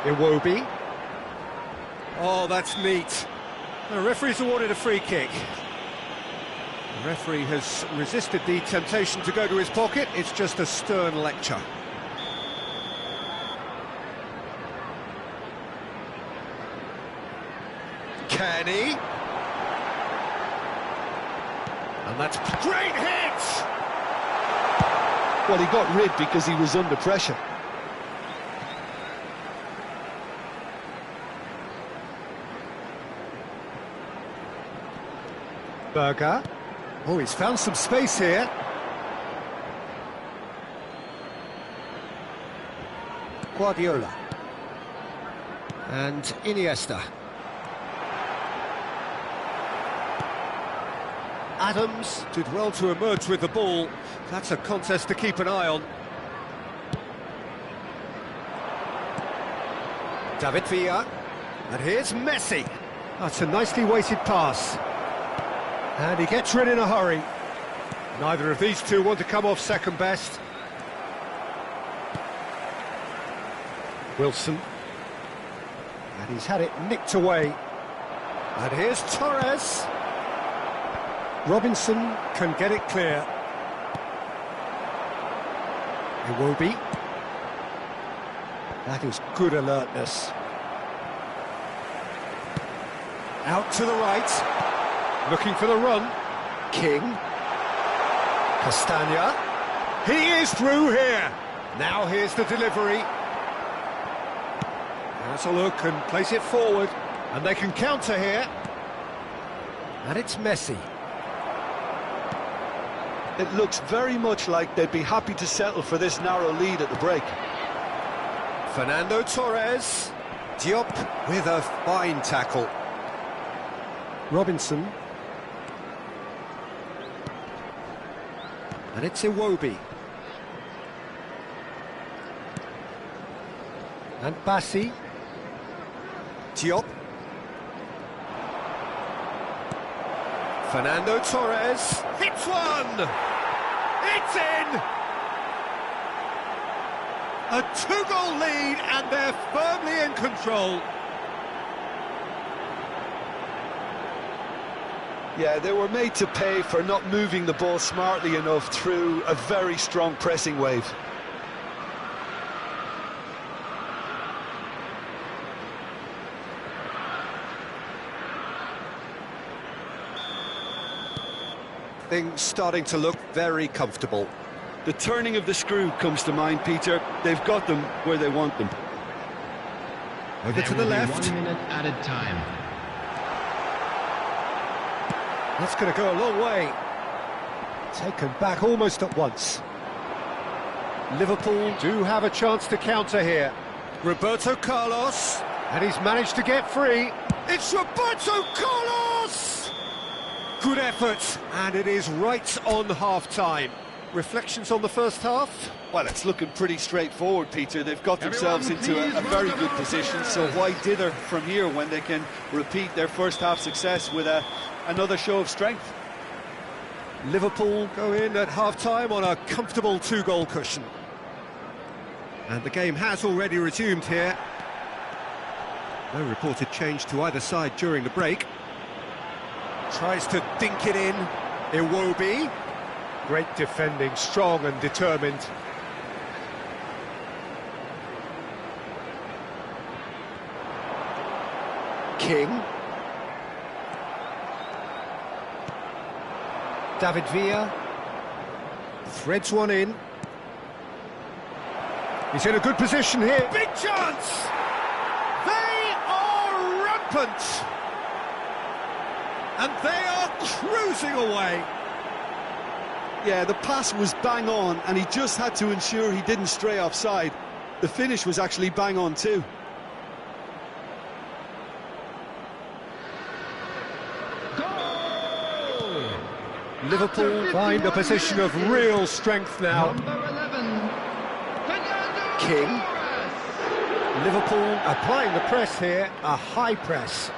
Iwobi. Oh, that's neat. The referee's awarded a free kick. The referee has resisted the temptation to go to his pocket. It's just a stern lecture. Kearney. And that's great hit! Well, he got rid because he was under pressure. Berger. Oh, he's found some space here. Guardiola. And Iniesta. Adams did well to emerge with the ball. That's a contest to keep an eye on. David Villa. And here's Messi. That's a nicely weighted pass. And he gets rid in a hurry. Neither of these two want to come off second best. Wilson. And he's had it nicked away. And here's Torres. Robinson can get it clear. Iwobi. That is good alertness. Out to the right. Looking for the run. King. Castagna. He is through here. Now here's the delivery. Has a look and place it forward. And they can counter here. And it's Messi. It looks very much like they'd be happy to settle for this narrow lead at the break. Fernando Torres. Diop with a fine tackle. Robinson. And it's Iwobi. And Bassi. Diop. Fernando Torres. Hits one! It's in! A two-goal lead and they're firmly in control. Yeah, they were made to pay for not moving the ball smartly enough through a very strong pressing wave. Things starting to look very comfortable. The turning of the screw comes to mind, Peter. They've got them where they want them. Over to the left. 1 minute added time. That's going to go a long way. Taken back almost at once. Liverpool do have a chance to counter here. Roberto Carlos. And he's managed to get free. It's Roberto Carlos! Good effort, and it is right on half-time. Reflections on the first half? Well, it's looking pretty straightforward, Peter. They've got themselves into a very good position, so why dither from here when they can repeat their first half success with another show of strength? Liverpool go in at half-time on a comfortable two-goal cushion. And the game has already resumed here. No reported change to either side during the break. Tries to dink it in. Iwobi. Great defending, strong and determined. King. David Villa. Threads one in. He's in a good position here. Big chance! They are rampant! And they are cruising away. Yeah, the pass was bang on, and he just had to ensure he didn't stray offside. The finish was actually bang on too. Goal! Liverpool find a position of real strength now. Number 11, Fernando King. Torres. Liverpool applying the press here, a high press.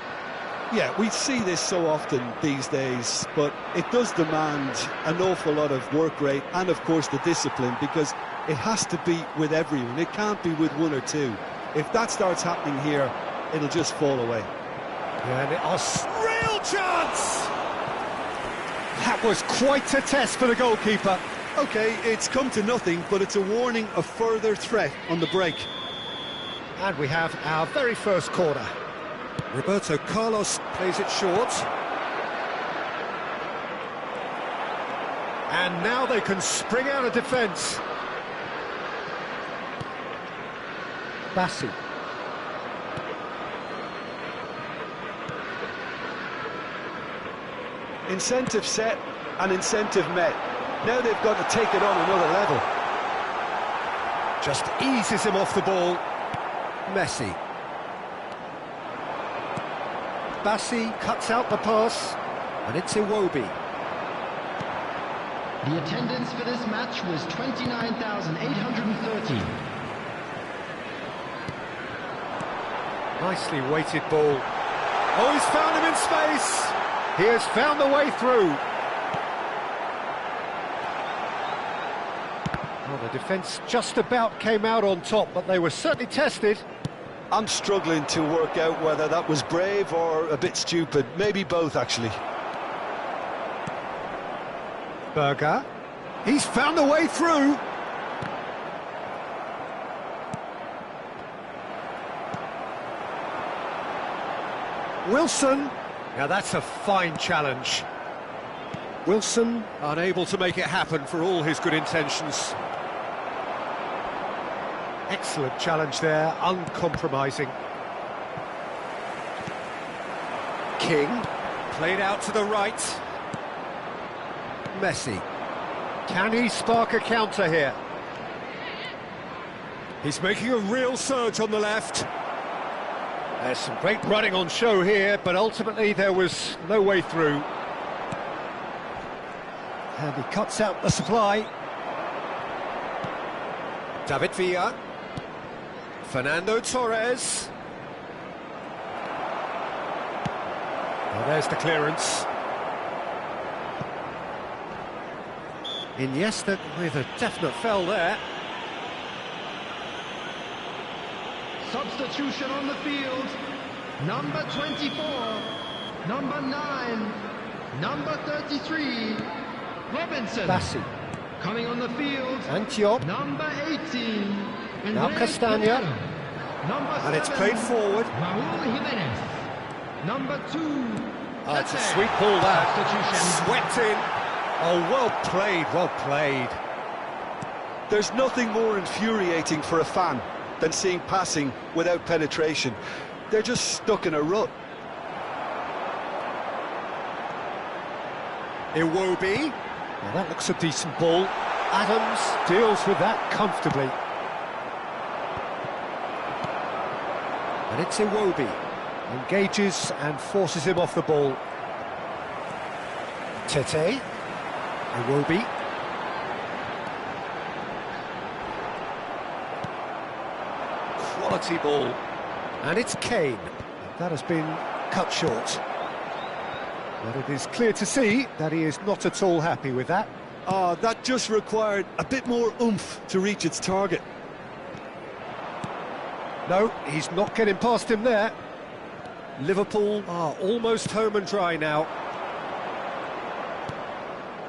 Yeah, we see this so often these days, but it does demand an awful lot of work rate and, of course, the discipline, because it has to be with everyone. It can't be with one or two. If that starts happening here, it'll just fall away. And it was real chance! That was quite a test for the goalkeeper. OK, it's come to nothing, but it's a warning of further threat on the break. And we have our very first corner. Roberto Carlos plays it short. And now they can spring out of defence. Bassi. Incentive set and incentive met. Now they've got to take it on another level. Just eases him off the ball. Messi. Bassi cuts out the pass, and it's Iwobi. The attendance for this match was 29,830. Nicely weighted ball. Oh, he's found him in space. He has found the way through. Well, the defence just about came out on top, but they were certainly tested. I'm struggling to work out whether that was brave or a bit stupid. Maybe both, actually. Berger. He's found a way through. Wilson. Now that's a fine challenge. Wilson unable to make it happen for all his good intentions. Excellent challenge there, uncompromising. King, played out to the right. Messi. Can he spark a counter here? He's making a real surge on the left. There's some great running on show here, but ultimately there was no way through. And he cuts out the supply. David Villa. Fernando Torres. Well, there's the clearance. Iniesta with a definite foul there. Substitution on the field. Number 24, number 9, number 33, Robinson. Bassi. Coming on the field. Antioch. Number 18. Now Castagna. Number 7, And it's played forward. Raúl Jiménez. Number 2. Oh, it's a sweet ball that. Substitution. Swept in. Oh, well played, well played. There's nothing more infuriating for a fan than seeing passing without penetration. They're just stuck in a rut. Iwobi. Now that looks a decent ball. Adams deals with that comfortably. And it's Iwobi. Engages and forces him off the ball. Tete. Iwobi. Quality ball. And it's Kane. That has been cut short. But it is clear to see that he is not at all happy with that. That just required a bit more oomph to reach its target. No, he's not getting past him there. Liverpool are almost home and dry now.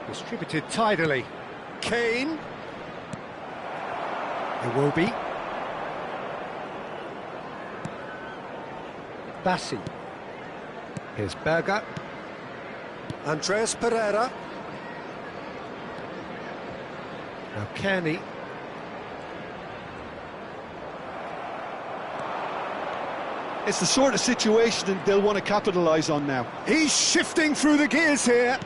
Distributed tidily. Kane. Iwobi. Bassi. Here's Berger. Andreas Pereira. Now Kearney. It's the sort of situation they'll want to capitalise on now. He's shifting through the gears here.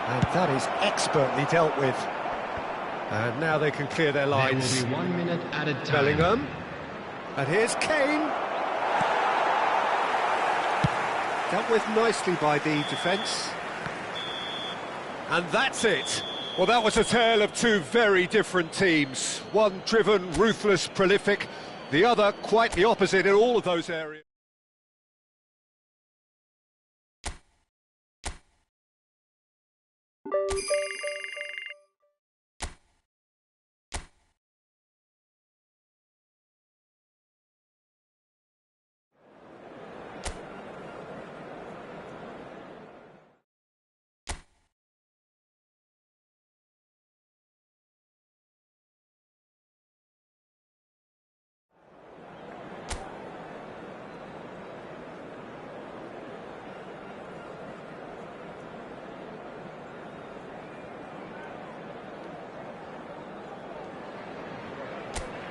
And that is expertly dealt with. And now they can clear their lines. There will be 1 minute added time. Bellingham. And here's Kane. Dealt with nicely by the defence. And that's it. Well, that was a tale of two very different teams. One driven, ruthless, prolific. The other quite the opposite in all of those areas.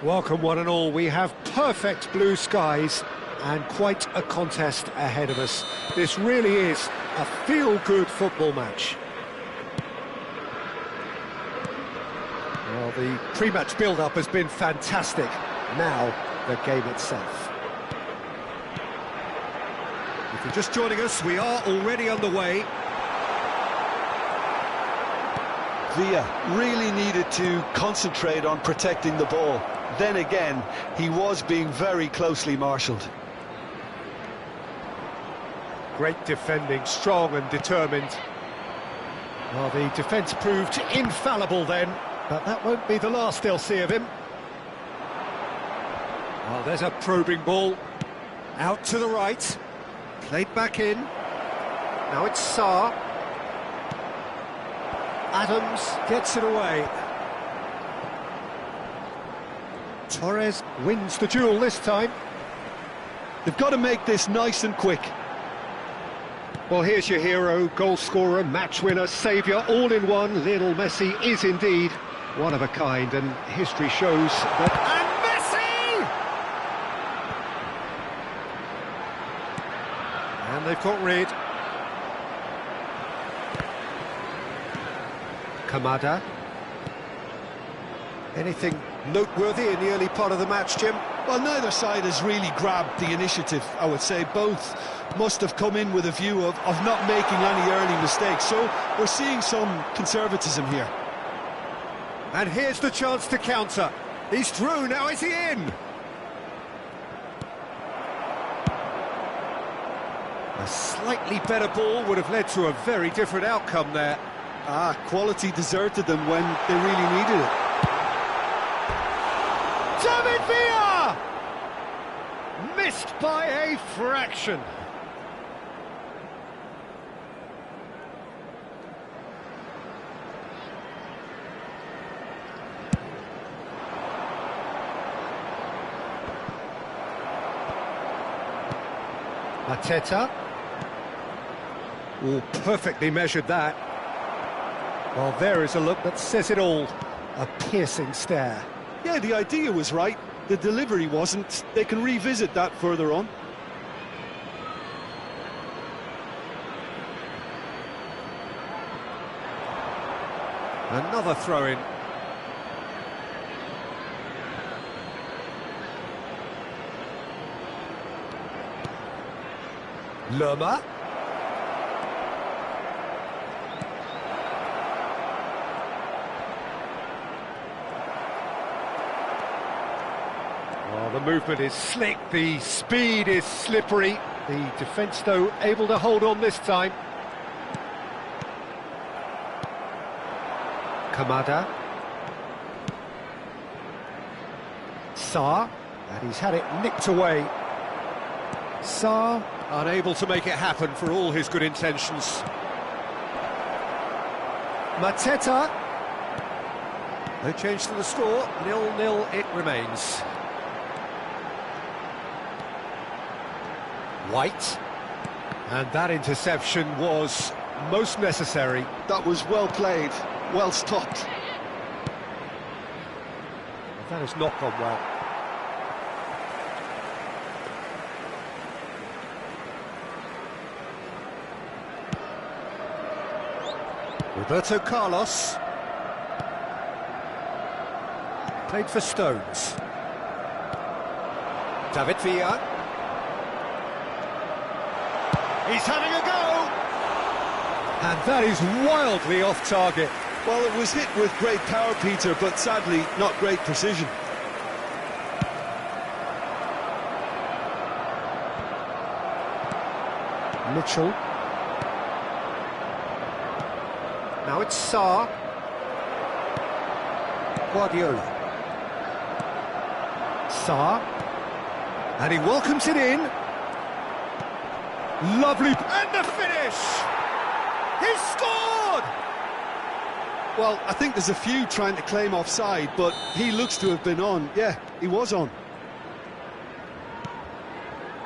Welcome one and all, we have perfect blue skies and quite a contest ahead of us. This really is a feel-good football match. Well, the pre-match build-up has been fantastic. Now, the game itself. If you're just joining us, we are already underway. Villa really needed to concentrate on protecting the ball. Then again, he was being very closely marshalled. Great defending, strong and determined. Well, the defence proved infallible then. But that won't be the last they'll see of him. Oh, there's a probing ball. Out to the right. Played back in. Now it's Sarr. Adams gets it away. Torres wins the duel this time. They've got to make this nice and quick. Well, here's your hero, goal scorer, match winner, saviour, all in one. Lionel Messi is indeed one of a kind, and history shows that... And Messi! And they've got rid. Kamada. Anything noteworthy in the early part of the match, Jim? Well, neither side has really grabbed the initiative, I would say. Both must have come in with a view of not making any early mistakes. So we're seeing some conservatism here. And here's the chance to counter. He's through, now is he in? A slightly better ball would have led to a very different outcome there. Quality deserted them when they really needed it. David Villa! Missed by a fraction. Mateta. Oh, perfectly measured that. Well, there is a look that says it all. A piercing stare. Yeah, the idea was right. The delivery wasn't. They can revisit that further on. Another throw-in. Lerma. Well, the movement is slick, the speed is slippery. The defence, though, able to hold on this time. Kamada. Sarr, and he's had it nicked away. Sarr, unable to make it happen for all his good intentions. Mateta. No change to the score, 0-0 it remains. White. And that interception was most necessary. That was well played, well stopped. That has not gone well. Roberto Carlos. Played for Stones. David Villa. He's having a go! And that is wildly off target. Well, it was hit with great power, Peter, but sadly not great precision. Mitchell. Now it's Sarr. Guardiola. Sarr. And he welcomes it in. Lovely. And the finish! He's scored! Well, I think there's a few trying to claim offside, but he looks to have been on. Yeah, he was on.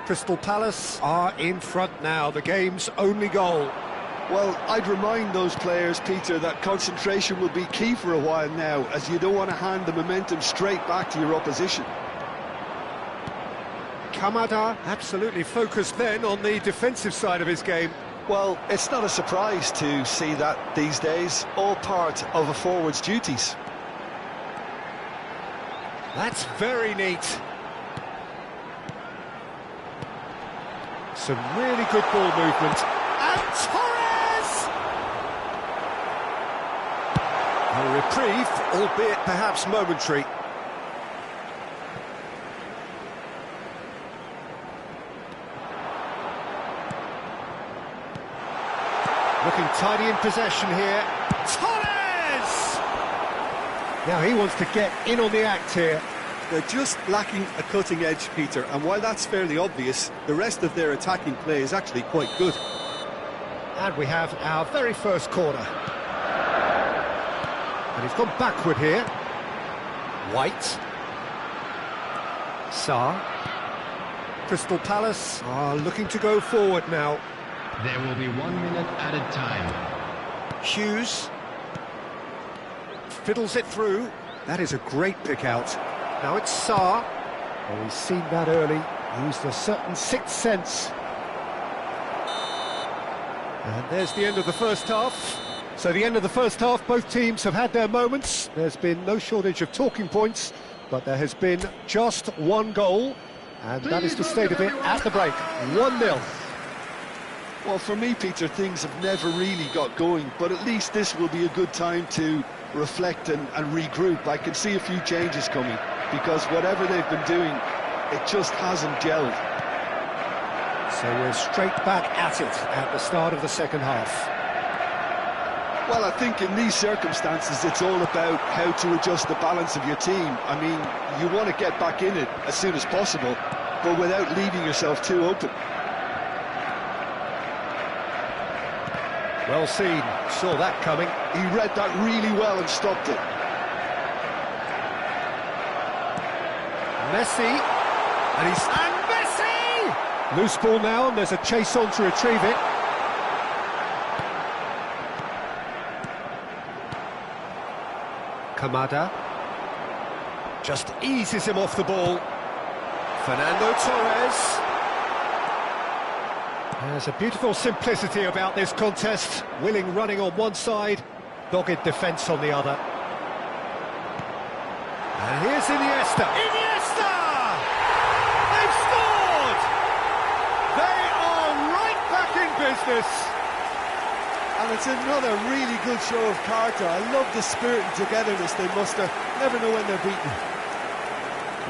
Crystal Palace are in front now, the game's only goal. Well, I'd remind those players, Peter, that concentration will be key for a while now, as you don't want to hand the momentum straight back to your opposition. Kamada absolutely focused then on the defensive side of his game. Well, it's not a surprise to see that these days, all part of a forward's duties. That's very neat. Some really good ball movement. And Torres! A reprieve, albeit perhaps momentary. Looking tidy in possession here. Torres! Now he wants to get in on the act here. They're just lacking a cutting edge, Peter, and while that's fairly obvious, the rest of their attacking play is actually quite good. And we have our very first corner. And he's gone backward here. White. Sarr. Crystal Palace are looking to go forward now. There will be 1 minute added time. Hughes. Fiddles it through. That is a great pick out. Now it's Sarr. Oh, he's seen that early. Used a certain sixth sense. And there's the end of the first half. So the end of the first half, both teams have had their moments. There's been no shortage of talking points, but there has been just one goal, and that is the state of it at the break. 1-0. Well, for me, Peter, things have never really got going, but at least this will be a good time to reflect and regroup. I can see a few changes coming, because whatever they've been doing, it just hasn't gelled. So we're straight back at it at the start of the second half. Well, I think in these circumstances, it's all about how to adjust the balance of your team. I mean, you want to get back in it as soon as possible, but without leaving yourself too open. Well seen, saw that coming. He read that really well and stopped it. Messi, and Messi! Loose ball now, and there's a chase on to retrieve it. Kamada just eases him off the ball. Fernando Torres. There's a beautiful simplicity about this contest. Willing running on one side, dogged defence on the other. And here's Iniesta. Iniesta! They've scored! They are right back in business. And it's another really good show of character. I love the spirit and togetherness they muster. Never know when they're beaten.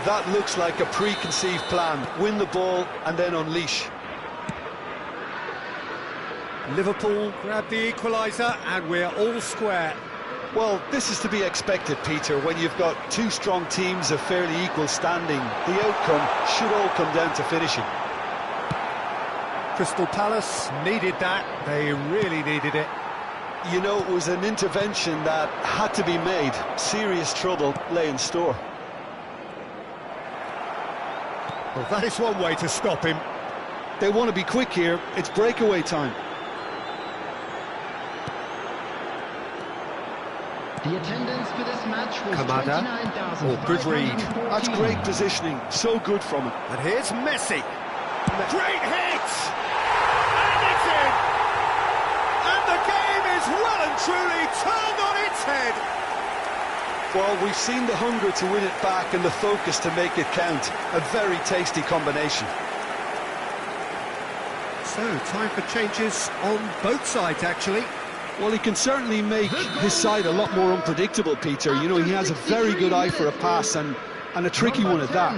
That looks like a preconceived plan. Win the ball and then unleash. Liverpool grab the equaliser and we're all square. Well, this is to be expected, Peter. When you've got two strong teams of fairly equal standing, the outcome should all come down to finishing. Crystal Palace needed that. They really needed it. You know, it was an intervention that had to be made. Serious trouble lay in store. Well, that is one way to stop him. They want to be quick here. It's breakaway time. The attendance for this match was Kamada. 29,000. Oh, good read. That's great positioning. So good from him. And here's Messi. Great hit! And it's in! And the game is well and truly turned on its head. Well, we've seen the hunger to win it back and the focus to make it count. A very tasty combination. So, time for changes on both sides, actually. Well, he can certainly make his side a lot more unpredictable, Peter. You know, he has a very good eye for a pass and a tricky one at that.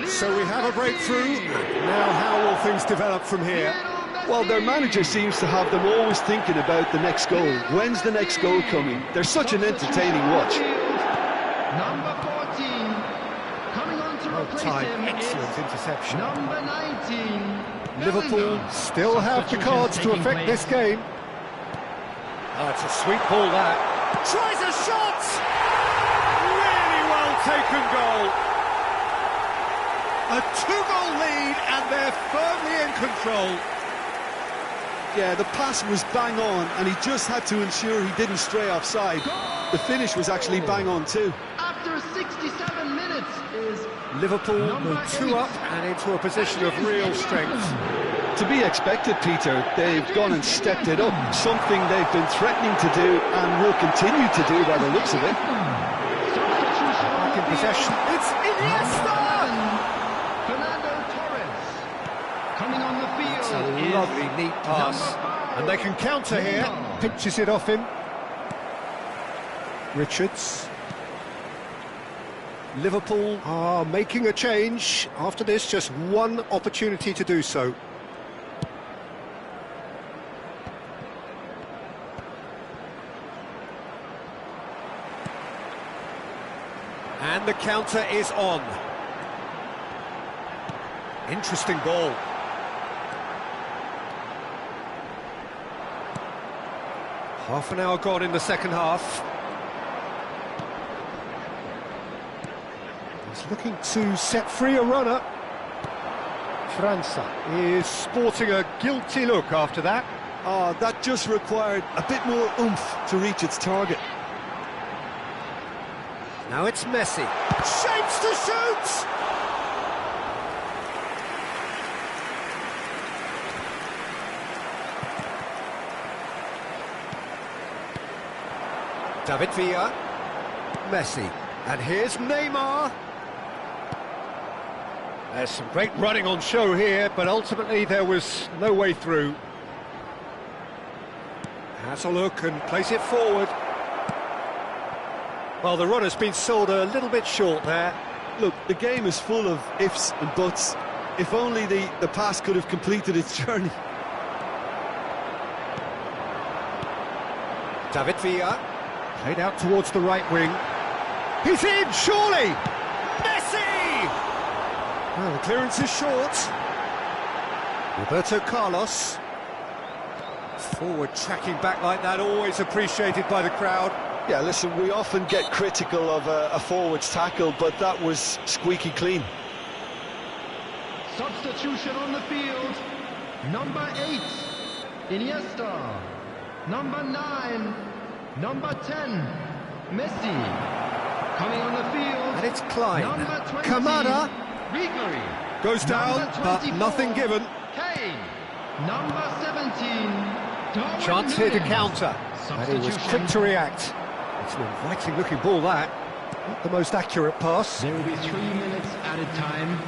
So we have a breakthrough. Now how will things develop from here? Well, their manager seems to have them always thinking about the next goal. When's the next goal coming? They're such an entertaining watch. Number 14, coming on to replace him excellent is interception. number 19. Liverpool still have the cards to affect this game. Oh, it's a sweet ball, that. Tries a shot! Really well taken goal. A two-goal lead, and they're firmly in control. Yeah, the pass was bang on, and he just had to ensure he didn't stray offside. The finish was actually bang on too. After 67 minutes is Liverpool go 2 up and into a position of real strength. To be expected, Peter. They've gone and stepped it up, something they've been threatening to do and will continue to do by the looks of it. Back in possession, it's Iniesta! Fernando Torres. Coming on the field It's a is lovely, neat pass. And they can counter here. Pinches it off him. Richards. Liverpool are making a change. After this, just one opportunity to do so. And the counter is on. Interesting ball. Half an hour gone in the second half. He's looking to set free a runner. França is sporting a guilty look after that. Oh, that just required a bit more oomph to reach its target. Now it's Messi. Shapes to shoot! David Villa. Messi. And here's Neymar. There's some great running on show here, but ultimately there was no way through. Has a look and plays it forward. Well, the runner's been sold a little bit short there. Look, the game is full of ifs and buts. If only the pass could have completed its journey. David Villa. Played out towards the right wing. He's in, surely! Messi! Well, the clearance is short. Roberto Carlos. Forward tracking back like that, always appreciated by the crowd. Yeah, listen, we often get critical of a forward's tackle, but that was squeaky clean. Substitution on the field. Number 8, Iniesta. Number 9, number 10, Messi. Coming on the field. And it's Klein. Number 20, Kamada. Ribery. Goes down, but nothing given. Kane. Number 17, Darwin Chance here to Núñez. counter. And he was quick to react. It's an inviting looking ball, that. Not the most accurate pass. There will be 3 minutes added time.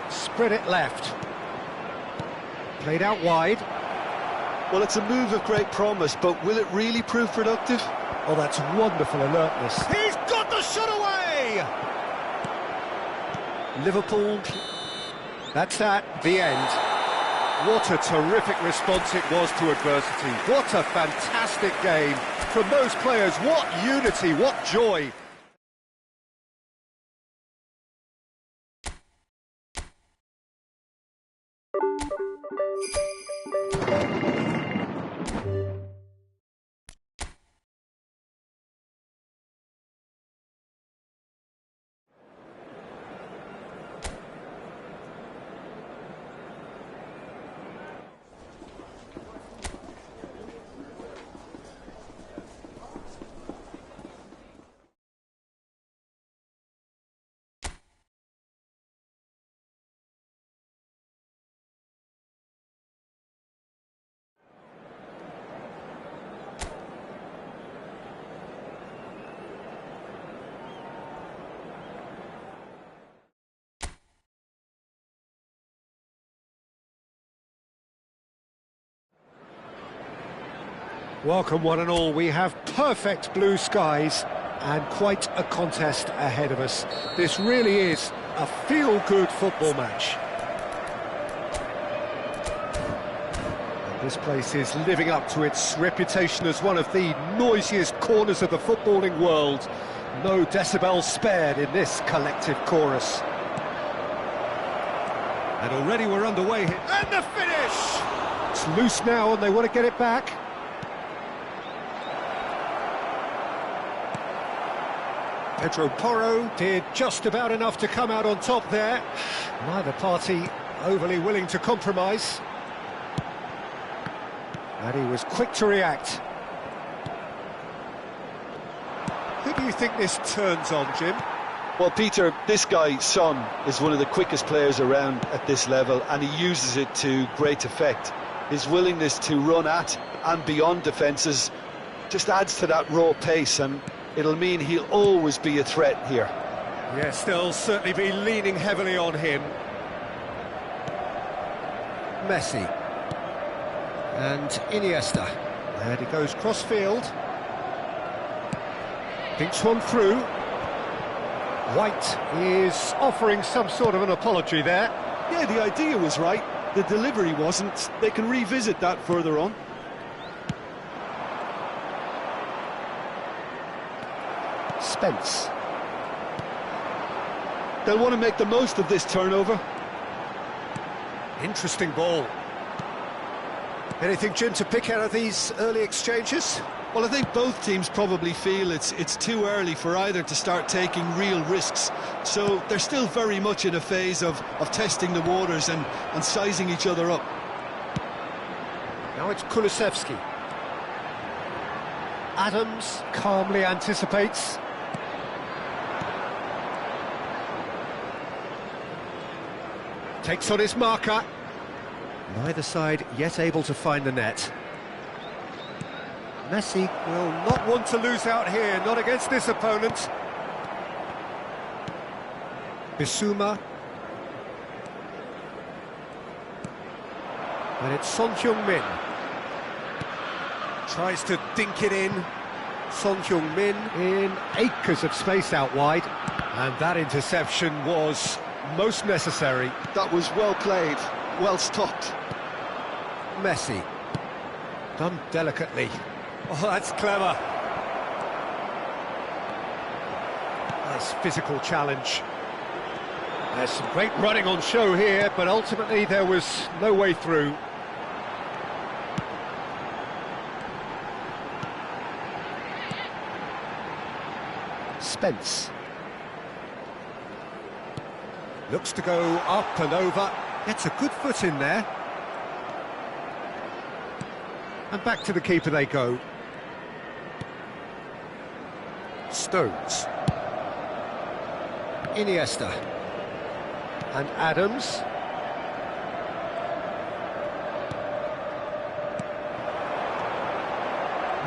Spread it left. Played out wide. Well, it's a move of great promise, but will it really prove productive? Oh, that's wonderful alertness. He's got the shot away! Liverpool, that's that, the end. What a terrific response it was to adversity. What a fantastic game from those players. What unity, what joy. Welcome one and all. We have perfect blue skies and quite a contest ahead of us. This really is a feel-good football match. And this place is living up to its reputation as one of the noisiest corners of the footballing world. No decibels spared in this collective chorus. And already we're underway here. And the finish! It's loose now and they want to get it back. Pedro Porro did just about enough to come out on top there. Neither party overly willing to compromise. And he was quick to react. Who do you think this turns on, Jim? Well, Peter, this guy, Son, is one of the quickest players around at this level, and he uses it to great effect. His willingness to run at and beyond defences just adds to that raw pace, and it'll mean he'll always be a threat here. Yes, they'll certainly be leaning heavily on him. Messi. And Iniesta. And he goes cross-field. Thinks one through. White is offering some sort of an apology there. Yeah, the idea was right. The delivery wasn't. They can revisit that further on. Spence. They'll want to make the most of this turnover. Interesting ball. Anything, Jim, to pick out of these early exchanges? Well, I think both teams probably feel it's too early for either to start taking real risks. So they're still very much in a phase of testing the waters and sizing each other up. Now it's Kulusevski. Adams calmly anticipates. Takes on his marker. Neither side yet able to find the net. Messi will not want to lose out here, not against this opponent. Bissouma. And it's Son Heung-min. Tries to dink it in. Son Heung-min in acres of space out wide. And that interception was most necessary. That was well played, well stopped. Messi. Done delicately. Oh, that's clever. Nice physical challenge. There's some great running on show here, but ultimately there was no way through. Spence. Looks to go up and over. Gets a good foot in there. And back to the keeper they go. Stones. Iniesta. And Adams.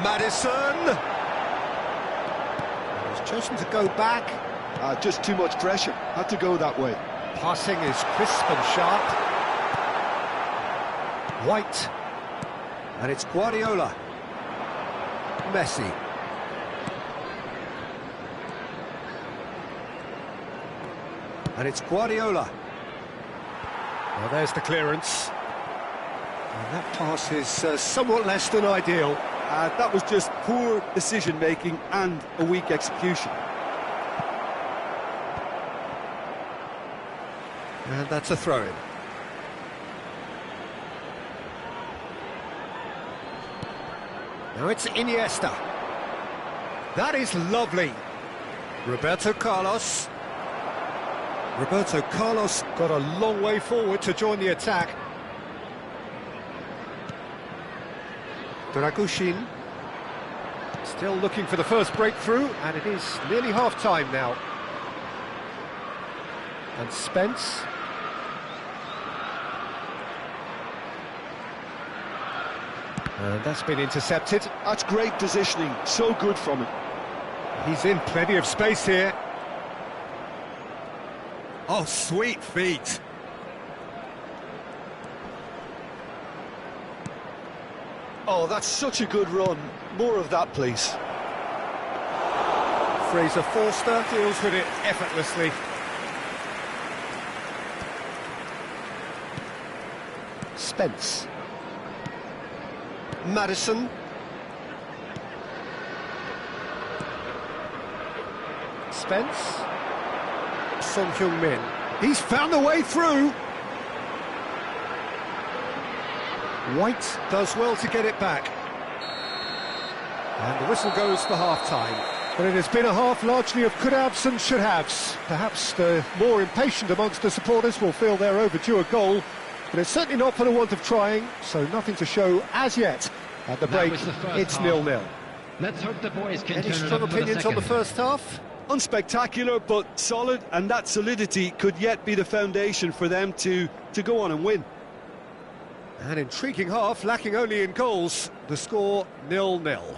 Maddison. He's chosen to go back. Just too much pressure. Had to go that way. Passing is crisp and sharp. White. And it's Guardiola. Messi. And it's Guardiola. Well, there's the clearance. And that pass is somewhat less than ideal. That was just poor decision-making and a weak execution. And that's a throw-in. Now it's Iniesta. That is lovely. Roberto Carlos. Roberto Carlos got a long way forward to join the attack. Dragushin. Still looking for the first breakthrough, and it is nearly half-time now. And Spence. And that's been intercepted. That's great positioning, so good from him. He's in plenty of space here. Oh, sweet feet. Oh, that's such a good run. More of that, please. Fraser Forster deals with it effortlessly. Spence. Maddison. Spence. Son Heung-min. He's found a way through. White does well to get it back. And the whistle goes for half-time. But it has been a half largely of could-haves and should-haves. Perhaps the more impatient amongst the supporters will feel they're overdue a goal, but it's certainly not for the want of trying, so nothing to show as yet. At the break, it's 0-0. Let's hope the boys can Any turn it strong up for the opinions on the second. first half? Unspectacular, but solid, and that solidity could yet be the foundation for them to go on and win. An intriguing half, lacking only in goals. The score 0-0.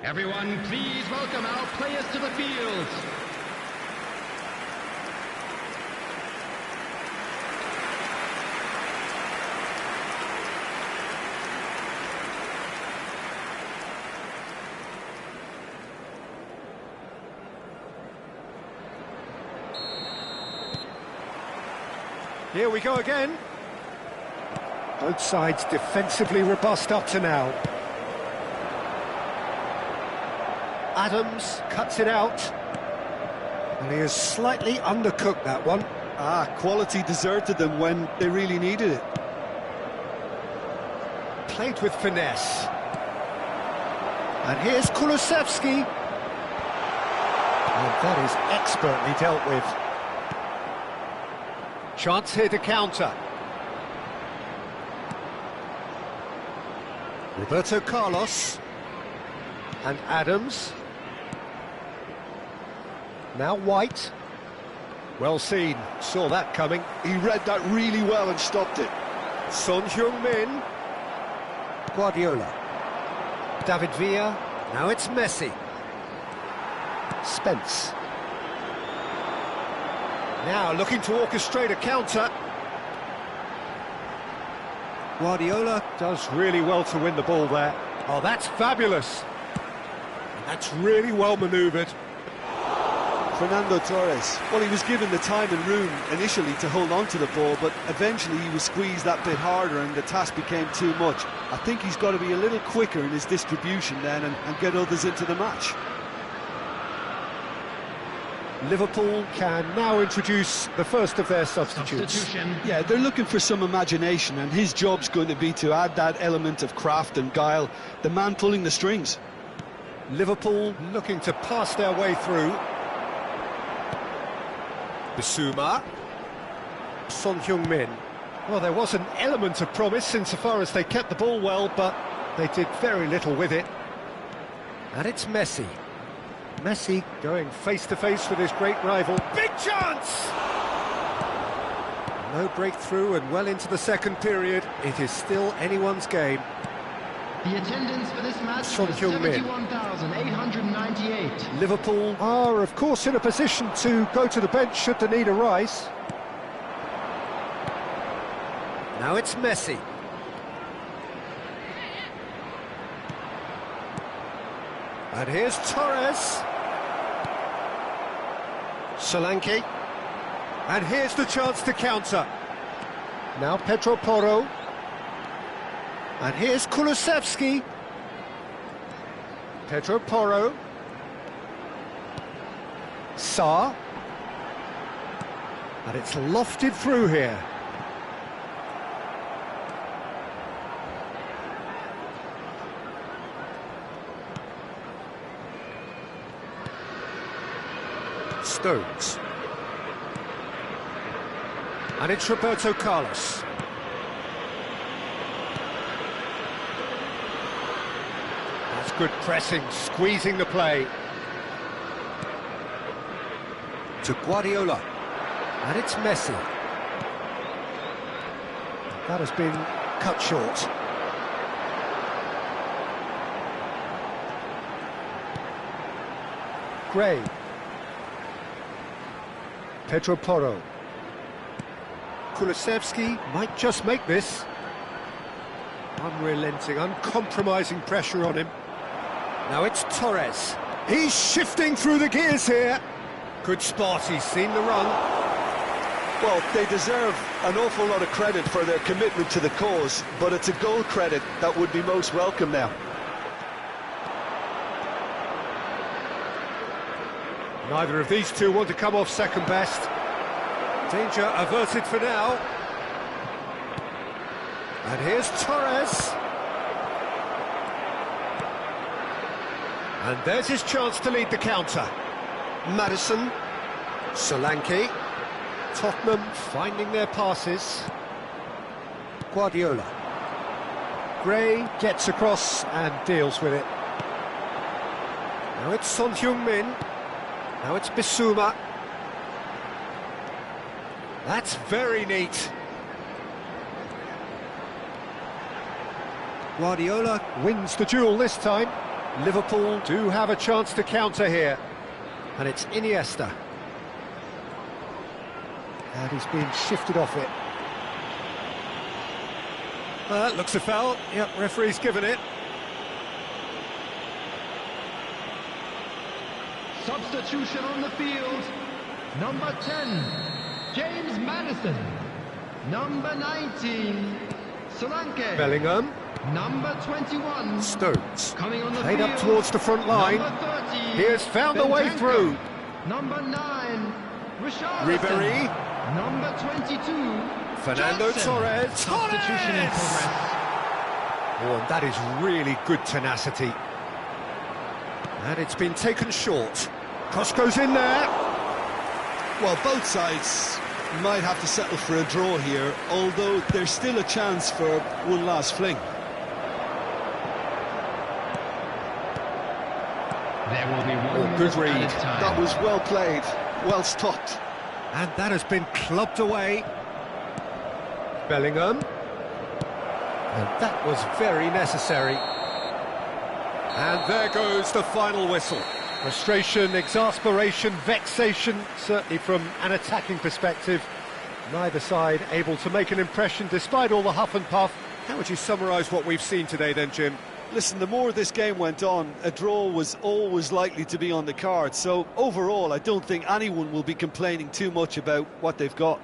Everyone, please welcome our players to the field. Here we go again. Both sides defensively robust up to now. Adams cuts it out. And he has slightly undercooked that one. Quality deserted them when they really needed it. Played with finesse. And here's Kulusevski. And that is expertly dealt with. Chance here to counter. Roberto Carlos. And Adams. Now White. Well seen, saw that coming. He read that really well and stopped it. Son Heung-min. Guardiola. David Villa. Now it's Messi. Spence. Now looking to orchestrate a counter. Guardiola does really well to win the ball there. Oh, that's fabulous. That's really well manoeuvred. Fernando Torres, well, he was given the time and room initially to hold on to the ball, but eventually he was squeezed that bit harder and the task became too much. I think he's got to be a little quicker in his distribution then and get others into the match. Liverpool can now introduce the first of their substitutes. Yeah, they're looking for some imagination, and his job's going to be to add that element of craft and guile, the man pulling the strings. Liverpool looking to pass their way through. Bissouma. Son Heung-min. Well, there was an element of promise insofar as they kept the ball well, but they did very little with it. And it's Messi. Messi going face-to-face with his great rival. Big chance! No breakthrough and well into the second period. It is still anyone's game. The attendance for this match Son is Heung-min. 71,898. Liverpool are, of course, in a position to go to the bench should the need arise. Now it's Messi. And here's Torres. Solanke. And here's the chance to counter. Now Pedro Porro. And here's Kulusevski. Pedro Porro. Sarr. And it's lofted through here. Stones. And it's Roberto Carlos. That's good pressing, squeezing the play. To Guardiola. And it's Messi. That has been cut short. Gray. Pedro Porro. Kulusevski might just make this. Unrelenting, uncompromising pressure on him. Now it's Torres. He's shifting through the gears here. Good spot, he's seen the run. Well, they deserve an awful lot of credit for their commitment to the cause, but it's a goal credit that would be most welcome now. Neither of these two want to come off second best. Danger averted for now. And here's Torres. And there's his chance to lead the counter. Maddison. Solanke. Tottenham finding their passes. Guardiola. Gray gets across and deals with it. Now it's Son Heung-min. Now it's Bissouma. That's very neat. Guardiola wins the duel this time. Liverpool do have a chance to counter here. And it's Iniesta. And he's been shifted off it. Looks a foul. Yep, referee's given it. Substitution on the field. Number 10, James Maddison. Number 19, Solanke. Bellingham. Number 21, Stones. coming on the Played field. up towards the front line. Number 30, He has found a way Bentancur. through. Number 9, Richarlison. Ribery. Number 22, Fernando Johnson. Torres. Substitution in Torres! progress. Oh, and that is really good tenacity. And it's been taken short. Cross goes in there. Well, both sides might have to settle for a draw here, although there's still a chance for one last fling. There will be one Oh, good minute read. added time. That was well played, well stopped. And that has been clubbed away. Bellingham. And that was very necessary. And there goes the final whistle. Frustration, exasperation, vexation, certainly from an attacking perspective. Neither side able to make an impression despite all the huff and puff. How would you summarise what we've seen today then, Jim? Listen, the more this game went on, a draw was always likely to be on the card. So overall, I don't think anyone will be complaining too much about what they've got.